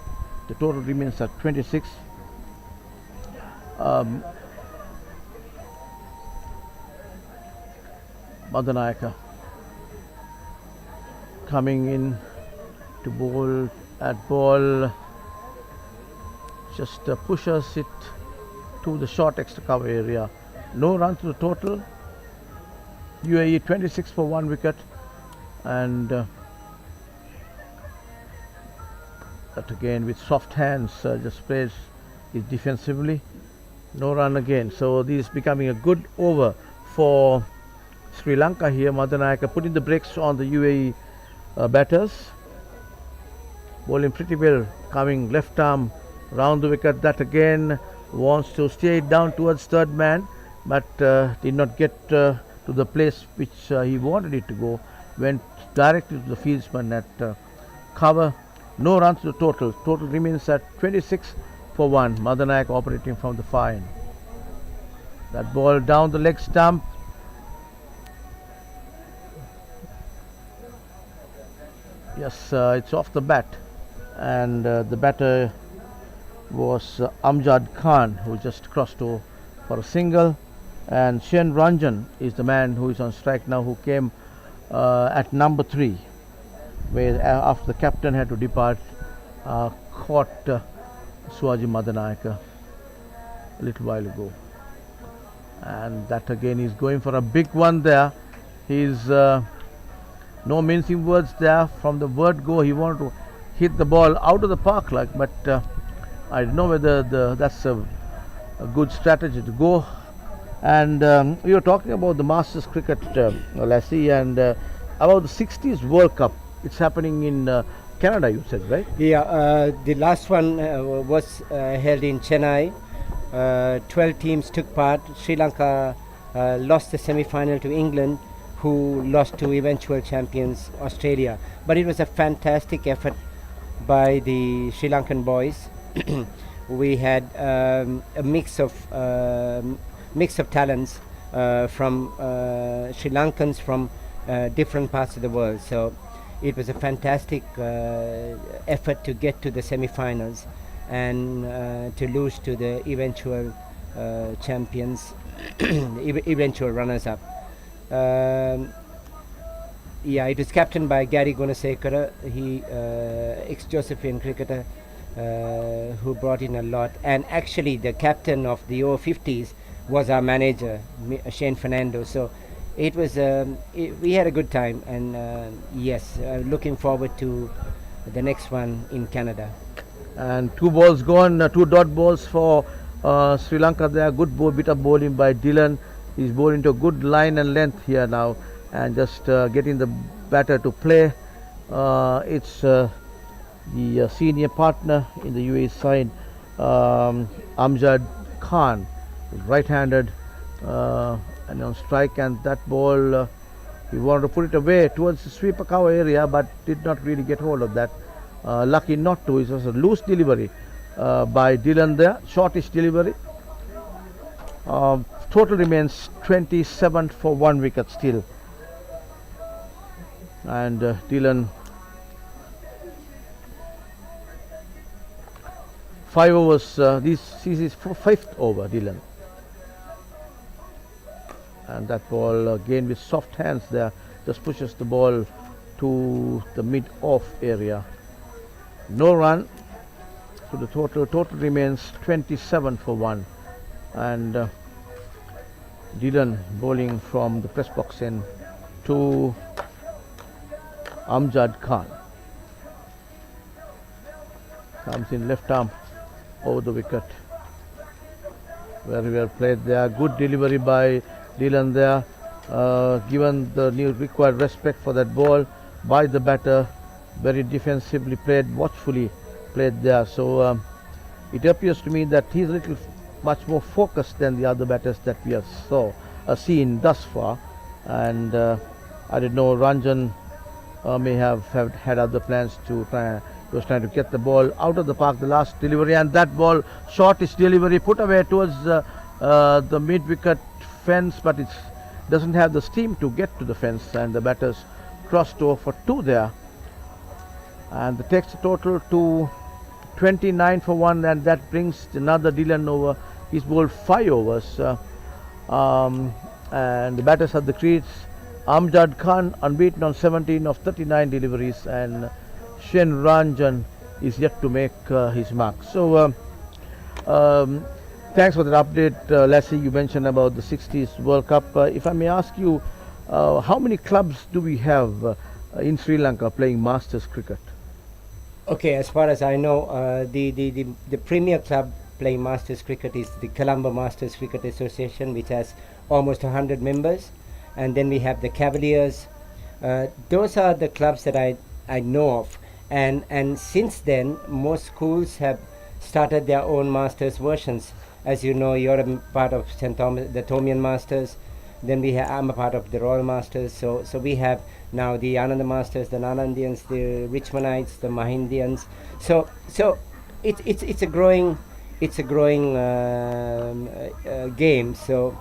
The total remains at 26. Madanayaka coming in to bowl at ball, just pushes it to the short extra cover area. No run to the total. UAE 26 for 1 wicket, and that again with soft hands just plays it defensively. No run again. So this is becoming a good over for Sri Lanka here. Madanayaka putting the brakes on the UAE batters. Bowling pretty well, coming left arm round the wicket. That again wants to steer it down towards third man, but did not get to the place which he wanted it to go. Went directly to the fieldsman at cover. No runs to the total. Total remains at 26 for 1. Madanayaka operating from the far end. That ball down the leg stump. Yes, it's off the bat, and the batter was Amjad Khan, who just crossed over for a single, and Shen Ranjan is the man who is on strike now, who came at number 3, where after the captain had to depart, caught Swaji Madanayaka a little while ago, and that again is going for a big one there. He's no mincing words there. From the word go, he wanted to hit the ball out of the park, but I don't know whether that's a good strategy to go. And we were talking about the Masters cricket, Lassie, and about the 60s World Cup. It's happening in Canada, you said, right? Yeah, the last one was held in Chennai. 12 teams took part. Sri Lanka lost the semi-final to England, who lost to eventual champions Australia. But it was a fantastic effort by the Sri Lankan boys. We had a mix of talents from Sri Lankans from different parts of the world. So it was a fantastic effort to get to the semi-finals and to lose to the eventual champions, eventual runners-up. Yeah, it was captained by Gary Gunasekara, he ex-Josephian cricketer who brought in a lot. And actually the captain of the Over-50s was our manager, Shane Fernando. So it was we had a good time, and yes, looking forward to the next one in Canada. And 2 balls gone, 2 dot balls for Sri Lanka there. Good bit of bowling by Dylan. He's bowling to a good line and length here now, and just getting the batter to play. It's the senior partner in the UAE side, Amjad Khan, right-handed, and on strike, and that ball he wanted to put it away towards the sweeper cover area, but did not really get hold of that. Lucky not to. It was a loose delivery by Dylan there, shortish delivery. Total remains 27 for 1 wicket still, and Dylan 5 overs. This is for 5th over, Dylan, and that ball again with soft hands there just pushes the ball to the mid-off area. No run, so the total remains 27 for 1, and Dylan bowling from the press box end to Amjad Khan. Comes in left arm over the wicket. Very well played there. Good delivery by Dylan there. Given the new required respect for that ball by the batter. Very defensively played, watchfully played there. So it appears to me that he's a little much more focused than the other batters that we have seen thus far. And I don't know, Ranjan may have had other plans to try. He was trying to get the ball out of the park, the last delivery, and that ball, shortish delivery, put away towards the mid-wicket fence, but it doesn't have the steam to get to the fence, and the batters crossed over for 2 there, and that takes the total to 29 for 1, and that brings another Dylan over. He's bowled 5 overs, and the batters at the crease. Amjad Khan unbeaten on 17 of 39 deliveries, and Shen Ranjan is yet to make his mark. So thanks for that update, Lassie. You mentioned about the 60s World Cup. If I may ask you, how many clubs do we have in Sri Lanka playing Masters cricket? Okay, as far as I know, the premier club playing Masters cricket is the Colombo Masters Cricket Association, which has almost 100 members. And then we have the Cavaliers. Those are the clubs that I know of. And since then, most schools have started their own Masters versions. As you know, you're a part of St. Thomas, the Tomian Masters. Then I'm a part of the Royal Masters. So we have now the Ananda Masters, the Nanandians, the Richmondites, the Mahindians. So it's a growing game. So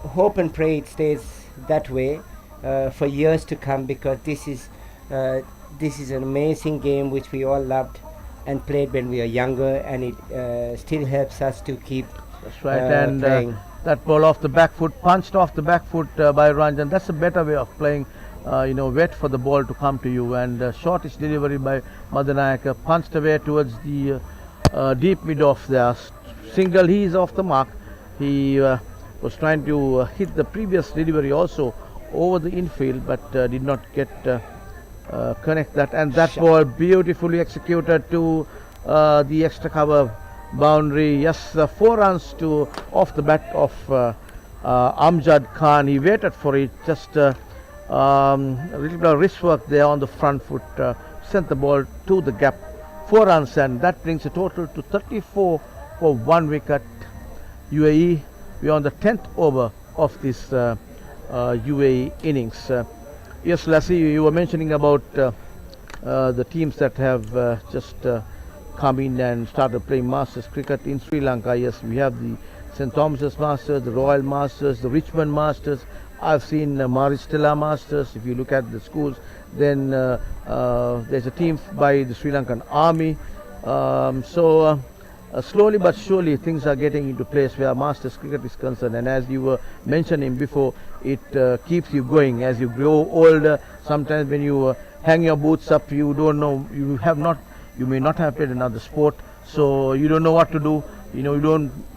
hope and pray it stays that way for years to come, because this is an amazing game which we all loved and played when we were younger, and it still helps us to keep. That's right, and that ball off the back foot, punched off the back foot by Ranjan. That's a better way of playing. Wait for the ball to come to you, and shortish delivery by Madanayaka, punched away towards the deep mid-off there. Single, he is off the mark. He was trying to hit the previous delivery also over the infield, but did not get connect that, and that ball beautifully executed to the extra cover boundary. Yes, 4 runs to off the bat of Amjad Khan. He waited for it, just a little bit of wrist work there on the front foot, sent the ball to the gap. 4 runs, and that brings the total to 34 for 1 wicket. UAE, we are on the 10th over of this UAE innings. Yes, Lassie, you were mentioning about the teams that have just come in and started playing Masters cricket in Sri Lanka. Yes, we have the St. Thomas's Masters, the Royal Masters, the Richmond Masters. I've seen Maristella Masters. If you look at the schools, then there's a team by the Sri Lankan Army. Slowly but surely things are getting into place where Masters cricket is concerned, and as you were mentioning before, it keeps you going as you grow older. Sometimes when you hang your boots up, you don't know, you may not have played another sport, so you don't know what to do. You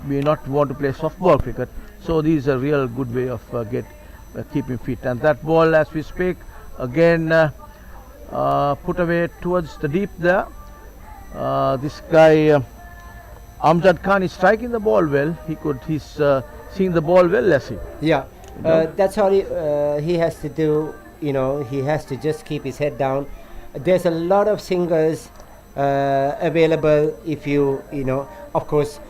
may not want to play softball cricket. So this is a real good way of keeping fit. And that ball, as we speak, again put away towards the deep there. This guy Amjad Khan is striking the ball well. He's seeing the ball well, Lassie. Yeah, that's all he has to do he has to just keep his head down. There's a lot of singers available if of course,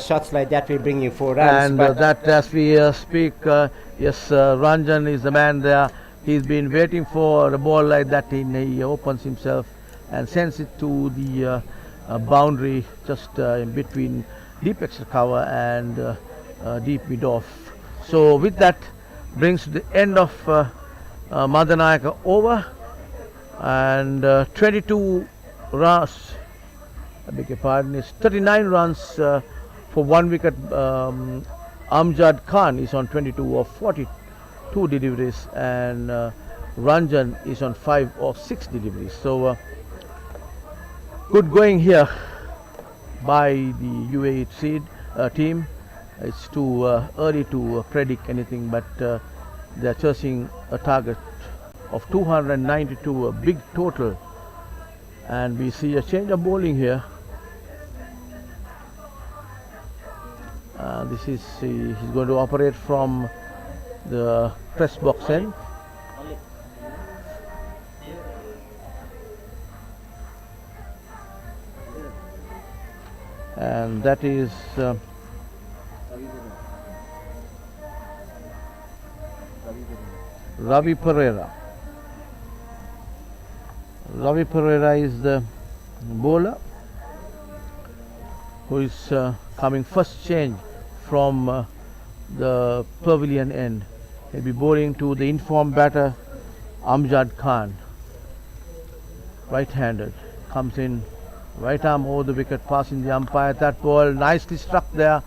shots like that will bring you 4 runs. And but that as we speak, yes, Ranjan is the man there. He's been waiting for a ball like that. He opens himself and sends it to the boundary just in between deep extra cover and deep mid off. So with that brings to the end of Bandaragama over, and 22 runs, I beg your pardon, is 39 runs for 1 wicket. Amjad Khan is on 22 of 42 deliveries, and Ranjan is on 5 of 6 deliveries. So good going here by the UAE team. It's too early to predict anything, but they're chasing a target of 292, a big total. And we see a change of bowling here. This is he's going to operate from the press box end. And that is Ravi Pereira. Ravi Pereira is the bowler who is coming first change from the pavilion end. He'll be bowling to the informed batter Amjad Khan, right-handed, comes in right arm over the wicket, passing the umpire. That ball nicely struck there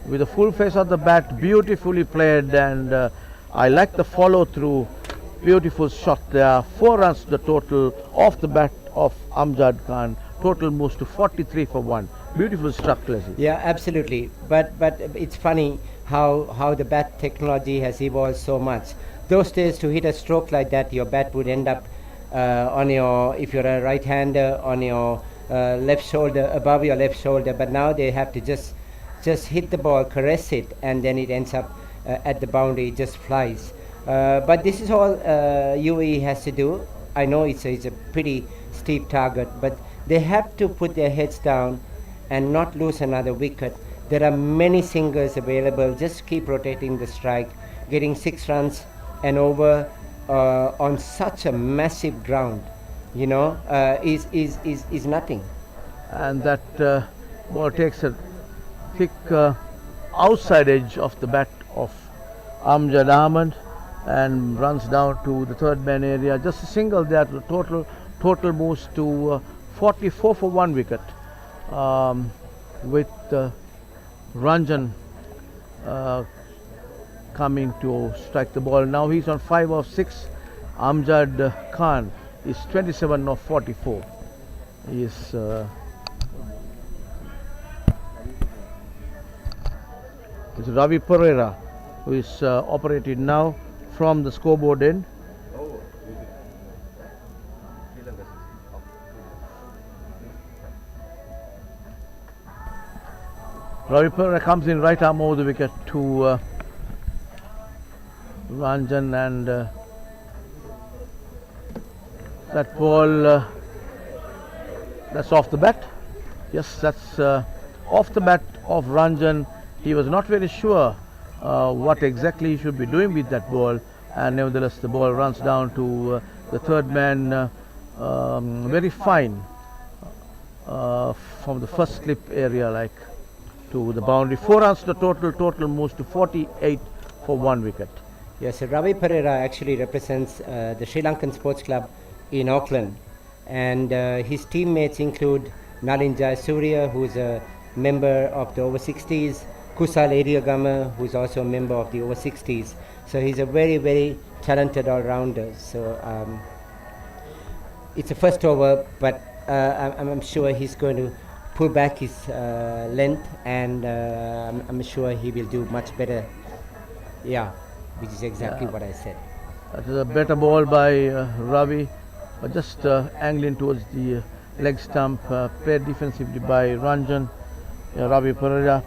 with the full face of the bat, beautifully played, and I like the follow through. Beautiful shot there. 4 runs the total off the bat of Amjad Khan. Total moves to 43 for 1. Beautiful struck, Leslie. Yeah, absolutely. But it's funny how the bat technology has evolved so much. Those days, to hit a stroke like that, your bat would end up on your, if you're a right-hander, on your left shoulder, above your left shoulder. But now they have to just hit the ball, caress it, and then it ends up at the boundary. It just flies. But this is all UAE has to do. I know it's a pretty steep target, but they have to put their heads down and not lose another wicket. There are many singers available. Just keep rotating the strike. Getting 6 runs and over on such a massive ground, is nothing. And that ball takes a thick outside edge of the bat of Amjad Ahmed and runs down to the third man area. Just a single there. The total moves to 44 for 1 wicket, with Ranjan coming to strike the ball. Now he's on 5 of 6. Amjad Khan is 27 of 44. He is it's Ravi Pereira who is operated now from the scoreboard end. Ravi Pereira comes in right arm over the wicket to Ranjan, and that ball that's off the bat. Yes, that's off the bat of Ranjan. He was not very sure what exactly he should be doing with that ball, and nevertheless the ball runs down to the third man, very fine from the first slip area, like to the boundary. 4 runs the total moves to 48 for 1 wicket. Yes, Ravi Pereira actually represents the Sri Lankan Sports Club in Auckland, and his teammates include Nalin Jayasuriya, who is a member of the Over-50s, Kusal Bandaragama, who is also a member of the Over-50s. So he's a very, very talented all-rounder. So it's a first over, but I'm sure he's going to pull back his length, and I'm sure he will do much better. Yeah, which is exactly what I said. That is a better ball by Ravi, just angling towards the leg stump, played defensively by Ranjan. Ravi Pereira.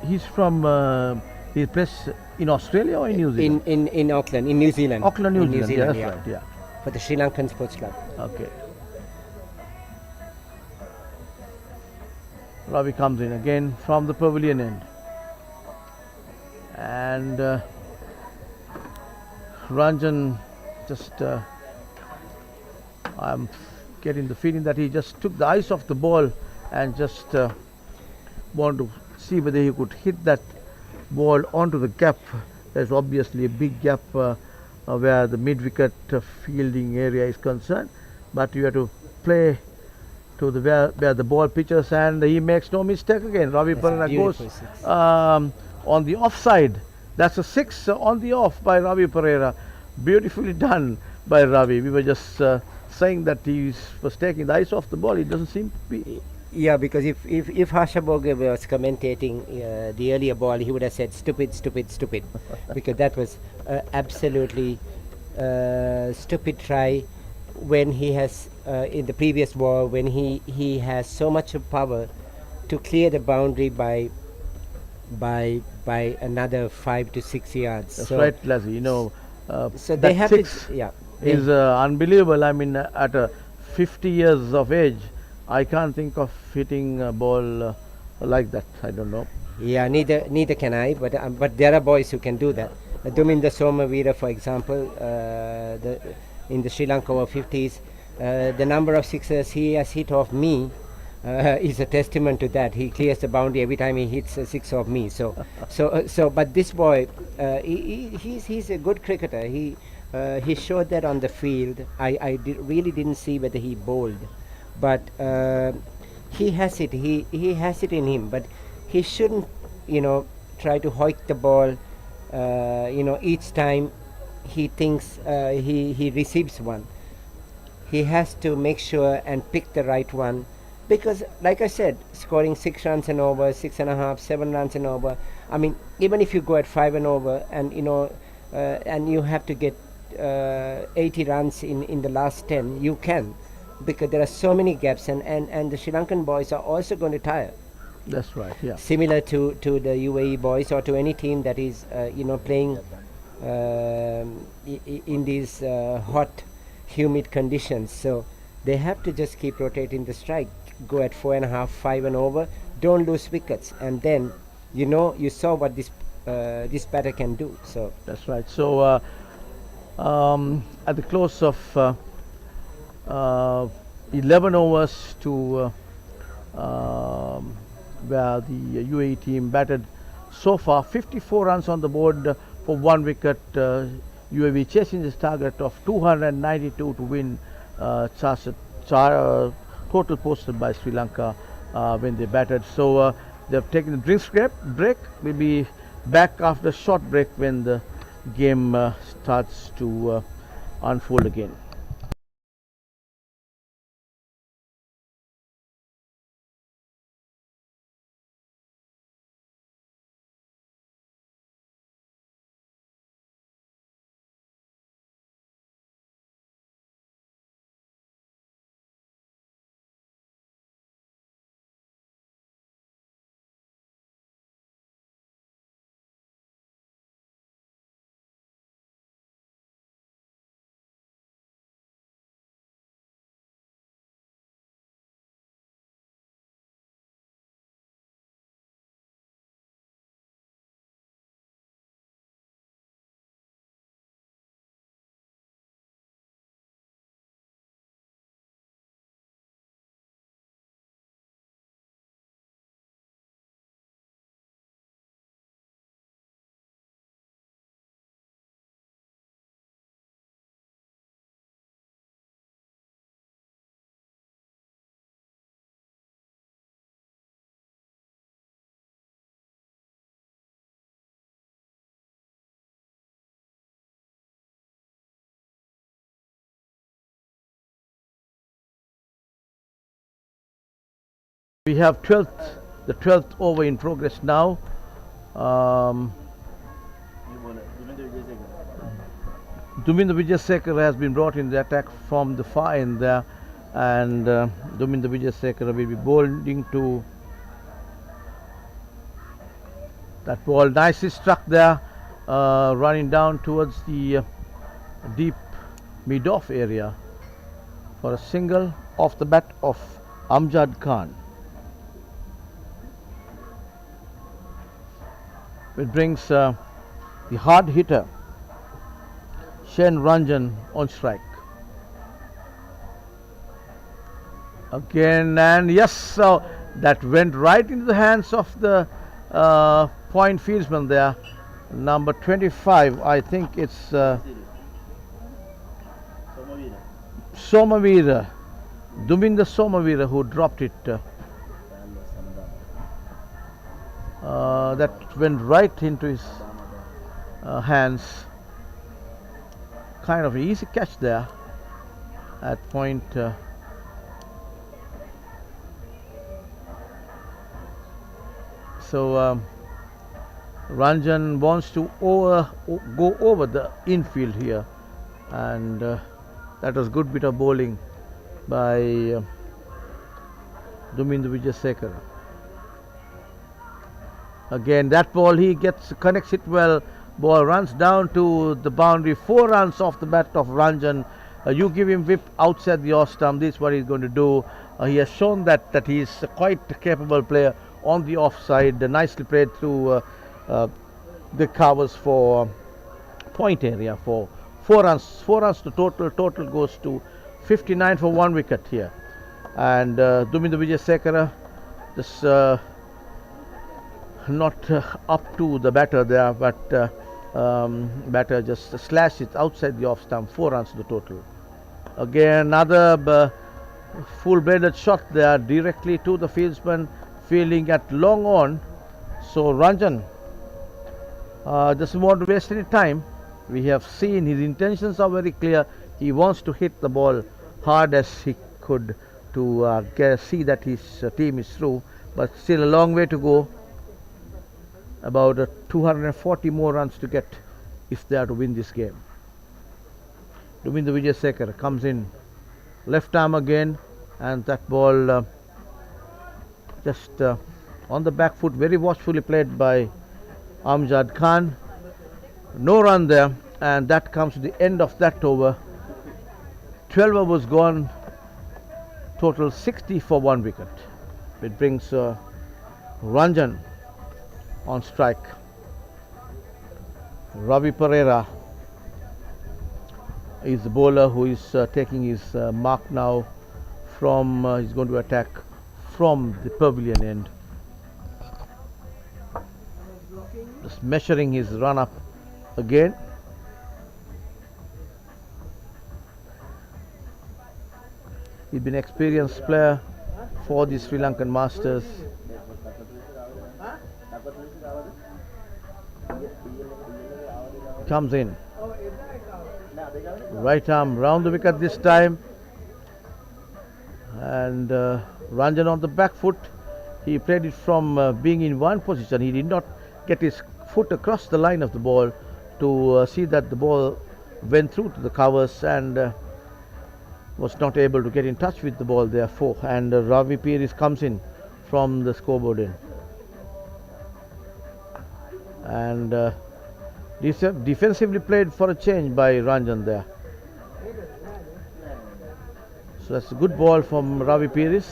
He's from he plays in Australia or in New Zealand? In Auckland, in New Zealand. Auckland, New In Zealand. Yeah, that's right. Yeah. For the Sri Lankan Sports Club. Okay. Ravi comes in again from the pavilion end. And Ranjan just, I'm getting the feeling that he just took the eyes off the ball and just wanted to see whether he could hit that ball onto the gap. There's obviously a big gap where the mid-wicket fielding area is concerned, but you have to play to the where the ball pitches, and he makes no mistake again. Ravi Perera goes on the offside. That's a 6 on the off by Ravi Perera. Beautifully done by Ravi. We were just saying that he was taking the eyes off the ball. It doesn't seem to be. Yeah, because if Harsha Bhoge was commentating the earlier ball, he would have said stupid, stupid, stupid, because that was absolutely stupid try when he has in the previous ball, when he has so much of power to clear the boundary by another 5 to 6 yards. That's so right, Lassie. You know, so that they have six to, yeah, is unbelievable. I mean, at 50 years of age, I can't think of hitting a ball like that. I don't know. yeah, neither can I, but there are boys who can do that. Duminda Somavira, for example, in the Sri Lanka Over-50s, the number of sixes he has hit off me is a testament to that. He clears the boundary every time he hits a 6 off me. But this boy, he's a good cricketer. He showed that on the field. I really didn't see whether he bowled, but he has it. He has it in him. But he shouldn't, try to hoik the ball. Each time he thinks he receives one, he has to make sure and pick the right one, because like I said, scoring 6 runs and over, 6.5, 7 runs and over, I mean, even if you go at 5 and over, and and you have to get 80 runs in the last 10, you can, because there are so many gaps, and the Sri Lankan boys are also going to tire. That's right. Yeah. Similar to the UAE boys, or to any team that is playing in these hot, humid conditions. So they have to just keep rotating the strike, go at 4.5, 5 and over, don't lose wickets, and then you saw what this batter can do. So that's right. So at the close of 11 overs to where the UAE team batted so far, 54 runs on the board for 1 wicket. UAE chasing this target of 292 to win, total posted by Sri Lanka when they batted. So they have taken a drink break. We'll be back after a short break when the game starts to unfold again. We have the 12th over in progress now. Duminda Vijayasekara has been brought in the attack from the far end there, and Duminda Vijayasekara will be bowling to that ball. Nicely struck there running down towards the deep mid-off area for a single off the bat of Amjad Khan. It brings the hard hitter Shen Ranjan on strike. Again, and yes, so that went right into the hands of the point fieldsman there, number 25. I think it's Somavira, Duminda Somavira, who dropped it. That went right into his hands. Kind of an easy catch there at point. So Ranjan wants to go over the infield here, and that was good bit of bowling by Dumindu Vijayasekara. Again, that ball he connects it well. Ball runs down to the boundary. 4 runs off the bat of Ranjan. You give him whip outside the off stump. This is what he's going to do. He has shown that he is a quite capable player on the offside. Nicely played through the covers for point area for 4 runs. 4 runs to total. Total goes to 59 for 1 wicket here. And Dumindu Vijayasekara just not up to the batter there, but batter just slashed it outside the off stump. 4 runs to the total. Again, another full-bladed shot there directly to the fieldsman, fielding at long on. So Ranjan doesn't want to waste any time. We have seen his intentions are very clear. He wants to hit the ball hard as he could to see that his team is through, but still a long way to go. About 240 more runs to get if they are to win this game. Dumindu Vijayasekara comes in, left arm again, and that ball just on the back foot, very watchfully played by Amjad Khan. No run there, and that comes to the end of that over. 12 overs gone, total 60 for 1 wicket. It brings Ranjan on strike. Ravi Pereira is the bowler who is taking his mark now from, he's going to attack from the pavilion end. Just measuring his run up again. He's been an experienced player for the Sri Lankan Masters. Comes in, right arm round the wicket this time, and Ranjan on the back foot. He played it from being in one position. He did not get his foot across the line of the ball to see that the ball went through to the covers, and was not able to get in touch with the ball therefore, and Ravi Pereira comes in from the scoreboard end, and defensively played for a change by Ranjan there. So that's a good ball from Ravi Pereira.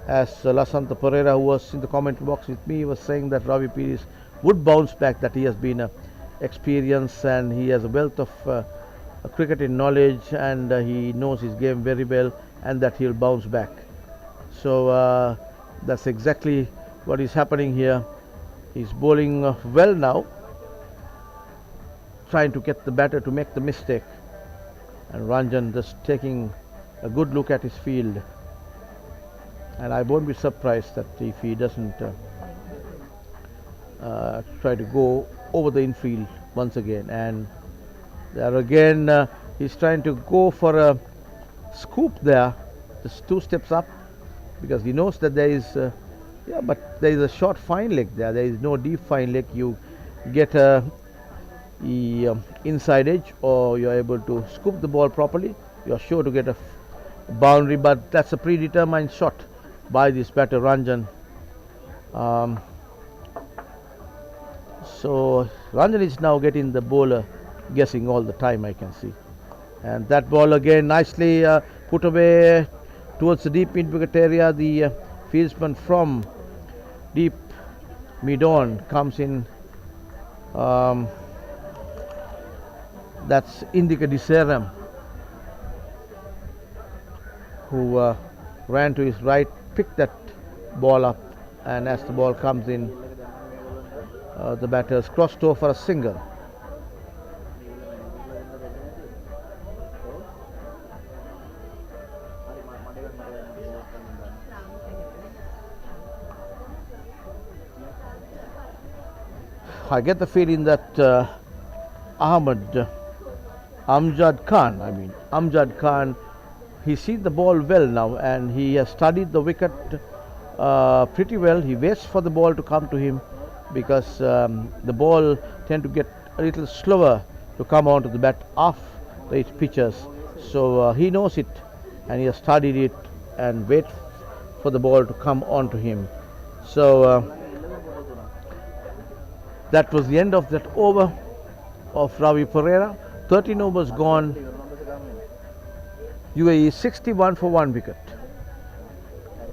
As Lasanta Pereira, who was in the comment box with me, was saying that Ravi Pereira would bounce back, that he has been experienced and he has a wealth of cricketing knowledge, and he knows his game very well, and that he'll bounce back. So that's exactly what is happening here. He's bowling well now, trying to get the batter to make the mistake, and Ranjan just taking a good look at his field, and I won't be surprised that if he doesn't try to go over the infield once again. And there again he's trying to go for a scoop there, just 2 steps up, because he knows that there is yeah, but there is a short fine leg there. There is no deep fine leg. You get the inside edge, or you are able to scoop the ball properly, you are sure to get a boundary. But that's a predetermined shot by this batter Ranjan. So Ranjan is now getting the bowler guessing all the time, I can see. And that ball again nicely put away towards the deep mid wicket area. The fieldsman from deep mid on comes in. That's Indika Diseram, who ran to his right, picked that ball up, and as the ball comes in, the batters crossed over for a single. I get the feeling that Amjad Khan, he's seen the ball well now, and he has studied the wicket pretty well. He waits for the ball to come to him, because the ball tend to get a little slower to come onto the bat after its pitches. So he knows it, and he has studied it and wait for the ball to come onto him. So that was the end of that over of Ravi Pereira. 13 overs gone. UAE 61 for 1 wicket,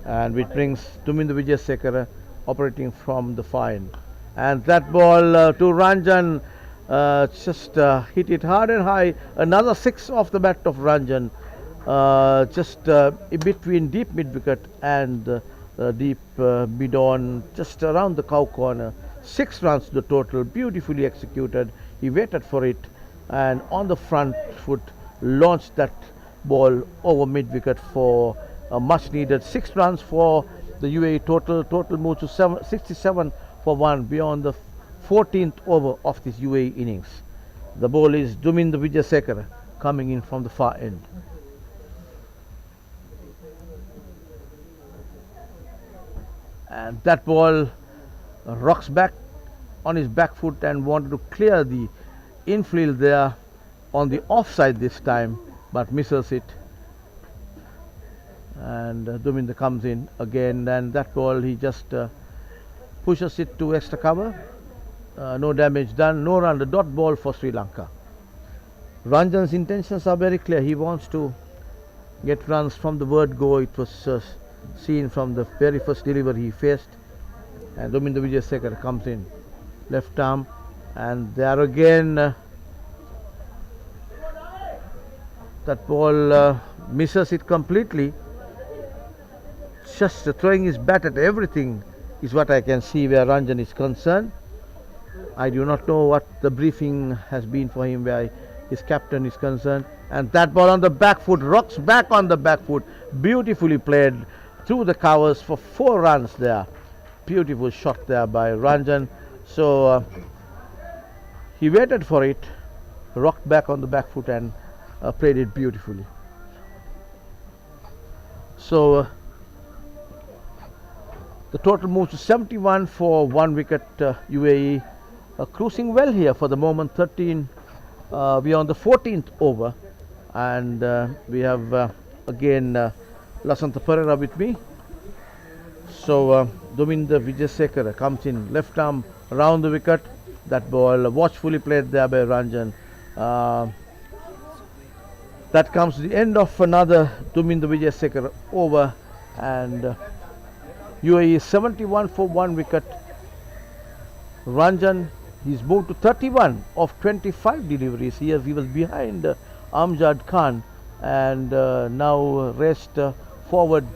and which brings Dumindu Vijayasekara operating from the far end. And that ball to Ranjan, just hit it hard and high. Another 6 off the bat of Ranjan, just in between deep mid wicket and deep mid on, just around the cow corner. 6 runs to the total, beautifully executed. He waited for it, and on the front foot launched that ball over mid wicket for a much needed 6 runs for the UAE. Total moved to 67 for 1 beyond the 14th over of this UAE innings. The ball is Dumindu Vijayasekara coming in from the far end. And that ball rocks back on his back foot and wanted to clear the infield there on the offside this time, but misses it. And Dumindu comes in again, and that ball he just pushes it to extra cover. No damage done, no run, the dot ball for Sri Lanka. Ranjan's intentions are very clear. He wants to get runs from the word go. It was seen from the very first delivery he faced. And Dumindu Vijayasekara comes in, left arm, and there again that ball misses it completely. Just throwing his bat at everything is what I can see where Ranjan is concerned. I do not know what the briefing has been for him where his captain is concerned. And that ball on the back foot, rocks back on the back foot, beautifully played through the covers for 4 runs there. Beautiful shot there by Ranjan. So he waited for it, rocked back on the back foot, and played it beautifully. So the total moves to 71 for 1 wicket. UAE cruising well here for the moment. 13. We are on the 14th over, and we have again Lasantha Pereira with me. So Dumindu Vijayasekara comes in, left arm around the wicket. That ball watchfully played there by Ranjan. That comes to the end of another Dumindu Vijayasekara over, and UAE 71 for 1 wicket. Ranjan, he's moved to 31 of 25 deliveries. Here he was behind Amjad Khan, and now raced forward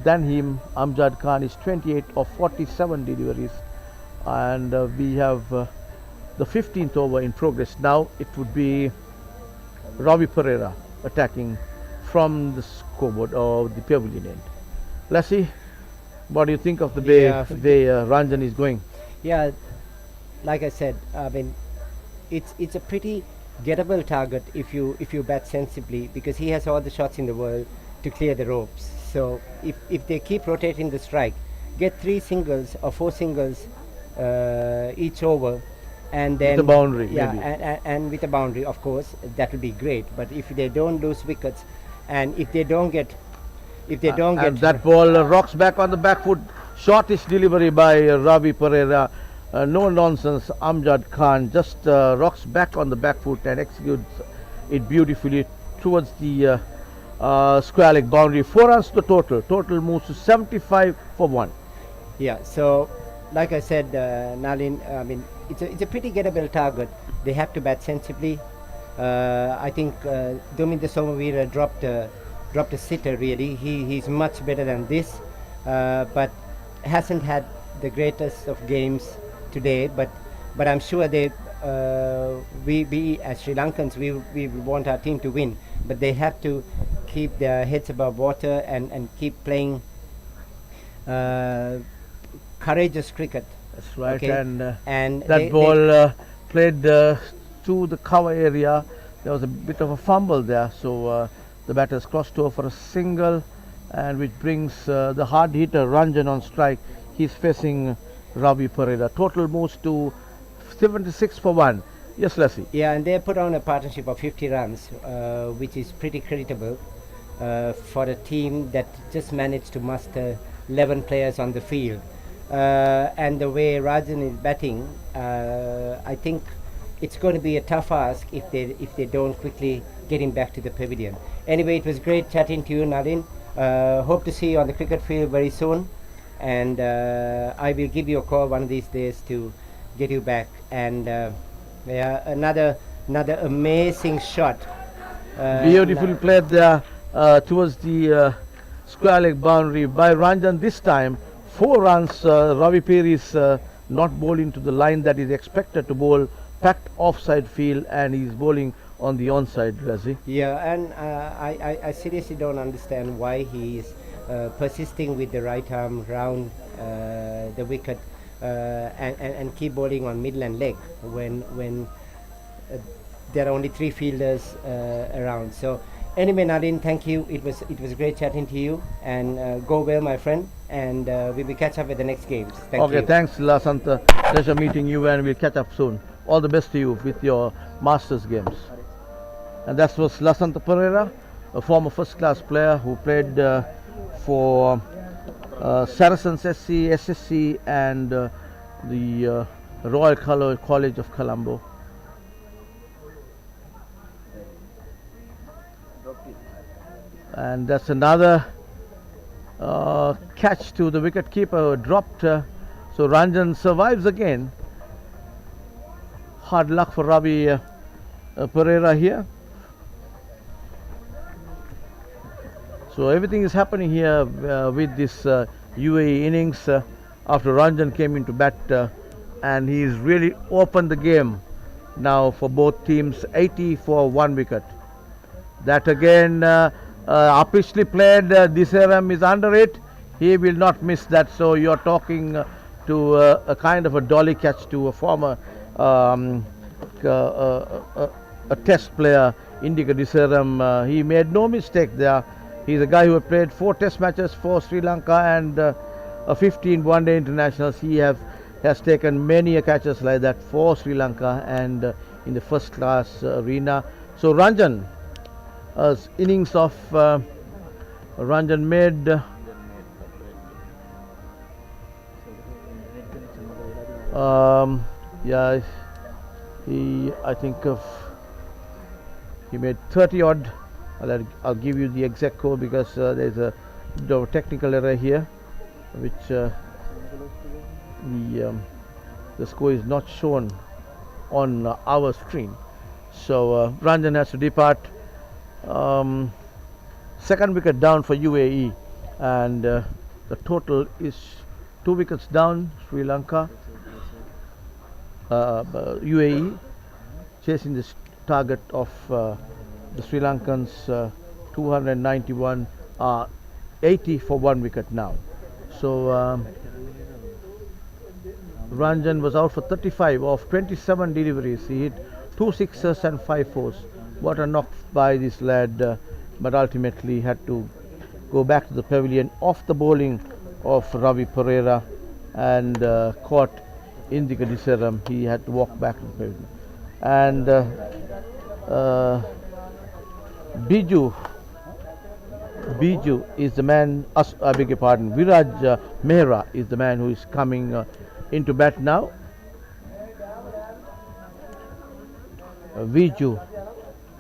than him. Amjad Khan is 28 of 47 deliveries, and we have the 15th over in progress. Now it would be Ravi Pereira attacking from the scoreboard or the pavilion end. Let's see, what do you think of the way Ranjan is going? Yeah, like I said, I mean, it's a pretty gettable target if you bat sensibly, because he has all the shots in the world to clear the ropes. So if they keep rotating the strike, get 3 singles or 4 singles each over, and then with a boundary, yeah, maybe. and with a boundary, of course, that would be great. But if they don't lose wickets, and if they don't get that ball rocks back on the back foot. Shortish delivery by Ravi Pereira. no nonsense. Amjad Khan just rocks back on the back foot and executes it beautifully towards the square leg boundary. 4 runs to total. Total moves to 75 for 1. Yeah, so like I said, Nalin, I mean, it's a pretty gettable target. They have to bat sensibly. I think Dominda Somavira dropped a sitter really. He's much better than this, but hasn't had the greatest of games today. But I'm sure we as Sri Lankans we want our team to win, but they have to keep their heads above water and keep playing courageous cricket. That's right. Okay. And that ball played to the cover area. There was a bit of a fumble there, so the batters crossed over for a single, and which brings the hard hitter Ranjan on strike. He's facing Ravi Perera. Total moves to 76 for 1. Yes, Lassie. Yeah, and they put on a partnership of 50 runs, which is pretty creditable for a team that just managed to muster 11 players on the field. And the way Rajan is batting, I think it's going to be a tough ask if they don't quickly get him back to the pavilion. Anyway, it was great chatting to you, Nalin. Hope to see you on the cricket field very soon, and I will give you a call one of these days to get you back. And yeah, another amazing shot. Beautifully played there towards the square leg boundary by Ranjan. This time 4 runs. Ravi Perera is not bowling to the line that is expected to bowl, packed offside field, and he's bowling on the onside, Razi. Yeah, and I seriously don't understand why he is persisting with the right arm round the wicket and keep bowling on middle and leg when there are only 3 fielders around. So anyway, Nadine, thank you. It was great chatting to you, and go well, my friend. And we will catch up with the next games. Thank you. Okay, thanks, Lasanta. Pleasure meeting you, and we'll catch up soon. All the best to you with your Masters games. And that was Lasanta Perera, a former first-class player who played for Saracens SC, SSC, and the Royal College of Colombo. And that's another catch to the wicket keeper who dropped. So Ranjan survives again. Hard luck for Ravi Perera here. So everything is happening here with this UAE innings after Ranjan came into bat, and he's really opened the game now for both teams. 80 for 1 wicket. That again upishly played. Diseram is under it. He will not miss that. So you're talking to a kind of a dolly catch to a former a test player, Indica Diseram. He made no mistake there. He's a guy who had played 4 test matches for Sri Lanka and 15 one-day internationals. He has taken many catches like that for Sri Lanka and in the first class arena. So Ranjan, innings of Ranjan made yeah, I think he made 30 odd. I'll give you the exact code because there's a bit of a technical error here, which the score is not shown on our screen. So Ranjan has to depart. Second wicket down for UAE, and the total is 2 wickets down. Sri Lanka, UAE chasing this target of the Sri Lankans 291, 80 for 1 wicket now. So Ranjan was out for 35 of 27 deliveries. He hit 2 sixes and 5 fours. What a knock by this lad, but ultimately had to go back to the pavilion off the bowling of Ravi Perera and caught Indika Diseram. He had to walk back to the pavilion. And Biju is the man, I beg your pardon, Viraj Mehra is the man who is coming into bat now. Viju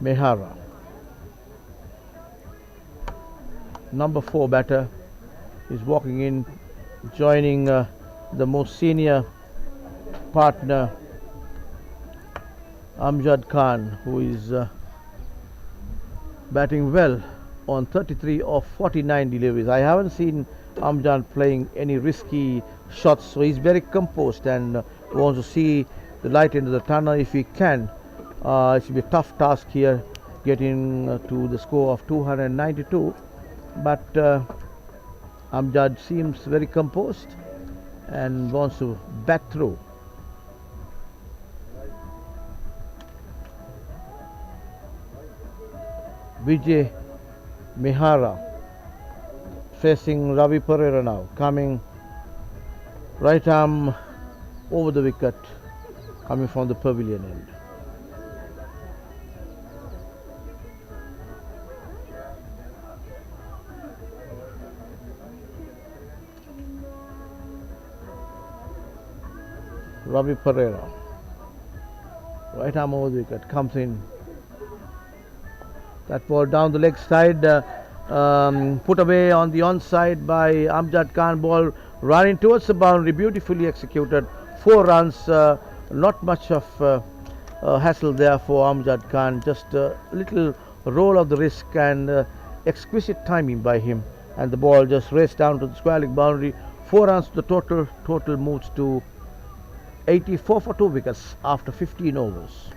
Mehara. Number 4 batter is walking in, joining the most senior partner Amjad Khan, who is batting well on 33 of 49 deliveries. I haven't seen Amjad playing any risky shots, so he's very composed and wants to see the light into the tunnel if he can. It should be a tough task here, getting to the score of 292, but Amjad seems very composed and wants to bat through. Vijay Mehara facing Ravi Pereira now, coming right arm over the wicket, coming from the pavilion end. Ravi Pereira, right arm over the wicket, comes in. That ball down the leg side, put away on the onside by Amjad Khan. Ball running towards the boundary, beautifully executed. 4 runs, not much of hassle there for Amjad Khan. Just a little roll of the wrist and exquisite timing by him. And the ball just raced down to the square leg boundary. 4 runs to the total. Total moves to 84 for 2 wickets after 15 overs.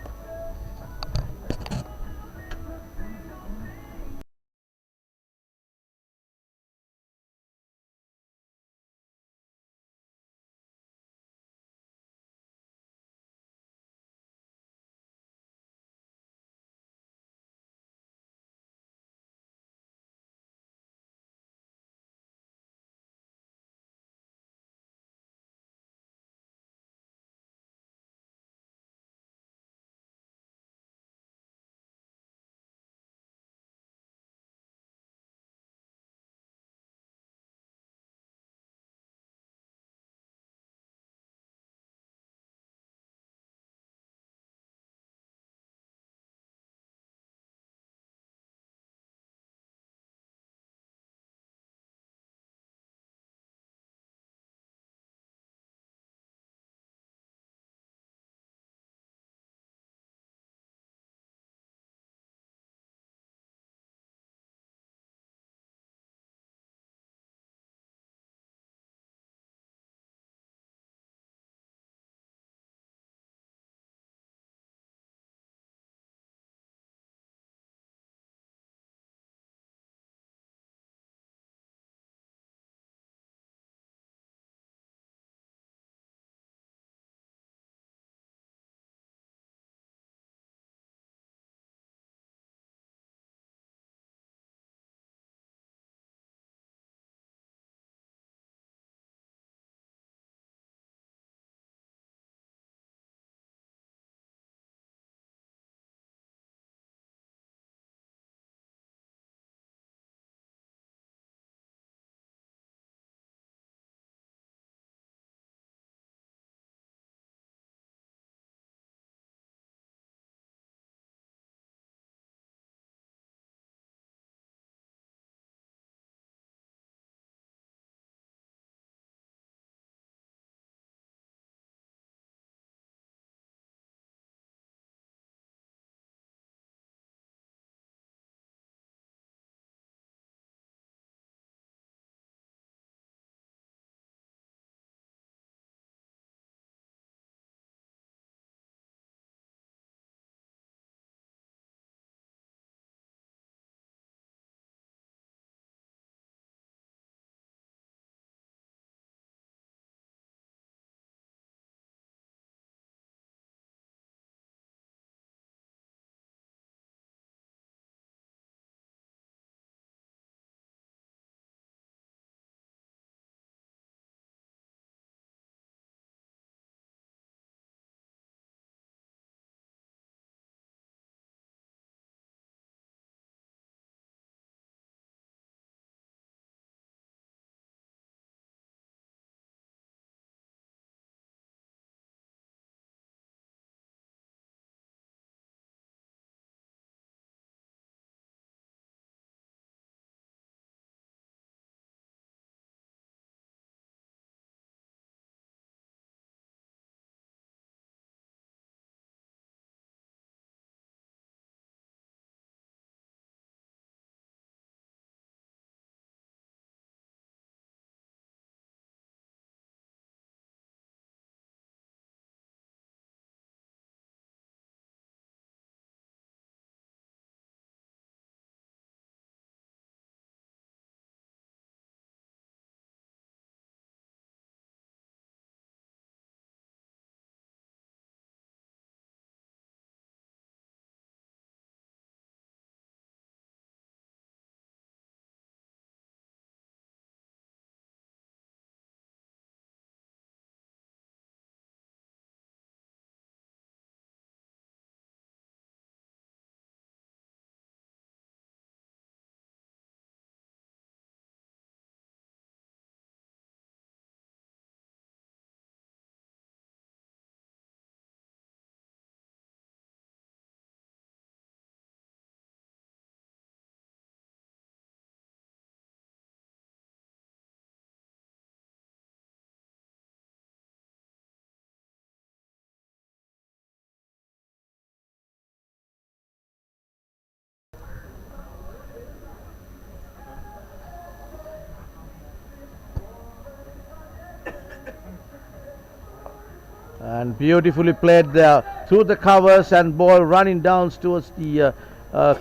And beautifully played there through the covers, and ball running down towards the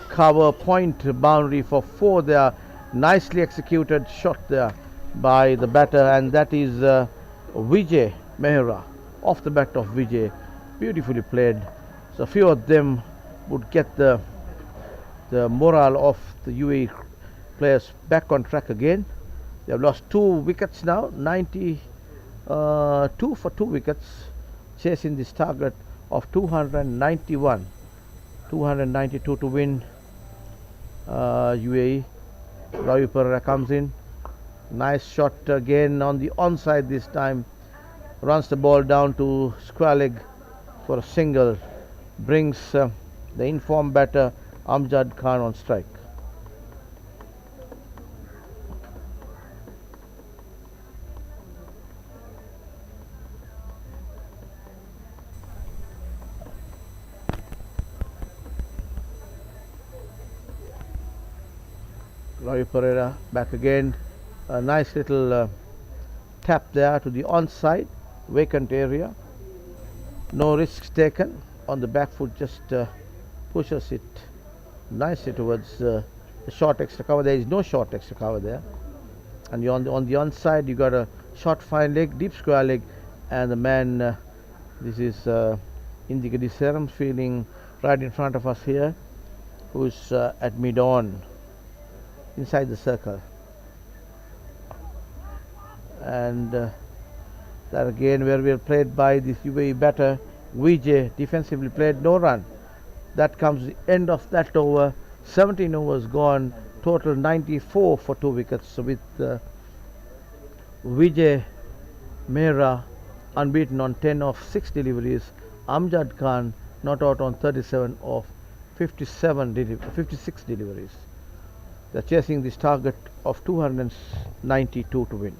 cover point boundary for 4 there. Nicely executed shot there by the batter, and that is Vijay Mehra, off the bat of Vijay. Beautifully played. So a few of them would get the morale of the UAE players back on track again. They have lost 2 wickets now, 92 for 2 wickets, chasing this target of 291, 292 to win. UAE. Ravi Perera comes in, nice shot again on the onside this time, runs the ball down to square leg for a single, brings the informed batter Amjad Khan on strike. Ravi Perera back again, a nice little tap there to the onside vacant area, no risks taken on the back foot, just pushes it nicely towards the short extra cover. There is no short extra cover there, and on the onside you got a short fine leg, deep square leg, and the man, this is Indika Diseram, feeling right in front of us here, who's at mid-on inside the circle, and that again where we are played by this UAE batter Vijay, defensively played, no run. That comes the end of that over. 17 overs gone, total 94 for 2 wickets. So with Vijay Mehra unbeaten on 10 of 6 deliveries, Amjad Khan not out on 37 of 56 deliveries. They're chasing this target of 292 to win.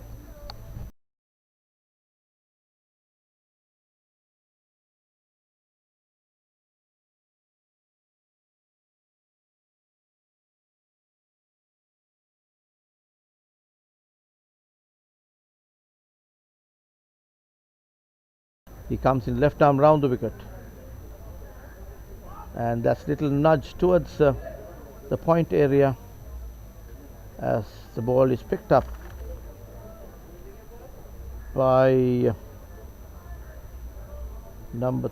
He comes in left arm round the wicket, and that's little nudge towards the point area as the ball is picked up by number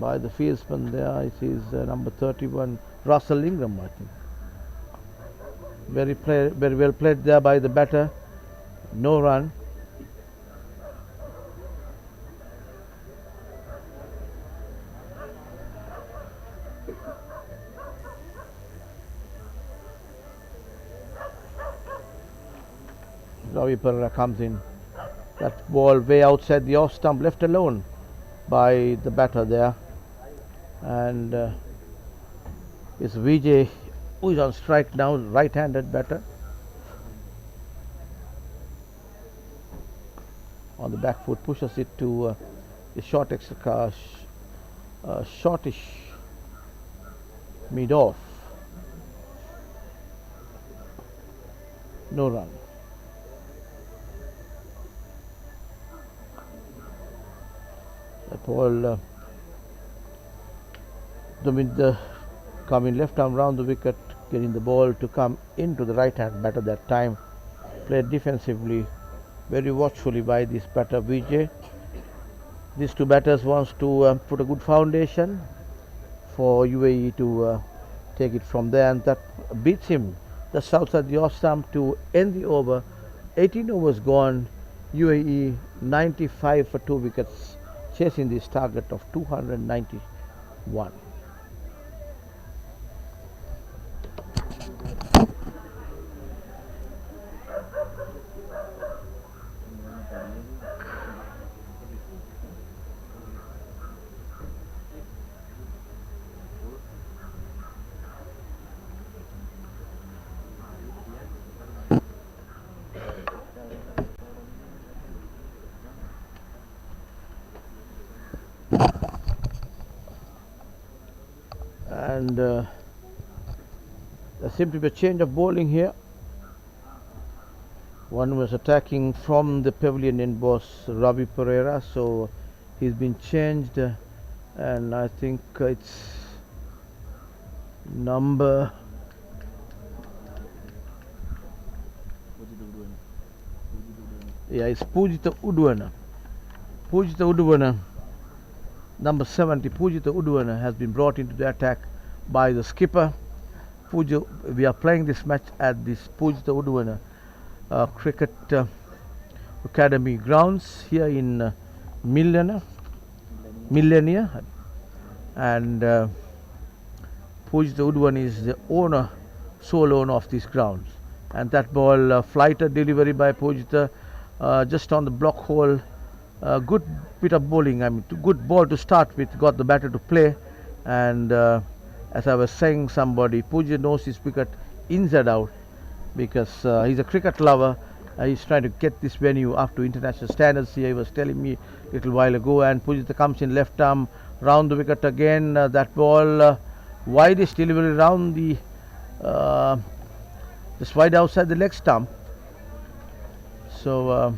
by the fieldsman there. It is number 31 Russell Ingram, I think. Very well played there by the batter. No run. Ravi Perera comes in. That ball way outside the off stump, left alone by the batter there, and it's Vijay who is on strike now, right-handed batter. On the back foot, pushes it to the short extra shortish mid off. No run. The ball coming left arm round the wicket, getting the ball to come into the right hand batter that time. Played defensively, very watchfully by this batter Vijay. These two batters wants to put a good foundation for UAE to take it from there, and that beats him just outside the off stump to end the over. 18 overs gone, UAE 95 for 2 wickets, chasing this target of 291. And the seems to be a change of bowling here. One was attacking from the pavilion end was Ravi Pereira, so he's been changed, and I think it's number it's Pujita Udwana. Pujita Udwana, number 70, Pujita Udwana has been brought into the attack by the skipper. We are playing this match at this Pujita Udwana Cricket Academy grounds here in Millenia, and Pujita Udwana is the sole owner of these grounds. And that ball, flighter delivery by Pujita, just on the block hole. Good bit of bowling. I mean, good ball to start with. Got the batter to play, and as I was saying, Pujita knows his wicket inside out because he's a cricket lover. He's trying to get this venue up to international standards here. He was telling me a little while ago. And Pujita comes in left arm round the wicket again. That ball, widest delivery round the just wide outside the leg stump. So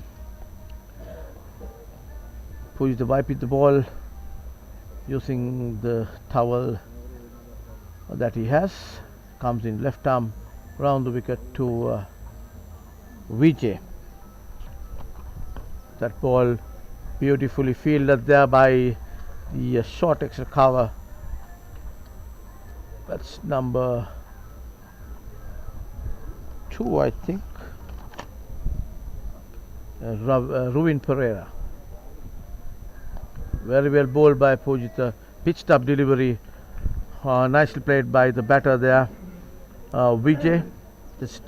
Pujita wiped the ball using the towel that he has. Comes in left arm round the wicket to Vijay. That ball beautifully fielded there by the short extra cover. That's number 2, I think. Ruvin Pereira. Very well bowled by Pujita. Pitched up delivery. Nicely played by the batter there. Vijay. Just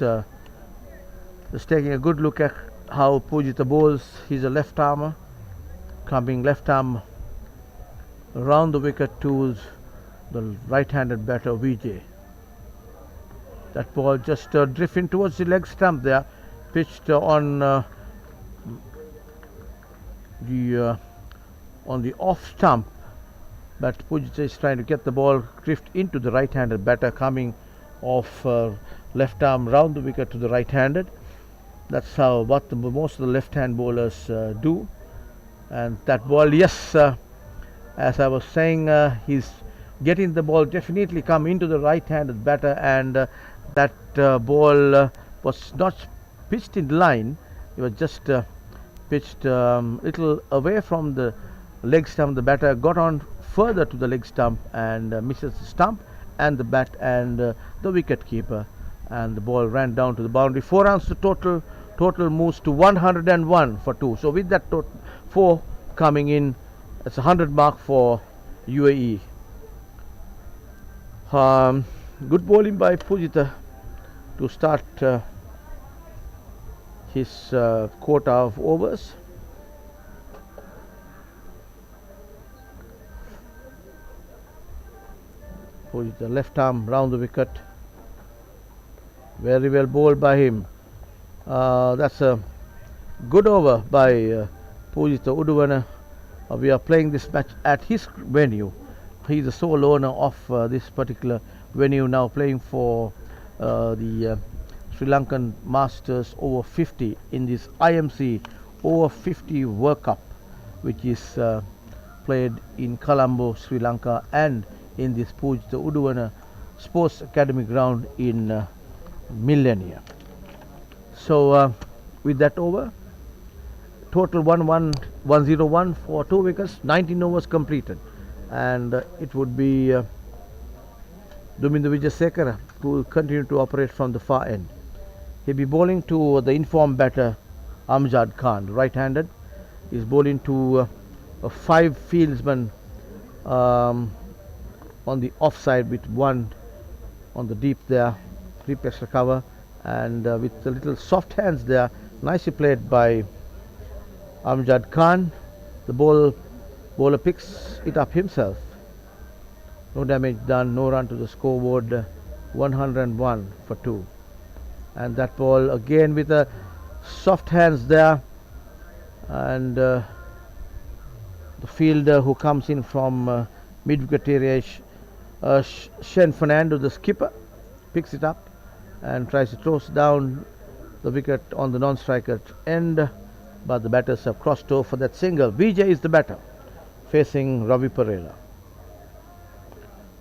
taking a good look at how Pujita bowls. He's a left armer. Coming left arm around the wicket to the right-handed batter Vijay. That ball just drifting towards the leg stump there. Pitched on the off stump, but Pujita is trying to get the ball drift into the right-handed batter coming off left arm round the wicket to the right-handed. That's what most of the left-hand bowlers do. And that ball, yes, as I was saying, he's getting the ball definitely come into the right-handed batter, and that ball was not pitched in line. It was just pitched little away from the leg stump. The batter got on further to the leg stump and misses the stump and the bat and the wicket keeper, and the ball ran down to the boundary. 4 runs to total. Total moves to 101 for 2. So with that 4 coming in, it's 100 mark for UAE. Good bowling by Pujita to start his quota of overs. Pujita left arm round the wicket. Very well bowled by him. That's a good over by Pujita Udwana. We are playing this match at his venue. He is the sole owner of this particular venue, now playing for the Sri Lankan Masters Over-50 in this IMC Over-50s World Cup, which is played in Colombo, Sri Lanka, and in this Pujita Udwana Sports Academy ground in Millenia. So with that over, total 101 for 2 wickets, 19 overs completed, and it would be Dumindu Wijasekara who will continue to operate from the far end. He'll be bowling to the informed batter Amjad Khan, right-handed. He's bowling to a 5 fieldsman on the offside with 1 on the deep there, deep extra cover, and with a little soft hands there, nicely played by Amjad Khan. The bowler picks it up himself. No damage done, no run to the scoreboard, 101 for 2. And that ball again with a soft hands there, and the fielder who comes in from mid-wicket area, Shen Fernando, the skipper, picks it up and tries to toss down the wicket on the non-striker end, but the batters have crossed over for that single. Vijay is the batter facing Ravi Perera.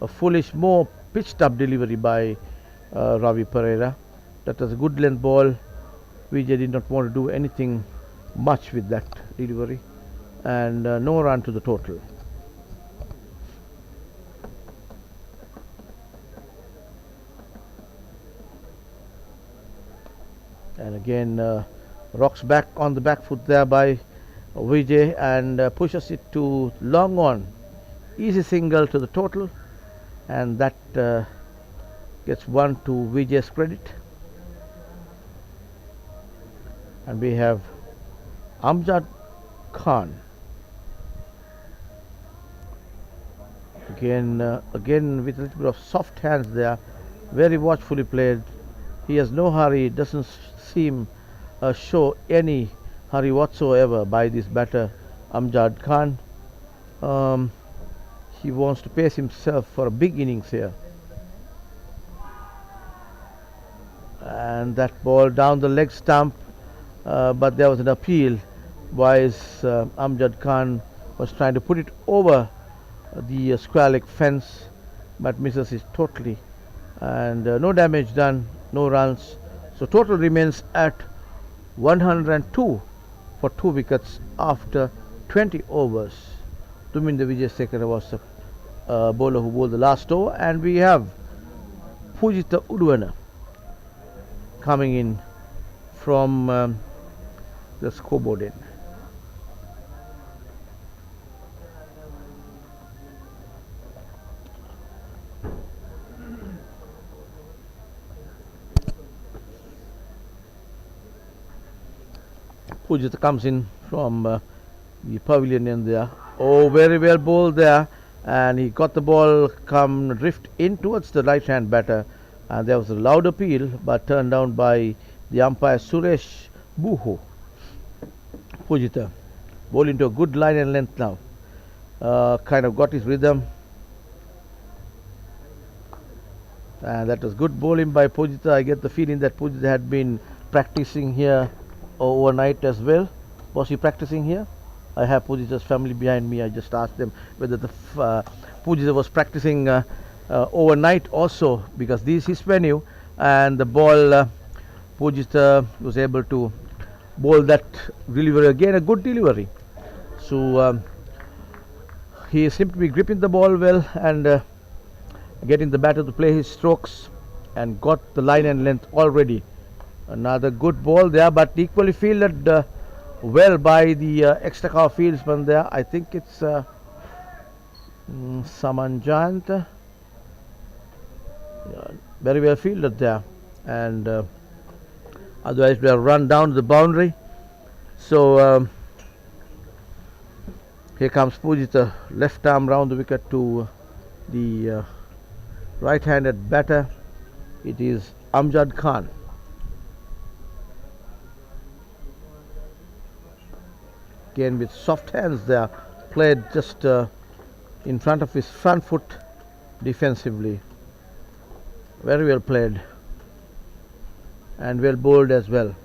A foolish, more pitched up delivery by Ravi Perera. That was a good length ball. Vijay did not want to do anything much with that delivery, and no run to the total. And again rocks back on the back foot there by Vijay and pushes it to long on. Easy single to the total, and that gets one to Vijay's credit. And we have Amjad Khan. Again with a little bit of soft hands there, very watchfully played. He has no hurry, doesn't seem show any hurry whatsoever by this batter Amjad Khan. He wants to pace himself for a big innings here. And that ball down the leg stump, but there was an appeal whilst Amjad Khan was trying to put it over the square leg fence, but misses it totally, and no damage done, no runs. So total remains at 102 for 2 wickets after 20 overs. Tuminda Wijayasekara was the bowler who bowled the last over, and we have Pujitha Uduvana coming in from the scoreboard end. Pujitha comes in from the pavilion end there. Oh, very well bowled there, and he got the ball come drift in towards the right hand batter, and there was a loud appeal but turned down by the umpire Suresh Buho. Pujitha bowled into a good line and length now, kind of got his rhythm, and that was good bowling by Pujitha. I get the feeling that Pujitha had been practicing here overnight as well. Was he practicing here? I have Pujitha's family behind me. I just asked them whether the Pujitha was practicing overnight also, because this is his venue, and the ball Pujitha was able to bowl that delivery again, a good delivery. So he seemed to be gripping the ball well and getting the batter to play his strokes, and got the line and length already. Another good ball there, but equally fielded well by the extra cover fieldsman there. I think it's Samanjant. Very well fielded there, and otherwise we have run down to the boundary. So here comes Pujitha, left arm round the wicket to the right-handed batter. It is Amjad Khan. Again with soft hands there, played just in front of his front foot defensively. Very well played and well bowled as well.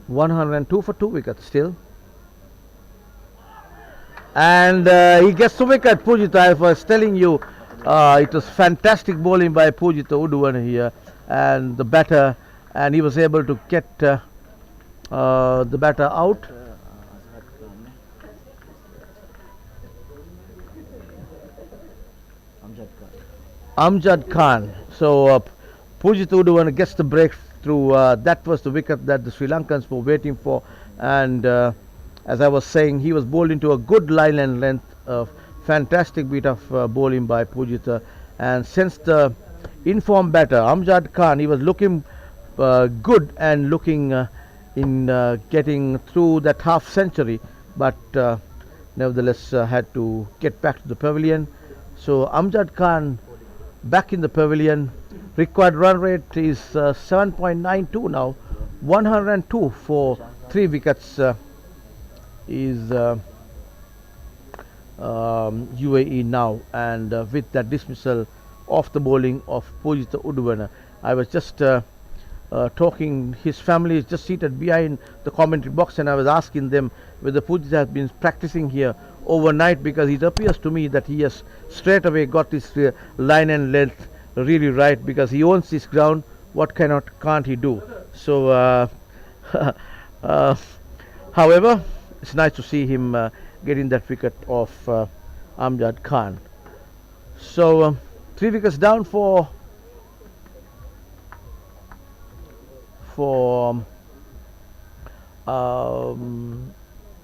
102 for 2 wickets still, and he gets the wicket. Pujitha, I was telling you, it was fantastic bowling by Pujitha Uduvana here, and the batter, and he was able to get the batter out. Amjad Khan. So Pujitha Uduvana gets the breakthrough. That was the wicket that the Sri Lankans were waiting for, and as I was saying, he was bowled into a good line and length. Fantastic bit of bowling by Pujitha, and since the informed batter Amjad Khan, he was looking good and looking in getting through that half century, but nevertheless had to get back to the pavilion. So Amjad Khan back in the pavilion. Required run rate is 7.92 now. 102 for 3 wickets is UAE now, and with that dismissal off the bowling of Pujitha Uduvana. I was just talking, his family is just seated behind the commentary box, and I was asking them whether Pujitha has been practicing here overnight, because it appears to me that he has straight away got his line and length really right, because he owns this ground. What can't he do? So uh, however, it's nice to see him getting that wicket of Amjad Khan. So 3 wickets down for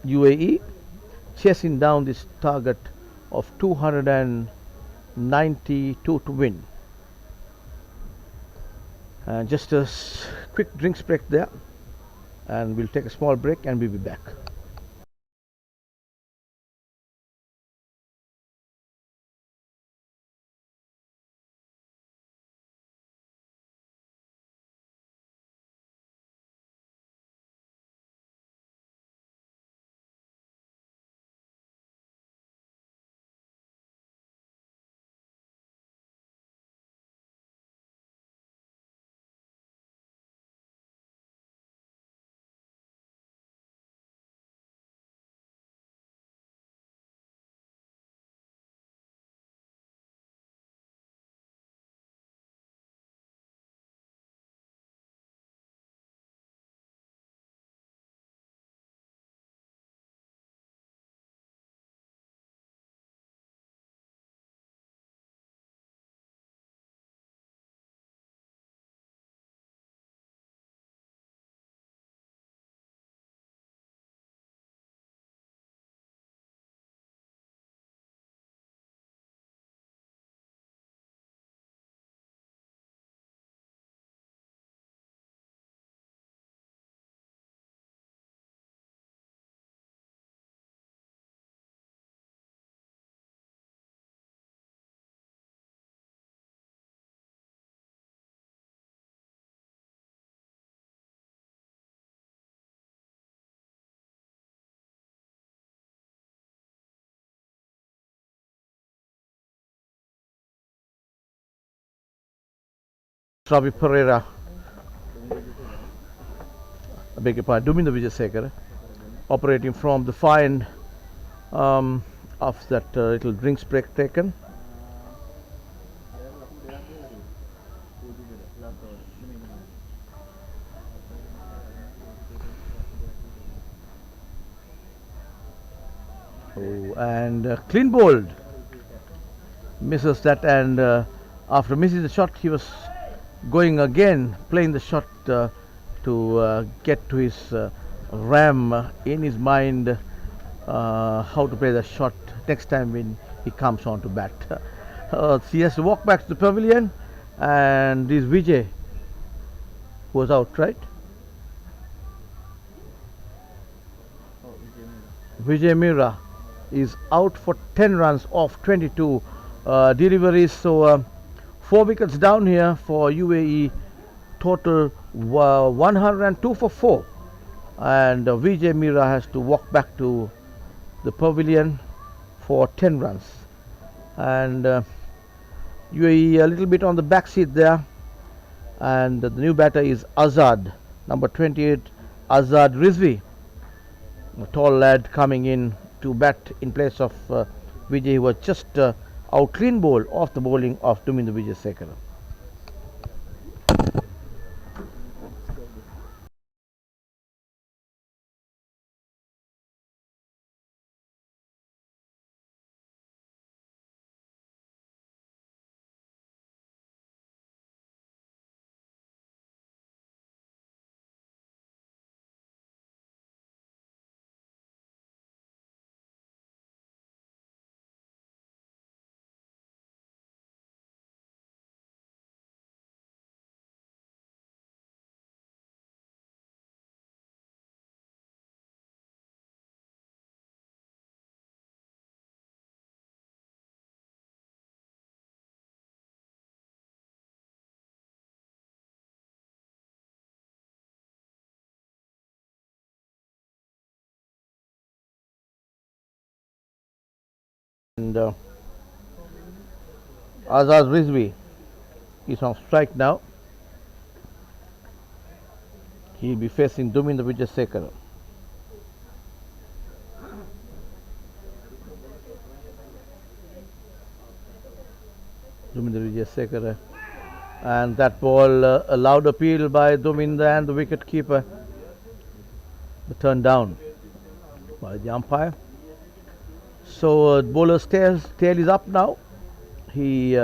UAE, chasing down this target of 292 to win. And just a quick drinks break there, and we'll take a small break and we'll be back. Ravi Pereira, I beg your pardon, Duminda Vijayasekara, operating from the far end of that little drinks break taken. Oh, and clean bowled, misses that, and after missing the shot, he was going again, playing the shot to get to his ram in his mind, how to play the shot next time when he comes on to bat. He has to walk back to the pavilion, and this Vijay was out, right? Vijay Mira is out for 10 runs off 22 deliveries. So 4 wickets down here for UAE, total 102 for 4, and Vijay Mira has to walk back to the pavilion for 10 runs, and UAE a little bit on the back seat there, and the new batter is Azad, number 28, Azad Rizvi, a tall lad coming in to bat in place of Vijay, who was just out clean bowl off the bowling of Duminda Vijayasekara. And Azad Rizvi is on strike now. He'll be facing Duminder Vijayasekara. Duminder Vijayasekara, and that ball allowed appeal by Duminder and the wicket keeper. The turn down by the umpire. So bowler's tail is up now. He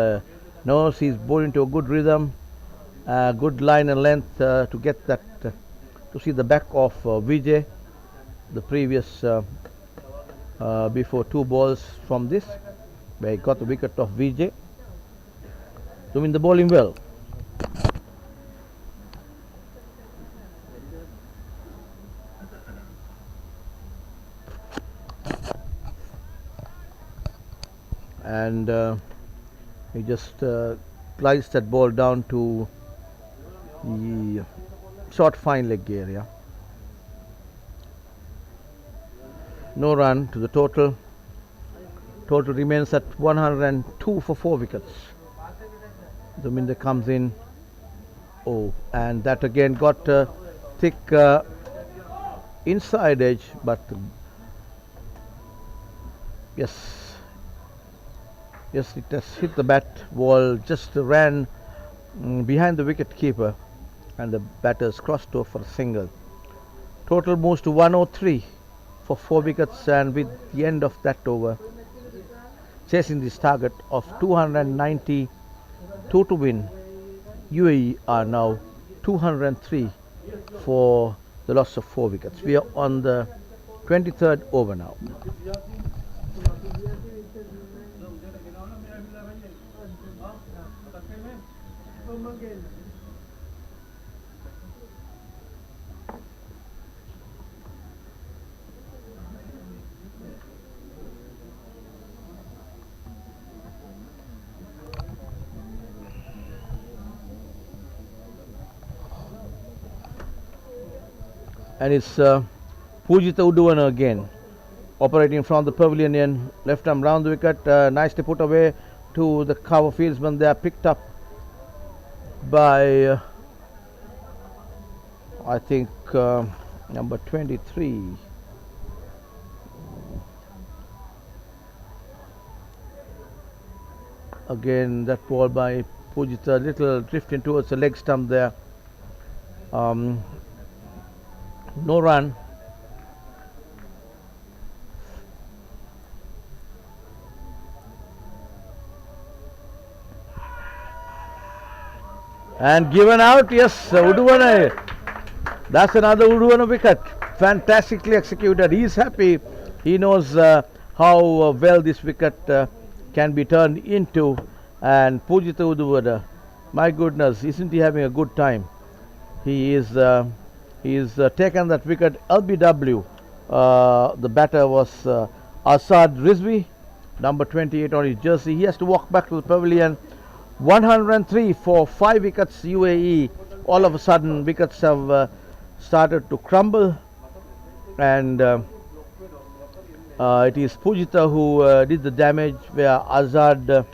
knows he's bowling to a good rhythm, good line and length to get that to see the back of Vijay. The previous before 2 balls from this, where he got the wicket of Vijay. Doing the bowling well. And he just sliced that ball down to the short fine leg area. No run to the total. Total remains at 102 for 4 wickets. Dominder comes in. Oh, and that again got a thick inside edge, but yes, it has hit the bat. Ball just ran behind the wicket keeper, and the batters crossed over for a single. Total moves to 103 for 4 wickets, and with the end of that over, chasing this target of 292 to win, UAE are now 203 for the loss of 4 wickets. We are on the 23rd over now. And it's Pujita Uduvana again, operating from the pavilion end, left arm round the wicket, nicely put away to the cover fieldsman. They are picked up by I think number 23. Again, that ball by Pujita, little drifting towards the leg stump there. No run. And given out, yes, Uduvana. That's another Uduvana wicket. Fantastically executed. He is happy. He knows how well this wicket can be turned into. And Pujita Uduvana, my goodness, isn't he having a good time? He is taken that wicket. LBW, the batter was Asad Rizvi, number 28 on his jersey. He has to walk back to the pavilion. 103 for 5 wickets UAE. All of a sudden wickets have started to crumble, and it is Pujita who did the damage, where Azad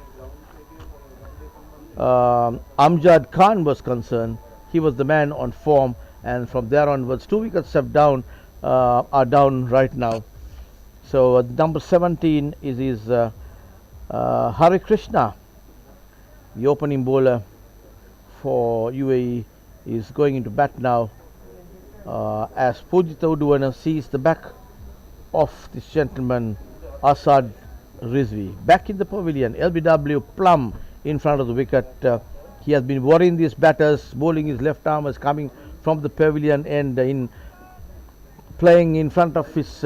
Amjad Khan was concerned. He was the man on form, and from there onwards 2 wickets are down right now. So number 17 is his Hari Krishna, the opening bowler for UAE, is going into bat now, as Pujita Uduvana sees the back of this gentleman Asad Rizvi. Back in the pavilion, LBW plumb in front of the wicket. He has been worrying these batters, bowling his left armers coming from the pavilion and in playing in front of his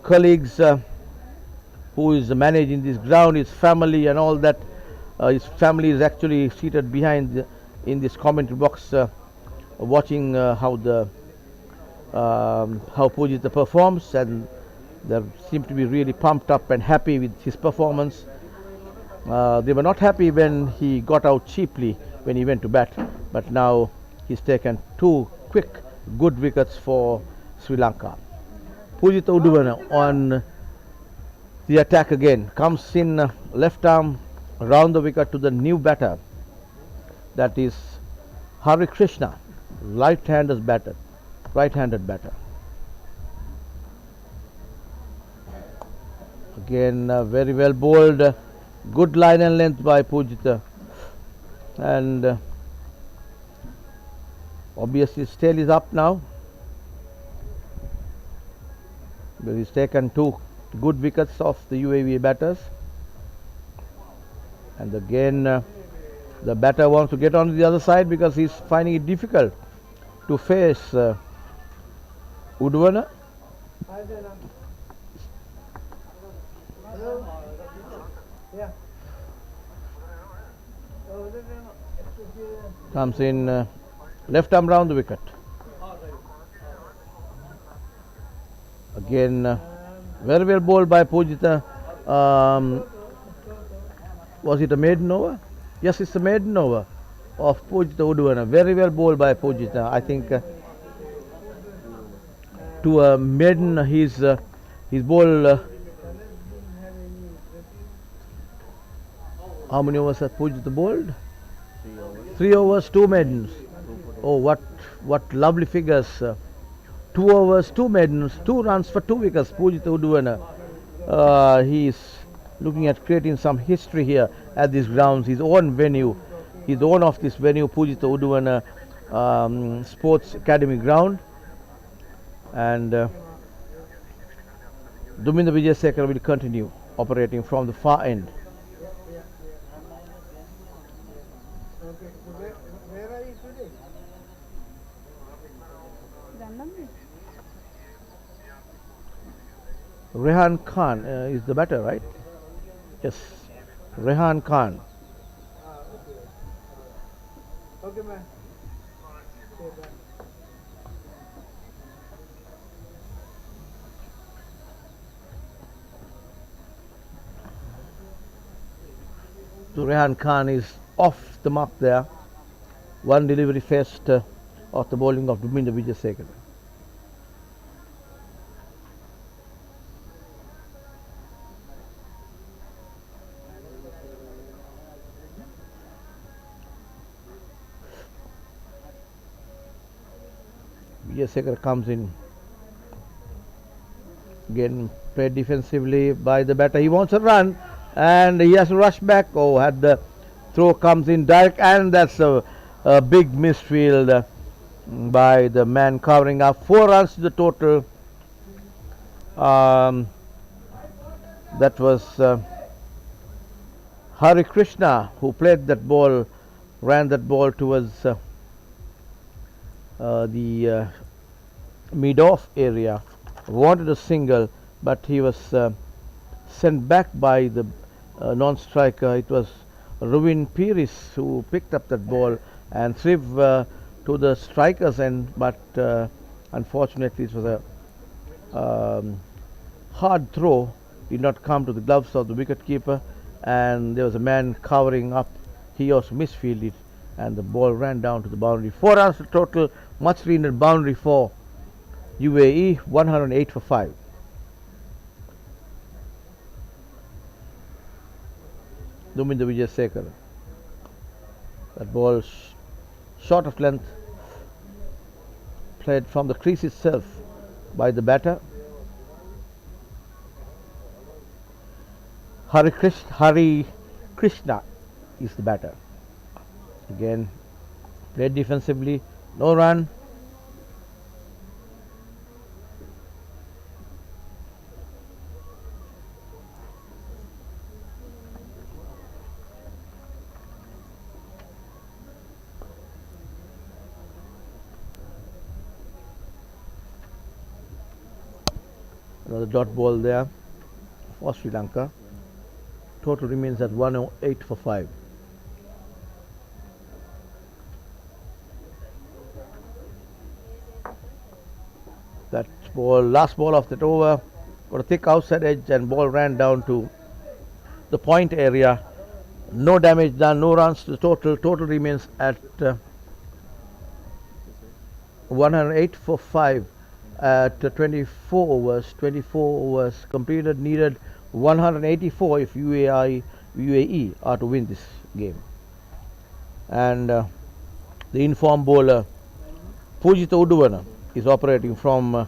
colleagues who is managing this ground, his family and all that. His family is actually seated behind in this commentary box, watching how Pujita performs, and they seem to be really pumped up and happy with his performance. They were not happy when he got out cheaply when he went to bat, but now he's taken 2 quick good wickets for Sri Lanka. Pujita Uduvana on the attack again, comes in left arm round the wicket to the new batter, that is Hari Krishna, right-handed batter. Again, very well bowled, good line and length by Pujita, and obviously his tail is up now. But he's taken 2 good wickets off the UAE batters, and again the batter wants to get on the other side because he's finding it difficult to face Udwana. Comes in left arm round the wicket. Again, very well bowled by Pujita. Was it a maiden over? Yes, it's a maiden over of Pujita Udwana. Very well bowled by Pujita. I think to a maiden, his bowled. How many overs has Pujita bowled? 3 overs, 2 maidens. Oh, what lovely figures! 2 overs, 2 maidens, 2 runs for 2 wickets. Pujita Udwana. He is looking at creating some history here at these grounds. His own venue, his own of this venue, Pujita Udwana Sports Academy ground. And Duminda Vijayasekara will continue operating from the far end. Rehan Khan is the batter, right? Yes, Rehan Khan. Okay, man. So Rehan Khan is off the mark there. 1 delivery faced of the bowling of Duminda Vijayasekara. Vijayasekara comes in, again played defensively by the batter. He wants a run and he has to rush back. Oh, had the throw comes in direct, and that's a big misfield by the man covering up. 4 runs to the total. That was Hari Krishna who played that ball, ran that ball towards the mid-off area, wanted a single, but he was sent back by the non-striker. It was Ruvin Piris who picked up that ball and threw to the strikers end, but unfortunately it was a hard throw, did not come to the gloves of the wicket-keeper, and there was a man covering up. He also misfielded and the ball ran down to the boundary. 4 runs total, much needed boundary for UAE, 108 for 5. Duminda Vijayasekara. That ball short of length, played from the crease itself by the batter. Hari Krishna is the batter. Again, played defensively, no run. Another dot ball there for Sri Lanka. Total remains at 108 for 5. That ball, last ball of that over, got a thick outside edge and ball ran down to the point area. No damage done, no runs to the total. Total remains at 108 for 5 at 24 overs. 24 overs completed, needed 184 if UAE UAE are to win this game. And the informed bowler Pujitha Uduvana is operating from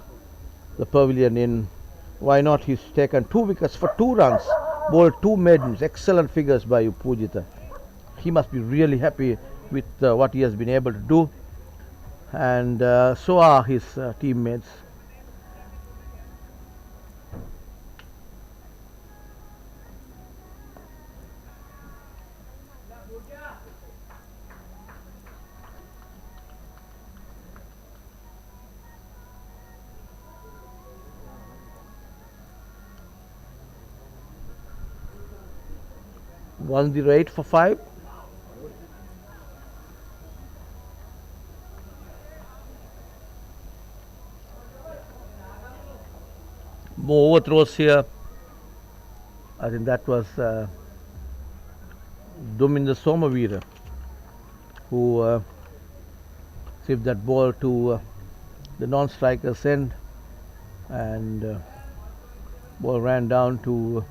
the pavilion in. Why not? He's taken 2 wickets for 2 runs, bowled 2 maidens. Excellent figures by Pujitha. He must be really happy with what he has been able to do, and so are his teammates. One the rate for 5. More overthrows here. I think that was Duminda Somavira who saved that ball to the non-striker's end, and ball ran down to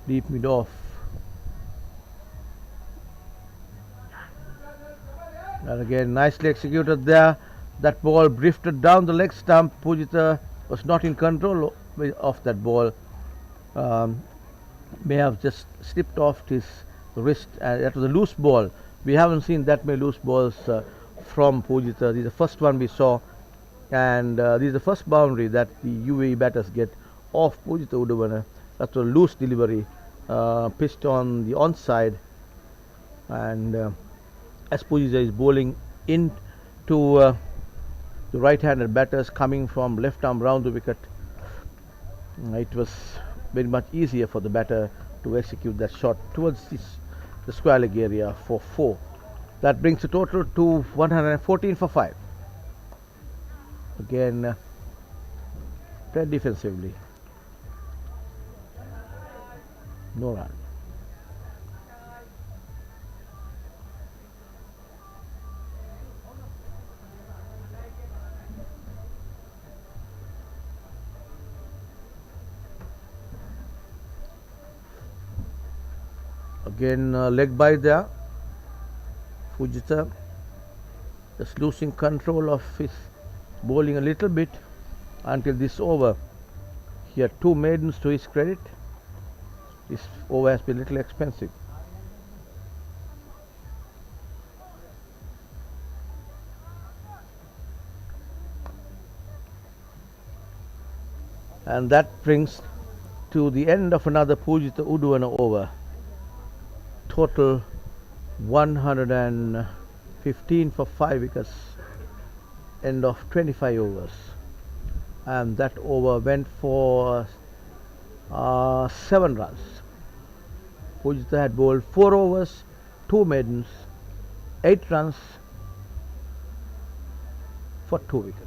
deep mid-off. And again, nicely executed there. That ball drifted down the leg stump. Pujitha was not in control of that ball. May have just slipped off his wrist, and that was a loose ball. We haven't seen that many loose balls from Pujitha. This is the first one we saw, and this is the first boundary that the UAE batters get off Pujitha Uduvana. That's a loose delivery, pitched on the onside, and as Pujitha is bowling into the right-handed batters coming from left arm round the wicket, it was very much easier for the batter to execute that shot towards the square leg area for 4. That brings the total to 114 for 5. Again, played defensively. No run. Again, leg bite there. Pujitha just losing control of his bowling a little bit until this over. He had 2 maidens to his credit. This over has been a little expensive. And that brings to the end of another Pujitha Uduvana over. Total 115 for 5 wickets, end of 25 overs, and that over went for 7 runs. Pujitha had bowled 4 overs, 2 maidens, 8 runs for 2 wickets.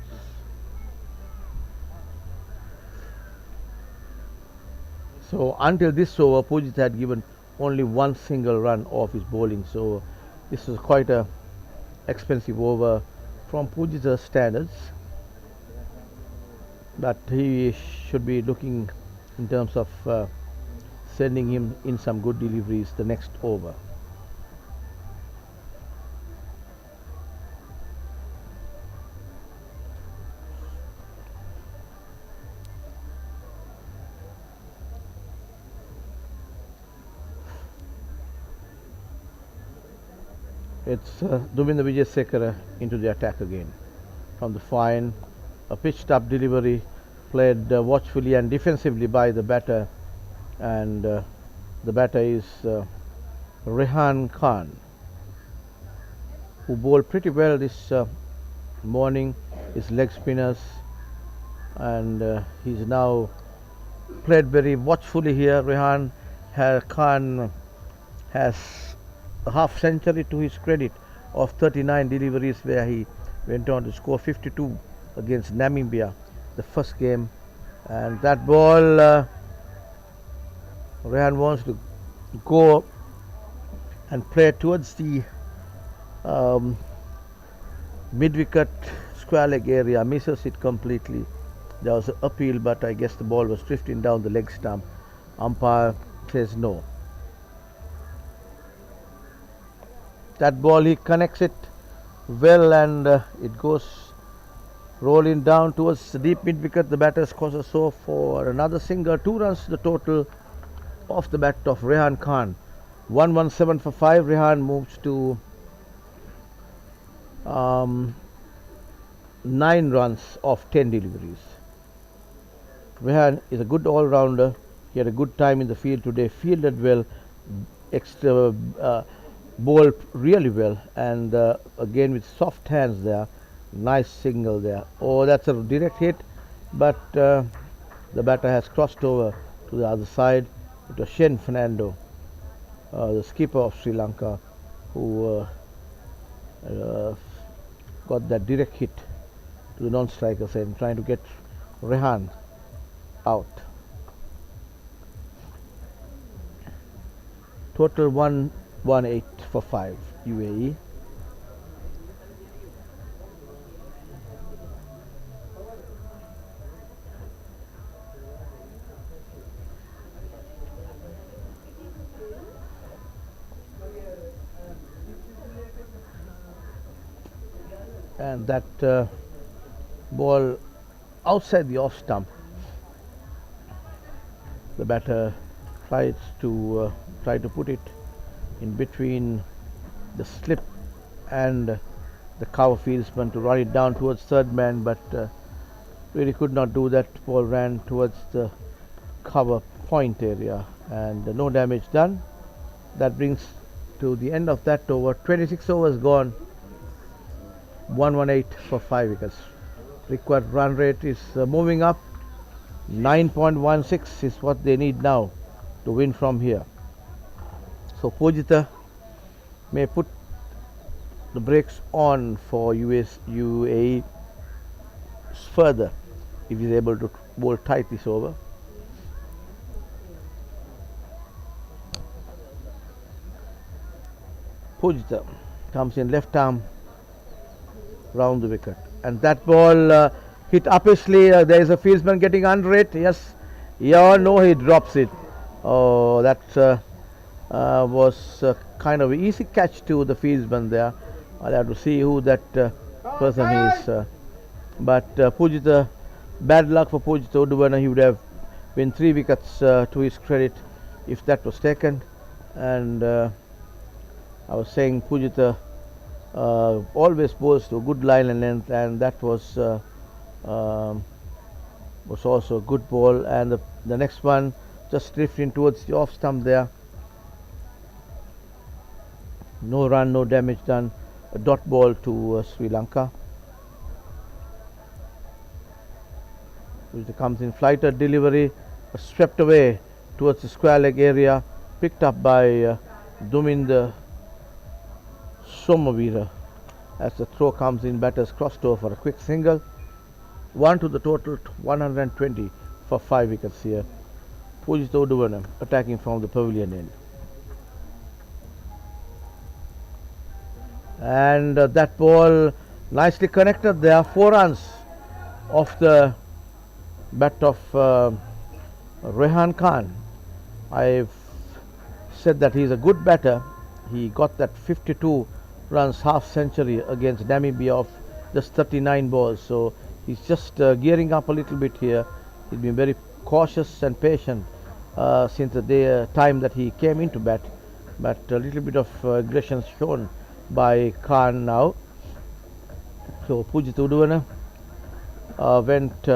So until this over, Pujitha had given only 1 single run off his bowling, so this is quite a expensive over from Pujitha's standards, but he should be looking in terms of sending him in some good deliveries the next over. It's Duminda Wijesekara into the attack again. From the fine, a pitched up delivery, played watchfully and defensively by the batter, and the batter is Rehan Khan, who bowled pretty well this morning. His leg spinners, and he's now played very watchfully here. Rehan Khan has a half century to his credit of 39 deliveries, where he went on to score 52 against Namibia the first game. And that ball, Rehan wants to go and play towards the mid-wicket square leg area, misses it completely. There was an appeal, but I guess the ball was drifting down the leg stump. Umpire says no. That ball he connects it well, and it goes rolling down towards the deep mid wicket. The batter scores so for another single. 2 runs to the total off the bat of Rehan Khan. 117 for 5. Rehan moves to 9 runs off 10 deliveries. Rehan is a good all-rounder. He had a good time in the field today, fielded well, bowled really well, and again with soft hands there. Nice single there. Oh, that's a direct hit, but the batter has crossed over to the other side. It was Shen Fernando, the skipper of Sri Lanka, who got that direct hit to the non-striker side, trying to get Rehan out. Total 118 for 5 UAE. And that ball outside the off stump. The batter tries to put it in between the slip and the cover fieldsman to run it down towards third man, but really could not do that. Ball ran towards the cover point area, and no damage done. That brings to the end of that over. 26 overs gone. 118 for 5 wickets. Required run rate is moving up. 9.16 is what they need now to win from here. So Pujitha may put the brakes on for UAE further if he's able to bowl tight this over. Pujitha comes in left arm round the wicket, and that ball hit uppishly. There is a fieldsman getting under it. Yes, yeah, no, he drops it. Oh, that was kind of an easy catch to the fieldsman there. I'll have to see who that person is. But Pujitha, bad luck for Pujitha Uduvana. He would have been 3 wickets to his credit if that was taken. And I was saying Pujitha always bowls to a good line and length, and that was also a good ball. And the next one just drifting towards the off stump there. No run, no damage done. A dot ball to Sri Lanka. Which comes in flighted delivery, swept away towards the square leg area, picked up by Duminder Somavira. As the throw comes in, batters crossed over for a quick single. 1 to the total, 120 for 5 wickets here. Pujitha Uduvana attacking from the pavilion end. And that ball nicely connected there. 4 runs off the bat of Rehan Khan. I've said that he's a good batter. He got that 52 runs half century against Namibia of just 39 balls. So he's just gearing up a little bit here. He's been very cautious and patient since the time that he came into bat. But a little bit of aggression shown by Khan now. So Pujitha Uduvana went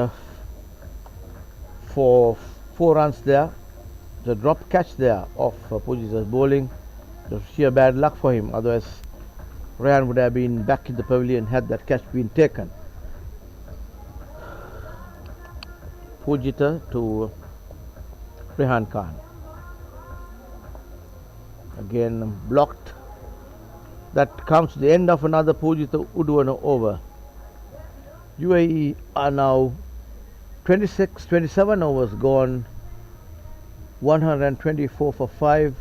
for 4 runs there. The drop catch there of Pujitha's bowling. Just sheer bad luck for him. Otherwise, Rehan would have been back in the pavilion had that catch been taken. Pujitha to Rehan Khan. Again blocked. That comes to the end of another Pujitha Uduvana over. UAE are now 27 overs gone. 124 for 5.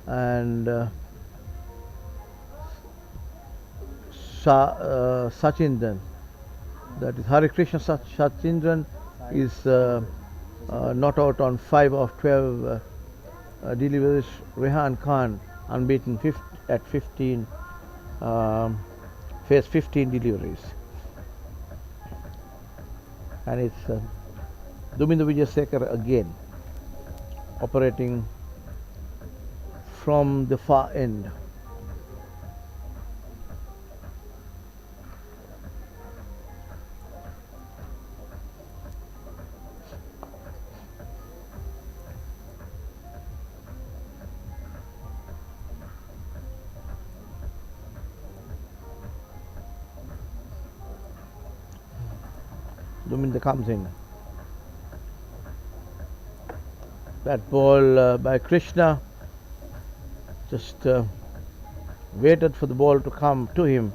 And Sachindran, that is Harikrishna Sachindran, is not out on 5 of 12 deliveries. Rehan Khan unbeaten at 15, faced 15 deliveries. And it's Duminda Wijasekara again operating from the far end. Duminda comes in. That ball by Krishna, just waited for the ball to come to him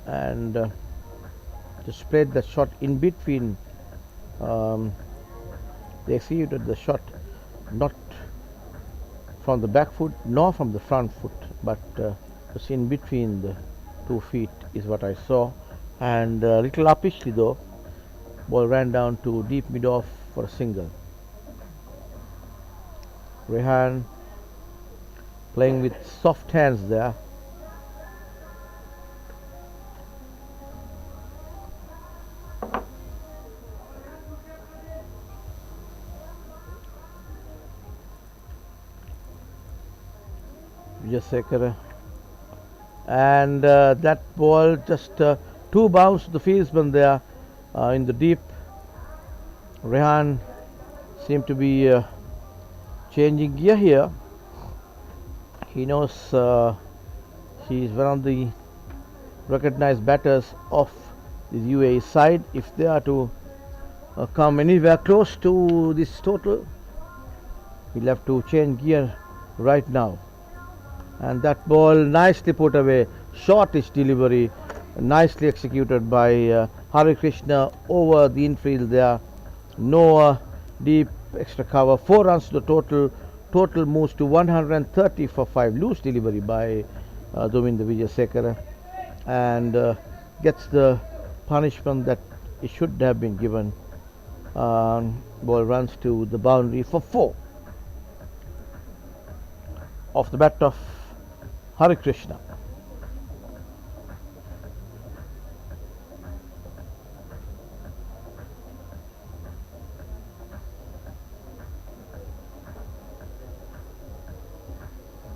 and just played the shot in between. They executed the shot not from the back foot nor from the front foot, but just in between the 2 feet is what I saw. And little uppishly though, ball ran down to deep mid off for a single. Rehan playing with soft hands there. Wijasekara, and that ball just 2 bounce to the fieldsman there in the deep. Rehan seemed to be changing gear here. He knows he is one of the recognized batters of the UAE side. If they are to come anywhere close to this total, he'll have to change gear right now. And that ball nicely put away, shortish delivery, nicely executed by Hari Krishna over the infield there. No deep extra cover. 4 runs to the total. Total moves to 130 for 5. Loose delivery by Duminda Wijasekara, and gets the punishment that it should have been given. Ball runs to the boundary for 4 off the bat of Hari Krishna.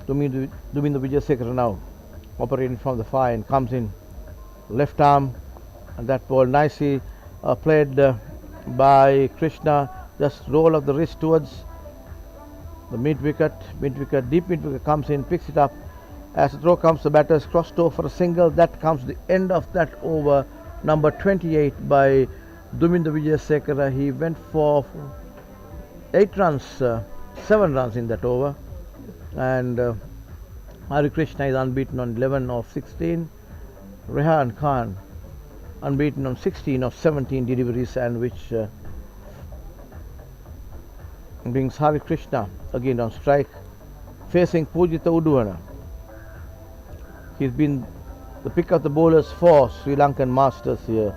Duminda Wijasekara now operating from the far and comes in left arm, and that ball nicely played by Krishna. Just roll of the wrist towards the mid wicket, deep mid wicket comes in, picks it up. As the throw comes, the batters crossed over for a single. That comes the end of that over, number 28 by Duminda Wijasekara. He went for 8 runs, 7 runs in that over, and Hari Krishna is unbeaten on 11 of 16. Rehan Khan unbeaten on 16 of 17 deliveries, and which brings Hari Krishna again on strike, facing Pujitha Uduvana. He's been the pick of the bowlers for Sri Lankan Masters here.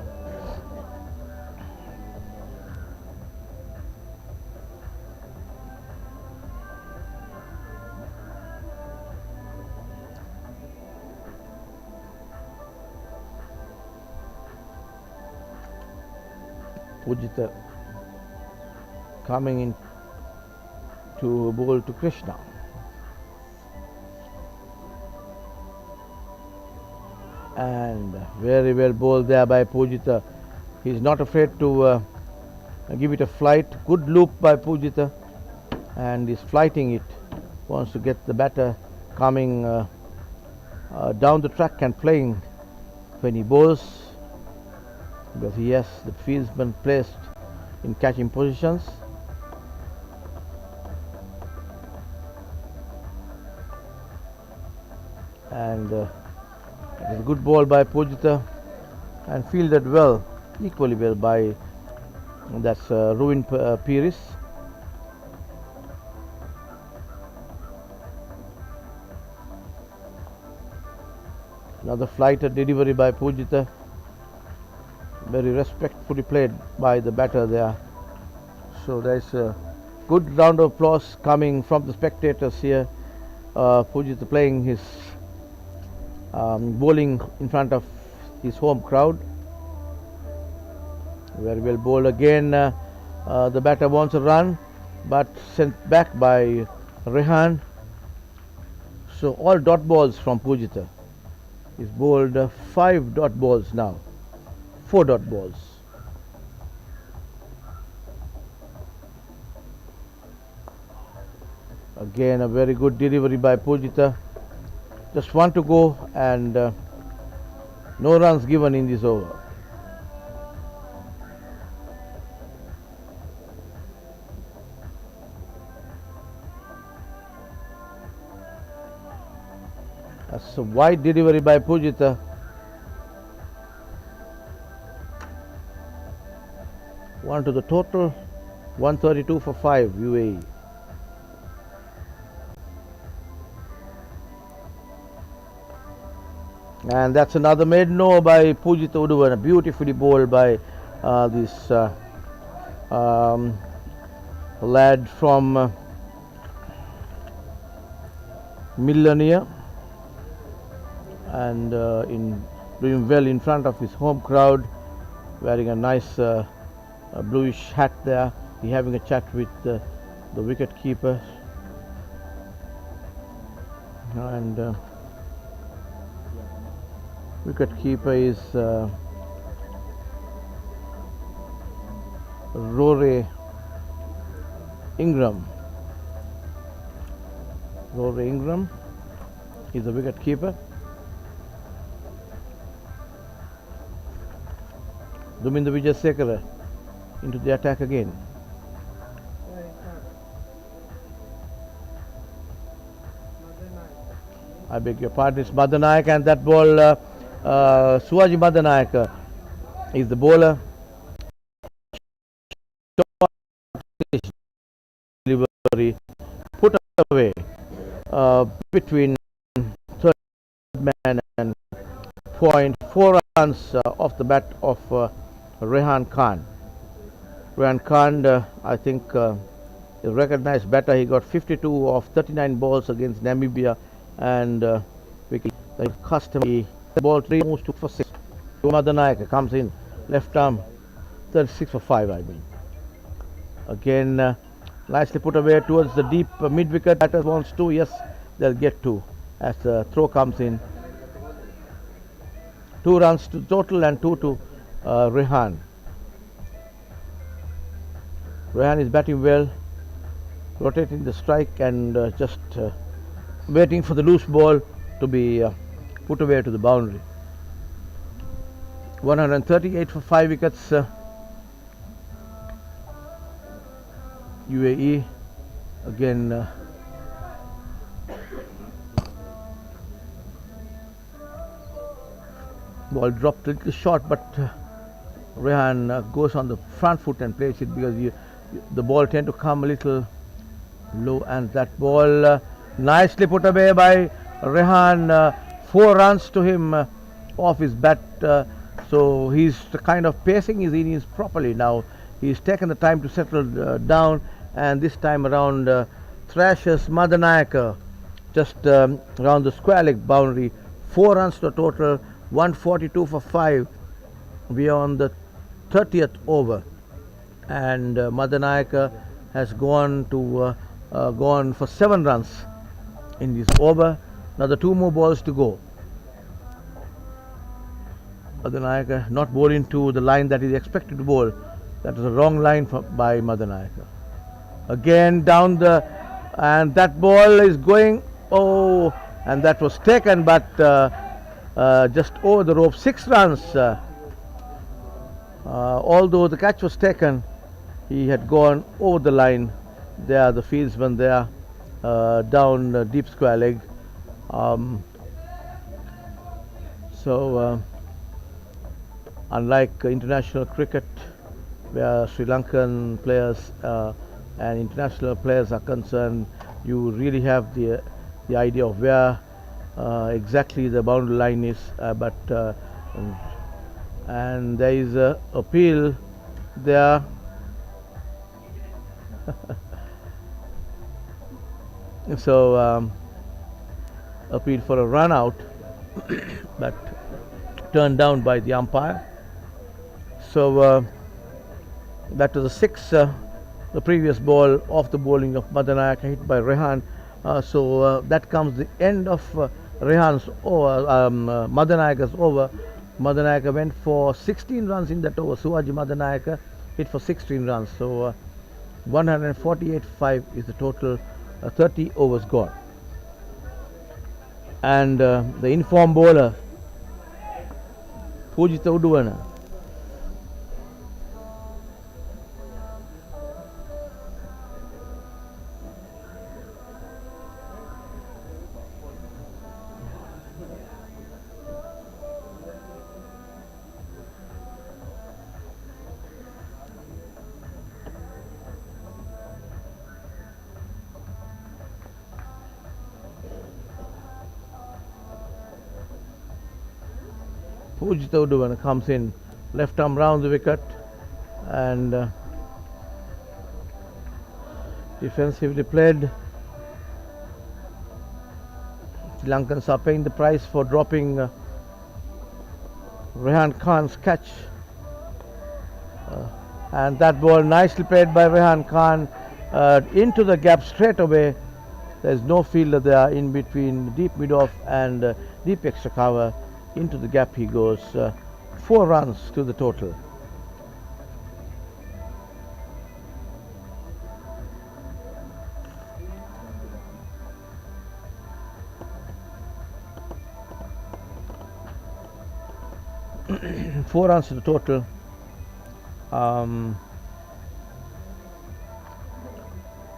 Pujitha coming in to bowl to Krishna. And very well bowled there by Pujitha. He's not afraid to give it a flight. Good loop by Pujitha, and he's flighting it. Wants to get the batter coming down the track and playing when he bowls, because he has the fieldsman placed in catching positions. And it is a good ball by Pujitha, and fielded well, equally well by that's Ruin Piris. Another flighted delivery by Pujitha, very respectfully played by the batter there. So there is a good round of applause coming from the spectators here Pujita playing his bowling in front of his home crowd. Very well bowled again. The batter wants a run, but sent back by Rehan. So all dot balls from Pujita. He's bowled 5 dot balls now, 4 dot balls. Again a very good delivery by Pujita. Just 1 to go and no runs given in this over. That's a wide delivery by Pujita. One to the total, 132 for 5 UAE. And that's another maiden over by Pujita Uduvan, beautifully bowled by this lad from Millionaire, and in doing well in front of his home crowd, wearing a nice bluish hat there. He having a chat with the wicket keeper, and wicket keeper is Rory Ingram. Rory Ingram is the wicket keeper. Duminda Vijayasekara into the attack again. I beg your pardon, it's Madanayak, and that ball Suaji Madanayak is the bowler. Delivery put away between third man and point. 4 runs off the bat of Rehan Khan. Rehan Khan, I think, is a recognized batter. He got 52 of 39 balls against Namibia, and the customary ball 3 moves to for 6. Madanayaka comes in, left arm, 36 for 5, I mean. Again, nicely put away towards the deep mid wicket. Batter wants 2, yes, they'll get 2 as the throw comes in. 2 runs to total and 2 to Rehan. Rehan is batting well, rotating the strike and just waiting for the loose ball to be put away to the boundary. 138 for 5 wickets. UAE again. Ball dropped a little short, but Rehan goes on the front foot and plays it, because the ball tend to come a little low, and that ball nicely put away by Rehan. 4 runs to him off his bat, so he's kind of pacing his innings properly now. He's taken the time to settle down, and this time around thrashes Madanayaka just around the square leg boundary. 4 runs to total, 142 for 5. We are on the 30th over, and Madanayaka has gone for 7 runs in this over. Now the 2 more balls to go. Madanayaka not bowling to the line that is expected to bowl. That is a wrong line by Madanayaka. Again down and that ball is going, oh, and that was taken, but just over the rope. 6 runs. Although the catch was taken, he had gone over the line. There, the fieldsman there, down deep square leg. Unlike international cricket, where Sri Lankan players and international players are concerned, you really have the idea of where exactly the boundary line is, and there is a appeal there. So appealed for a run out, but turned down by the umpire. So that was a six. The previous ball off the bowling of Madanayaka, hit by Rehan. So that comes the end of Rehan's over, Madanayaka's over. Madanayaka went for 16 runs in that over. Suhaji Madanayaka hit for 16 runs. So 148.5 is the total. 30 overs gone. And the informed bowler, Pujitha Uduwana, Pujitha Uduwana comes in, left arm round the wicket, and defensively played. Sri Lankans are paying the price for dropping Rehan Khan's catch, and that ball nicely played by Rehan Khan into the gap straight away. There's no fielder there in between deep mid-off and deep extra cover. Into the gap he goes. 4 runs to the total. Four runs to the total.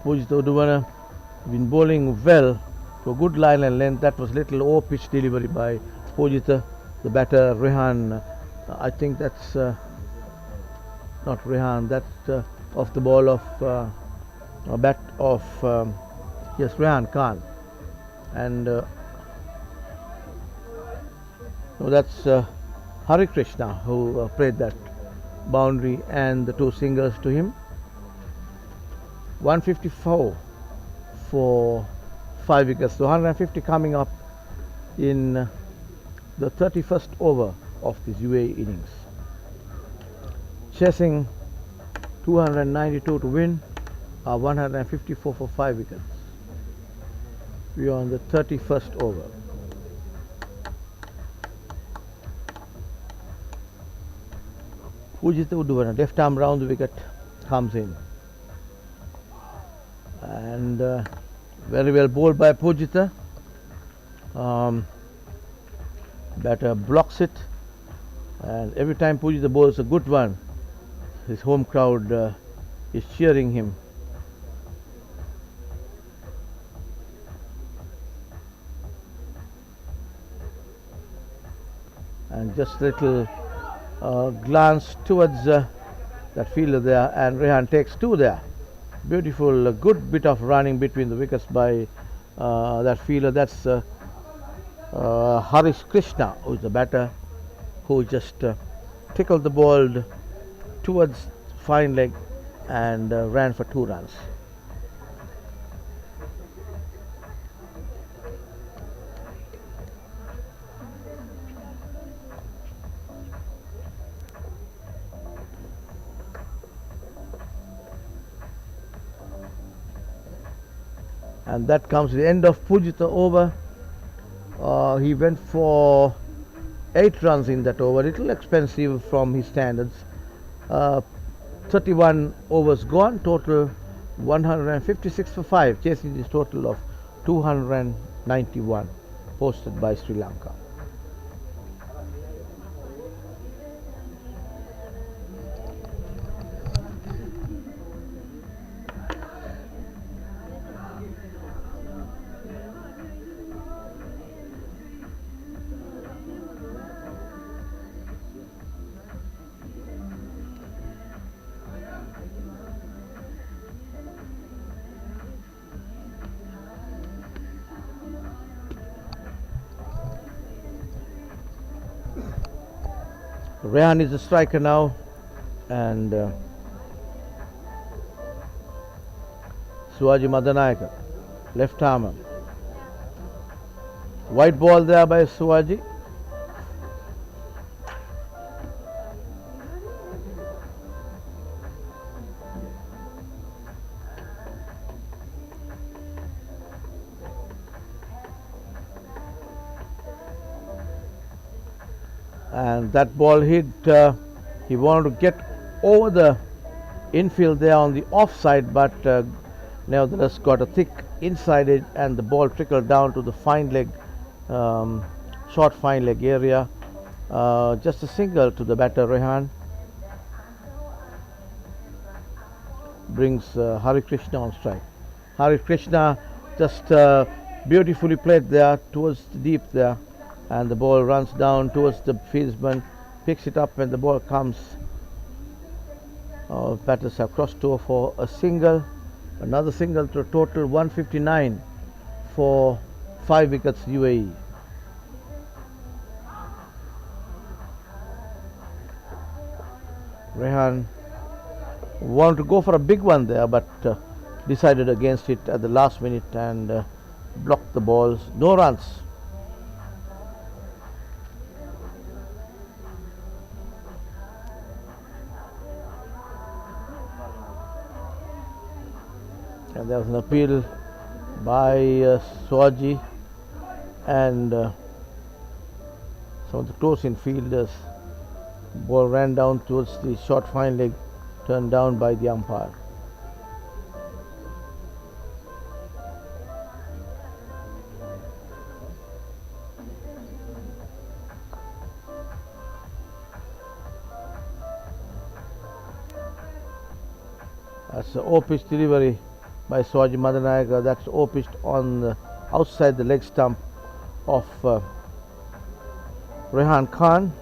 Pujitha Uduwana been bowling well to a good line and length. That was little over-pitch delivery by Pujitha, the batter Rehan. I think that's not Rehan. That's off the ball of a bat of yes, Rehan Khan, and no, that's Hari Krishna who played that boundary and the 2 singles to him. 154 for 5 wickets. So 150 coming up in the 31st over of this UAE innings. Chasing 292 to win, 154 for 5 wickets. We are on the 31st over. Pujitha Uduwana, left arm round the wicket, comes in. And very well bowled by Pujitha. Batter blocks it, and every time Pujitha bowls a good one, his home crowd is cheering him. And just a little glance towards that fielder there, and Rehan takes 2 there. Beautiful, good bit of running between the wickets by that fielder. That's Harish Krishna, who is the batter, who just tickled the ball towards fine leg and ran for 2 runs. And that comes to the end of Pujitha over. He went for 8 runs in that over, a little expensive from his standards. 31 overs gone, total 156 for 5, chasing this total of 291 posted by Sri Lanka. Rehan is the striker now, and Suhaji Madanayaka, left armer. White ball there by Suwaji. And that ball hit, he wanted to get over the infield there on the offside, but nevertheless got a thick inside it, and the ball trickled down to the fine leg, short fine leg area. Just a single to the batter Rehan. Brings Hari Krishna on strike. Hari Krishna just beautifully played there towards the deep there, and the ball runs down towards the fieldsman, picks it up, and the ball comes. Batters have crossed over for a single, another single to a total 159 for 5 wickets UAE. Rehan wanted to go for a big one there, but decided against it at the last minute and blocked the balls. No runs. And there was an appeal by Swaji and some of the close-in fielders. Ball ran down towards the short fine leg, turned down by the umpire. That's an O-pitch delivery by Swaji Madanayaka. That's O-pitched on the outside the leg stump of Rehan Khan.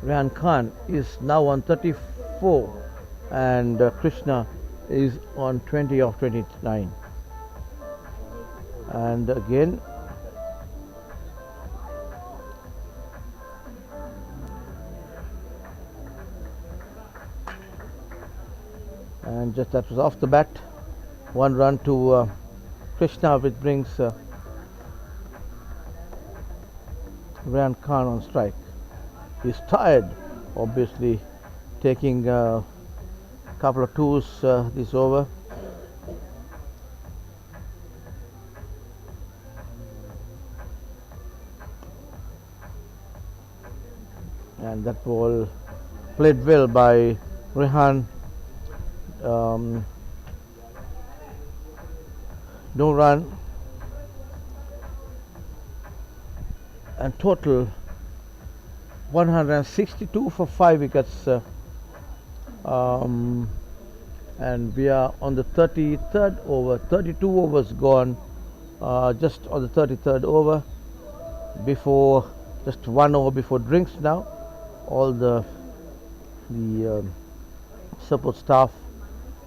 Rehan Khan is now on 34 and Krishna is on 20 of 29. And again and just that was off the bat. One run to Krishna, which brings Rehan Khan on strike. He's tired, obviously, taking a couple of twos this over. And that ball played well by Rehan. No run, and total 162 for 5 wickets, and we are on the 33rd over. 32 overs gone, just on the 33rd over, before just 1 over before drinks now. All the support staff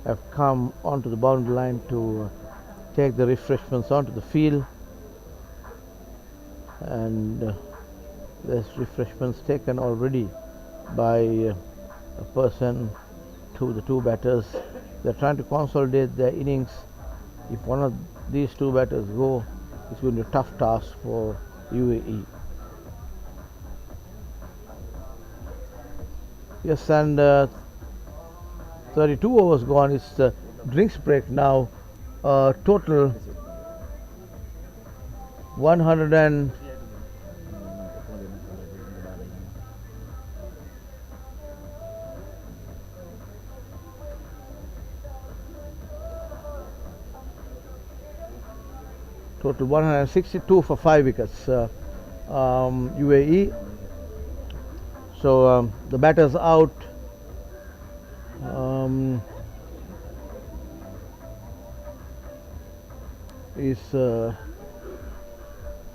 have come onto the boundary line to take the refreshments onto the field, and there's refreshments taken already by a person to the two batters. They're trying to consolidate their innings. If one of these two batters go, it's going to be a tough task for UAE. Yes, and 32 overs gone. It's the drinks break now. Total 100 and total 162 for 5 wickets UAE. So the batters out. Is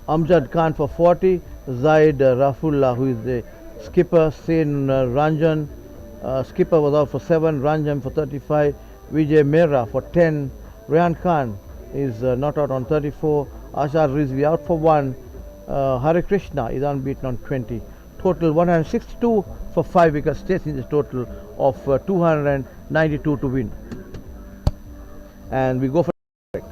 Amjad Khan for 40, Zaid Rafullah, who is the skipper, Sen Ranjan, skipper was out for 7, Ranjan for 35, Vijay Mehra for 10, Rehan Khan is not out on 34, Ashar Rizvi out for 1, Hare Krishna is unbeaten on 20. Total 162 for 5 wickets, stays in this total of 292 to win. And we go for break.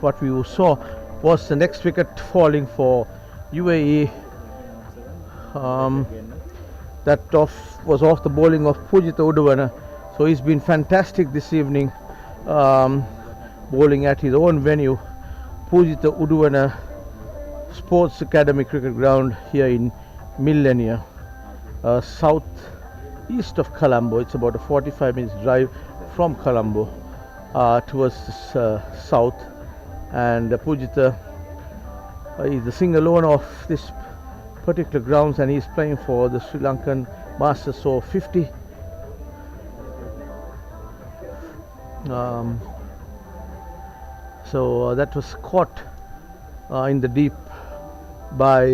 what we saw was the next wicket falling for UAE. That was off the bowling of Pujitha Uduvana. So he's been fantastic this evening, bowling at his own venue, Pujitha Uduvana Sports Academy Cricket Ground here in Millenia, south east of Colombo. It's about a 45 minutes drive from Colombo towards the south, and Pujitha is the single owner of this particular grounds, and he's playing for the Sri Lankan Masters Over-50. So that was caught in the deep by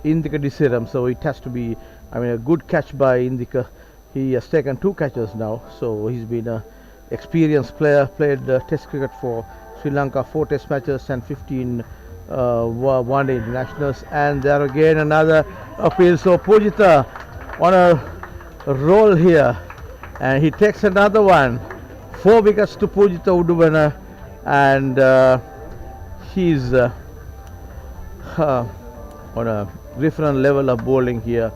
Indika Disiram. So it has to be, a good catch by Indika. He has taken 2 catches now, so he's been an experienced player, played test cricket for Sri Lanka, 4 test matches and 15 one-day internationals. And there again another appeal. So Pujitha on a roll here, and he takes another one. 4 wickets to Pujitha Uduvana, and he's on a different level of bowling here,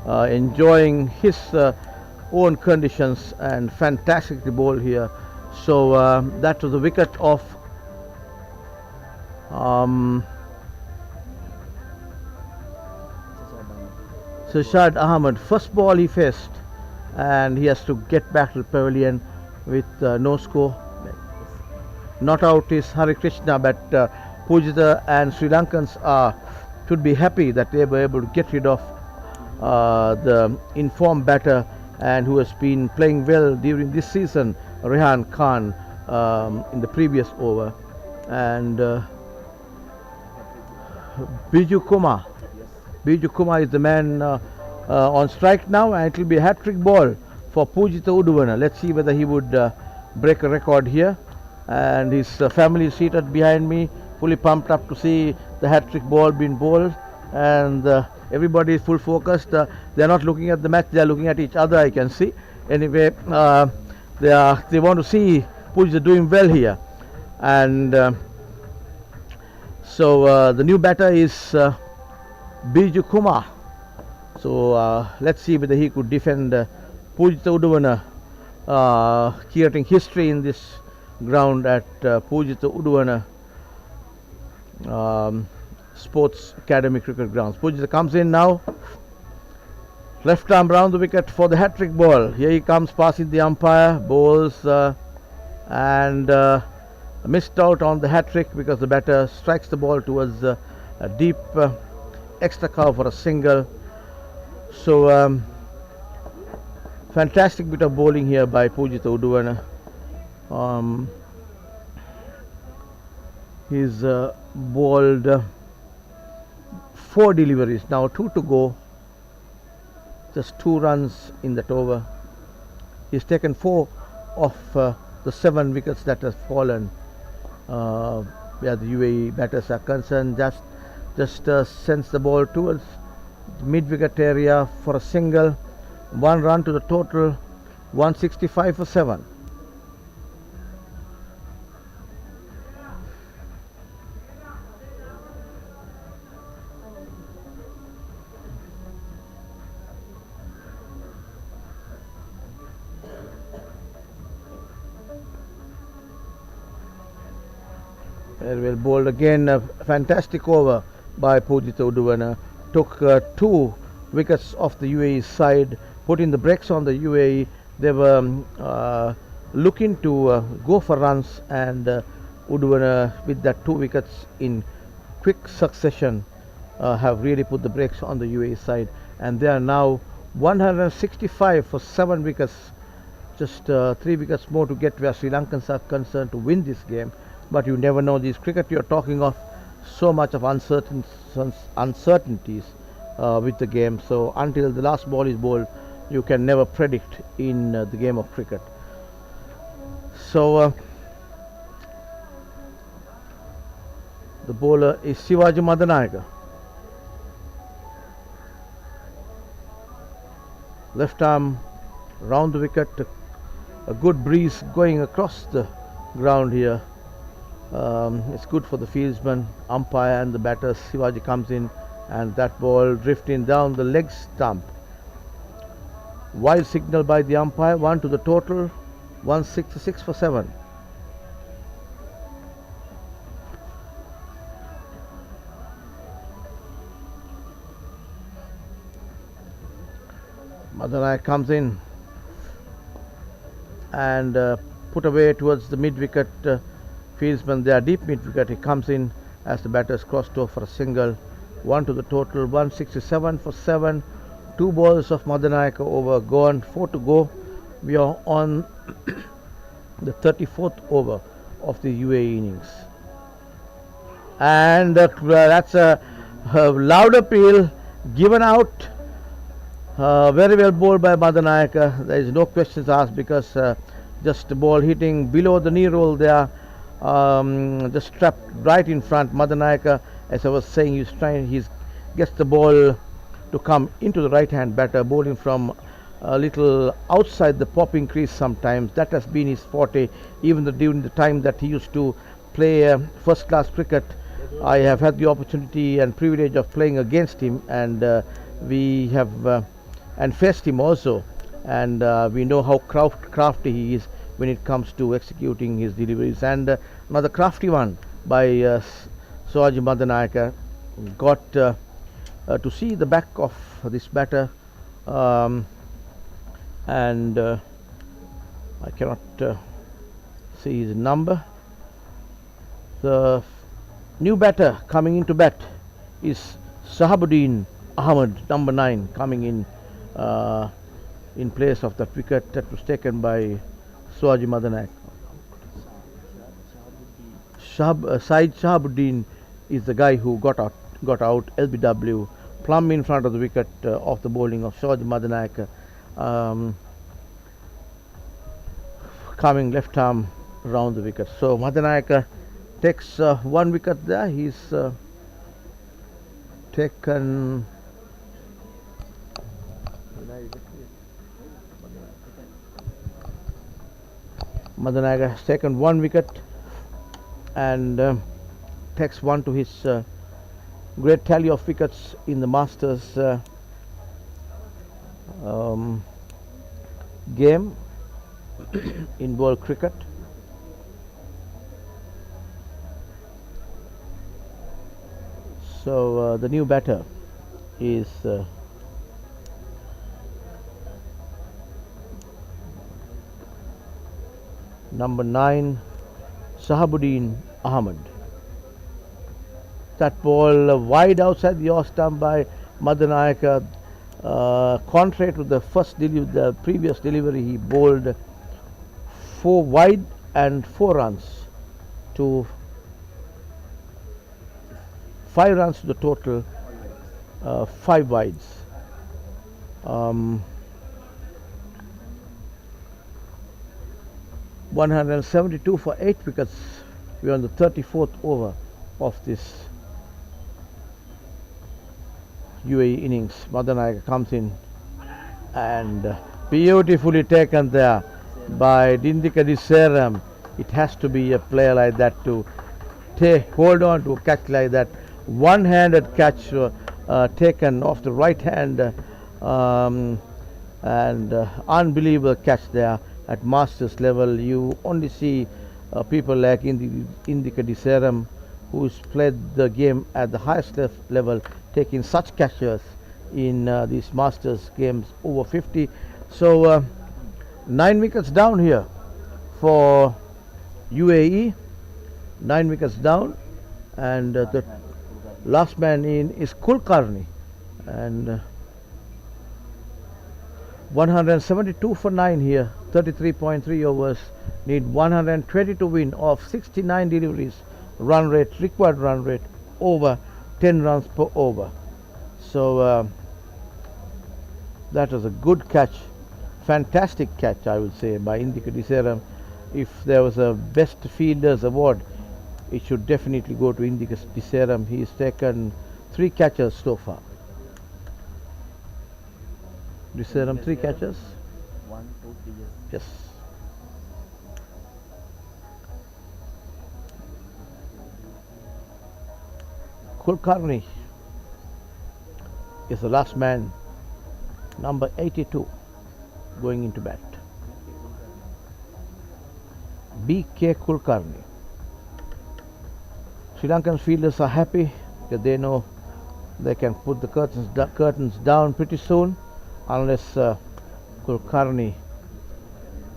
enjoying his own conditions, and fantastic to bowl here. So that was the wicket of Shashad Ahmed. First ball he faced, and he has to get back to the pavilion with no score. Not out is Hari Krishna, but Pujitha and Sri Lankans should be happy that they were able to get rid of the informed batter and who has been playing well during this season, Rehan Khan, in the previous over. And Biju Kumar. Biju Kumar is the man on strike now, and it will be a hat-trick ball for Pujitha Uduvana. Let's see whether he would break a record here. And his family is seated behind me, fully pumped up to see the hat-trick ball being bowled. And everybody is full focused. They are not looking at the match; they are looking at each other. I can see. Anyway, they want to see Pujitha doing well here. And so the new batter is Biju Kumar. So let's see whether he could defend Pujitha Uduvana, creating history in this ground at Pujitha Uduvana Sports Academy Cricket Grounds. Pujitha comes in now, left arm round the wicket for the hat-trick ball. Here he comes, passing the umpire, bowls, and missed out on the hat-trick because the batter strikes the ball towards a deep extra cover for a single. So fantastic bit of bowling here by Pujitha Uduvana. He's bowled 4 deliveries, now 2 to go, just 2 runs in that over. He's taken 4 of the 7 wickets that have fallen where the UAE batters are concerned. Just sends the ball towards the mid-wicket area for a single. 1 run to the total, 165 for 7. Very well bowled again. A fantastic over by Pujitha Uduvana. Took 2 wickets off the UAE side, putting the brakes on the UAE. They were looking to go for runs, and Uduvana, with that 2 wickets in quick succession, have really put the brakes on the UAE side, and they are now 165 for 7 wickets. Just 3 wickets more to get where Sri Lankans are concerned to win this game. But you never know. This cricket, you're talking of so much of uncertainties with the game. So until the last ball is bowled, you can never predict in the game of cricket. So the bowler is Shivaji Madanayaka. Left arm round the wicket. A good breeze going across the ground here. It's good for the fieldsman, umpire, and the batter. Shivaji comes in, and that ball drifting down the leg stump. Wild signal by the umpire, 1 to the total, 166 for 7. Madanai comes in and put away towards the mid wicket. Fieldsman there, deep mid wicket. He comes in as the batters crossed over for a single. 1 to the total, 167 for 7. 2 balls of Madanayaka over gone, 4 to go. We are on the 34th over of the UAE innings. And that's a loud appeal given out. Very well bowled by Madanayaka. There is no questions asked because just the ball hitting below the knee roll there, just trapped right in front. Madanayaka, as I was saying, he gets the ball to come into the right hand batter, bowling from a little outside the popping crease sometimes. That has been his forte, even during the time that he used to play first class cricket. I have had the opportunity and privilege of playing against him, and we have and faced him also, and we know how crafty he is when it comes to executing his deliveries. And another crafty one by Shivaji Madanayaka, got to see the back of this batter, and I cannot see his number. The new batter coming into bat is Sahabuddin Ahmed, number 9, coming in place of that wicket that was taken by Shivaji Madanayaka. Said Shahabuddin is the guy who got out LBW, plumb in front of the wicket of the bowling of Shivaji Madanayaka, coming left arm round the wicket. So Madanayaka takes 1 wicket there. He's taken Madanayaka has taken 1 wicket and takes 1 to his great tally of wickets in the Masters game in world cricket. So the new batter is number 9, Sahabuddin Ahmed. That ball wide outside the off stump by Madanayaka. Contrary to the the previous delivery, he bowled 4 wide and 4 runs to 5 runs to the total, 5 wides. 172 for 8 wickets. We are on the 34th over of this UAE innings. Madanayaka comes in and beautifully taken there by Dindika Diseram. It has to be a player like that to hold on to a catch like that. One-handed catch taken off the right hand, and unbelievable catch there. At Masters level, you only see people like Indika Diseram, who's played the game at the highest level, taking such catches in these Masters games over 50. So 9 wickets down here for UAE, 9 wickets down, and the last man in is Kulkarni, and 172 for 9 here, 33.3 overs, need 120 to win of 69 deliveries, required run rate over 10 runs per over. So that was a good catch, fantastic catch I would say by Indika Diseram. If there was a best fielders award, it should definitely go to Indika Diseram. He has taken 3 catches so far. Diseram 3 catches. 1, 2, 3 years. Yes. Kulkarni is the last man, number 82, going into bat. B.K. Kulkarni. Sri Lankan fielders are happy because they know they can put the curtains down pretty soon, unless Kulkarni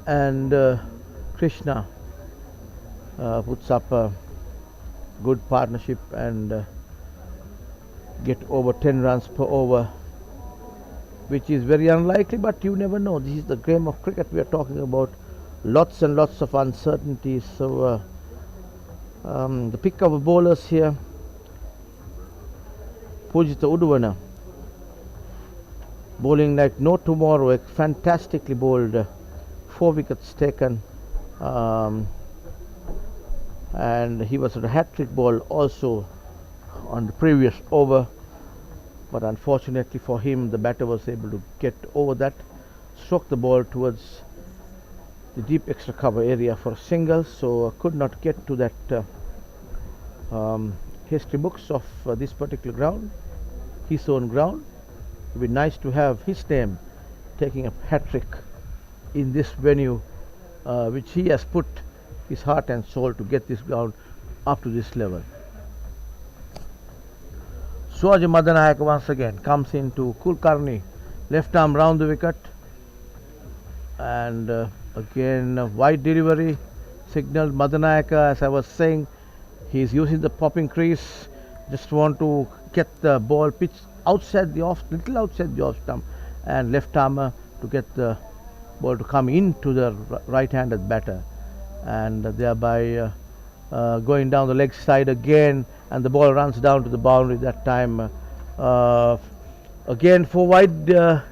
and Krishna puts up a good partnership and get over 10 runs per over, which is very unlikely, but you never know. This is the game of cricket we are talking about. Lots and lots of uncertainties. So the pick of the bowlers here, Pujitha Uduvana, bowling like no tomorrow, a fantastically bowled, 4 wickets taken, and he was a hat-trick ball also on the previous over, but unfortunately for him the batter was able to get over that, struck the ball towards the deep extra cover area for a single, so could not get to that history books of this particular ground, his own ground. It would be nice to have his name taking a hat-trick in this venue, which he has put his heart and soul to get this ground up to this level. Swaji Madanayaka once again comes into Kulkarni, left arm round the wicket, and again a wide delivery signaled Madanayaka. As I was saying, he is using the popping crease, just want to get the ball pitched outside the off, little outside the off stump, and left armer to get the ball to come into the right-handed batter, and thereby going down the leg side again, and the ball runs down to the boundary that time. Again, 4 wide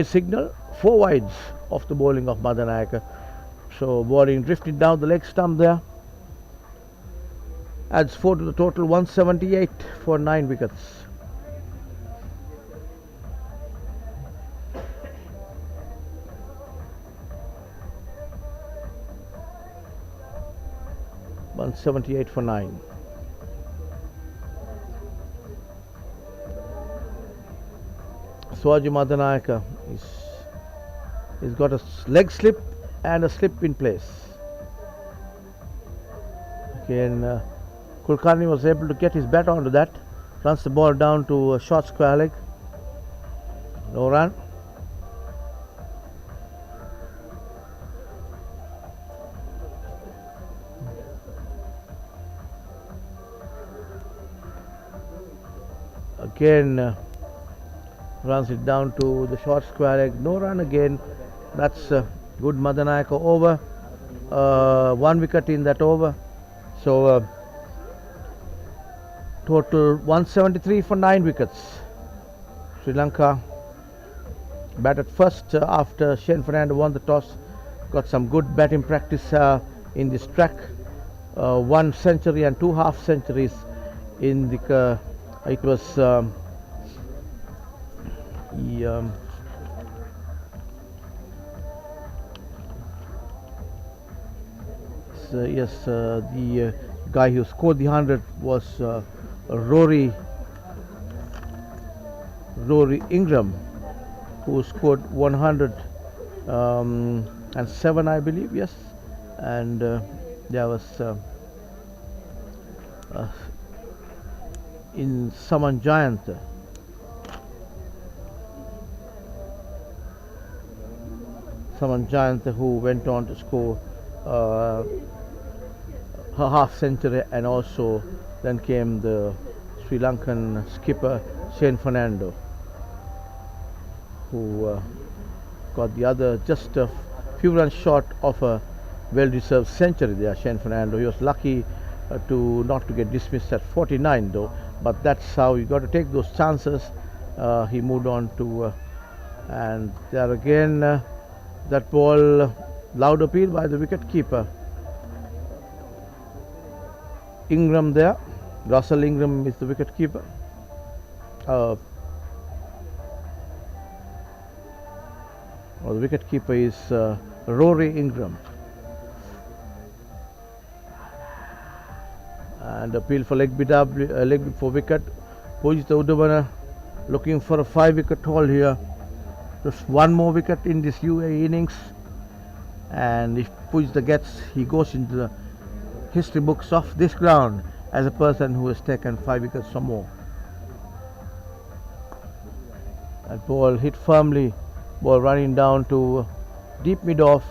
signal, 4 wides of the bowling of Madanayaka. So bowling drifted down the leg stump there. Adds 4 to the total, 178 for 9 wickets. .178 for 9. Swaji Madanayaka he's got a leg slip and a slip in place. Again, Kulkarni was able to get his bat onto that, runs the ball down to a short square leg, no run. Again, runs it down to the short square leg, no run again. That's good Madanayaka over, 1 wicket in that over. So total 173 for 9 wickets. Sri Lanka batted first after Shane Fernando won the toss, got some good batting practice in this track, 1 century and 2 half centuries in the it was the guy who scored the 100 was Rory Ingram, who scored 107, I believe, yes, and there was in Saman Giant, who went on to score her half century, and also then came the Sri Lankan skipper Shane Fernando, who got the other just a few runs short of a well-deserved century there. Shane Fernando, he was lucky not to get dismissed at 49 though, but that's how you got to take those chances. He moved on to and there again that ball, loud appeal by the wicket keeper Ingram there. Russell Ingram is the wicket keeper. The wicket keeper is Rory Ingram. And appeal for leg for wicket. Pujitha Udavana looking for a 5-wicket haul here. Just one more wicket in this UAE innings, and if Pujitha gets, he goes into the history books of this ground as a person who has taken 5 wickets or more. That ball hit firmly, ball running down to deep mid off.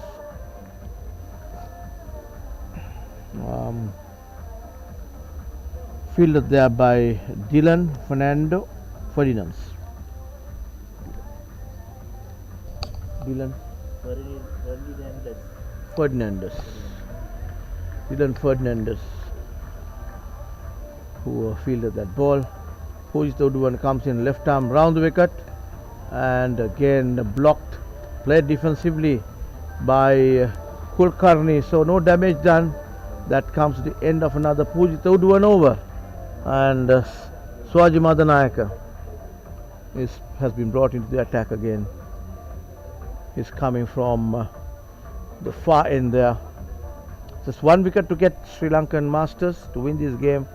Fielded there by Dylan Ferdinand. Dylan Ferdinandez. Dylan Ferdinandez, who fielded that ball. Pujitha Udavana comes in left arm round the wicket, and again blocked, played defensively by Kulkarni, so no damage done. That comes to the end of another Pujitha Udavana over, and Swaji Madanayaka has been brought into the attack again. He's coming from the far end there. Just 1 wicket to get Sri Lankan Masters to win this game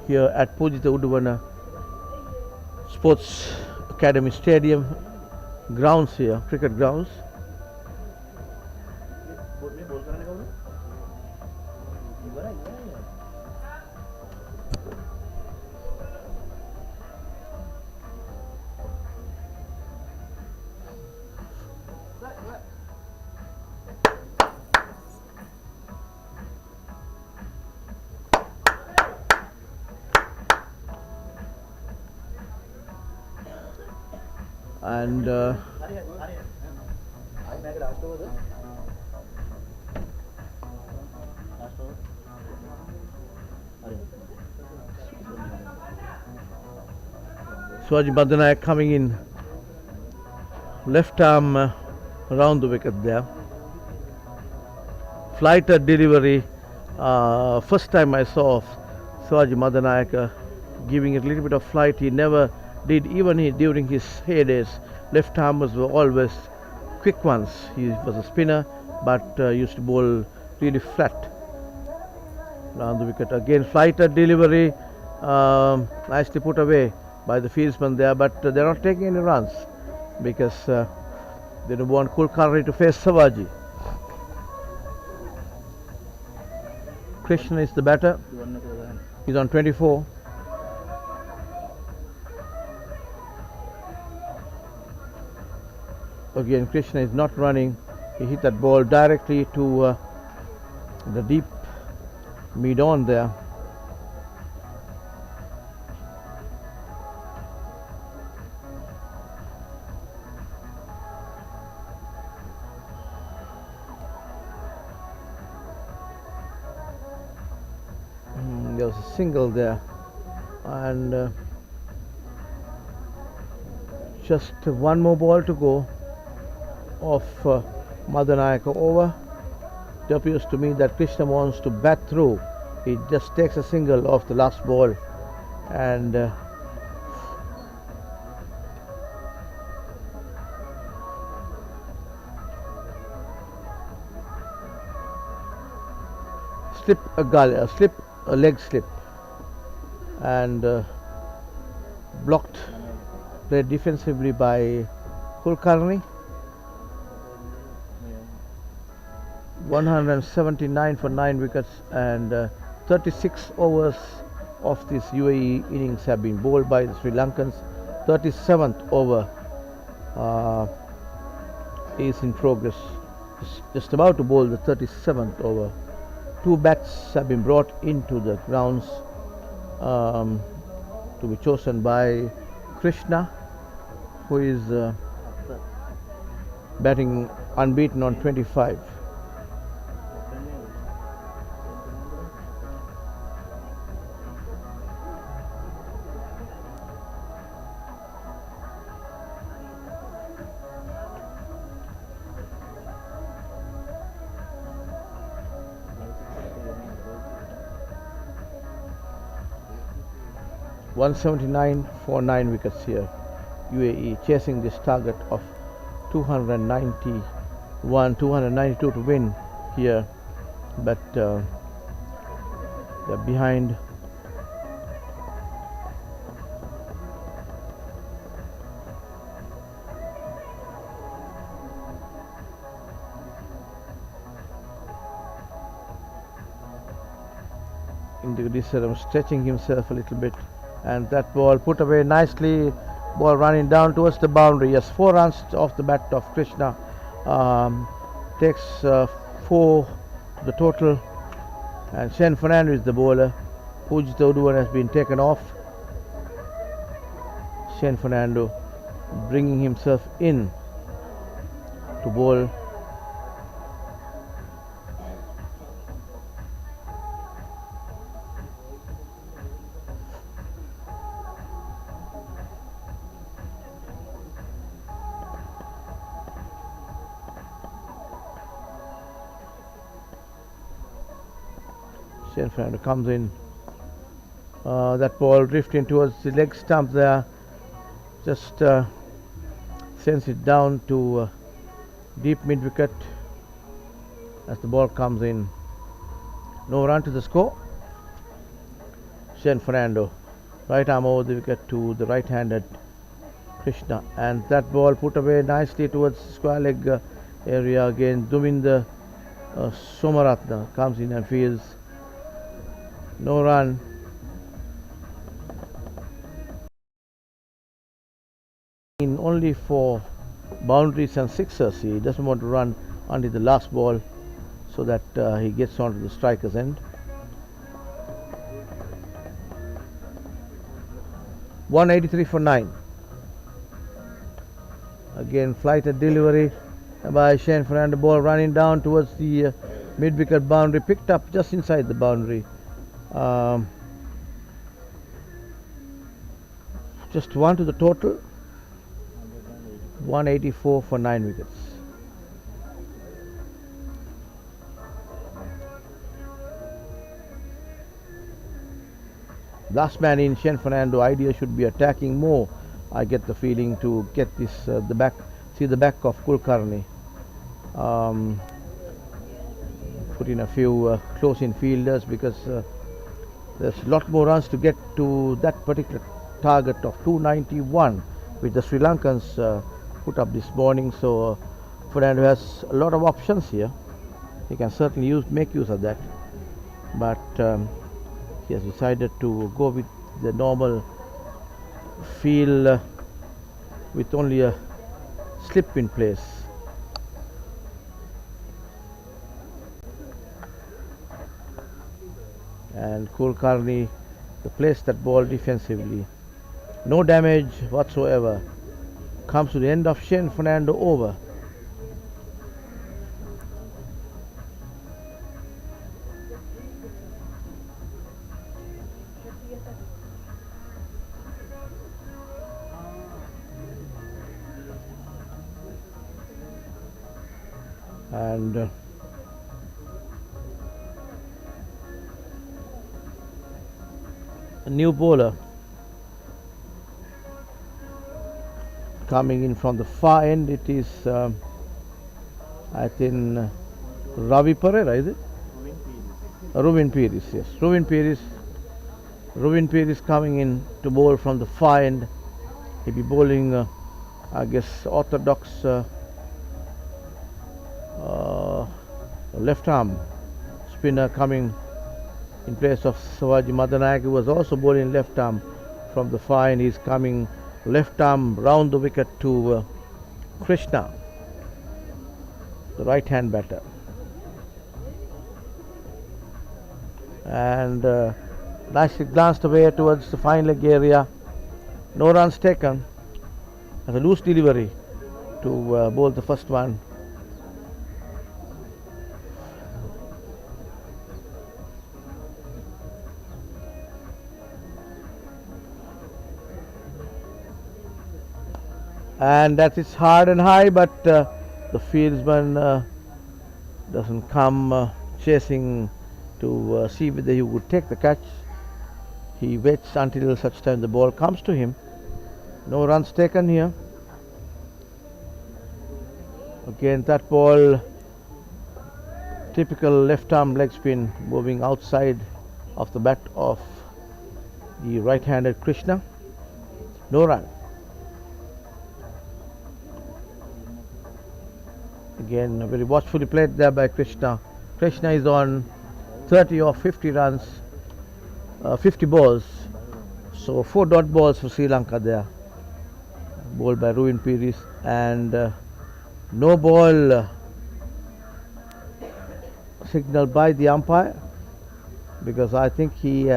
here at Pujitha Udavana Sports Academy Stadium grounds here, cricket grounds. And Swaji Madanayaka coming in left arm around the wicket there. Flighter delivery. First time I saw Swaji Madanayaka giving it a little bit of flight. He never did, even during his heydays. Left armers were always quick ones. He was a spinner, but used to bowl really flat around the wicket. Again, flighter delivery, nicely put away by the fieldsman there, but they're not taking any runs because they don't want Kulkarni to face Savaji. Krishna is the batter. He's on 24. Again, Krishna is not running. He hit that ball directly to the deep mid on there. There was a single there, and just one more ball to go of Madanayaka over. It appears to me that Krishna wants to bat through. He just takes a single off the last ball, and a leg slip, and blocked, played defensively by Kulkarni. 179 for 9 wickets, and 36 overs of this UAE innings have been bowled by the Sri Lankans. 37th over is in progress. Just about to bowl the 37th over. 2 bats have been brought into the grounds to be chosen by Krishna, who is batting unbeaten on 25. $179 for 9 wickets here. UAE chasing this target of 291, 292 to win here, but They're behind. Into this stretching himself a little bit, and that ball put away nicely. Ball running down towards the boundary. Yes, 4 runs off the bat of Krishna. Takes 4 to the total, and Shane Fernando is the bowler. Pujit Oduan has been taken off. Shane Fernando bringing himself in to bowl. Shane Fernando comes in. That ball drifting towards the leg stump there. Just sends it down to deep mid wicket as the ball comes in. No run to the score. Shane Fernando, right arm over the wicket to the right-handed Krishna, and that ball put away nicely towards square leg area again. Duminder Somaratna comes in and fields. No run. In only for boundaries and sixers. He doesn't want to run until the last ball so that he gets onto the striker's end. 183 for 9. Again, flighted delivery by Shane Fernando. Ball running down towards the mid wicket boundary, picked up just inside the boundary. Just 1 to the total. 184 for 9 wickets. Last man in, Shane Fernando. Idea should be attacking more. I get the feeling to get this the back. See the back of Kulkarni. Put in a few close-in fielders because there's a lot more runs to get to that particular target of 291, which the Sri Lankans put up this morning. So Fernando has a lot of options here. He can certainly make use of that, but he has decided to go with the normal feel with only a slip in place. And Kulkarni placed that ball defensively. No damage whatsoever. Comes to the end of Shane Fernando over. And a new bowler coming in from the far end. It is I think Ravi Pereira, is it? Ruvin Pires, yes. Ruvin Pires coming in to bowl from the far end. He'll be bowling I guess orthodox left arm spinner coming in place of Savaji Madanayak, who was also bowling left arm from the far end. He's coming left arm round the wicket to Krishna, the right hand batter. And nicely glanced away towards the fine leg area. No runs taken. As a loose delivery to bowl the first one. And that is hard and high, but the fieldsman doesn't come chasing to see whether he would take the catch. He waits until such time the ball comes to him. No runs taken here. Again, that ball, typical left arm leg spin, moving outside off the bat of the right-handed Krishna. No run. Again, very watchfully played there by Krishna. Krishna is on 30 or 50 runs, 50 balls. So 4 dot balls for Sri Lanka there. Bowled by Ruin Piris, and no ball signaled by the umpire, because I think he,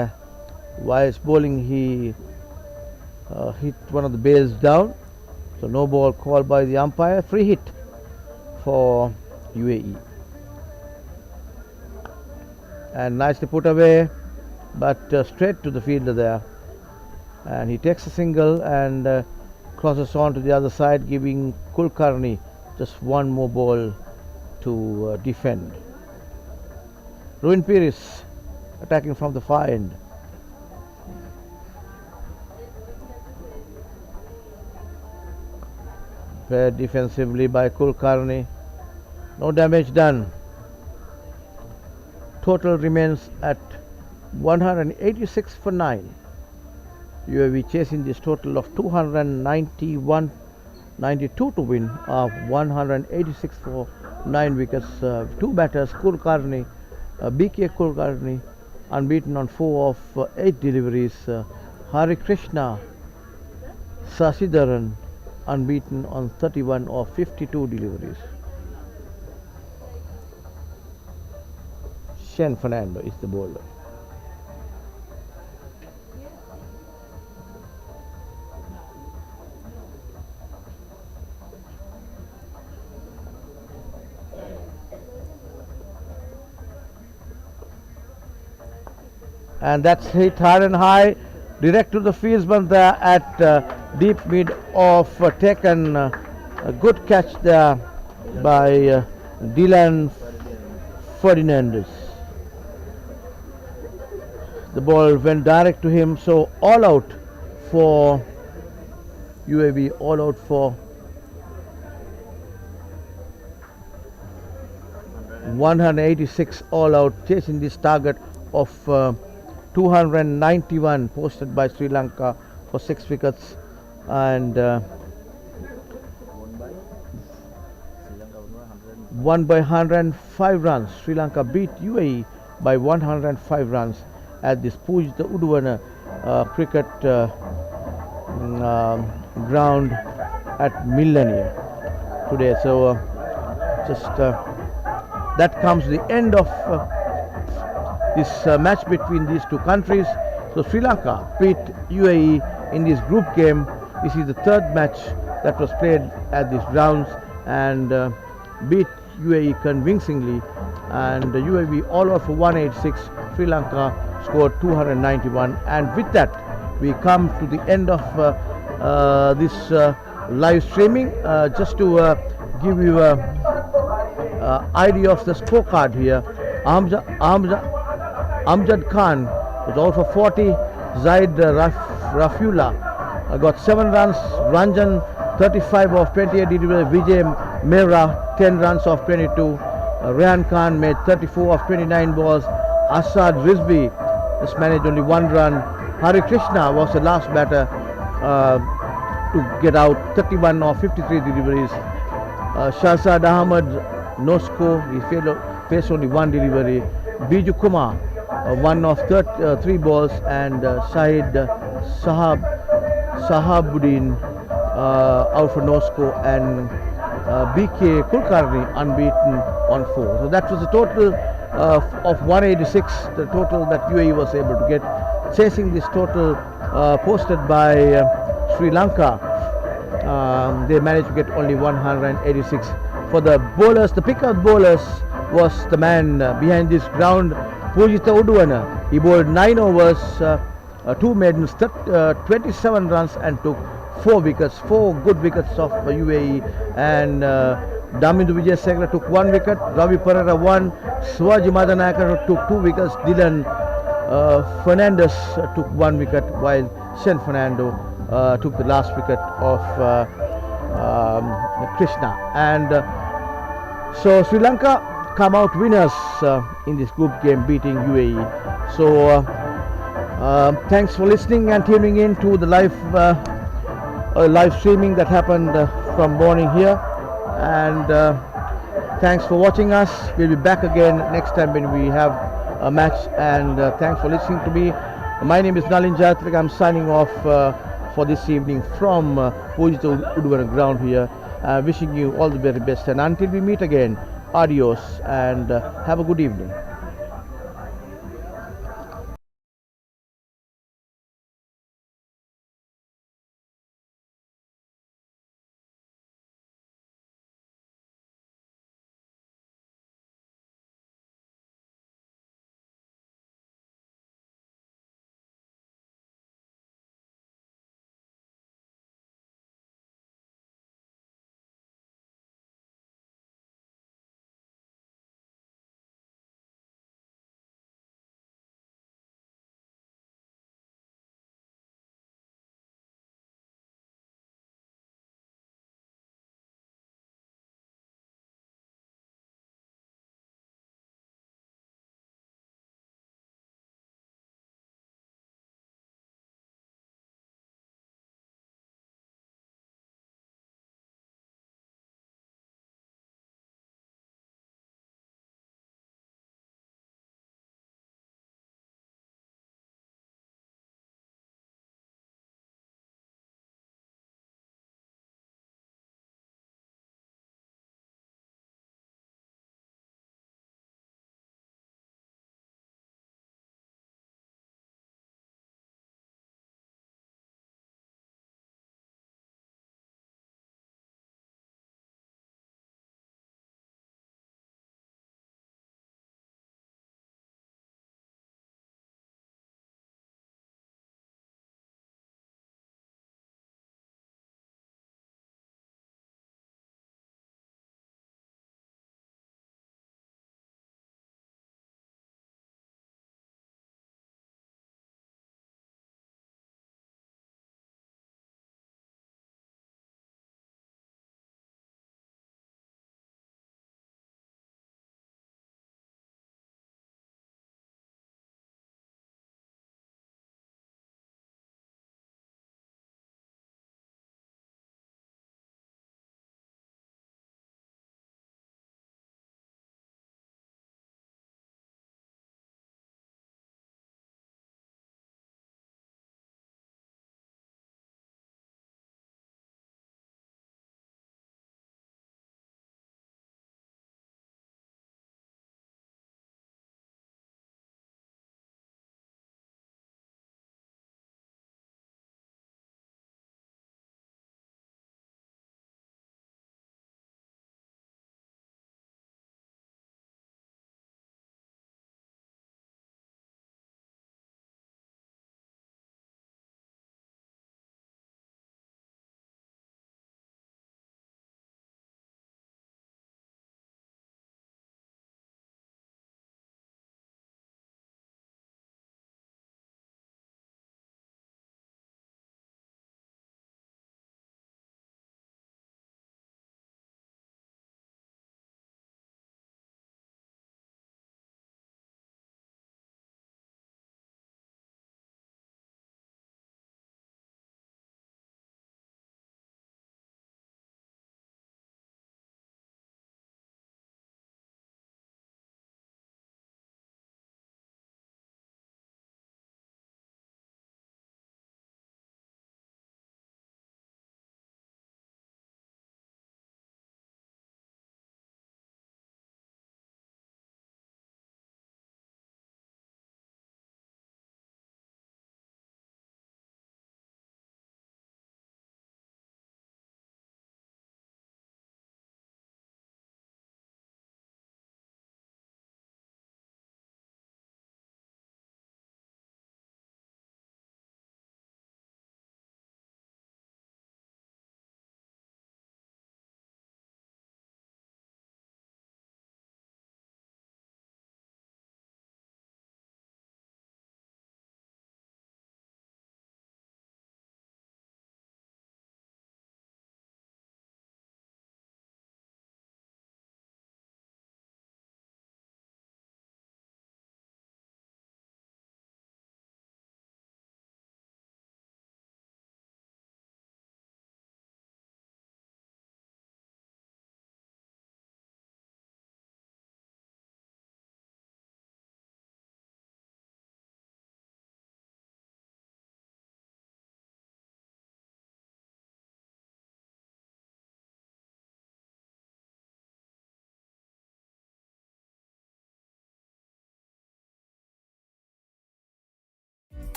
whilst bowling, he hit one of the bails down. So no ball called by the umpire. Free hit for UAE. And nicely put away, but straight to the fielder there. And he takes a single and crosses on to the other side, giving Kulkarni just one more ball to defend. Ruin Piris attacking from the far end. Played defensively by Kulkarni. No damage done. Total remains at 186 for 9. UAE chasing this total of 291, 92 to win, of 186 for 9 wickets. 2 batters, Kulkarni, BK Kulkarni, unbeaten on 4 of 8 deliveries. Hari Krishna Sasidaran, unbeaten on 31 of 52 deliveries. Shen Fernando is the bowler. And that's hit hard and high, direct to the fieldsman there at deep mid off. Taken a good catch there by Dylan Ferdinandez. The ball went direct to him, so all out for UAE, all out for 186, all out, chasing this target of 291 posted by Sri Lanka for 6 wickets, and won by 105 runs. Sri Lanka beat UAE by 105 runs at this PUSA Uduvana cricket ground at Millennia today. So that comes to the end of this match between these two countries. So Sri Lanka beat UAE in this group game. This is the 3rd match that was played at these grounds, and beat UAE convincingly, and UAE all out for 186. Sri Lanka scored 291, and with that we come to the end of this live streaming. Just to give you a idea of the scorecard here, Amjad Khan was out for 40. Zaid Rafiullah got 7 runs. Ranjan 35 of 28 deliveries. Vijay Mehra 10 runs of 22. Rehan Khan made 34 of 29 balls. Asad Rizvi just managed only 1 run. Hari Krishna was the last batter to get out, 31 of 53 deliveries. Shahzad Ahmad, no score, he faced only 1 delivery. Biju Kumar, 1 of 3 balls, and Shahid Sahabuddin out for no score, and BK Kulkarni unbeaten on 4. So that was the total of 186, the total that UAE was able to get. Chasing this total posted by Sri Lanka, they managed to get only 186. For the bowlers, the pickup bowlers was the man behind this ground, Pujitha Uduvana. He bowled 9 overs, 2 maidens, 27 runs, and took 4 wickets, 4 good wickets of UAE. And Damindu Wijayasekara took 1 wicket, Ravi Pereira 1, Swaji Madanayaka took 2 wickets, Dylan Fernandez took 1 wicket, while Sen Fernando took the last wicket of Krishna. And so Sri Lanka come out winners in this group game, beating UAE So thanks for listening and tuning in to the live streaming that happened from morning here. And thanks for watching us. We'll be back again next time when we have a match. And thanks for listening to me. My name is Nalin Jatrik. I'm signing off for this evening from PUSA Ground here. Wishing you all the very best. And until we meet again, adios and have a good evening.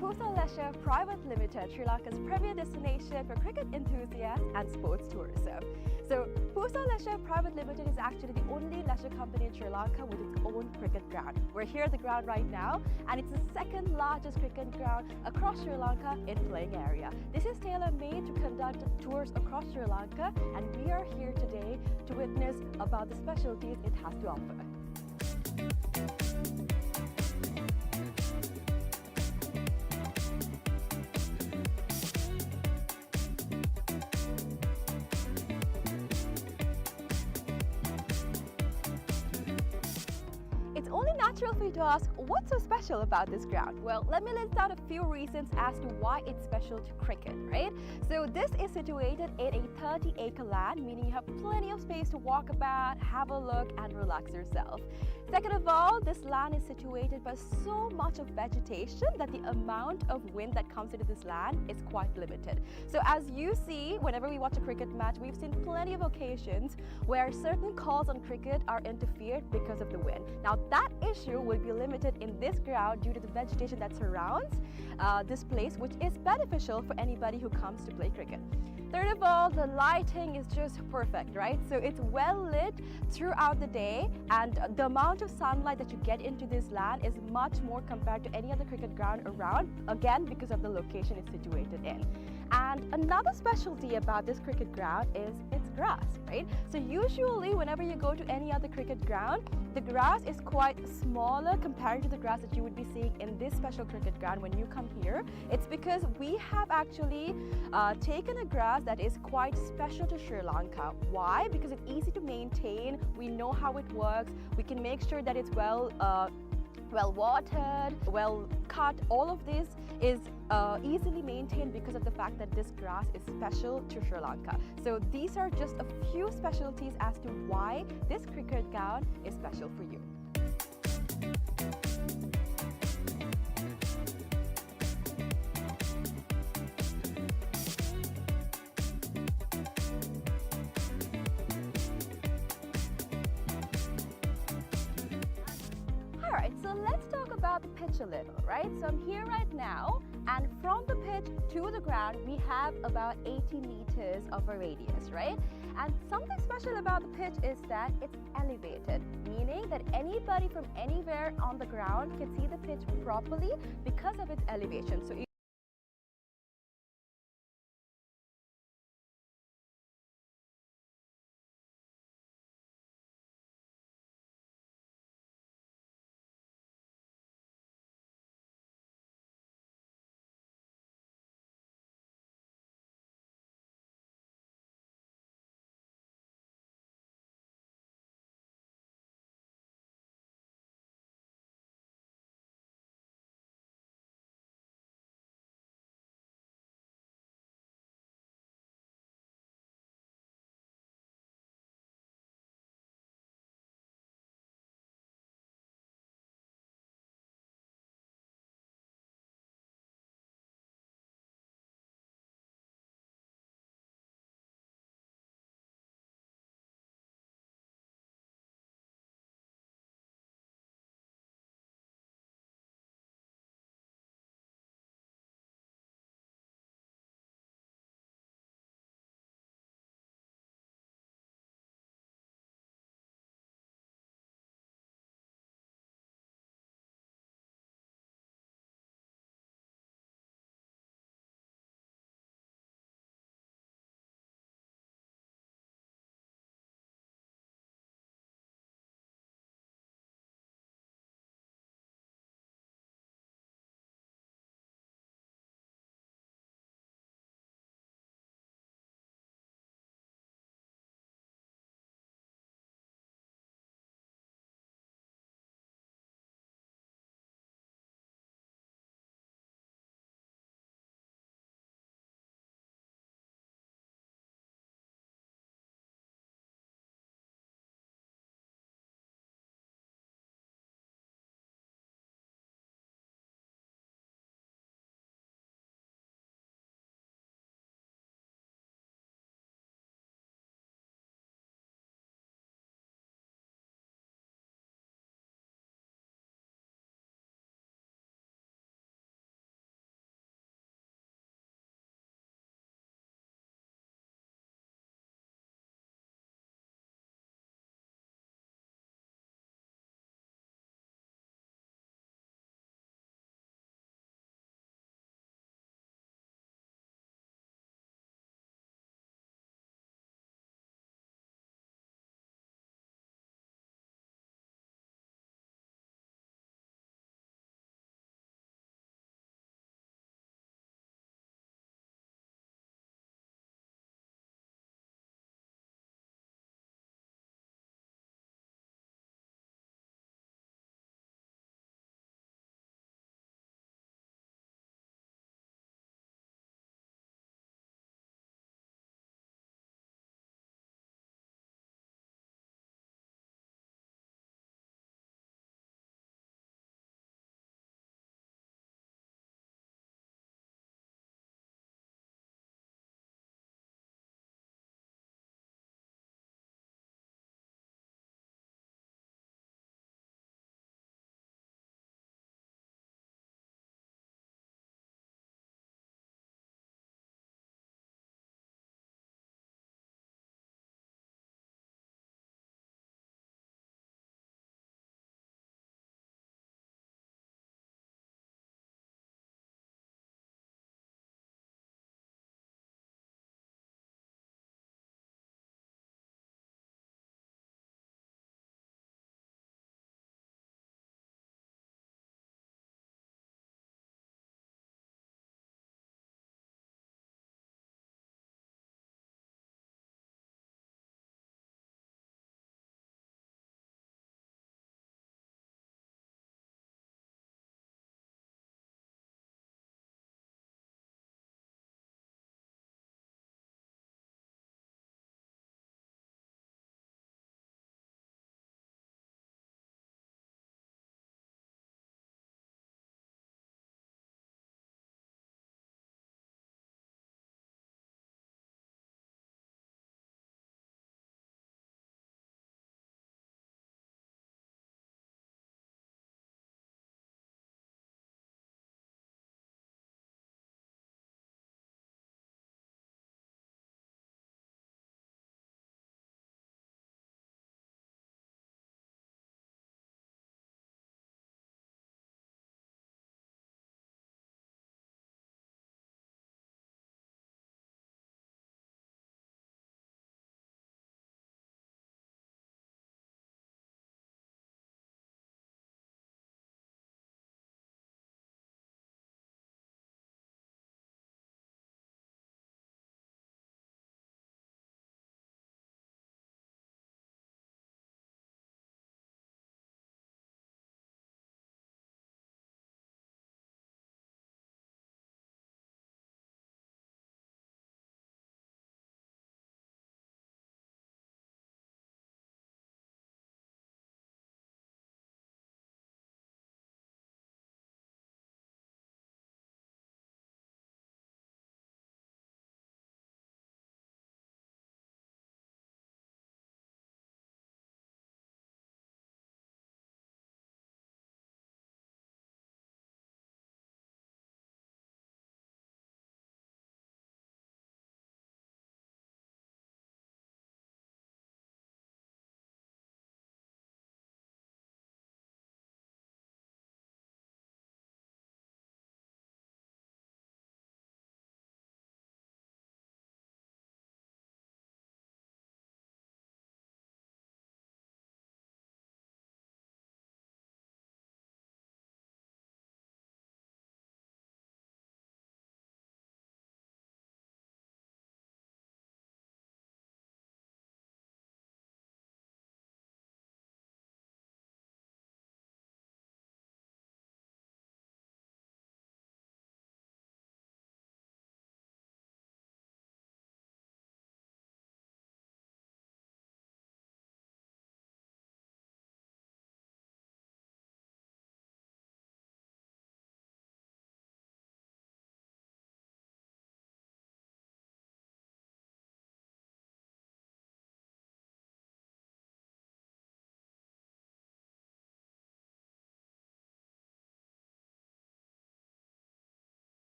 PUSA Leisure Private Limited, Sri Lanka's premier destination for cricket enthusiasts and sports tourism. So PUSA Leisure Private Limited is actually the only leisure company in Sri Lanka with its own cricket ground. We're here at the ground right now, and it's the second largest cricket ground across Sri Lanka in playing area. This is tailor-made to conduct tours across Sri Lanka, and we are here today to witness about the specialties it has to offer. It's only natural for you to ask, what's so special about this ground? Well, let me list out a few reasons as to why it's special to cricket, right? So this is situated in a 30-acre land, meaning you have plenty of space to walk about, have a look and relax yourself. Second of all, this land is situated by so much of vegetation that the amount of wind that comes into this land is quite limited. So as you see, whenever we watch a cricket match, we've seen plenty of occasions where certain calls on cricket are interfered because of the wind. Now that issue will be limited in this ground due to the vegetation that surrounds this place, which is beneficial for anybody who comes to play cricket. Third of all, the lighting is just perfect, right? So it's well lit throughout the day, and the amount of sunlight that you get into this land is much more compared to any other cricket ground around, again because of the location it's situated in. And another specialty about this cricket ground is its grass, right? So usually whenever you go to any other cricket ground, the grass is quite smaller compared to the grass that you would be seeing in this special cricket ground when you come here. It's because we have actually taken a grass that is quite special to Sri Lanka. Why? Because it's easy to maintain, we know how it works, we can make sure that it's well watered, well cut. All of this is easily maintained because of the fact that this grass is special to Sri Lanka. So these are just a few specialties as to why this cricket ground is special for you. Alright, so let's talk about the pitch a little, right? So I'm here right now, and from the pitch to the ground, we have about 80 meters of a radius, right? And something special about the pitch is that it's elevated, meaning that anybody from anywhere on the ground can see the pitch properly because of its elevation. So